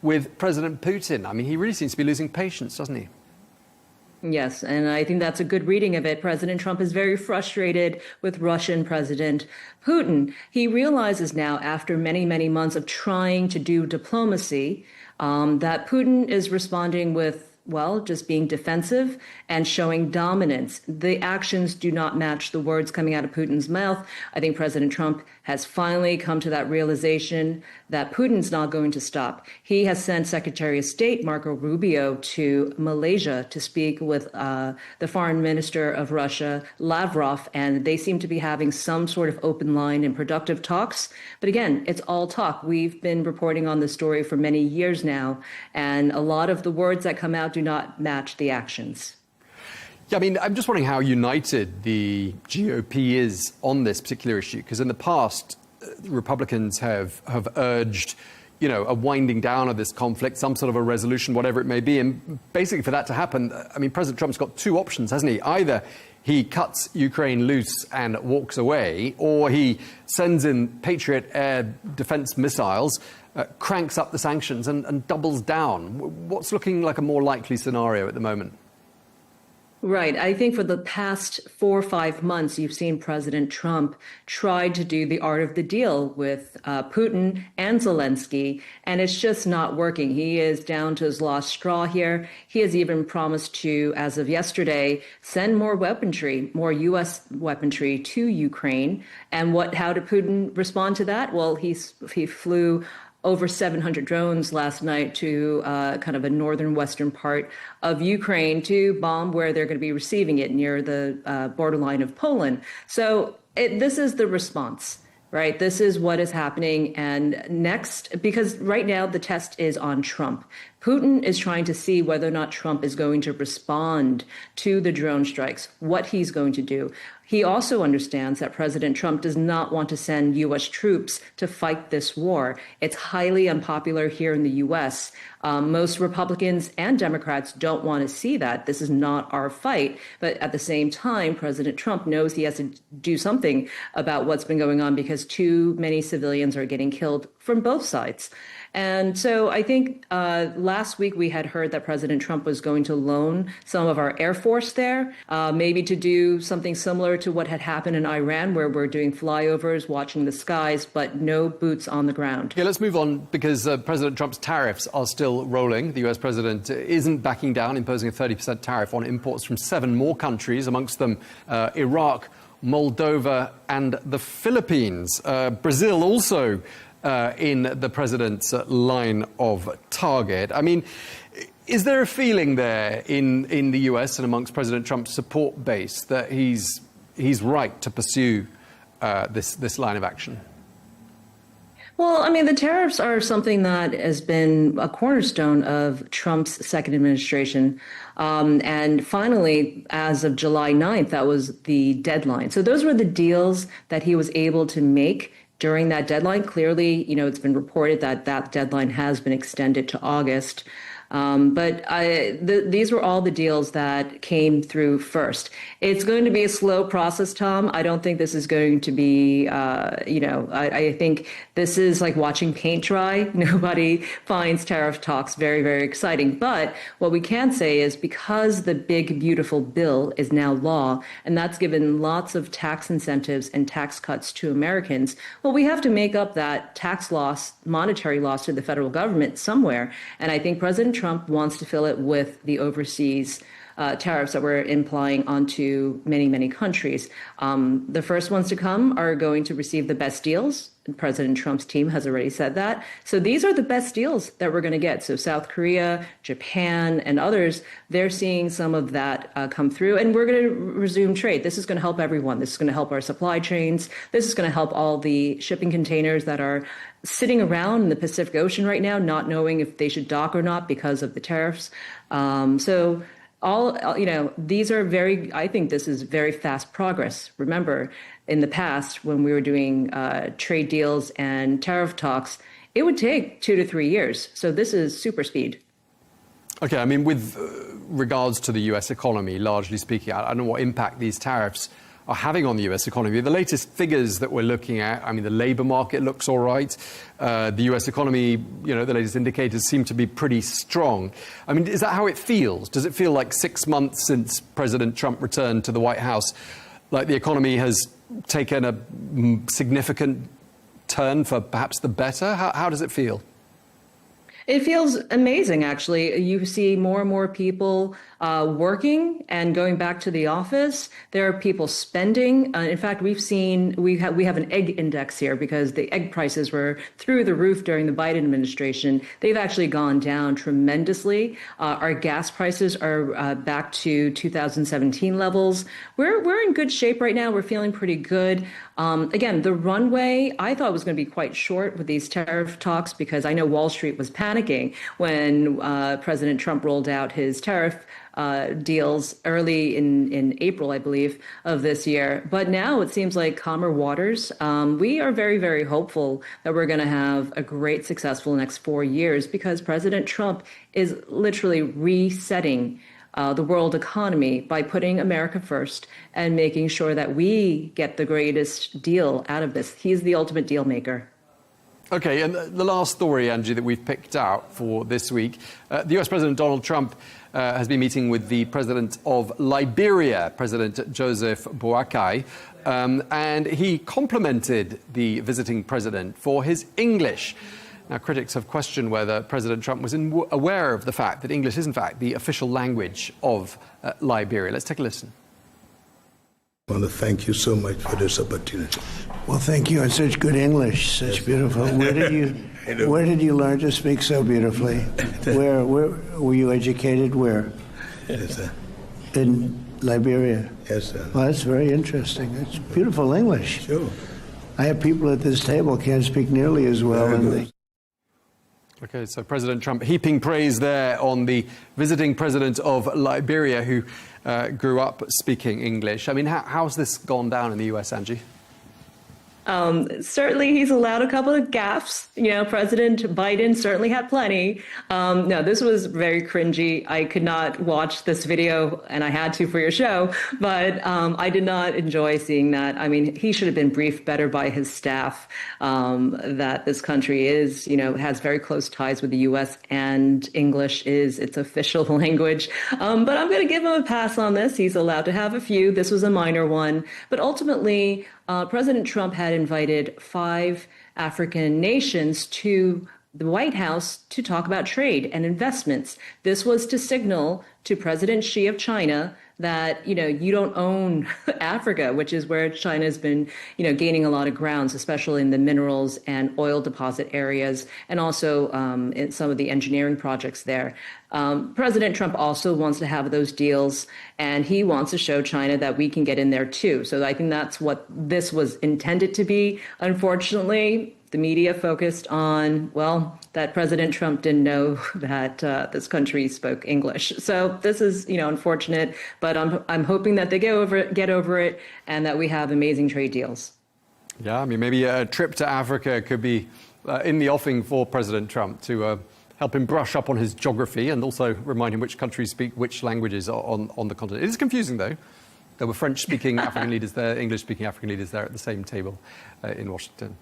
with President Putin. I mean, he really seems to be losing patience, doesn't he? Yes, and I think that's a good reading of it. President Trump is very frustrated with Russian President Putin. He realizes now, after many, many months of trying to do diplomacy, that Putin is responding with, just being defensive and showing dominance. The actions do not match the words coming out of Putin's mouth. I think President Trump has finally come to that realization that Putin's not going to stop. He has sent Secretary of State Marco Rubio to Malaysia to speak with the foreign minister of Russia, Lavrov, and they seem to be having some sort of open line and productive talks. But again, it's all talk. We've been reporting on this story for many years now, and a lot of the words that come out do not match the actions. Yeah, I mean, I'm just wondering how united the GOP is on this particular issue, because in the past, Republicans have urged, a winding down of this conflict, some sort of a resolution, whatever it may be. And basically for that to happen, I mean, President Trump's got two options, hasn't he? Either he cuts Ukraine loose and walks away, or he sends in Patriot air defense missiles cranks up the sanctions and doubles down. What's looking like a more likely scenario at the moment? Right. I think for the past 4 or 5 months, you've seen President Trump try to do the art of the deal with Putin and Zelensky, and it's just not working. He is down to his last straw here. He has even promised to, as of yesterday, send more weaponry, more U.S. weaponry to Ukraine. And how did Putin respond to that? Well, he flew over 700 drones last night to kind of a northern western part of Ukraine to bomb where they're going to be receiving it near the borderline of Poland. So this is the response, right? This is what is happening. And next, because right now the test is on Trump. Putin is trying to see whether or not Trump is going to respond to the drone strikes, what he's going to do. He also understands that President Trump does not want to send U.S. troops to fight this war. It's highly unpopular here in the U.S. Most Republicans and Democrats don't want to see that. This is not our fight. But at the same time, President Trump knows he has to do something about what's been going on because too many civilians are getting killed from both sides. And so I think last week we had heard that President Trump was going to loan some of our Air Force there, maybe to do something similar to what had happened in Iran, where we're doing flyovers, watching the skies, but no boots on the ground. Yeah, let's move on because President Trump's tariffs are still rolling. The US president isn't backing down, imposing a 30% tariff on imports from 7 more countries, amongst them Iraq, Moldova and the Philippines. Brazil also in the president's line of target. I mean, is there a feeling there in the US and amongst President Trump's support base that he's right to pursue this line of action? Well, I mean, the tariffs are something that has been a cornerstone of Trump's second administration. And finally, as of July 9th, that was the deadline. So those were the deals that he was able to make during that deadline. Clearly, it's been reported that that deadline has been extended to August. But these were all the deals that came through first. It's going to be a slow process, Tom. I don't think this is going to be, I think this is like watching paint dry. Nobody finds tariff talks very, very exciting. But what we can say is because the big, beautiful bill is now law, and that's given lots of tax incentives and tax cuts to Americans, well, we have to make up that tax loss, monetary loss to the federal government somewhere. And I think President Trump wants to fill it with the overseas tariffs that we're implying onto many, many countries. The first ones to come are going to receive the best deals. President Trump's team has already said that. So these are the best deals that we're going to get. So South Korea, Japan, and others, they're seeing some of that come through. And we're going to resume trade. This is going to help everyone. This is going to help our supply chains. This is going to help all the shipping containers that are sitting around in the Pacific Ocean right now, not knowing if they should dock or not because of the tariffs. So these are I think this is very fast progress. Remember, in the past, when we were doing trade deals and tariff talks, it would take 2 to 3 years. So this is super speed. Okay, I mean, with regards to the US economy, largely speaking, I don't know what impact these tariffs are having on the US economy. The latest figures that we're looking at, I mean, the labor market looks all right. The US economy, the latest indicators seem to be pretty strong. I mean, is that how it feels? Does it feel like 6 months since President Trump returned to the White House, like the economy has taken a significant turn for perhaps the better? How does it feel? It feels amazing, actually. You see more and more people working and going back to the office. There are people spending. In fact, we have an egg index here because the egg prices were through the roof during the Biden administration. They've actually gone down tremendously. Our gas prices are back to 2017 levels. We're in good shape right now. We're feeling pretty good. Again, the runway I thought was going to be quite short with these tariff talks because I know Wall Street was panicking when President Trump rolled out his tariff deals early in April, I believe, of this year. But now it seems like calmer waters. We are very, very hopeful that we're going to have a great, successful next 4 years because President Trump is literally resetting the world economy by putting America first and making sure that we get the greatest deal out of this. He's the ultimate deal maker. OK, and the last story, Angie, that we've picked out for this week, the US President Donald Trump has been meeting with the President of Liberia, President Joseph Boakai, and he complimented the visiting president for his English. Now, critics have questioned whether President Trump was aware of the fact that English is, in fact, the official language of Liberia. Let's take a listen. I want to thank you so much for this opportunity. Well, thank you. And such good English, such beautiful. Where did you learn to speak so beautifully? Where were you educated? Where? Yes, sir. In Liberia. Yes, sir. Well, that's very interesting. It's beautiful English. Sure. I have people at this table can't speak nearly as well. OK, so President Trump heaping praise there on the visiting president of Liberia, who grew up speaking English. I mean, how's this gone down in the US, Angie? Certainly, he's allowed a couple of gaffes. You know, President Biden certainly had plenty. No, this was very cringy. I could not watch this video, and I had to for your show, but I did not enjoy seeing that. I mean, he should have been briefed better by his staff that this country is, you know, has very close ties with the U.S. and English is its official language. But I'm going to give him a pass on this. He's allowed to have a few. This was a minor one, but ultimately, President Trump had invited 5 African nations to the White House to talk about trade and investments. This was to signal to President Xi of China that, you know, you don't own Africa, which is where China has been, you know, gaining a lot of grounds, especially in the minerals and oil deposit areas, and also in some of the engineering projects there. President Trump also wants to have those deals, and he wants to show China that we can get in there too. So I think that's what this was intended to be. Unfortunately, the media focused on, well, that President Trump didn't know that this country spoke English. So this is, you know, unfortunate, but I'm hoping that they get over it, and that we have amazing trade deals. Yeah, I mean, maybe a trip to Africa could be in the offing for President Trump to help him brush up on his geography and also remind him which countries speak which languages on the continent. It is confusing, though. There were French-speaking African leaders there, English-speaking African leaders there at the same table in Washington.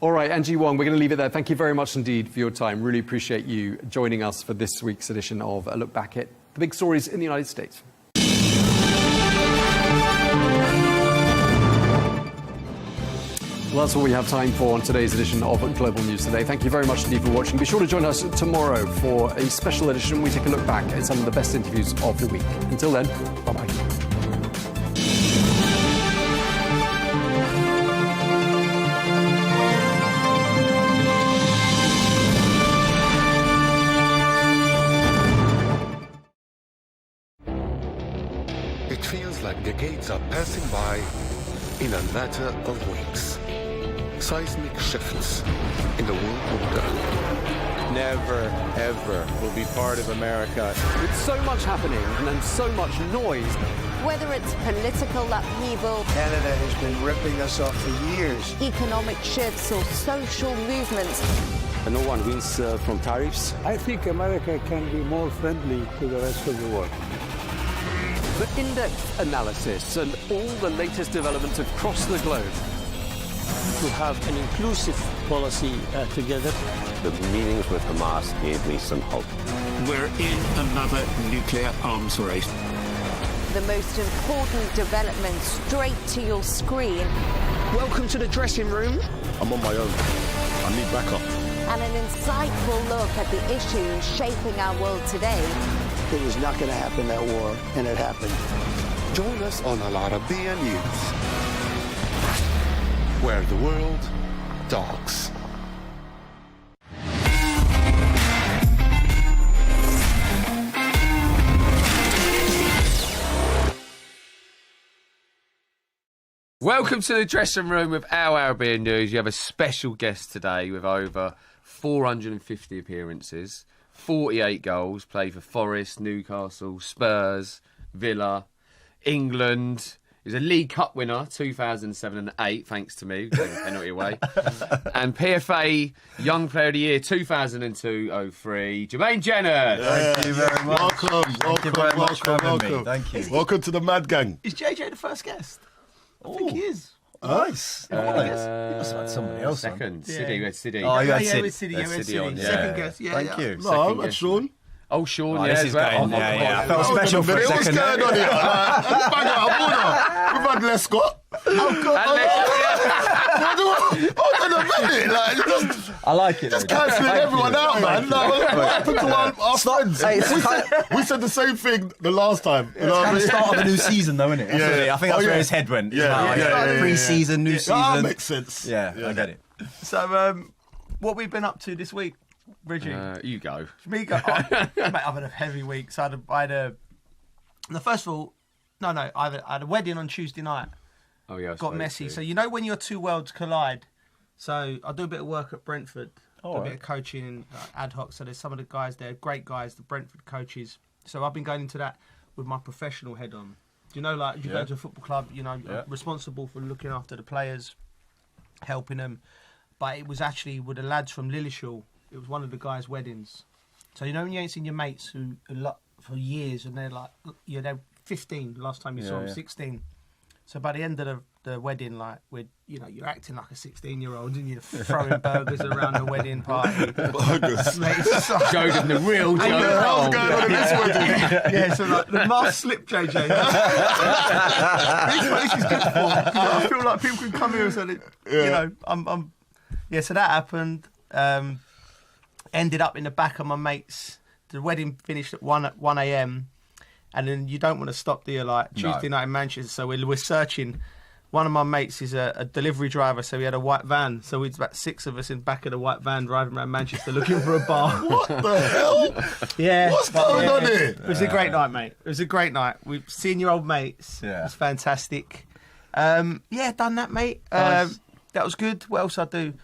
All right, Angie Wong, we're going to leave it there. Thank you very much indeed for your time. Really appreciate you joining us for this week's edition of A Look Back at the Big Stories in the United States. Well, that's all we have time for on today's edition of Global News Today. Thank you very much indeed for watching. Be sure to join us tomorrow for a special edition. We take a look back at some of the best interviews of the week. Until then, bye-bye. It feels like decades are passing by in a matter of weeks. Seismic shifts in the world order. Never, ever will be part of America. With so much happening and so much noise. Whether it's political upheaval, Canada has been ripping us off for years. economic shifts or social movements, No one wins from tariffs. I think America can be more friendly to the rest of the world. The in-depth analysis and all the latest developments across the globe. To have an inclusive policy together. The meetings with Hamas gave me some hope. We're in another nuclear arms race. the most important development straight to your screen. Welcome to the dressing room. I'm on my own. I need backup. And an insightful look at the issues shaping our world today. It was not going to happen, that war, and it happened. Join us on Arabiya News, where the world talks. Welcome to the dressing room of our Arabiya News. You have a special guest today with over 450 appearances, 48 goals, played for Forest, Newcastle, Spurs, Villa, England. He was a League Cup winner 2007 and 8, thanks to me, taking a penalty away. And PFA Young Player of the Year 2002-03, Jermaine Jenner. Thank you very much. Welcome. Thank you. Welcome to the Mad Gang. Is JJ the first guest? I think he is. Nice. Nice. You must have had somebody else on. Second. Siddy, we had Siddy. Oh, you had Yeah, Sid. with Siddy. Second guess. Yeah, Thank you. No, I had Sean. Oh, Sean, This is going. I felt special for a What's second. going on here? Bang out, we've had Lescott. Hold on a minute. I like it. Just cancelling everyone out, man. What happened to our friends? We said the same thing the last time. It's kind of start of a new season, though, isn't it? I think that's where his head went. Pre-season, new season. That makes sense. Yeah, I get it. So, what we've been up to this week, Bridgie? You go. Me go. Mate, I've had a heavy week. So I had a. First of all, I had a wedding on Tuesday night. Oh yeah, got messy. So you know when your two worlds collide. So I do a bit of work at Brentford, do a bit of coaching and ad hoc. So there's some of the guys there, great guys, the Brentford coaches. So I've been going into that with my professional head on. Do you know, like you go to a football club, you're responsible for looking after the players, helping them. But it was actually with the lads from Lillishall. It was one of the guys' weddings. So you know when you ain't seen your mates who for years and they're like, they're 15 last time you saw them, 16. So by the end of the wedding, like you're acting like a 16-year-old and you're throwing burgers around the wedding party. Burgers. Mate, Showed him the real Joe. What's going on in this wedding? Yeah, so like the mask slip, JJ. This is good for. I feel like people can come here and say, I'm. Yeah, so that happened. Ended up in the back of my mates. The wedding finished at 1 a.m. And then you don't want to stop, do you? Like Tuesday night in Manchester, so we're searching. One of my mates is a delivery driver, so we had a white van. So we was about 6 of us in back of the white van driving around Manchester looking for a bar. What the hell? Yeah. What's going on here? It was a great night, mate. It was a great night. We've seen your old mates. Yeah. It was fantastic. Done that, mate. Nice. That was good. What else I do?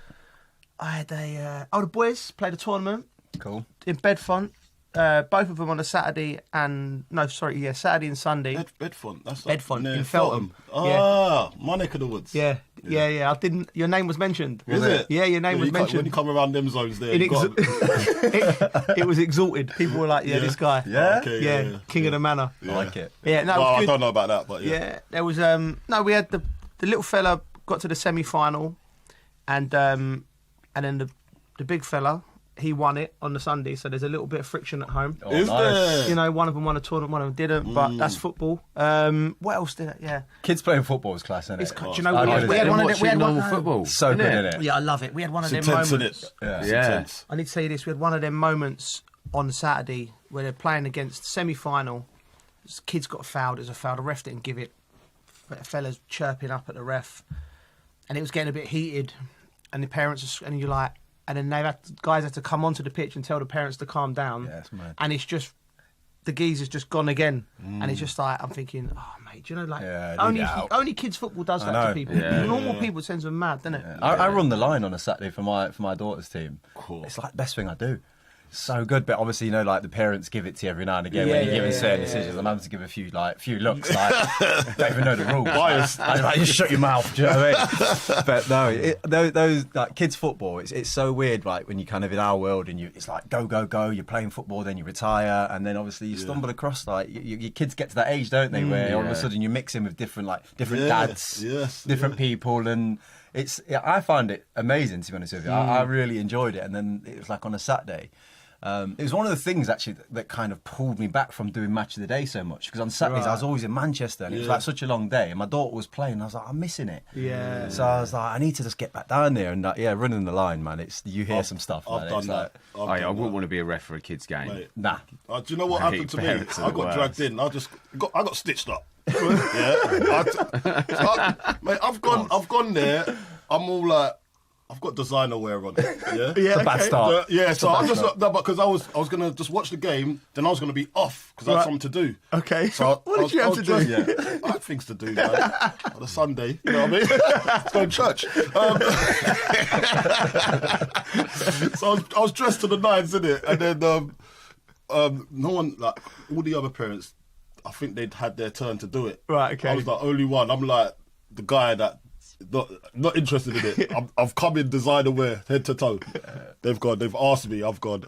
I had the boys played a tournament. Cool. In Bedfont. Both of them on a Saturday Saturday and Sunday. Bedfont. That's Bedfont near in Feltham. My neck of the woods. Yeah. I didn't. Your name was mentioned. Is it? Yeah, your name was mentioned. When you come around them zones there, it was exalted. People were like, this guy. Yeah? Okay, King of the Manor. I like it. Yeah, no, well, it was good. I don't know about that, but there was we had the little fella got to the semi-final, and then the big fella. He won it on the Sunday, so there's a little bit of friction at home. Oh, Is nice. there? One of them won a tournament, one of them didn't, but that's football. What else did it? Yeah. Kids playing football is class, isn't it? Do you know what? We had one of them. normal football. So good, isn't it? Yeah, I love it. We had one of them intense, moments. Yeah. I need to tell you this. We had one of them moments on Saturday where they're playing against semi-final. Kids got fouled. There's a foul. The ref didn't give it. Fellas chirping up at the ref, and it was getting a bit heated. And the parents, and you're like. And then guys had to come onto the pitch and tell the parents to calm down. Yeah, it's mad. And it's just, the geezer's just gone again. And it's just like, I'm thinking, oh, mate, do you know, only kids football does that to people. Yeah, Normal people sends them mad, doesn't it? Yeah. I run the line on a Saturday for my daughter's team. Cool. It's like the best thing I do. So good, but obviously, like the parents give it to you every now and again when you're given certain decisions. I'm having to give a few looks, like don't even know the rules. Biased. Like, just shut your mouth. Do you know what I mean? But no, those like kids football. It's so weird, like when you kind of in our world and it's like go. You're playing football, then you retire, and then obviously you stumble across like your kids get to that age, don't they? Where all of a sudden you're mixing with different dads, different people, and I find it amazing, to be honest with you. I really enjoyed it, and then it was like on a Saturday. It was one of the things actually that kind of pulled me back from doing Match of the Day so much, because on Saturdays I was always in Manchester and it was like such a long day, and my daughter was playing and I was like, I'm missing it. Yeah. So I was like, I need to just get back down there and running the line, man. You hear some stuff. I've done that. I wouldn't want to be a ref for a kid's game. Mate. Nah. Do you know what happened to me? I got dragged in. I got stitched up. Mate, I've gone there. I'm all like. I've got designer wear on. Yeah, it's a bad start. So I just because I was gonna just watch the game, then I was gonna be off because I had something to do. Okay. So what did you have to do? I had things to do, man. On a Sunday, you know what I mean? Let's go to church. So I was dressed to the nines, innit? And then no one, like all the other parents, I think they'd had their turn to do it. Right. Okay. I was the only one. I'm like the guy that. Not interested in it. I've come in designer wear, head to toe. They've asked me, I've gone,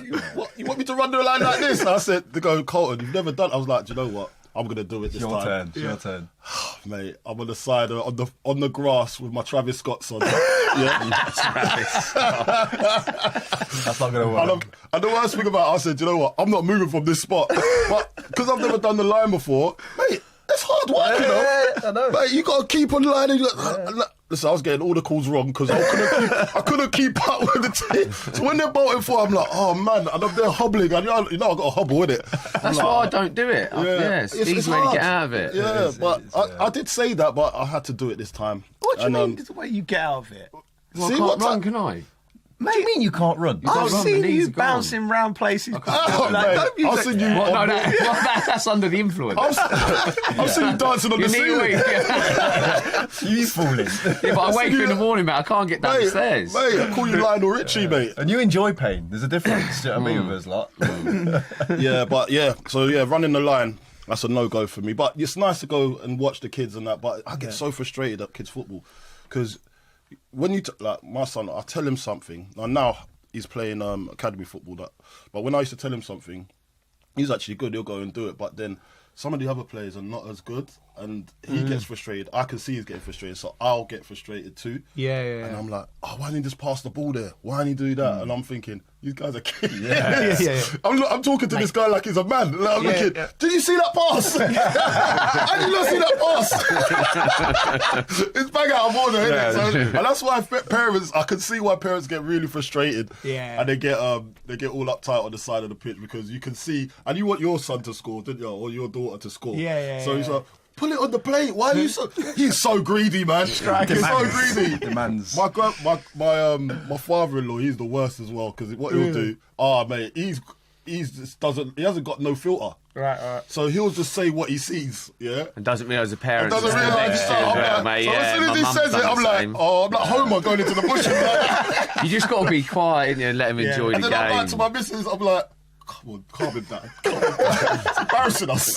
you want me to run the line like this? I said, they go, Colton, you've never done it. I was like, do you know what? I'm going to do it this time. Your turn. mate, I'm on the side on the grass with my Travis Scott's on. That's not going to work. And the worst thing about it, I said, you know what? I'm not moving from this spot. But because I've never done the line before, mate, it's hard work, you know. I know. Mate, you got to keep on lining. Listen, I was getting all the calls wrong because I couldn't keep up with the team. So when they're bolting for, I'm like, oh man, and I'm there hobbling. And you know, I got to hobble with it. That's why I don't do it. It's easy way to get out of it. Yeah, I did say that, but I had to do it this time. What do you mean? The way you get out of it? Well, I can't run, can I? What do you mean you can't run? I've seen you bouncing round places. I've seen you. That's under the influence. I've seen you dancing on the ceiling. You fooling. Yeah, but I wake up in the morning, mate. I can't get down the stairs. Mate, I call you Lionel Richie, mate. And you enjoy pain. There's a difference. Do you know what I mean with us lot? So running the line, that's a no-go for me. But it's nice to go and watch the kids and that. But I get so frustrated at kids' football because when you like my son, I tell him something. Now he's playing academy football. But when I used to tell him something, he's actually good. He'll go and do it. But then some of the other players are not as good, and he gets frustrated. I can see he's getting frustrated, so I'll get frustrated too. Yeah. And I'm like, why didn't he just pass the ball there? Why didn't he do that? And I'm thinking, these guys are kids. Yeah. I'm talking to this guy like he's a man. Like, I'm thinking, did you see that pass? I did not see that pass. It's bang out of order, isn't it? So, and that's why parents, I can see why parents get really frustrated. Yeah. And they get all uptight on the side of the pitch because you can see, and you want your son to score, didn't you? Or your daughter to score. So he's like, pull it on the plate. Why are you so? He's so greedy, man. He's so greedy. Demands. My father-in-law, he's the worst as well because what he'll do, mate, he hasn't got no filter. Right. So he'll just say what he sees, and doesn't realise the parents. Doesn't realise. Mate. So as soon as he says it, I'm like Homer going into the bushes. You just got to be quiet and let him enjoy the game. And then I'm like to my missus, I'm like, come on, calm him down. It's embarrassing us.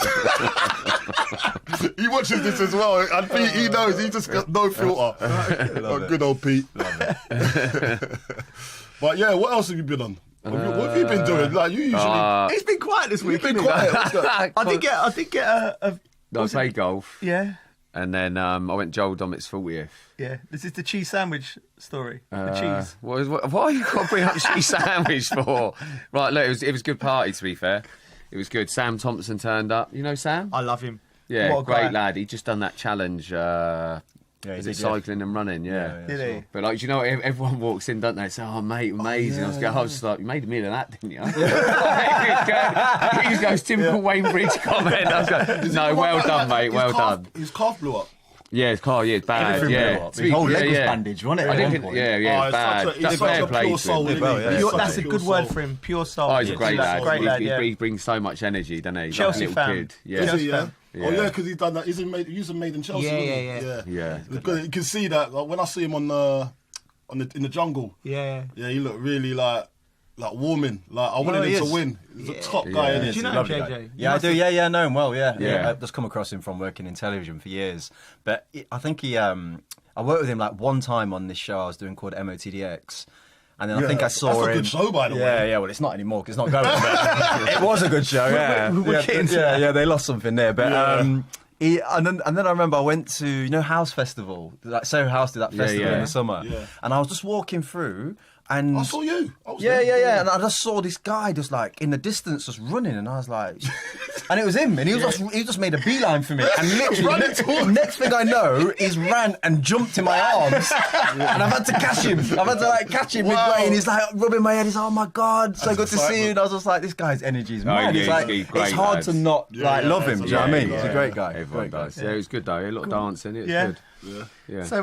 He watches this as well, and he knows. He just got no filter. Good old Pete. But yeah, what else have you been on? What have you been doing? Like you usually. He's been quiet this week. You've been quiet. I did get I played golf. Yeah. And then I went Joel Dommett's 40th. Yeah. This is the cheese sandwich story. The cheese. What are you got to bring up cheese sandwich for? Right, look, it was a good party, to be fair. It was good. Sam Thompson turned up. You know Sam? I love him. Yeah, great lad. He just done that challenge. Is it cycling and running? Yeah. Did he? But like, you know, everyone walks in, don't they? Say, "Oh, mate, amazing." I was just like, "You made a meal of that, didn't you?" He goes, typical Wayne Bridge comment. I was going, "No, well done, mate. Well done." His calf blew up. Yeah, his car, it's bad. His whole leg was bandaged, wasn't it? It's bad. That's fair play to him. That's a good word for him. Pure soul. Oh, he's a great lad. He brings so much energy, doesn't he? Chelsea fan. Yeah. Oh yeah, because he's done that. He's made in Chelsea. Yeah. You can see that when I see him in the jungle. Yeah. He looked really like warming. Like I wanted him to win. He's a top guy. Do you know JJ? Yeah, I do. Yeah, I know him well. Yeah. I've just come across him from working in television for years. But I think I worked with him like one time on this show I was doing called MOTDX. And then I think I saw him. That's a good show, by the way. Yeah. Well, it's not anymore because it's not going. But it was a good show. Yeah. They lost something there, but. And then I remember I went to House Festival. Like Soho House did that festival in the summer, and I was just walking through. And I saw you. Yeah. And I just saw this guy just like in the distance just running, and I was like, and it was him, and he just made a beeline for me, and literally next thing I know, he's ran and jumped in my arms, and I've had to catch him. Catch him midway, and he's like rubbing my head. He's like, oh my god, so good to see you. And I was just like, this guy's energy is mad. It's hard to not love him. Do you know what I mean? He's a great guy. Everyone does. Yeah, it was good though. A lot of dancing. It was good. Yeah. So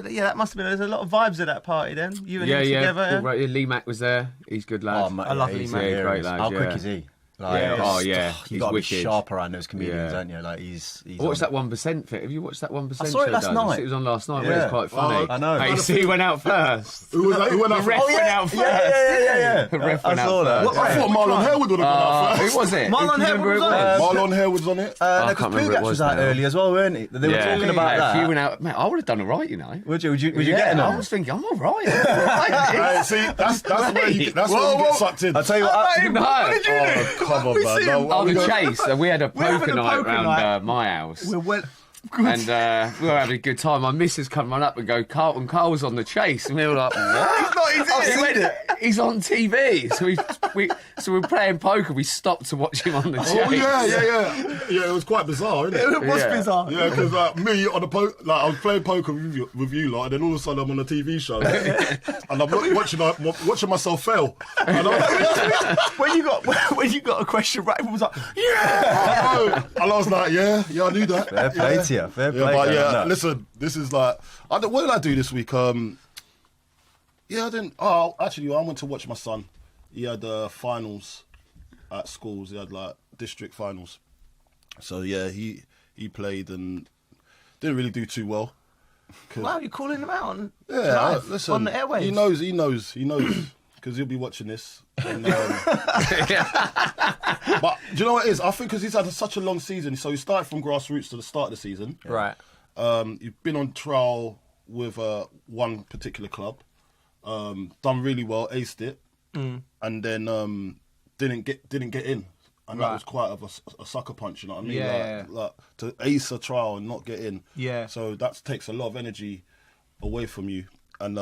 that must have been. There's a lot of vibes at that party then. You and him together. Yeah. Right. Lee Mack was there. He's good lad. I love Lee Mack. Yeah, great lad. How quick is he? He's got to be wicked. sharp around those comedians, don't you? Like he's watched that 1% fit. Have you watched that 1%? I saw it last night. It was on last night. It was quite funny. I know. Hey, see, he went out first. Who went out first? Yeah. The ref went out first. I thought Marlon Harewood would have gone out first. Who was it? Marlon Harewood was on it. Marlon Harewood's on it. Because Pugach was out early as well, weren't he? They were talking about that. If you went out, mate, I would have done all right, you know. Would you get in? I was thinking, I'm all right. See, that's where you get sucked in. I'll tell you what. What did you do? Come on, man. Oh, the chase. We had a poker night round my house. And we were having a good time. My missus come run up and go, Carlton Cole's on the chase. And we were like, what? He's on TV. So we're playing poker. We stopped to watch him on the chase. Oh, yeah. Yeah, it was quite bizarre, isn't it? It was bizarre. Yeah, because me on the I was playing poker with you lot, and then all of a sudden I'm on a TV show, and I'm watching myself fail. And when you got a question right, everyone was like, yeah! And I was like, yeah, I knew that. Fair play to you. Fair play. But listen, this is like, what did I do this week? I didn't. Oh, actually, I went to watch my son. He had finals at schools. He had like district finals. So yeah, he played and didn't really do too well. Wow, you're calling him out on listen, on the airwaves. He knows, because he'll be watching this. And, but do you know what it is? I think because he's had such a long season, so he started from grassroots to the start of the season. Right. You've been on trial with one particular club, done really well, aced it, and then didn't get in. And that was quite of a sucker punch, you know what I mean? Yeah. Like to ace a trial and not get in. Yeah. So that takes a lot of energy away from you. And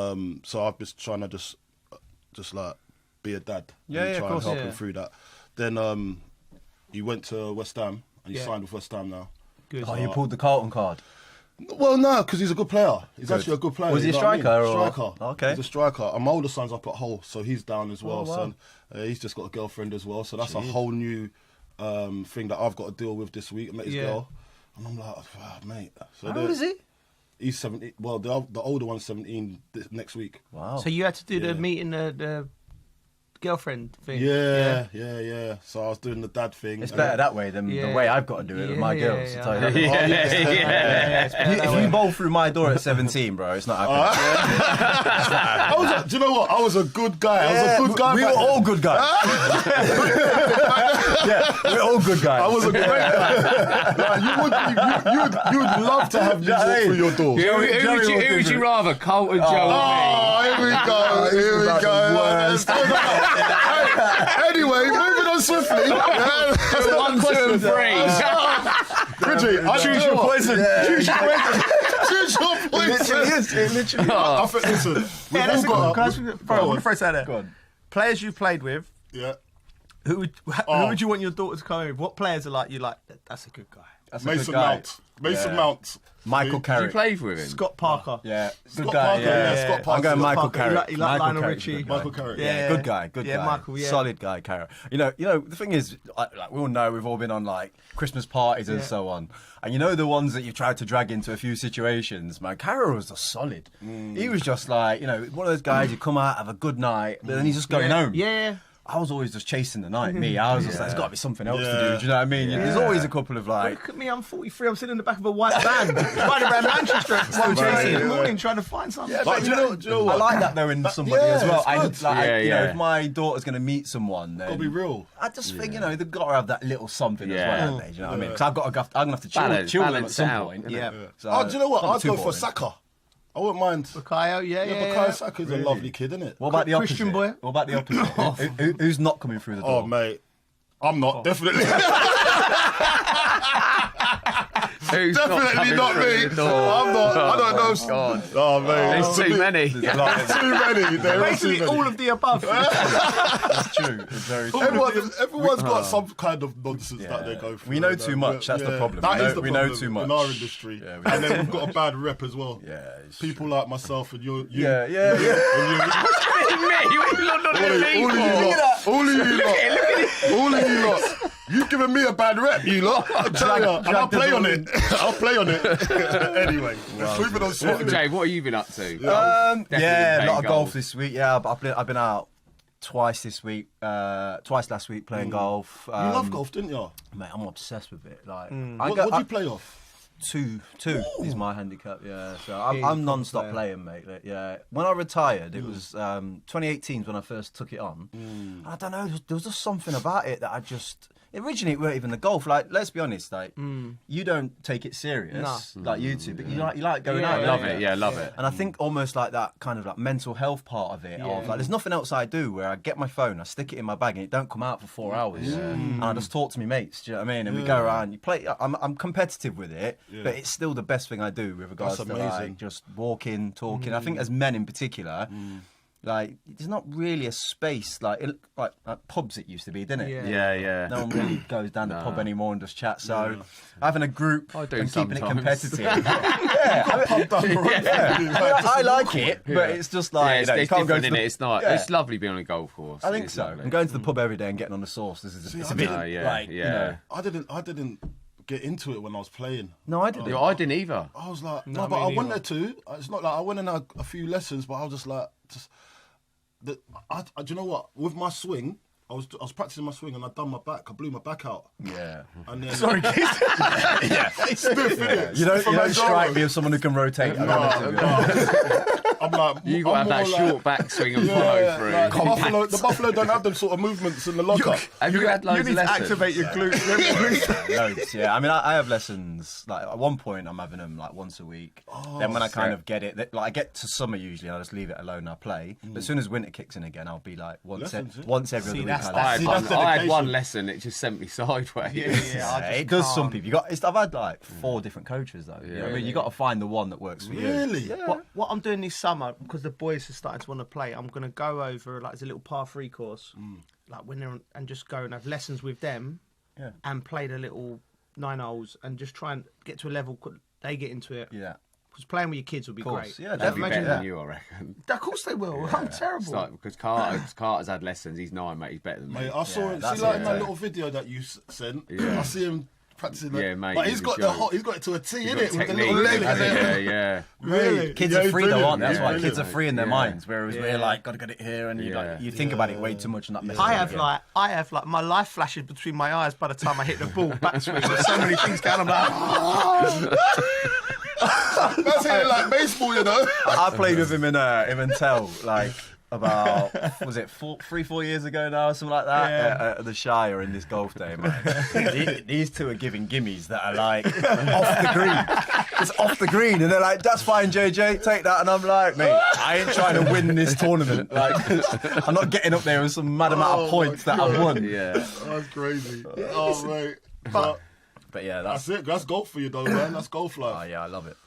so I've been trying to just like be a dad. Yeah, try of course. and help him through that. Then he went to West Ham and he signed with West Ham now. Good. Oh, you pulled the Carlton card. Well, no, because he's a good player. He's actually a good player. Was he a you know what I mean? striker? Or? Striker. Okay. He's a striker. And my older son's up at Hull, so he's down as well. Oh, wow. So he's just got a girlfriend as well. So that's a whole new thing that I've got to deal with this week. I met his girl. And I'm like, mate. So how old is he? He's 17. Well, the older one's 17 next week. Wow. So you had to do the meeting, the girlfriend thing. Yeah. So I was doing the dad thing. It's better that way than the way I've got to do it with my girls. Yeah. To tell you that. If you bowl through my door at 17, bro, it's not happening. Do you know what? I was a good guy. We were all good guys. We're all good guys. I was a great guy. Like, you would love to have me walk through your door. Who would you rather, Colt or Joe? Oh, here we go. Anyway, moving on swiftly. 1, 2, and 3. Bridget, I choose your poison. Choose your poison. Choose your poison. It literally is. I think, listen, that's a good. Can I throw that there? Go on. Players you've played with. Yeah. Who would you want your daughter to come in with? What players are like you like? That's a good guy. Mason Mount. Mount. Michael Carrick. Did you play with him? Scott Parker. Yeah. Scott Parker. Yeah. Scott Parker. I'm going Michael Carrick. You like Lionel Richie. Michael Carrick. Yeah, good guy. Yeah, Michael, yeah. Solid guy, Carrick. You know. The thing is, like we all know, we've all been on like Christmas parties and so on, and you know the ones that you've tried to drag into a few situations. Man, Carrick was a solid. He was just like, one of those guys. You come out, have a good night, but then he's just going home. Yeah. I was always just chasing the night. I was just like, there's got to be something else to do. Do you know what I mean? Yeah. There's always a couple of like. Look at me, I'm 43. I'm sitting in the back of a white van, riding around Manchester at 1:30 in the morning trying to find something. Yeah, but do you know what? I like that though in somebody as well. If my daughter's going to meet someone, then gotta be real. I just think they've got to have that little something as well. Do you know what I mean? Because I'm gonna have to chill them at some point. Yeah. Do you know what? I'd go for Saka. I wouldn't mind. Bukayo, Bukayo Saka's a lovely kid, isn't it? What about the opposite? Christian boy? What about the opposite? Who's not coming through the door? Oh, mate. I'm not, definitely. Definitely not me. I'm not. I don't know. God. Oh, man. There's too many. Too many. Basically, all of the above. That's true. It's very true. Everyone's got some kind of nonsense that they go through. We know too much. That's the problem. That is the problem. We know too much in our industry. And then we've got a bad rep as well. Yeah. People like myself and you. Yeah. All of you lot. You've given me a bad rep, you lot. I'll tell you. And I'll play on it. I'll play on it. Anyway, moving on swiftly. Jay, what have you been up to? A lot of golf this week. Yeah, I've been out twice this week. Twice last week playing golf. You love golf, didn't you? Mate, I'm obsessed with it. Like, what do you play off? Two is my handicap. Yeah, so I'm non-stop playing, mate. Yeah, when I retired, it was 2018 when I first took it on. I don't know, there was just something about it that I just. Originally, it weren't even the golf. Like, let's be honest, like, you don't take it serious, like you two, but you like going out. Love it. And I think almost like that kind of like mental health part of it, of like, there's nothing else I do where I get my phone, I stick it in my bag, and it don't come out for 4 hours, and I just talk to my mates. Do you know what I mean? And we go around, you play. I'm competitive with it, but it's still the best thing I do with regards to like just walking, talking. I think as men in particular. Like, there's not really a space like pubs it used to be, didn't it? Yeah. No one really goes down the pub anymore and just chat. So having a group and keeping it competitive. I like it, but it's just like it's different, isn't it? It's not. It's lovely being on a golf course. I think so. And going to the pub every day and getting on the sauce. It's a bit like you know. I didn't get into it when I was playing. No, I didn't. I didn't either. I was like, no, but I wanted to. It's not like I went and had a few lessons, but I was just like, do you know what? With my swing, I was practicing my swing and I done my back. I blew my back out. Yeah. And then, sorry, kids. It's stiff, innit? You don't strike me as someone who can rotate. I'm like, you got to have that short backswing and follow through. Like the buffalo don't have them sort of movements in the lockup. Have you had loads of lessons? Activate your glutes. Loads, yeah. I mean, I have lessons. Like at one point, I'm having them like once a week. Then when I kind of get it, like I get to summer usually, I just leave it alone and I play. But as soon as winter kicks in again, I'll be like once every other week. I had one lesson. It just sent me sideways. Yeah, it does some people. I've had like 4 different coaches though. I mean, you got to find the one that works for you. Really? Yeah. What I'm doing this summer, because the boys are starting to want to play, I'm going to go over like it's a little par 3 course, like when they're and just go and have lessons with them, and play the little 9 holes and just try and get to a level they get into it. Yeah. Because playing with your kids would be great. Yeah, they'll be better than you, I reckon. Of course they will. I'm terrible. It's like, because Carter's had lessons. He's 9, mate. He's better than me. Mate, I saw him. See, like in that little video that you sent. I see him practicing. Mate. But he's got it to a T, innit? With the little leg. Yeah. Really? Kids are free though, aren't they? That's why kids are free in their minds. Whereas we're like, got to get it here, and you think about it way too much, and that messes I have like my life flashes between my eyes by the time I hit the ball backswing. There's so many things going on. I'm like, that's hitting like baseball, you know. I played with him in Tell, like about 3-4 years ago now, or something like that, at the Shire in this golf day, man. These two are giving gimmies that are like off the green. It's off the green, and they're like, "That's fine, JJ, take that." And I'm like, "Mate, I ain't trying to win this tournament. Like, I'm not getting up there with some mad amount of points that I've won." Yeah, that's crazy. Oh, mate. But yeah, that's it. That's golf for you, though, man. That's golf life. Oh yeah, I love it.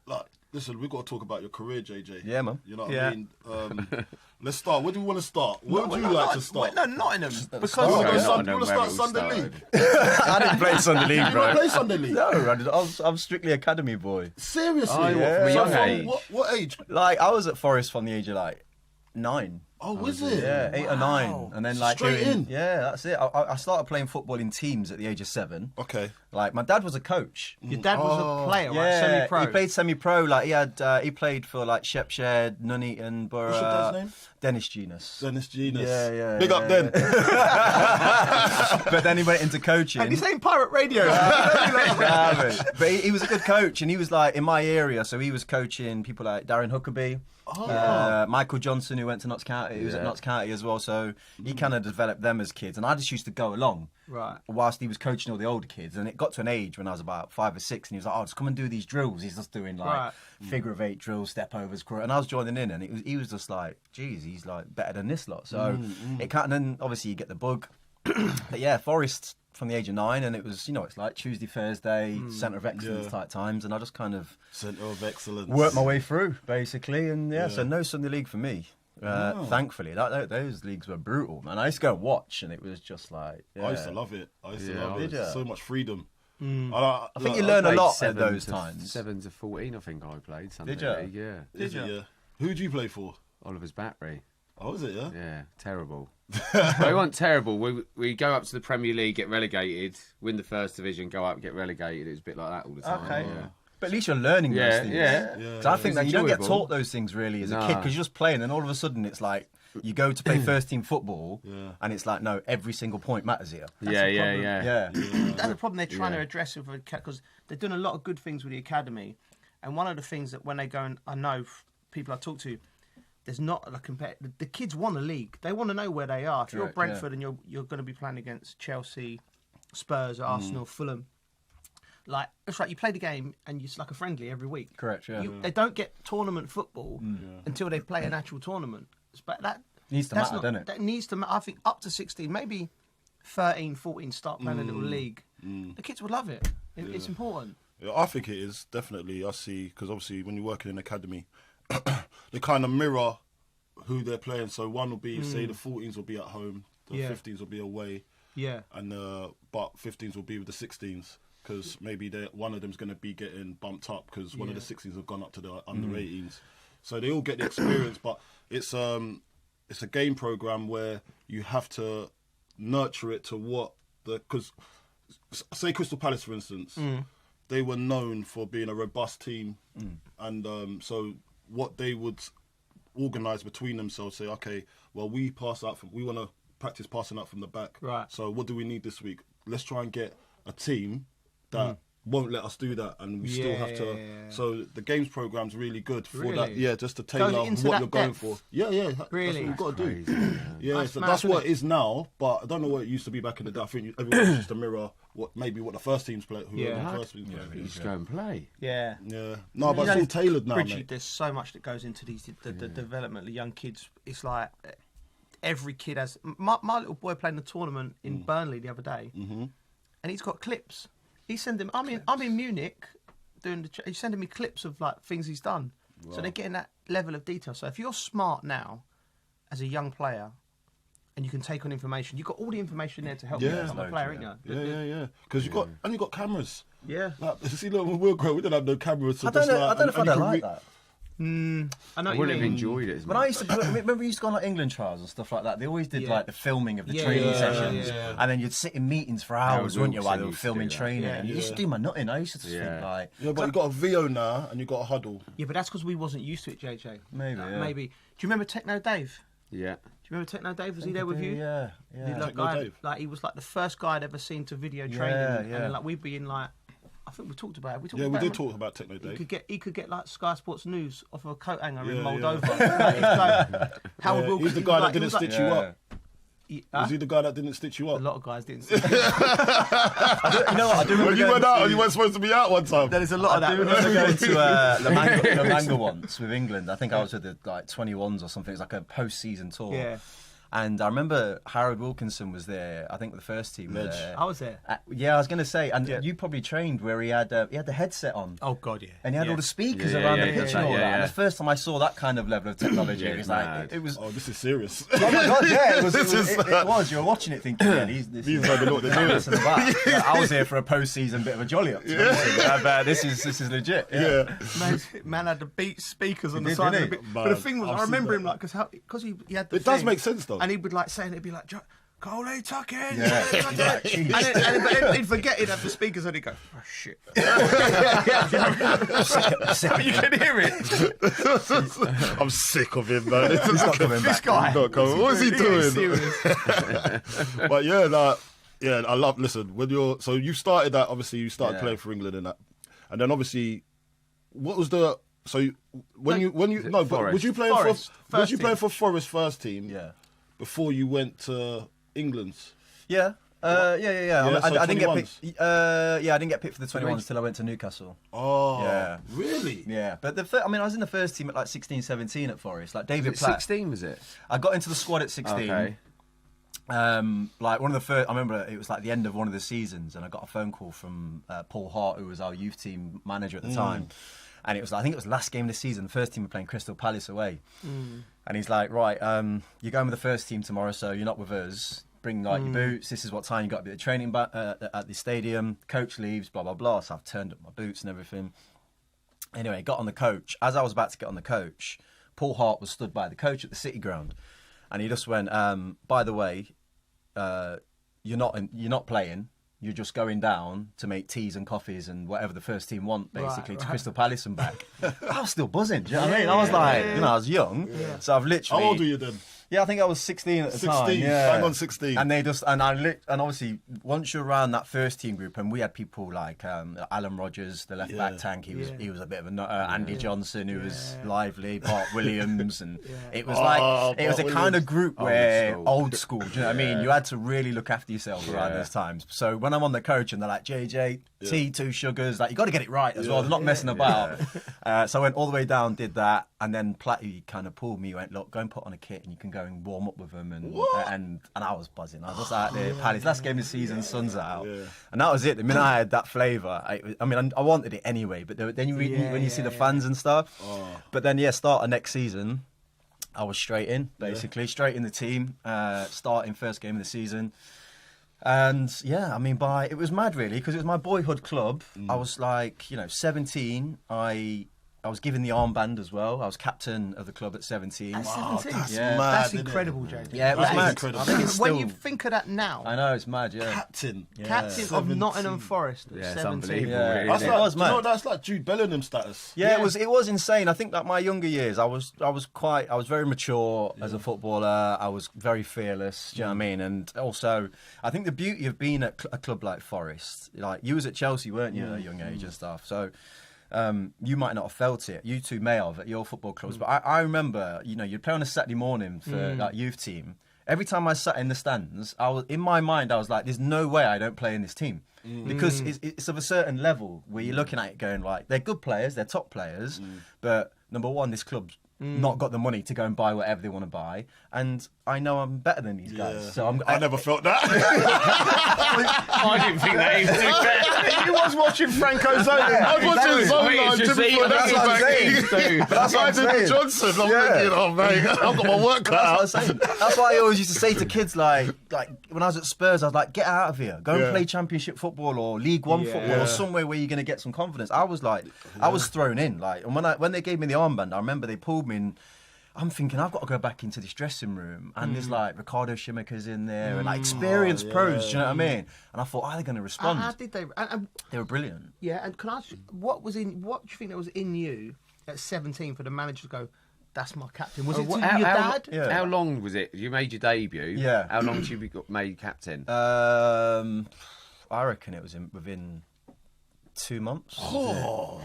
Like, listen, we've got to talk about your career, JJ. Yeah, man. You know what I mean? Let's start. Where do we want to start? Where would you like to start? No, Nottingham. Because you want to start Sunday League? I didn't play Sunday League, bro. You didn't play Sunday League? No, I'm strictly academy boy. Seriously? From a young age? What age? Like, I was at Forest from the age of like 9. Oh, was it? Yeah, 8 or 9, and then like straight in. Yeah, that's it. I started playing football in teams at the age of 7. Okay. Like my dad was a coach. Your dad was a player, right? Yeah, Semi-pro. he played semi-pro. Like he played for like Shepshed, Nuneaton, Borough. What's your dad's name? Dennis Genus. Dennis Genus. Yeah. Big up, Den. But then he went into coaching. And he's saying pirate radio. But he was a good coach, and he was like in my area, so he was coaching people like Darren Huckabee. Michael Johnson, who went to Notts County, he was at Notts County as well, so he kind of developed them as kids, and I just used to go along whilst he was coaching all the older kids, and it got to an age when I was about 5 or 6, and he was like, "Oh, just come and do these drills." He's just doing like figure of 8 drills, step overs, and I was joining in, and he was just like, "Geez, he's like better than this lot." So it can't. And then obviously you get the bug. But yeah, Forest from the age of 9, and it was, you know, it's like Tuesday, Thursday, centre of excellence type times, and I just kind of centre of excellence worked my way through basically, and so no Sunday League for me. Thankfully, those leagues were brutal, man. I used to go and watch, and it was just like I used to love it. So much freedom. I think you learn a lot at those times. 7 to 14, I think I played Sunday League. Yeah. Did you? Who did you play for? Oliver's Battery. Oh, was it? Yeah. Yeah, terrible. They weren't terrible. We go up to the Premier League, get relegated, win the first division, go up, get relegated. It was a bit like that all the time. Okay. Yeah. But at least you're learning those things. Yeah. So I think that you don't get taught those things really as a kid, because you're just playing, and all of a sudden it's like you go to play first team football, and it's like, no, every single point matters here. Yeah. That's the problem they're trying to address with because they're doing a lot of good things with the academy, and one of the things that when they go and I know people I talk to, there's not a the kids want a league. They want to know where they are. If you're Brentford and you're going to be playing against Chelsea, Spurs, Arsenal, Fulham, like it's right. You play the game and it's like a friendly every week. Correct. Yeah. They don't get tournament football until they play an actual tournament. But that needs to matter, doesn't it? That needs to matter. I think up to 16, maybe 13, 14, start playing a little league. The kids would love it. It's important. Yeah, I think it is, definitely. I see, because obviously when you're working in an academy, they kind of mirror who they're playing. So one will be, say, the 14s will be at home, the 15s will be away, and but 15s will be with the 16s, because maybe one of them's going to be getting bumped up because one of the 16s have gone up to the under 18s. So they all get the experience, but it's a game program where you have to nurture it to what because say Crystal Palace, for instance. They were known for being a robust team, and so what they would organise between themselves, say, okay, well, we want to practice passing out from the back. Right. So what do we need this week? Let's try and get a team that won't let us do that, and we still have to. So the games program's really good for that. Yeah, just to tailor what you're going for. Yeah, really, that's what you've got to do. Yeah, so that's what it is now. But I don't know what it used to be back in the day. I think everyone used to mirror what the first teams play. You just go and play. Yeah. No, but it's all tailored now, Bridgie, mate. there's so much that goes into the development of young kids. It's like every kid has. My little boy played in a tournament in Burnley the other day, and he's got clips. He's sending. I'm in Munich doing he's sending me clips of like things he's done. Wow. So they're getting that level of detail. So if you're smart now, as a young player, and you can take on information, you've got all the information there to help you become a player, ain't you? Yeah. Because you've got cameras. Yeah. Like, see, look, when we were growing, we didn't have no cameras. So I don't know if I don't like that. I know I wouldn't have enjoyed it as much. When I used to, remember we used to go on like England trials and stuff like that. They always did like the filming of the training sessions, and then you'd sit in meetings for hours, wouldn't you, while they were filming training? And you used to do my nutting. I used to think like, but you got a VO now and you got a huddle. Yeah, but that's because we wasn't used to it, JJ. Maybe. Do you remember Techno Dave? Yeah. Do you remember Techno Dave? Was he there with you? Yeah. Dave. Like he was like the first guy I'd ever seen to video training, and then, like we'd be in like. I think we talked about it. We did talk about Techno Dave. He could get like Sky Sports News off of a coat hanger in Moldova. Howard Wilkins. He's the guy that didn't stitch you up. Was he the guy that didn't stitch you up? A lot of guys didn't stitch you up. You know what? I do remember when you went out and you weren't supposed to be out one time. There's a lot of that. I remember going to La Manga once with England. I think I was with the 21s or something. It was like a post-season tour. Yeah. And I remember Harold Wilkinson was there. I think the first team was there. I was there. I was going to say, and you probably trained where he had the headset on. Oh God, yeah. And he had all the speakers around the pitch and all that. And the first time I saw that kind of level of technology, it was like it was. Oh, this is serious. Oh my God, yeah, it was. You were watching it thinking, these guys know what they're doing. I was here for a post-season bit of a jolly up. This is legit. Yeah. Man had the beat speakers on the side of the bit. But the thing was, I remember him like because he had the. It does make sense though. And he would like say, and it'd be like, Cole, tuck in. Yeah. and he'd forget he'd have the speakers and he'd go, oh shit. You can hear it. I'm sick of him, man. He's not coming back. This guy. What is he doing? But I love. Listen, so you started that. Obviously, you started playing for England and that, and then obviously, what was the? So was you playing for Forest first team? Yeah. Before you went to England? Yeah. I didn't get picked. I didn't get picked for the 21s until I went to Newcastle. Oh, yeah. Really? Yeah, but I was in the first team at like 16, 17 at Forest. Like David Platt. 16 was it? I got into the squad at 16. Okay. Like one of the first, I remember it was like the end of one of the seasons, and I got a phone call from Paul Hart, who was our youth team manager at the time. And it was, I think it was the last game of the season. The first team were playing Crystal Palace away. And he's like, right, you're going with the first team tomorrow, so you're not with us. Bring your boots. This is what time you got to be at the training at the stadium. Coach leaves, blah, blah, blah. So I've turned up my boots and everything. Anyway, got on the coach. As I was about to get on the coach, Paul Hart was stood by the coach at the City Ground. And he just went, by the way, you're not playing. You're just going down to make teas and coffees and whatever the first team want, basically, to Crystal Palace and back. I was still buzzing, do you know what I mean? I was like, I was young, so I've literally... How old were you then? Yeah, I think I was 16 at the 16, time. Yeah, bang on 16. And they just and obviously once you're around that first team group, and we had people like Alan Rogers, the left back tank. He was a bit of a nutter. Andy Johnson, who was lively. Bart Williams, and it was it was a kind of group where old school. Do you know what I mean? You had to really look after yourself around those times. So when I'm on the coach and they're like JJ, tea, 2 sugars, like you got to get it right as well. They're not messing about. So I went all the way down, did that, and then Platty kind of pulled me. Went, look, go and put on a kit, and you can go and warm up with them. And I was buzzing. I was just out there. Paddy's last game of the season, sun's out, and that was it. The minute I had that flavour, I mean, I wanted it anyway. But then when you see the fans and stuff. But then start of next season, I was straight in, basically straight in the team, starting first game of the season. And I mean, it was mad really, because it was my boyhood club. I was like, 17. I was given the armband as well. I was captain of the club at 17. At 17? That's mad, that's incredible, JJ. Yeah, it was mad. Incredible. I think it's when you think of that now. I know, it's mad, yeah. Captain of Nottingham Forest at 17. Unbelievable. Yeah. Really, It was mad. That's like Jude Bellingham status. Yeah, it was insane. I think that my younger years, I was very mature as a footballer. I was very fearless. Do you know what I mean? And also, I think the beauty of being at a club like Forest, like you was at Chelsea, weren't you, at a young age and stuff. So. You might not have felt it. You two may have at your football clubs, but I remember, you'd play on a Saturday morning for that youth team. Every time I sat in the stands, in my mind I was like, "There's no way I don't play in this team," because it's of a certain level where you're looking at it going like, they're good players, they're top players, but number one, this club's not got the money to go and buy whatever they want to buy, and I know I'm better than these guys. So I never felt that. I didn't think that either. You was watching Franco Zola. I was watching Zola. That's what I'm saying. That's what I'm saying. Johnson. I'm thinking, oh mate, I've got my work cut out. That's why I always used to say to kids, like when I was at Spurs, I was like, get out of here, go and play Championship football or League One football or somewhere where you're going to get some confidence. I was like, I was thrown in. Like, and when they gave me the armband, I remember they pulled me and I'm thinking, I've got to go back into this dressing room, and there's like Ricardo Schumacher's in there, and like experienced pros. Do you know what I mean? And I thought, are they going to respond? How did they? They were brilliant. Yeah, and can I ask you, what do you think that was in you at 17 for the manager to go, that's my captain? Was it your dad? How long was it? You made your debut. Yeah. How long did you got made captain? I reckon it was within 2 months. Oh.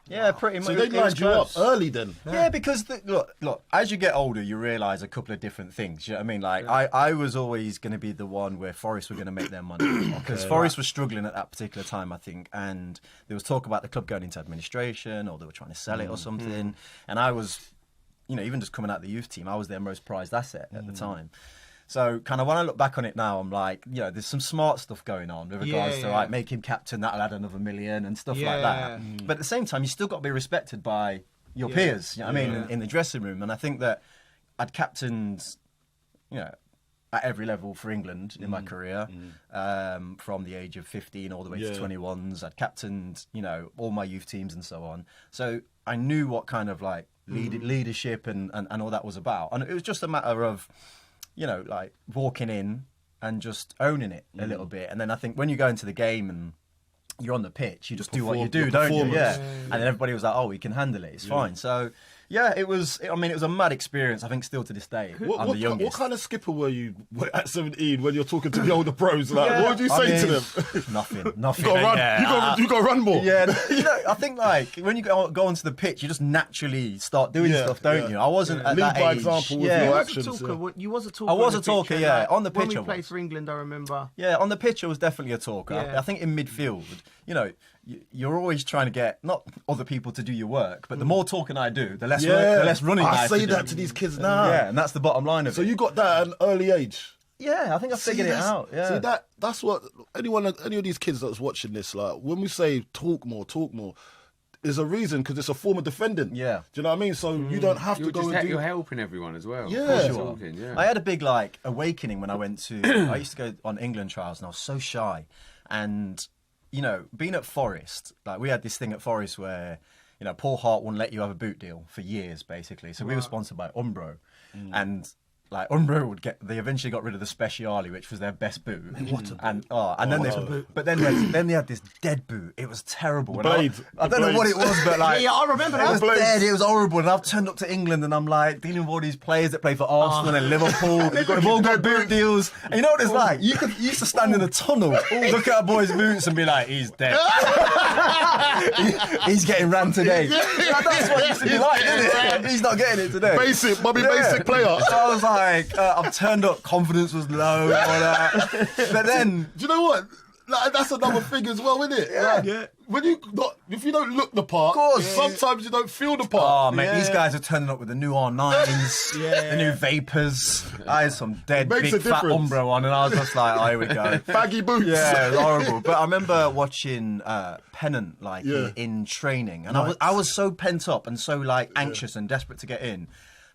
Yeah, pretty much. So they lined you up early then? Yeah, because look, as you get older, you realise a couple of different things. You know what I mean? Like, I was always going to be the one where Forest were going to make their money. Because Forest was struggling at that particular time, I think. And there was talk about the club going into administration, or they were trying to sell it or something. And I was, even just coming out of the youth team, I was their most prized asset at the time. So kind of when I look back on it now, I'm like, there's some smart stuff going on with regards to like make him captain, that'll add another $1 million and stuff like that. But at the same time, you still got to be respected by your peers. You know what I mean, in the dressing room. And I think that I'd captained, at every level for England in my career, from the age of 15 all the way to 21s. I'd captained, all my youth teams and so on. So I knew what kind of like leadership and all that was about. And it was just a matter of, like walking in and just owning it a little bit. And then I think when you go into the game and you're on the pitch, you just do what you do, don't you? Yeah. And then everybody was like, oh, we can handle it. It's fine. So, yeah, it was a mad experience, I think, still to this day. I'm the youngest. What kind of skipper were you at 17 when you're talking to the older pros? Like, what would you say to them? Nothing. You got to run. You got to run more. Yeah, I think like when you go onto the pitch, you just naturally start doing stuff, don't you? I wasn't at that age. Lead by example with your actions. You was a talker. I was a talker, yeah. On the pitch, when we played for England, I remember. Yeah, on the pitch, I was definitely a talker. Yeah. I think in midfield, you're always trying to get not other people to do your work, but the more talking I do, the less running I say that to these kids now. Yeah, and that's the bottom line of it. So you got that at an early age? Yeah, I think I figured it out. Yeah. See, that's what any of these kids that's watching this, like, when we say talk more, there's a reason, because it's a form of defending. Yeah. Do you know what I mean? So you don't have to go and do... You're helping everyone as well. Yeah. Talking, yeah. I had a big, awakening when I went to... I used to go on England trials, and I was so shy. And, being at Forest, we had this thing at Forest where, Paul Hart wouldn't let you have a boot deal for years, basically. So we were sponsored by Umbro. And like Umbro they eventually got rid of the Speciale, which was their best boot. Then they had this dead boot. It was terrible. Blade. I don't know what it was, but like I remember that. It was dead. It was horrible. And I've turned up to England and I'm like dealing with all these players that play for Arsenal and Liverpool. They've all got boot deals. And you know what it's like? You used to stand in a tunnel, look at a boy's boots and be like, he's dead. He's getting ran today. That's what it used to be like, isn't it? He's not getting it today. Basic player. So I was like, I've turned up, confidence was low, and all that. But then, do you know what? Like, that's another thing as well, isn't it? Yeah. When if you don't look the part, sometimes you don't feel the part. Oh, mate, these guys are turning up with the new R9s, the new Vapors. I had some dead big fat Umbro on, and I was just like, oh, here we go. Baggy boots. Yeah, it was horrible. But I remember watching Pennant in training, and I was so pent up and so like anxious and desperate to get in.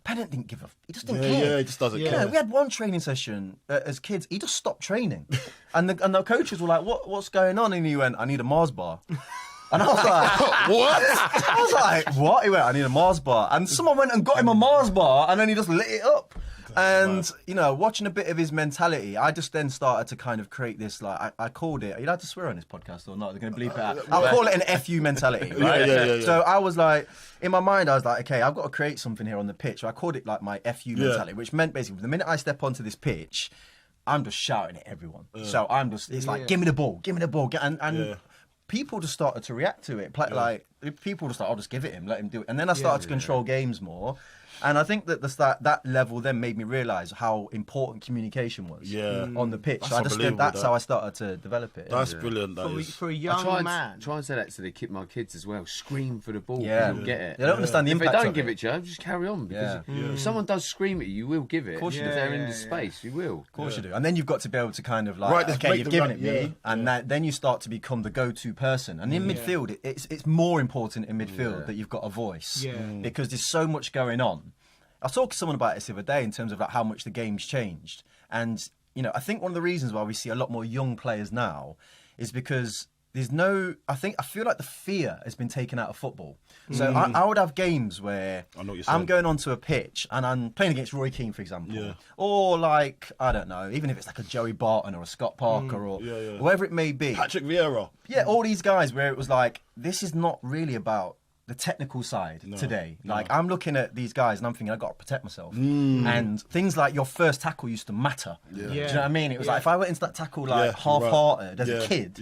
Pennant didn't give a... He just didn't care. Yeah, he just doesn't care. We had one training session as kids. He just stopped training. And the coaches were like, what's going on? And he went, I need a Mars bar. And I was like... What? I was like, what? He went, I need a Mars bar. And someone went and got him a Mars bar, and then he just lit it up. And, you know, watching a bit of his mentality, I just then started to kind of create this, like, I called it... Are you allowed to swear on this podcast or not? They're going to bleep it out. I'll call it an FU mentality, right? Yeah. So I was like... In my mind, I was like, okay, I've got to create something here on the pitch. So I called it, like, my FU mentality, which meant basically, the minute I step onto this pitch, I'm just shouting at everyone. So I'm just... It's like, give me the ball. And people just started to react to it. Like, people just like, I'll just give it him, let him do it. And then I started to control games more. And I think that that level then made me realise how important communication was on the pitch. That's how I started to develop it. That's brilliant. For a young man. Try and say that to my kids as well. Scream for the ball. Yeah. You'll get it. They don't understand the impact If they don't of give it to you, just carry on. Because if someone does scream at you, you will give it. Of course you do. If they're in the space, you will. Of course you do. And then you've got to be able to kind of like, okay, you've given it me. And then you start to become the go-to person. And in midfield, it's more important in midfield that you've got a voice. Because there's so much going on. I was talking to someone about this the other day in terms of like how much the game's changed. And, you know, I think one of the reasons why we see a lot more young players now is because there's I feel like the fear has been taken out of football. So I would have games where I'm going onto a pitch and I'm playing against Roy Keane, for example. Yeah. Or like, I don't know, even if it's like a Joey Barton or a Scott Parker or whoever it may be. Patrick Vieira. Yeah, all these guys where it was like, this is not really about the technical side today. Like, I'm looking at these guys and I'm thinking, I've got to protect myself. And things like your first tackle used to matter. Do you know what I mean? It was like, if I went into that tackle like half-hearted as a kid,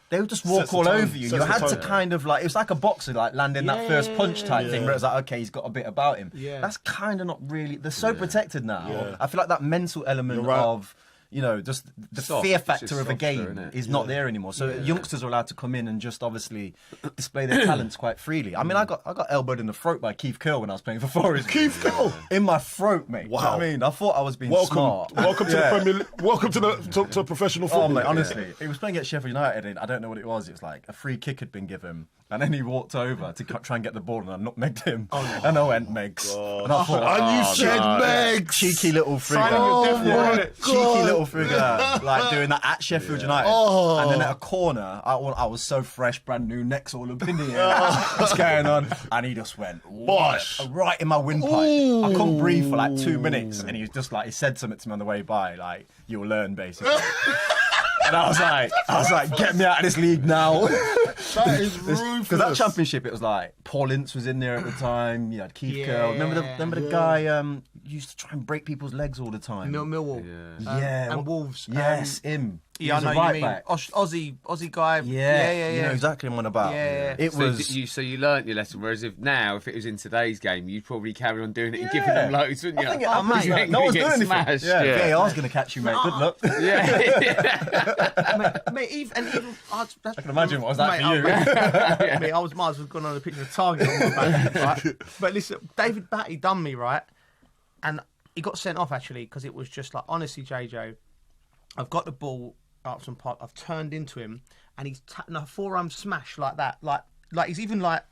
they would just walk all over you. You had to kind of like, it was like a boxer, like landing that first punch type thing where it was like, okay, he's got a bit about him. That's kind of not really, they're so protected now. I feel like that mental element of, you know, just the fear factor of a game is not there anymore. So youngsters are allowed to come in and just obviously display their talents quite freely. I mean, I got elbowed in the throat by Keith Curl when I was playing for Forest. Keith Curl? In my throat, mate. Wow. You know what I mean? I thought I was being smart. Welcome to the Premier League. Welcome to professional football. Oh, mate, honestly. He was playing against Sheffield United and I don't know what it was. It was like a free kick had been given. And then he walked over to try and get the ball and I nutmegged him. And I went, Megs. And I thought, and you said Megs! Cheeky little figure. Cheeky little figure. Like doing that at Sheffield United. And then at a corner, I was so fresh, brand new, necks all up in the air. What's going on? And he just went, bosh, right in my windpipe. I couldn't breathe for like 2 minutes. And he was just like, he said something to me on the way by, like, you'll learn, basically. And I was like, get me out of this league now. That is ruthless. Because that championship, it was like, Paul Ince was in there at the time. You had Keith Curl. Remember the guy used to try and break people's legs all the time? Millwall. And Wolves. Yes, him. Yeah, I know you mean. Aussie guy. Yeah. You know exactly what I'm on about. It was. So you learnt your lesson. Whereas if it was in today's game, you'd probably carry on doing it and giving them loads, wouldn't you? No one's doing anything. VAR's going to catch you, mate. Good luck. Mate, even I can imagine what was that for you. Mate, I might as well gone on a picture of Target on my back, right? But listen, David Batty done me, right? And he got sent off actually because it was just like, honestly, JJ, I've got the ball up some park, I've turned into him, and he's tapping a forearm smash like that, like he's even like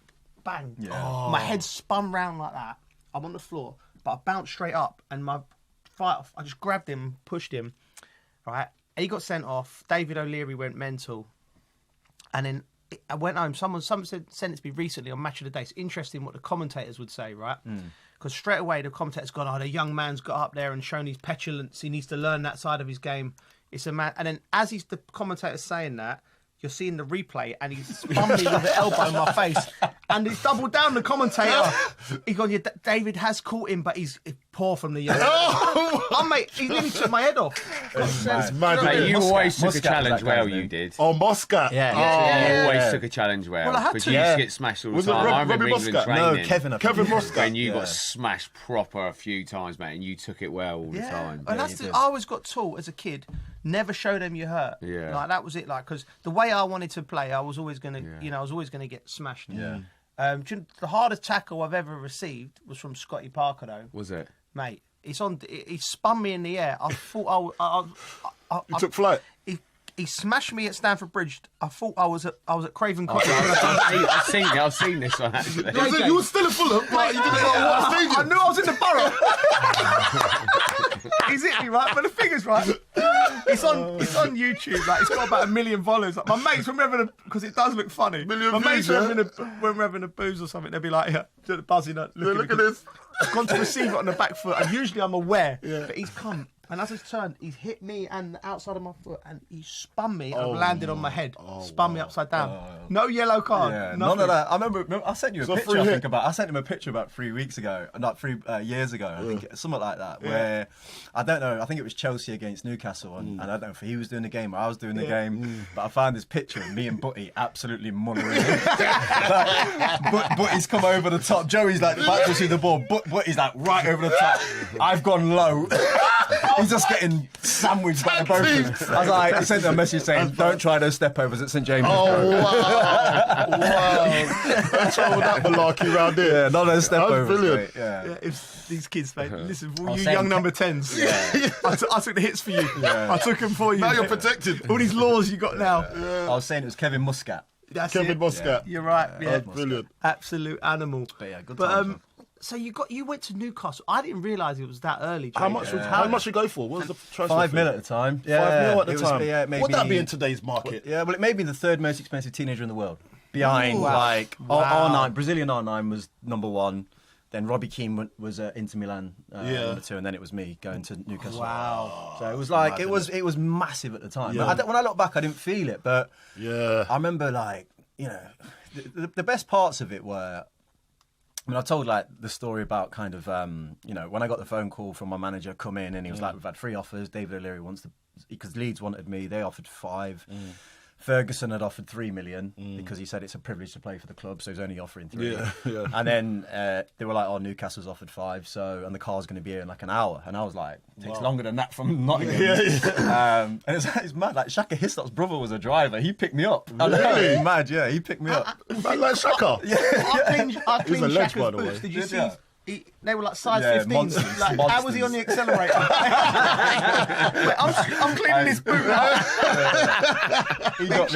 bang. My head spun round like that. I'm on the floor, but I bounced straight up, and I just grabbed him, pushed him, right? He got sent off. David O'Leary went mental, and then I went home. Someone sent it to me recently on Match of the Day. It's interesting what the commentators would say, right? because straight away the commentator's gone, oh, the young man's got up there and shown his petulance. He needs to learn that side of his game. It's a man. And then as the commentator's saying that, you're seeing the replay, and he's spun me with the elbow in my face, and he's doubled down. The commentator, he's gone, yeah, David has caught him, but he's poor from the yellow. Oh, mate, he nearly took my head off. It's mad. Mate, you always took a challenge well, you did. Oh, Muscat. You always took a challenge well. Well, I had because to. you used to get smashed all the time. I remember England training. No, Kevin Muscat. When you got smashed proper a few times, mate, and you took it well all the time. And I always got taught as a kid, never show them you hurt. Yeah. Like, that was it. Like, because the way I wanted to play, I was always going to, I was always going to get smashed. Yeah. The hardest tackle I've ever received was from Scotty Parker, though. Was it? Mate, he spun me in the air. I thought You took flight. He smashed me at Stamford Bridge. I thought I was at Craven Cottage. I've seen this one actually. You were still at Fulham, but you didn't know what stage. I knew I was in the borough. He's hit me, right? But the thing is, right, it's on YouTube. Like, it's got about 1 million followers. Like, my mates, because it does look funny. My mates when we're having a booze or something, they'll be like, buzzing. Look at this. I've gone to receive it on the back foot, and usually I'm aware, but he's come. And as it's turned, he's hit me and the outside of my foot, and he spun me and landed on my head. Spun me upside down. No yellow card. Yeah, none of that. I remember I sent you a picture. I sent him a picture about 3 weeks ago, not 3 years ago. I think something like that. Where I don't know. I think it was Chelsea against Newcastle, and I don't know if he was doing the game or I was doing the game. But I found this picture of me and Butty absolutely mothering him. Butty's come over the top. Joey's like back to see the ball. Butty's like right over the top. I've gone low. He's just getting sandwiched by the both of them. I was like, I sent him a message saying, don't try those step overs at St James's. Oh, wow. That's all that malarkey round here. Yeah, none of those step overs. Brilliant. Yeah. If these kids, mate, listen, for all you young number 10s, I took the hits for you. Yeah. I took them for you. Now you're protected. All these laws you got now. I was saying it was Kevin Muscat. That's Kevin Muscat. You're right. Yeah, brilliant. Absolute animal. But yeah, good times. So you went to Newcastle. I didn't realise it was that early. How much did you go for? What was the transfer $5 fee? million at the time. Yeah, $5 million at the time. Maybe, What'd that be in today's market? Yeah, well, it may be the third most expensive teenager in the world. Behind, Wow. R9, Brazilian R9 was number one. Then Robbie Keane was Inter Milan number two, and then it was me going to Newcastle. Wow! So it was like it was massive at the time. Yeah. But when I look back, I didn't feel it, but I remember the best parts of it were. I mean, I told like the story about kind of when I got the phone call from my manager, come in, and he was like, "We've had 3 offers. David O'Leary wants to, because Leeds wanted me. They offered 5. Ferguson had offered 3 million because he said it's a privilege to play for the club, so he's only offering 3. Yeah. And then they were like, "Oh, Newcastle's offered 5, and the car's going to be here in like an hour." And I was like, "It takes longer than that from Nottingham." And it's mad. Like Shaka Histop's brother was a driver. He picked me up. Really? Mad, yeah. He picked me up. Like Shaka. I He's a cleaned ledge, Shaka's by the way. boots. Did you see? They were like size 15. monsters, Like, how was he on the accelerator? Wait, I'm cleaning this boot now. He got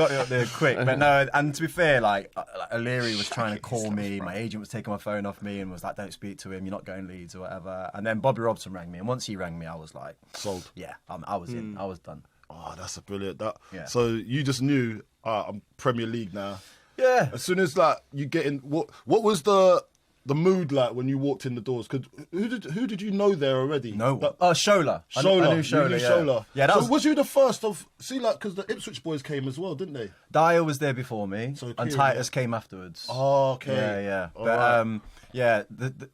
me up there quick. But no, and to be fair, like O'Leary was trying to call me. My agent was taking my phone off me and was like, "Don't speak to him. You're not going Leeds or whatever." And then Bobby Robson rang me, and once he rang me, I was like, sold. Yeah, I was in. I was done. Oh, that's a brilliant. So you just knew I'm Premier League now. Yeah. As soon as like you get in, what was the mood like when you walked in the doors? Cause who did you know there already? No. Shola. I knew Shola. You knew Shola. Yeah. Was you the first of? See, like, because the Ipswich boys came as well, didn't they? Dyer was there before me, and Titus came afterwards. Oh, okay. Yeah. All But right. yeah.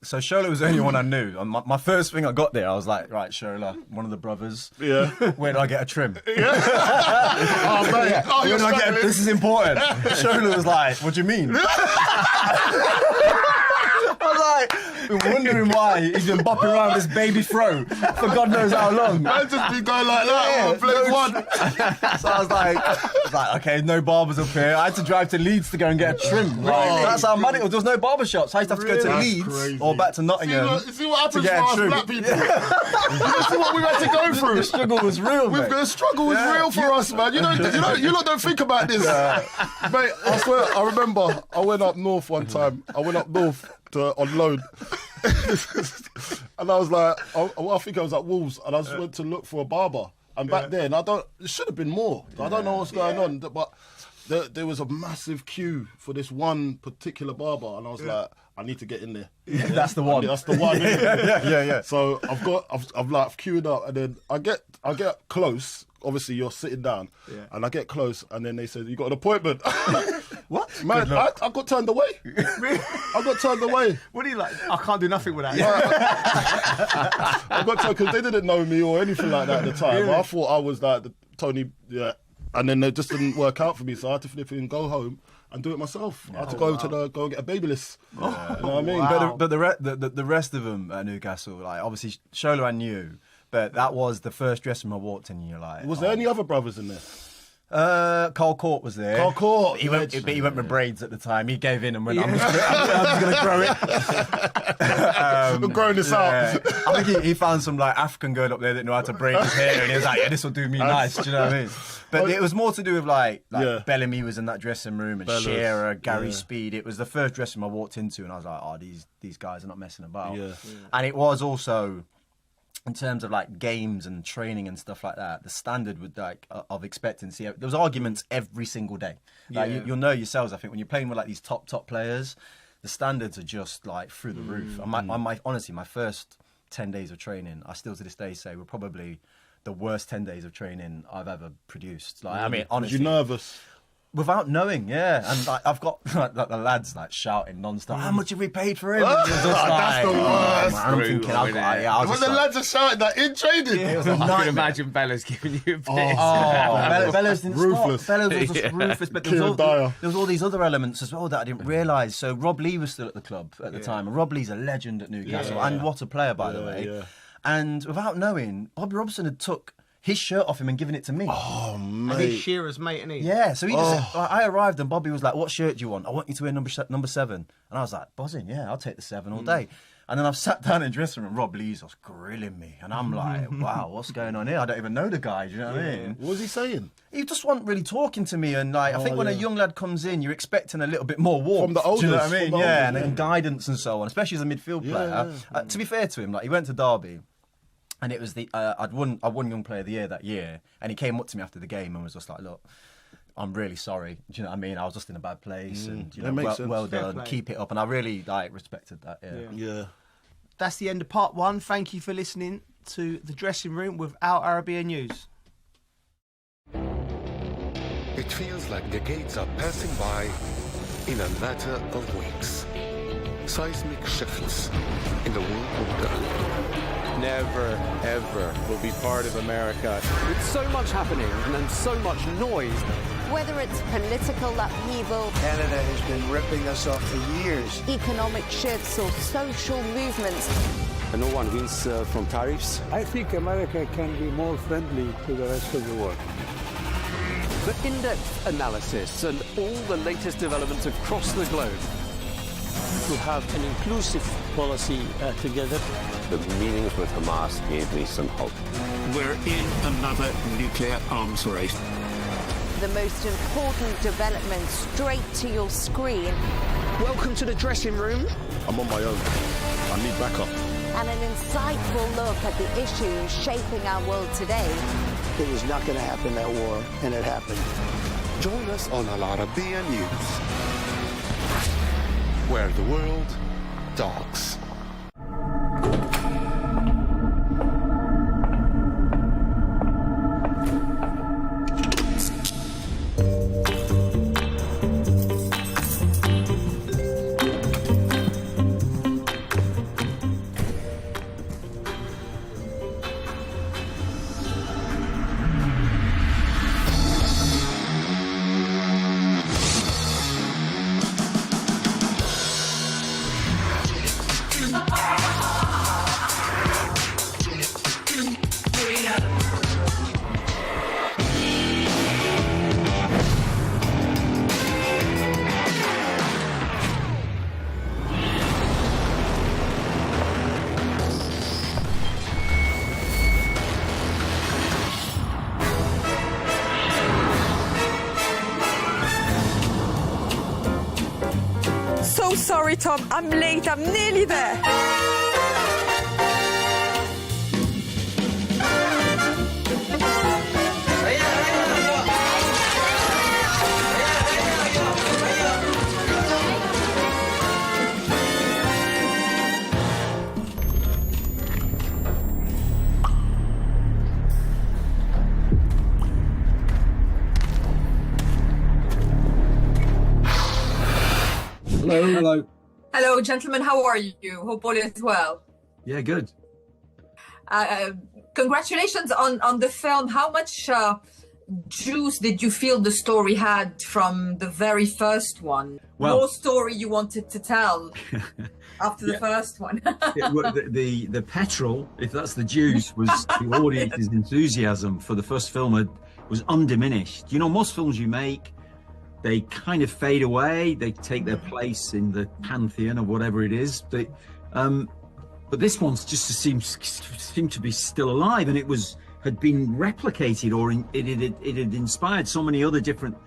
So Shola was the only one I knew. And my first thing I got there, I was like, right, Shola, one of the brothers. Yeah. Where do I get a trim? Yeah. Oh, mate. Oh, Where do I get this is important. Shola was like, what do you mean? I was like, been wondering why he's been bopping around this baby throw for God knows how long. Man just been going like that. So I was like, okay, no barbers up here. I had to drive to Leeds to go and get a trim. That's how mad it was. There was no barber shops. I used to have to go to Leeds or back to Nottingham. See what happens to for get a us trim. black people. You see what we've had to go through. The struggle was real, mate. The struggle was real for us, man. You lot don't think about this. Mate, I swear, I remember I went up north one time. On loan. And I was like, I think I was at Wolves, and I just went to look for a barber. And back then, it should have been more. I don't know what's going on, but there was a massive queue for this one particular barber, and I was like, I need to get in there. Yeah, that's the one. That's the one. Yeah. So I've like queued up, and then I get close. Obviously, you're sitting down, and I get close, and then they said, "You got an appointment." What? Man, I got turned away. I got turned away. What are you like? I can't do nothing without you. I got turned because they didn't know me or anything like that at the time. Really? I thought I was like the Tony, and then it just didn't work out for me, so I had to flip and go home and do it myself. I had to go and get a babyless. You know what I mean? Wow. But the rest of them at Newcastle, like obviously Sholo I knew, but that was the first dressing room I walked in, and you're like, was there any other brothers in there? Carl Court was there. Carl Court. He went with braids at the time. He gave in and went, I'm just going to grow it. I'm growing this out. I think he found some like African girl up there that knew how to braid his hair, and he was like, yeah, this will do me nice. Do you know what I mean? But it was more to do with like Bellamy was in that dressing room, and Shearer, Gary Speed. It was the first dressing room I walked into, and I was like, oh, these guys are not messing about. And it was also, in terms of like games and training and stuff like that, the standard would like of expectancy. There was arguments every single day. Like you'll know yourselves. I think when you're playing with like these top players, the standards are just like through the roof. And honestly, my first 10 days of training, I still to this day say were probably the worst 10 days of training I've ever produced. Like I mean, honestly, was you nervous? Without knowing, and like, I've got like the lads like shouting non-stop. How much have we paid for him? That's the worst. I'm thinking, when the lads are shouting that in training, it was a I nightmare. can imagine Bella's giving you a piss. Bella's didn't ruthless. stop. Bella's was just ruthless. But there was all these other elements as well that I didn't realise. So Rob Lee was still at the club at the time, and Rob Lee's a legend at Newcastle, and what a player, by the way. And without knowing, Bobby Robson had took his shirt off him and giving it to me. Oh, mate. And he's Shearer's mate, isn't he? Yeah, so he just said, I arrived and Bobby was like, what shirt do you want? I want you to wear number 7. And I was like, buzzing, yeah, I'll take the 7 all day. And then I've sat down in the dressing room and Rob Lee's just grilling me. And I'm like, wow, what's going on here? I don't even know the guy, do you know what I mean? What was he saying? He just wasn't really talking to me. And like, I think when a young lad comes in, you're expecting a little bit more warmth. From the oldest. Do you know what I mean? Yeah, and then guidance and so on, especially as a midfield player. To be fair to him, like he went to Derby. And it was I won Young Player of the Year that year, and he came up to me after the game and was just like, "Look, I'm really sorry. Do you know what I mean? I was just in a bad place, and you know, well done, keep it up." And I really like respected that. Yeah. That's the end of part 1. Thank you for listening to The Dressing Room with Al Arabiya News. It feels like decades are passing by in a matter of weeks. Seismic shifts in the world order. Never, ever will be part of America. With so much happening and so much noise. Whether it's political upheaval, Canada has been ripping us off for years. economic shifts or social movements, And no one wins from tariffs. I think America can be more friendly to the rest of the world. For in-depth analysis and all the latest developments across the globe. To have an inclusive policy together. The meetings with Hamas gave me some hope. We're in another nuclear arms race. the most important developments straight to your screen. Welcome to The Dressing Room. I'm on my own. I need backup. And an insightful look at the issues shaping our world today. It was not going to happen, that war, and it happened. Join us on Arabiya News, where the world talks. So sorry, Tom. I'm late. I'm nearly there. Hello. Hello. Hello, gentlemen. How are you? Hope all is well. Yeah, good. Congratulations on the film. How much juice did you feel the story had from the very first one? Well, more story you wanted to tell after the first one. the petrol, if that's the juice, was the audience's enthusiasm for the first film was undiminished. You know, most films you make, they kind of fade away. They take their place in the pantheon of whatever it is. But this one just seemed to be still alive, and had been replicated, or it had inspired so many other different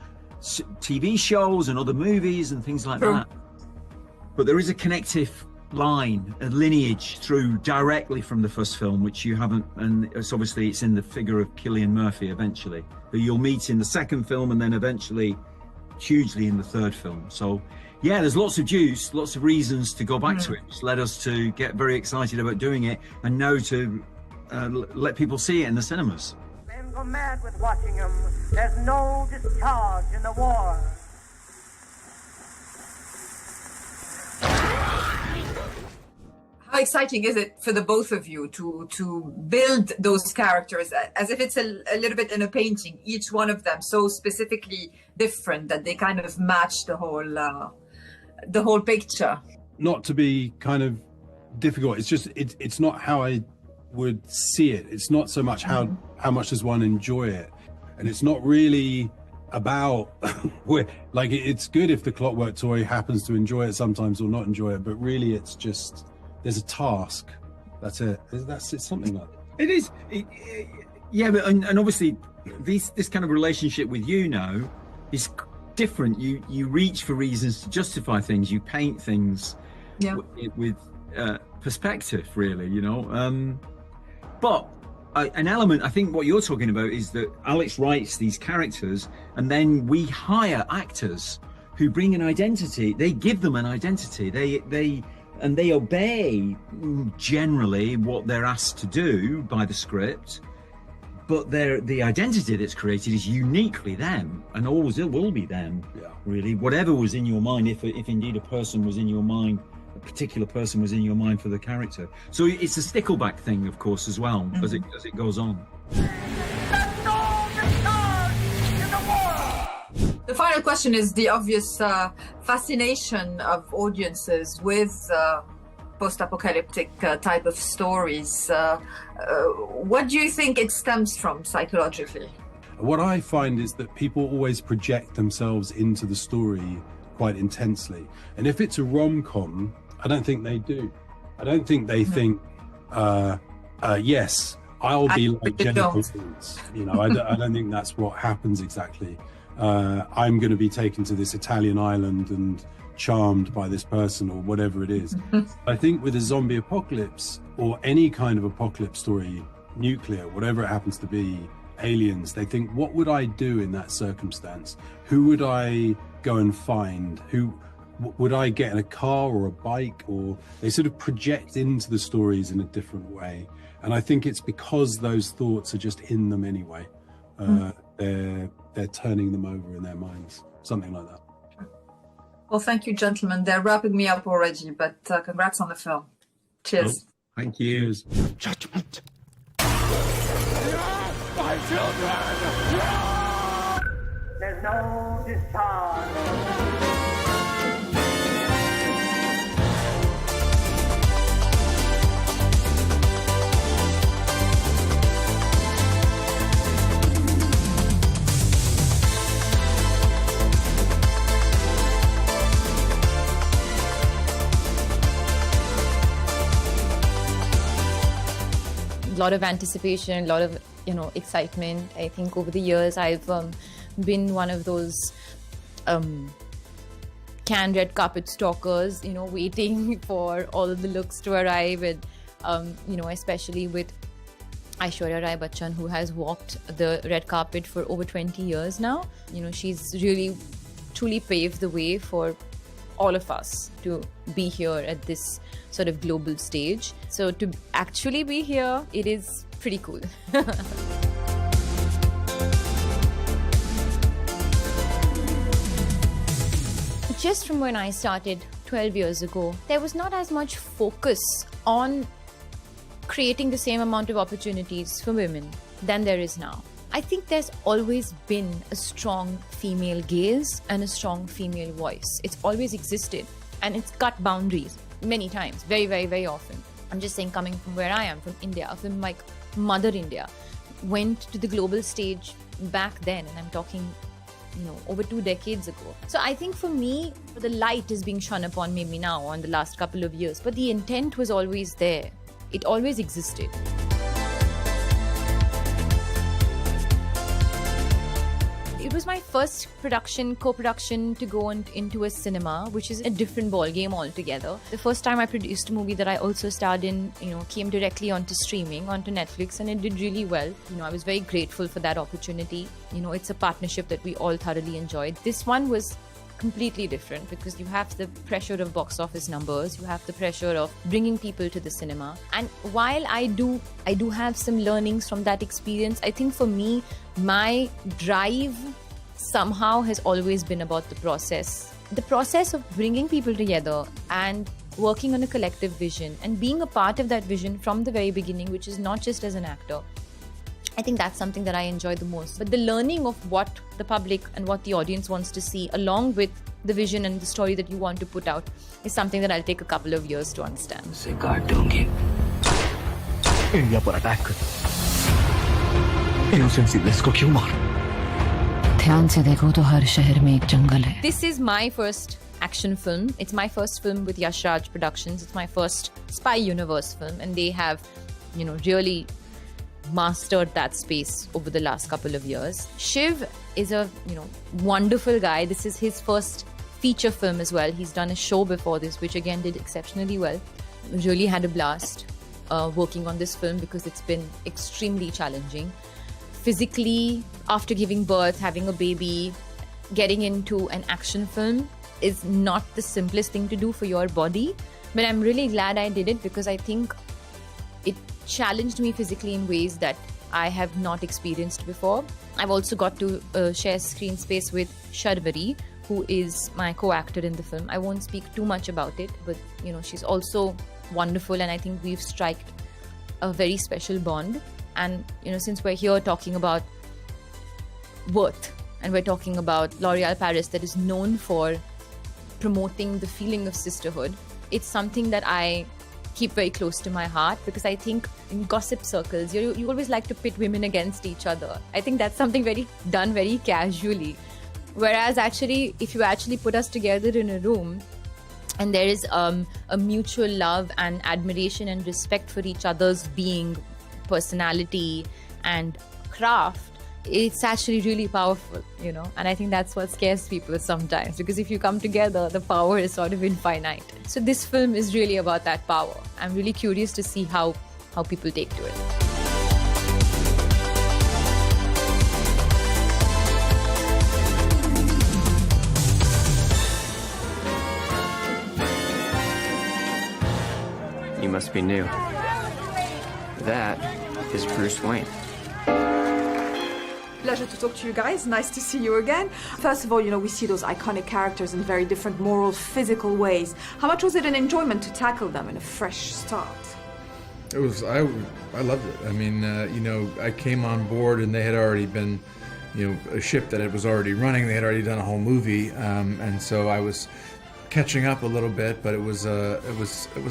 TV shows and other movies and things like that. But there is a connective line, a lineage through directly from the first film, which you haven't, and it's in the figure of Cillian Murphy eventually, who you'll meet in the second film, and then eventually hugely in the third film. So yeah, there's lots of juice, lots of reasons to go back to it, which led us to get very excited about doing it, and now to let people see it in the cinemas. Men go mad with watching him. There's no discharge in the war. How exciting is it for the both of you to build those characters as if it's a little bit in a painting, each one of them so specifically different that they kind of match the whole picture? Not to be kind of difficult, it's just it's not how I would see it. It's not so much how much does one enjoy it, and it's not really about like it's good if the Clockwork Toy happens to enjoy it sometimes or not enjoy it, but really it's just there's a task. That's it. It's something like that. It is. Yeah, but and obviously this kind of relationship with you now is different. You reach for reasons to justify things. You paint things with perspective, really. You know. But an element, I think what you're talking about is that Alex writes these characters, and then we hire actors who bring an identity. They give them an identity. They obey generally what they're asked to do by the script, but the identity that's created is uniquely them, and always it will be them. Really, whatever was in your mind, if indeed a person was in your mind, a particular person was in your mind for the character. So it's a stickleback thing, of course, as well, as it goes on. The final question is the obvious fascination of audiences with post-apocalyptic type of stories. What do you think it stems from psychologically? What I find is that people always project themselves into the story quite intensely. And if it's a rom-com, I don't think they do. I don't think they think, yes, I'll be like Jennifer Lawrence. You know, I don't think that's what happens exactly. I'm going to be taken to this Italian island and charmed by this person or whatever it is. I think with a zombie apocalypse or any kind of apocalypse story, nuclear, whatever it happens to be, aliens, they think, what would I do in that circumstance? Who would I go and find? Would I get in a car or a bike? Or they sort of project into the stories in a different way. And I think it's because those thoughts are just in them anyway. They're turning them over in their minds, something like that. Well, thank you, gentlemen. They're wrapping me up already, but congrats on the film. Cheers. Oh, thank you. Judgment. My children! There's no discharge. A lot of anticipation, a lot of excitement. I think over the years I've been one of those canned red carpet stalkers, waiting for all of the looks to arrive, and especially with Aishwarya Rai Bachchan, who has walked the red carpet for over 20 years now. She's really truly paved the way for all of us to be here at this sort of global stage. So to actually be here, it is pretty cool. just from when I started 12 years ago, there was not as much focus on creating the same amount of opportunities for women than there is now. I think there's always been a strong female gaze and a strong female voice. It's always existed, and it's cut boundaries many times, very, very, very often. I'm just saying, coming from where I am, from India, a film like Mother India went to the global stage back then, and I'm talking, over 2 decades ago. So I think for me, the light is being shone upon maybe now on the last couple of years, but the intent was always there. It always existed. It was my first co-production to go into a cinema, which is a different ball game altogether. The first time I produced a movie that I also starred in, came directly onto streaming, onto Netflix, and it did really well. I was very grateful for that opportunity. It's a partnership that we all thoroughly enjoyed. This one was completely different because you have the pressure of box office numbers, you have the pressure of bringing people to the cinema. And while I do have some learnings from that experience, I think for me, my drive somehow has always been about the process. The process of bringing people together and working on a collective vision and being a part of that vision from the very beginning, which is not just as an actor. I think that's something that I enjoy the most. But the learning of what the public and what the audience wants to see, along with the vision and the story that you want to put out, is something that I'll take a couple of years to understand. India पर attack कर innocent civilians को क्यों मार ध्यान से देखो तो हर शहर में एक जंगल है. This is my first action film. It's my first film with Yash Raj Productions. It's my first spy universe film, and they have, really mastered that space over the last couple of years. Shiv is a, wonderful guy. This is his first feature film as well. He's done a show before this, which again did exceptionally well. Really had a blast working on this film because it's been extremely challenging. Physically, after giving birth, having a baby, getting into an action film is not the simplest thing to do for your body. But I'm really glad I did it because I think it challenged me physically in ways that I have not experienced before. I've also got to share screen space with Sharvari, who is my co-actor in the film. I won't speak too much about it, but she's also wonderful, and I think we've struck a very special bond. And since we're here talking about Worth, and we're talking about L'Oréal Paris that is known for promoting the feeling of sisterhood, it's something that I keep very close to my heart because I think in gossip circles, you always like to pit women against each other. I think that's something done very casually. Whereas actually, if you actually put us together in a room and there is a mutual love and admiration and respect for each other's being, personality and craft, it's actually really powerful, and I think that's what scares people sometimes, because if you come together, the power is sort of infinite. So this film is really about that power. I'm really curious to see how people take to it. You must be new. That is Bruce Wayne. Pleasure to talk to you guys. Nice to see you again. First of all, we see those iconic characters in very different moral, physical ways. How much was it an enjoyment to tackle them in a fresh start? It was. I loved it. I mean, I came on board and they had already been, a ship that it was already running. They had already done a whole movie, and so I was catching up a little bit. But it was a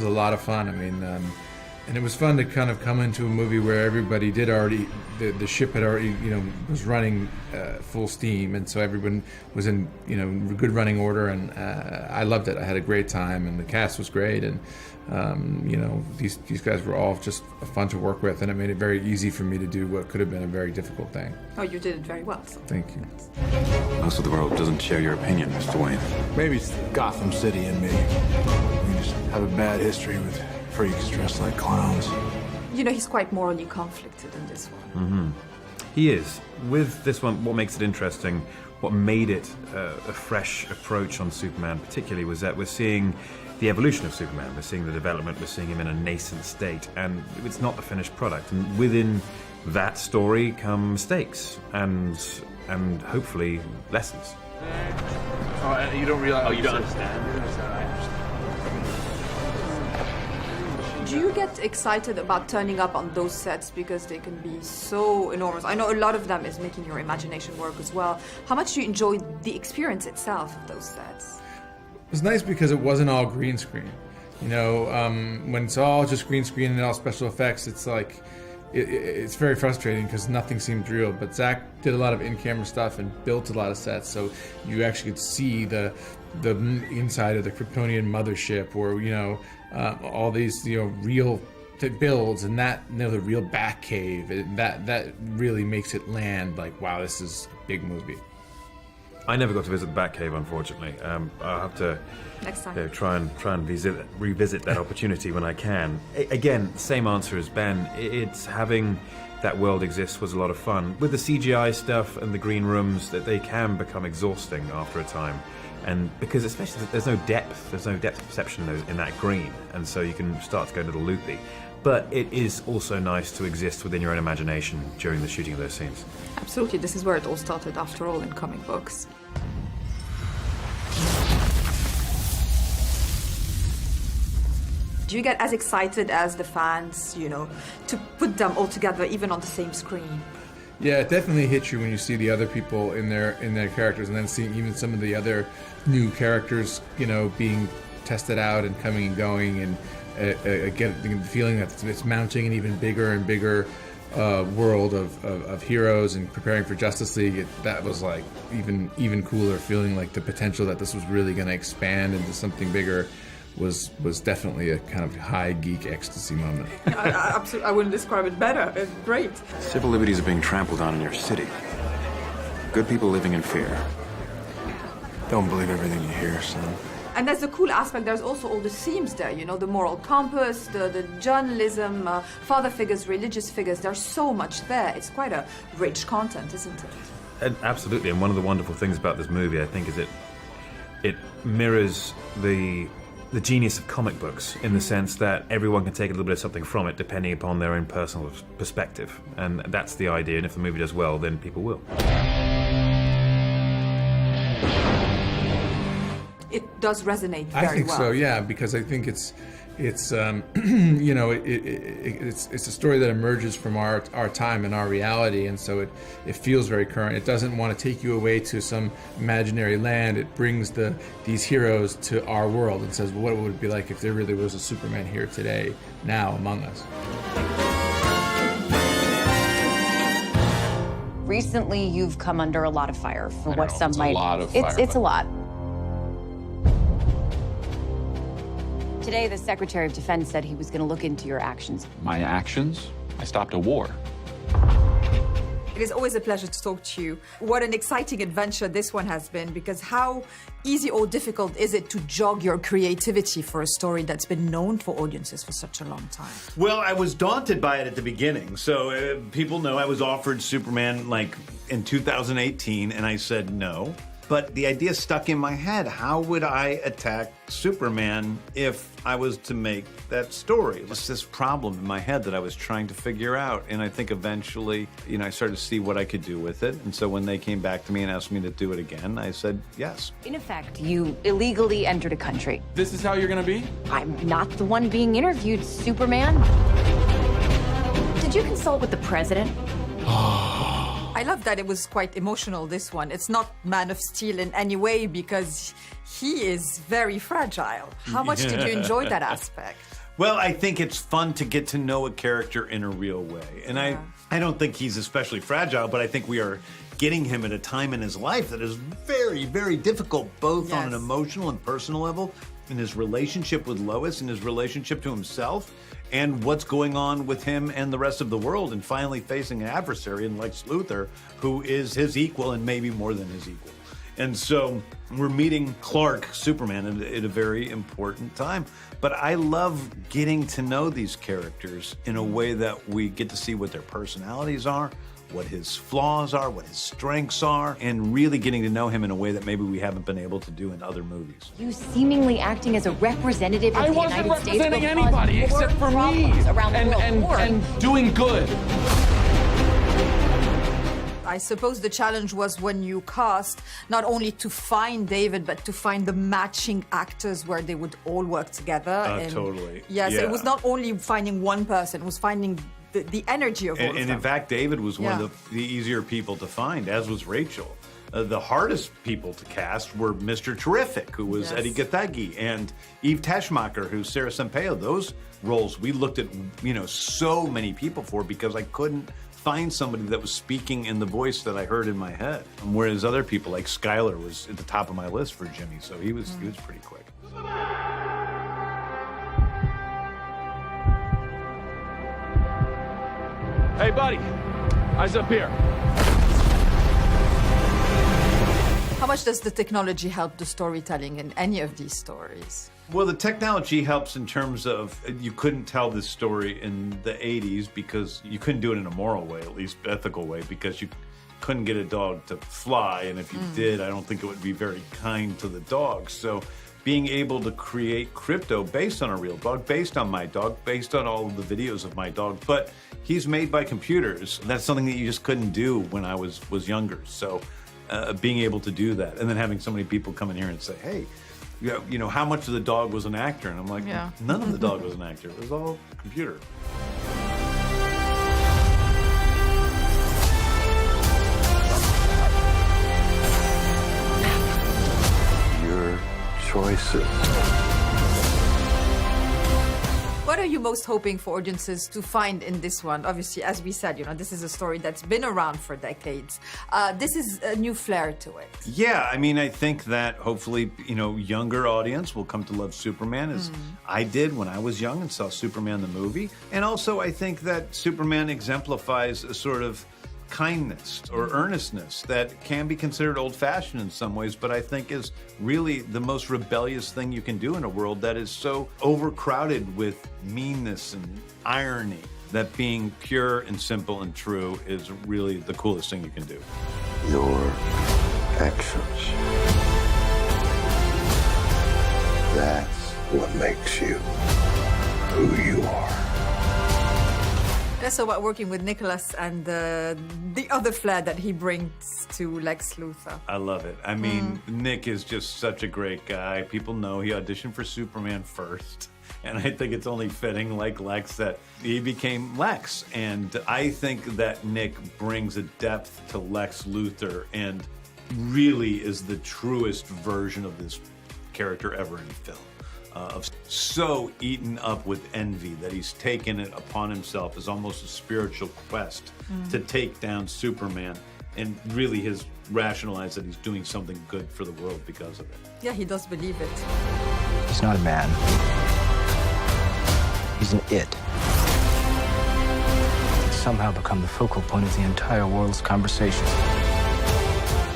lot of fun. I mean. And it was fun to kind of come into a movie where everybody did already, the ship had already, was running full steam, and so everyone was in, good running order, and I loved it. I had a great time, and the cast was great, and these guys were all just fun to work with, and it made it very easy for me to do what could have been a very difficult thing. Oh, you did it very well. So. Thank you. Most of the world doesn't share your opinion, Mr. Wayne. Maybe it's Gotham City and me. We just have a bad history with freaks dressed like clowns. He's quite morally conflicted in this one. Mm-hmm. He is. With this one, what makes it interesting, what made it a fresh approach on Superman particularly, was that we're seeing the evolution of Superman, we're seeing the development, we're seeing him in a nascent state, and it's not the finished product. And within that story come mistakes and hopefully lessons. Oh, you don't realize. Oh, you don't understand. Do you get excited about turning up on those sets because they can be so enormous? I know a lot of them is making your imagination work as well. How much do you enjoy the experience itself of those sets? It was nice because it wasn't all green screen. You know, when it's all just green screen and all special effects, it's like, it's very frustrating because nothing seemed real. But Zach did a lot of in-camera stuff and built a lot of sets, so you actually could see the inside of the Kryptonian mothership, or all these real builds, and that the real Batcave, and that really makes it land like, wow, this is a big movie. I never got to visit the Batcave, unfortunately. I'll have to next time try and revisit that opportunity when I can. Again, same answer as Ben. It's having that world exist was a lot of fun. With the CGI stuff and the green rooms, that they can become exhausting after a time. And because especially there's no depth perception in that green, and so you can start to go a little loopy. But it is also nice to exist within your own imagination during the shooting of those scenes. Absolutely, this is where it all started after all in comic books. Do you get as excited as the fans, to put them all together even on the same screen? Yeah, it definitely hits you when you see the other people in their characters, and then seeing even some of the other new characters, being tested out and coming and going, and get the feeling that it's mounting an even bigger and bigger world of heroes and preparing for Justice League. That was like even cooler, feeling like the potential that this was really going to expand into something bigger. Was definitely a kind of high geek ecstasy moment. I wouldn't describe it better. It's great. Civil liberties are being trampled on in your city. Good people living in fear. Don't believe everything you hear, son. And that's the cool aspect. There's also all the themes there, the moral compass, the journalism, father figures, religious figures. There's so much there. It's quite a rich content, isn't it? And absolutely. And one of the wonderful things about this movie, I think, is it mirrors the genius of comic books, in the sense that everyone can take a little bit of something from it depending upon their own personal perspective. And that's the idea, and if the movie does well, then people will. It does resonate very well. I think so, yeah, because I think it's it's a story that emerges from our time and our reality, and so it feels very current. It doesn't want to take you away to some imaginary land. It brings these heroes to our world and says, well, what would it be like if there really was a Superman here today, now among us? Recently, you've come under a lot of fire for what some might. It's a lot of fire. It's a lot. Today, the Secretary of Defense said he was going to look into your actions. My actions? I stopped a war. It is always a pleasure to talk to you. What an exciting adventure this one has been, because how easy or difficult is it to jog your creativity for a story that's been known for audiences for such a long time? Well, I was daunted by it at the beginning. So people know I was offered Superman like in 2018, and I said no. But the idea stuck in my head. How would I attack Superman if I was to make that story? It's this problem in my head that I was trying to figure out. And I think eventually, I started to see what I could do with it. And so when they came back to me and asked me to do it again, I said yes. In effect, you illegally entered a country. This is how you're gonna be? I'm not the one being interviewed, Superman. Did you consult with the president? I love that it was quite emotional, this one. It's not Man of Steel in any way, because he is very fragile. How much did you enjoy that aspect? Well, I think it's fun to get to know a character in a real way. And I don't think he's especially fragile, but I think we are getting him at a time in his life that is very, very difficult, both on an emotional and personal level, in his relationship with Lois, and his relationship to himself, and what's going on with him and the rest of the world, and finally facing an adversary in Lex Luthor, who is his equal and maybe more than his equal. And so we're meeting Clark, Superman, at a very important time. But I love getting to know these characters in a way that we get to see what their personalities are, what his flaws are, what his strengths are, and really getting to know him in a way that maybe we haven't been able to do in other movies. You seemingly acting as a representative of the United States. I wasn't representing anybody except for me around the world. And doing good. I suppose the challenge was when you cast, not only to find David, but to find the matching actors where they would all work together. Totally. Yes, it was not only finding one person, it was finding the energy of all of them. And in fact, David was one of the easier people to find, as was Rachel. The hardest people to cast were Mr. Terrific, who was Eddie Gathegi, and Eve Teschmacher, who's Sarah Sampaio. Those roles we looked at, so many people for, because I couldn't find somebody that was speaking in the voice that I heard in my head. Whereas other people, like Skylar, was at the top of my list for Jimmy, so he was pretty quick. Hey, buddy, eyes up here. How much does the technology help the storytelling in any of these stories? Well, the technology helps in terms of you couldn't tell this story in the 80s because you couldn't do it in a moral way, at least ethical way, because you couldn't get a dog to fly. And if you did, I don't think it would be very kind to the dog. So being able to create crypto based on a real dog, based on my dog, based on all of the videos of my dog, but he's made by computers. That's something that you just couldn't do when I was younger. So being able to do that, and then having so many people come in here and say, hey, how much of the dog was an actor? And I'm like, none of the dog was an actor. It was all computer. Your choices. What are you most hoping for audiences to find in this one? Obviously, as we said, this is a story that's been around for decades. This is a new flair to it. Yeah, I think that hopefully, younger audience will come to love Superman as I did when I was young and saw Superman the movie. And also, I think that Superman exemplifies a sort of kindness or earnestness that can be considered old-fashioned in some ways, but I think is really the most rebellious thing you can do in a world that is so overcrowded with meanness and irony, that being pure and simple and true is really the coolest thing you can do. Your actions. That's what makes you who you are. That's about working with Nicholas and the other flair that he brings to Lex Luthor. I love it. Nick is just such a great guy. People know he auditioned for Superman first. And I think it's only fitting, like Lex, that he became Lex. And I think that Nick brings a depth to Lex Luthor and really is the truest version of this character ever in film. So eaten up with envy that he's taken it upon himself as almost a spiritual quest to take down Superman, and really has rationalized that he's doing something good for the world because of it. Yeah, he does believe it. He's not a man. He's an it. He's somehow become the focal point of the entire world's conversation.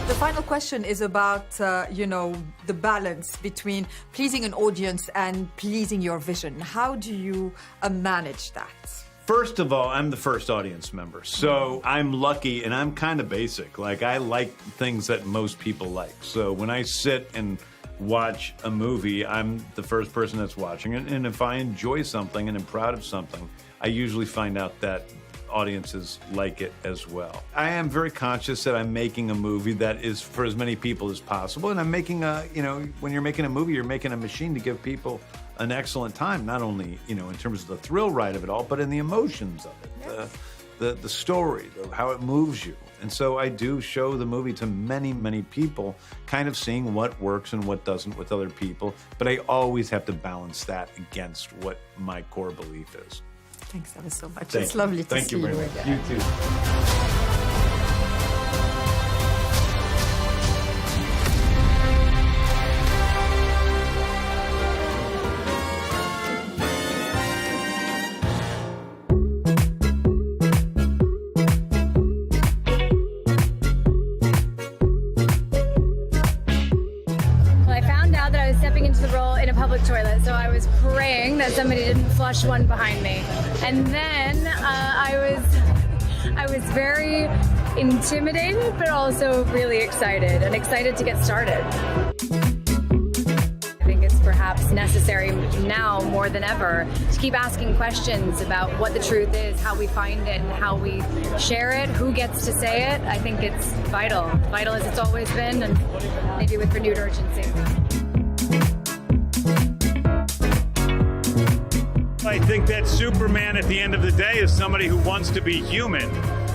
The final question is about, the balance between pleasing an audience and pleasing your vision. How do you manage that? First of all, I'm the first audience member, so I'm lucky and I'm kind of basic. Like, I like things that most people like. So when I sit and watch a movie, I'm the first person that's watching it. And if I enjoy something and am proud of something, I usually find out that audiences like it as well. I am very conscious that I'm making a movie that is for as many people as possible. And I'm making when you're making a movie, you're making a machine to give people an excellent time, not only, in terms of the thrill ride of it all, but in the emotions of it, yes. the story, how it moves you. And so I do show the movie to many, many people, kind of seeing what works and what doesn't with other people. But I always have to balance that against what my core belief is. Thanks ever so much. It's lovely to see you again. Thank you very much. You too. Toilet, so I was praying that somebody didn't flush one behind me, and then I was very intimidated, but also really excited to get started. I think it's perhaps necessary now more than ever to keep asking questions about what the truth is, how we find it, and how we share it, who gets to say it. I think it's vital as it's always been, and maybe with renewed urgency. I think that Superman at the end of the day is somebody who wants to be human.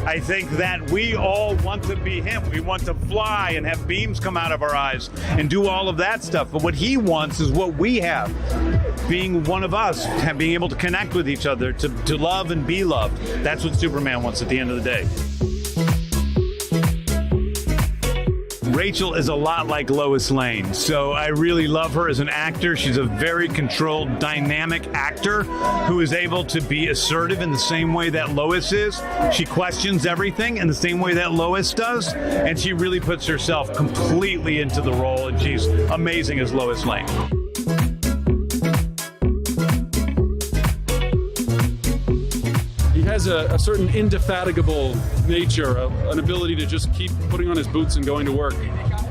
I think that we all want to be him. We want to fly and have beams come out of our eyes and do all of that stuff. But what he wants is what we have, being one of us, being able to connect with each other, to love and be loved. That's what Superman wants at the end of the day. Rachel is a lot like Lois Lane, so I really love her as an actor. She's a very controlled, dynamic actor who is able to be assertive in the same way that Lois is. She questions everything in the same way that Lois does, and she really puts herself completely into the role, and she's amazing as Lois Lane. Has a certain indefatigable nature, an ability to just keep putting on his boots and going to work.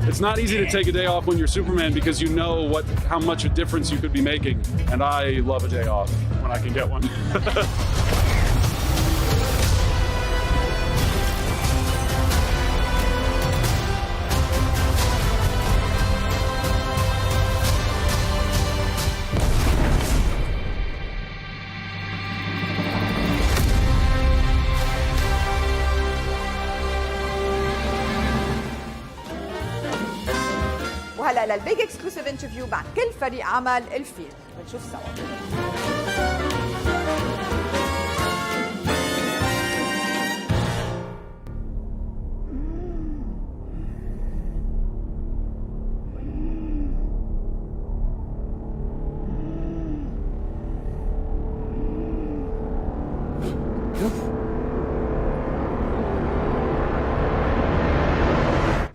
It's not easy to take a day off when you're Superman because you know how much a difference you could be making. And I love a day off when I can get one. وهلا للبيج اكسكلوسيف انترفيو مع كل فريق عمل الفيلم بنشوف سوا.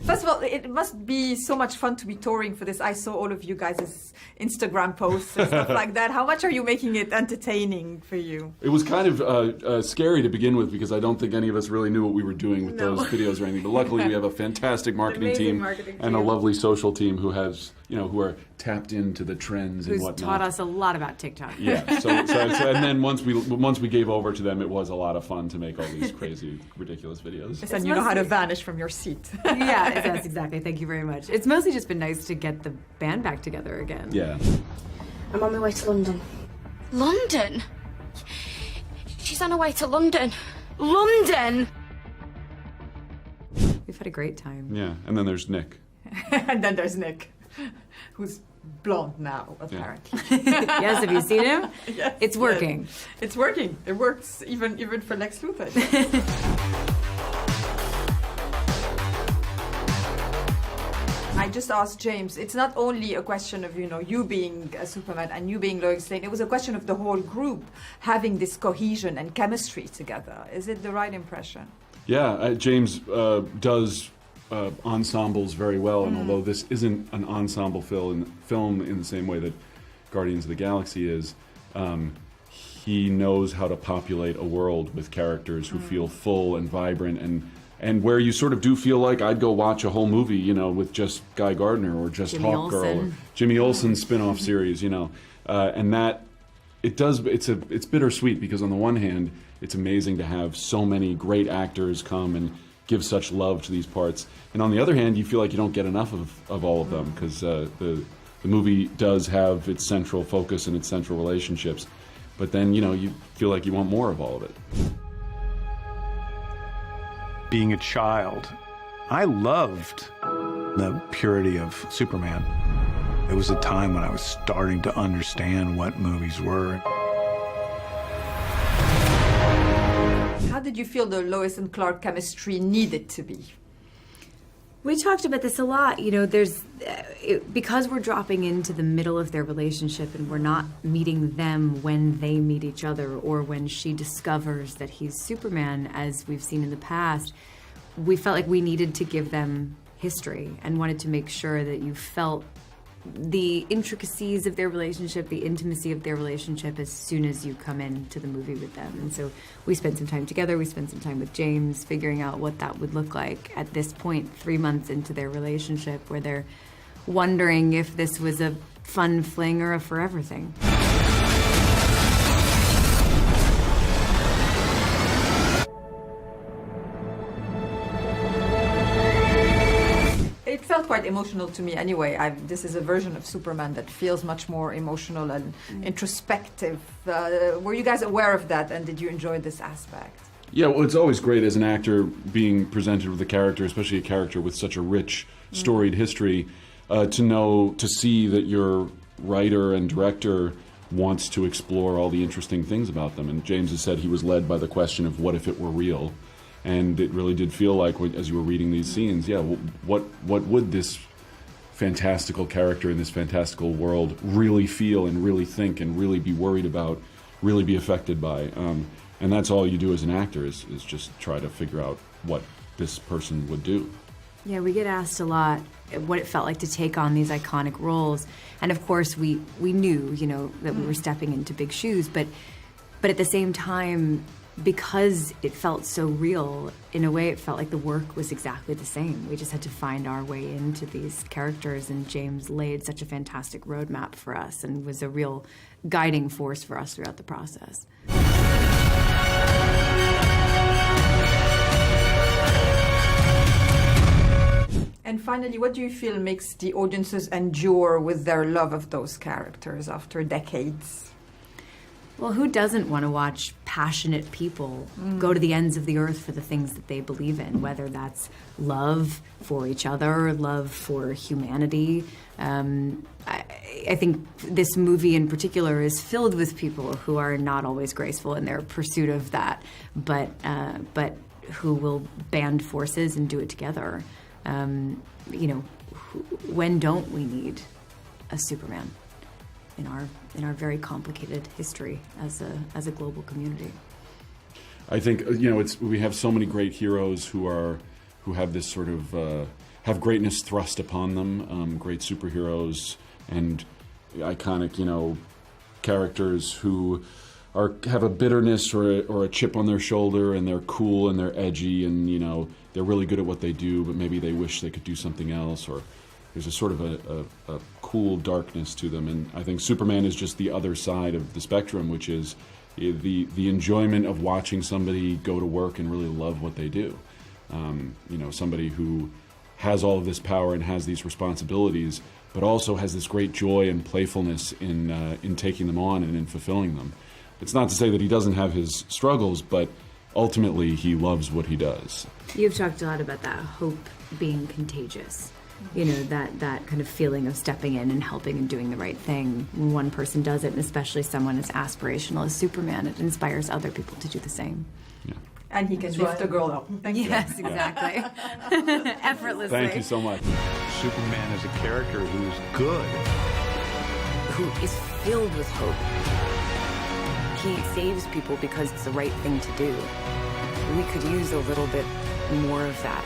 First of all, it must be so much fun to be touring for this. I saw all of you guys' Instagram posts and stuff like that. How much are you making it entertaining for you? It was kind of scary to begin with because I don't think any of us really knew what we were doing with those videos or anything. But luckily, we have a fantastic marketing team and a lovely social team who has, who are tapped into the trends and whatnot. Who's taught us a lot about TikTok. Yeah. So and then once we gave over to them, it was a lot of fun to make all these crazy, ridiculous videos. And you know how to vanish from your seat. Yeah, yes, exactly. Thank you very much. It's mostly just been nice to get the band back together again. Yeah. I'm on my way to London. London? She's on her way to London. London! We've had a great time. Yeah, and then there's Nick. And then there's Nick, who's blonde now, apparently. Yeah. Yes, have you seen him? Yes, it's working. Yes. It's working. It works even for Lex Luthor. I just asked James, it's not only a question of, you being a Superman and you being Lois Lane. It was a question of the whole group having this cohesion and chemistry together. Is it the right impression? Yeah, James does ensembles very well, and although this isn't an ensemble film in the same way that Guardians of the Galaxy is, he knows how to populate a world with characters who feel full and vibrant and where you sort of do feel like I'd go watch a whole movie, with just Guy Gardner or just Hawkgirl or Jimmy Olsen's spin-off series, and that it's bittersweet because on the one hand, it's amazing to have so many great actors come and give such love to these parts, and on the other hand, you feel like you don't get enough of all of them because the movie does have its central focus and its central relationships, but then you feel like you want more of all of it. Being a child, I loved the purity of Superman. It was a time when I was starting to understand what movies were. How did you feel the Lois and Clark chemistry needed to be? We talked about this a lot. Because we're dropping into the middle of their relationship and we're not meeting them when they meet each other or when she discovers that he's Superman, as we've seen in the past, we felt like we needed to give them history and wanted to make sure that you felt the intricacies of their relationship, the intimacy of their relationship as soon as you come into the movie with them. And so we spent some time together. We spent some time with James figuring out what that would look like at this point, 3 months into their relationship, where they're wondering if this was a fun fling or a forever thing. It felt quite emotional to me anyway. This is a version of Superman that feels much more emotional and introspective. Were you guys aware of that, and did you enjoy this aspect? Yeah, well, it's always great as an actor being presented with a character, especially a character with such a rich, storied history, to see that your writer and director wants to explore all the interesting things about them. And James has said he was led by the question of what if it were real? And it really did feel like, as you were reading these scenes, what would this fantastical character in this fantastical world really feel and really think and really be worried about, really be affected by? And that's all you do as an actor is just try to figure out what this person would do. Yeah, we get asked a lot what it felt like to take on these iconic roles. And of course, we knew, that we were stepping into big shoes, but at the same time, because it felt so real, in a way it felt like the work was exactly the same. We just had to find our way into these characters, and James laid such a fantastic roadmap for us and was a real guiding force for us throughout the process. And finally, what do you feel makes the audiences endure with their love of those characters after decades? Well, who doesn't want to watch passionate people go to the ends of the earth for the things that they believe in, whether that's love for each other, love for humanity. I think this movie in particular is filled with people who are not always graceful in their pursuit of that, but who will band forces and do it together. When don't we need a Superman in our very complicated history as a global community? I think we have so many great heroes who have this sort of have greatness thrust upon them, great superheroes and iconic characters who have a bitterness or a chip on their shoulder, and they're cool and they're edgy and they're really good at what they do, but maybe they wish they could do something else, or there's a sort of a cool darkness to them. And I think Superman is just the other side of the spectrum, which is the enjoyment of watching somebody go to work and really love what they do. Somebody who has all of this power and has these responsibilities, but also has this great joy and playfulness in taking them on and in fulfilling them. It's not to say that he doesn't have his struggles, but ultimately he loves what he does. You've talked a lot about that hope being contagious. That kind of feeling of stepping in and helping and doing the right thing. When one person does it, and especially someone as aspirational as Superman, it inspires other people to do the same. Yeah. And he can lift a girl up. Thank you. Yes, exactly. Effortlessly. Thank you so much. Superman is a character who's good. Who is filled with hope. He saves people because it's the right thing to do. We could use a little bit more of that.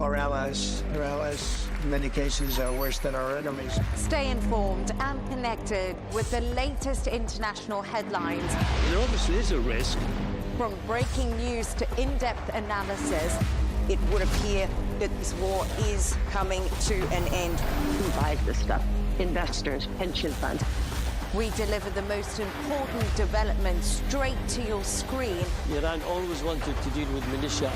Our allies, in many cases, are worse than our enemies. Stay informed and connected with the latest international headlines. There obviously is a risk. From breaking news to in-depth analysis, it would appear that this war is coming to an end. Who buys this stuff? Investors, pension funds. we deliver the most important developments straight to your screen. Iran always wanted to deal with militia.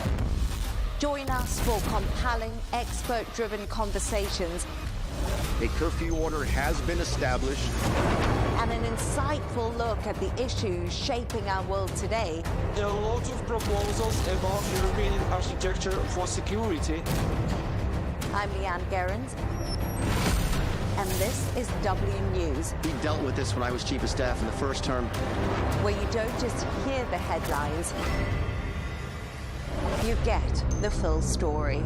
Join us for compelling, expert-driven conversations. A curfew order has been established. And an insightful look at the issues shaping our world today. There are lots of proposals about European architecture for security. I'm Leigh Ann Gerrans, and this is W News. We dealt with this when I was Chief of Staff in the first term. Where you don't just hear the headlines, you get the full story.